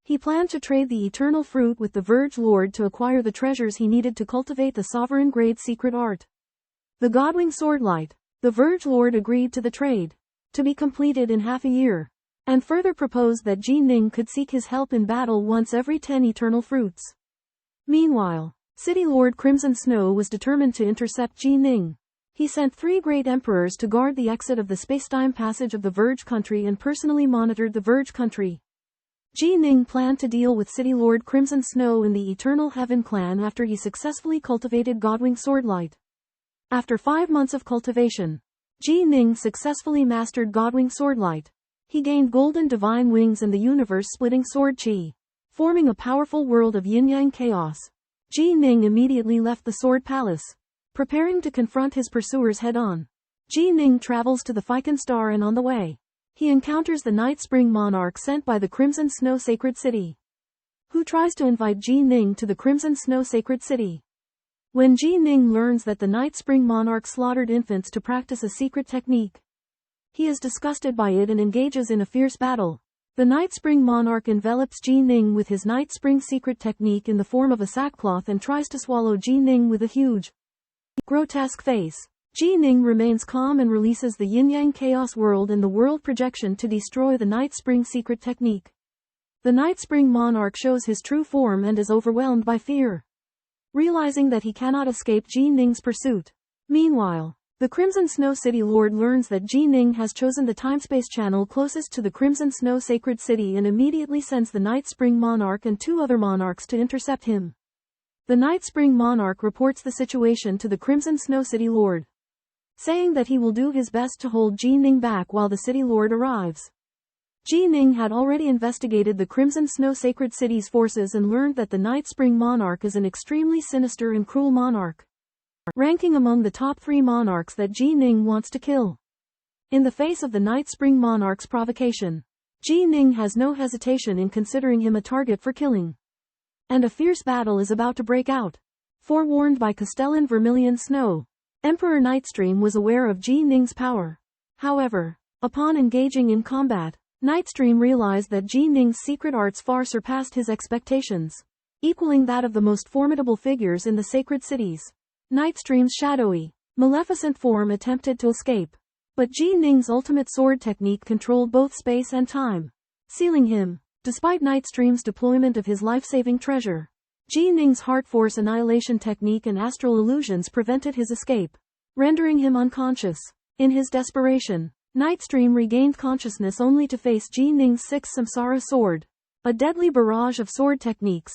He planned to trade the Eternal Fruit with the Verge Lord to acquire the treasures he needed to cultivate the Sovereign Grade Secret Art, the Godwing Swordlight. The Verge Lord agreed to the trade, to be completed in half a year, and further proposed that Ji Ning could seek his help in battle once every 10 Eternal Fruits. Meanwhile, City Lord Crimson Snow was determined to intercept Ji Ning. He sent 3 great emperors to guard the exit of the spacetime passage of the Verge Country and personally monitored the Verge Country. Ji Ning planned to deal with City Lord Crimson Snow in the Eternal Heaven clan after he successfully cultivated Godwing Swordlight. After 5 months of cultivation, Ji Ning successfully mastered Godwing Swordlight. He gained golden divine wings and the universe-splitting sword chi, forming a powerful world of yin-yang chaos. Ji Ning immediately left the Sword Palace, preparing to confront his pursuers head-on. Ji Ning travels to the Ficon Star and on the way, he encounters the Night Spring Monarch sent by the Crimson Snow Sacred City, who tries to invite Ji Ning to the Crimson Snow Sacred City. When Ji Ning learns that the Night Spring Monarch slaughtered infants to practice a secret technique, he is disgusted by it and engages in a fierce battle. The Night Spring Monarch envelops Ji Ning with his Night Spring secret technique in the form of a sackcloth and tries to swallow Ji Ning with a huge, grotesque face. Ji Ning remains calm and releases the yin-yang chaos world and the world projection to destroy the Night Spring secret technique. The Night Spring Monarch shows his true form and is overwhelmed by fear, realizing that he cannot escape Ji Ning's pursuit. Meanwhile, the Crimson Snow City Lord learns that Ji Ning has chosen the timespace channel closest to the Crimson Snow Sacred City and immediately sends the Night Spring Monarch and 2 other monarchs to intercept him. The Night Spring Monarch reports the situation to the Crimson Snow City Lord, saying that he will do his best to hold Ji Ning back while the City Lord arrives. Ji Ning had already investigated the Crimson Snow Sacred City's forces and learned that the Night Spring Monarch is an extremely sinister and cruel monarch, ranking among the top 3 monarchs that Ji Ning wants to kill. In the face of the Night Spring Monarch's provocation, Ji Ning has no hesitation in considering him a target for killing. And a fierce battle is about to break out. Forewarned by Castellan Vermilion Snow, Emperor Nightstream was aware of Ji Ning's power. However, upon engaging in combat, Nightstream realized that Ji Ning's secret arts far surpassed his expectations, equaling that of the most formidable figures in the sacred cities. Nightstream's shadowy, maleficent form attempted to escape, but Ji Ning's ultimate sword technique controlled both space and time, sealing him. Despite Nightstream's deployment of his life-saving treasure, Ji Ning's heart force annihilation technique and astral illusions prevented his escape, rendering him unconscious. In his desperation, Nightstream regained consciousness only to face Ji Ning's 6th Samsara sword, a deadly barrage of sword techniques.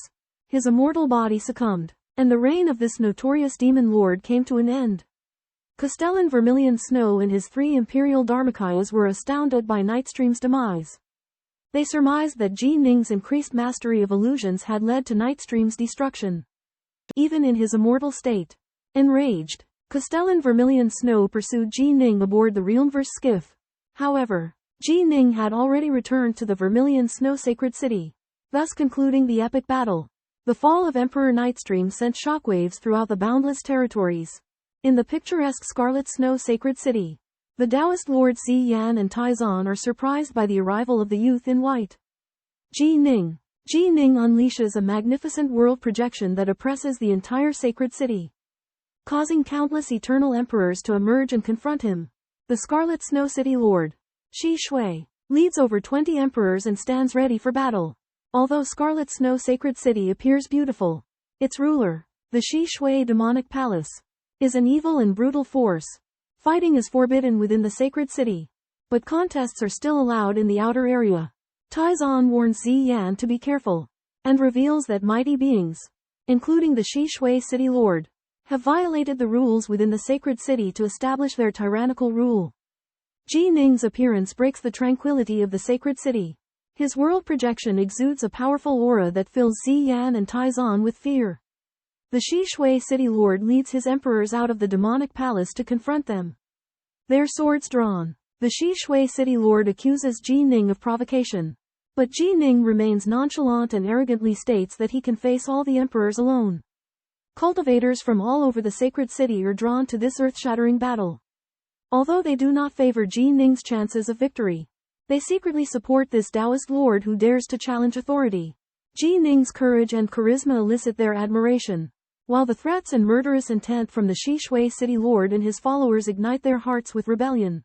His immortal body succumbed, and the reign of this notorious demon lord came to an end. Castellan Vermilion Snow and his 3 imperial Dharmakayas were astounded by Nightstream's demise. They surmised that Ji Ning's increased mastery of illusions had led to Nightstream's destruction, even in his immortal state. Enraged, Castellan Vermilion Snow pursued Ji Ning aboard the Realmverse skiff. However, Ji Ning had already returned to the Vermilion Snow Sacred City, thus concluding the epic battle. The fall of Emperor Nightstream sent shockwaves throughout the boundless territories. In the picturesque Scarlet Snow Sacred City, the Taoist lords Zi Yan and Taizan are surprised by the arrival of the youth in white, Ji Ning. Ji Ning unleashes a magnificent world projection that oppresses the entire sacred city, causing countless eternal emperors to emerge and confront him. The Scarlet Snow City Lord, Shi Shui, leads over 20 emperors and stands ready for battle. Although Scarlet Snow Sacred City appears beautiful, its ruler, the Shi Shui Demonic Palace, is an evil and brutal force. Fighting is forbidden within the sacred city, but contests are still allowed in the outer area. Taizan warns Zi Yan to be careful, and reveals that mighty beings, including the Shi Shui City Lord, have violated the rules within the sacred city to establish their tyrannical rule. Ji Ning's appearance breaks the tranquility of the sacred city. His world projection exudes a powerful aura that fills Zi Yan and Taizan with fear. The Shi Shui City Lord leads his emperors out of the demonic palace to confront them, their swords drawn. The Shi Shui City Lord accuses Ji Ning of provocation, but Ji Ning remains nonchalant and arrogantly states that he can face all the emperors alone. Cultivators from all over the sacred city are drawn to this earth-shattering battle. Although they do not favor Ji Ning's chances of victory, they secretly support this Taoist lord who dares to challenge authority. Ji Ning's courage and charisma elicit their admiration, while the threats and murderous intent from the Shi Shui City Lord and his followers ignite their hearts with rebellion.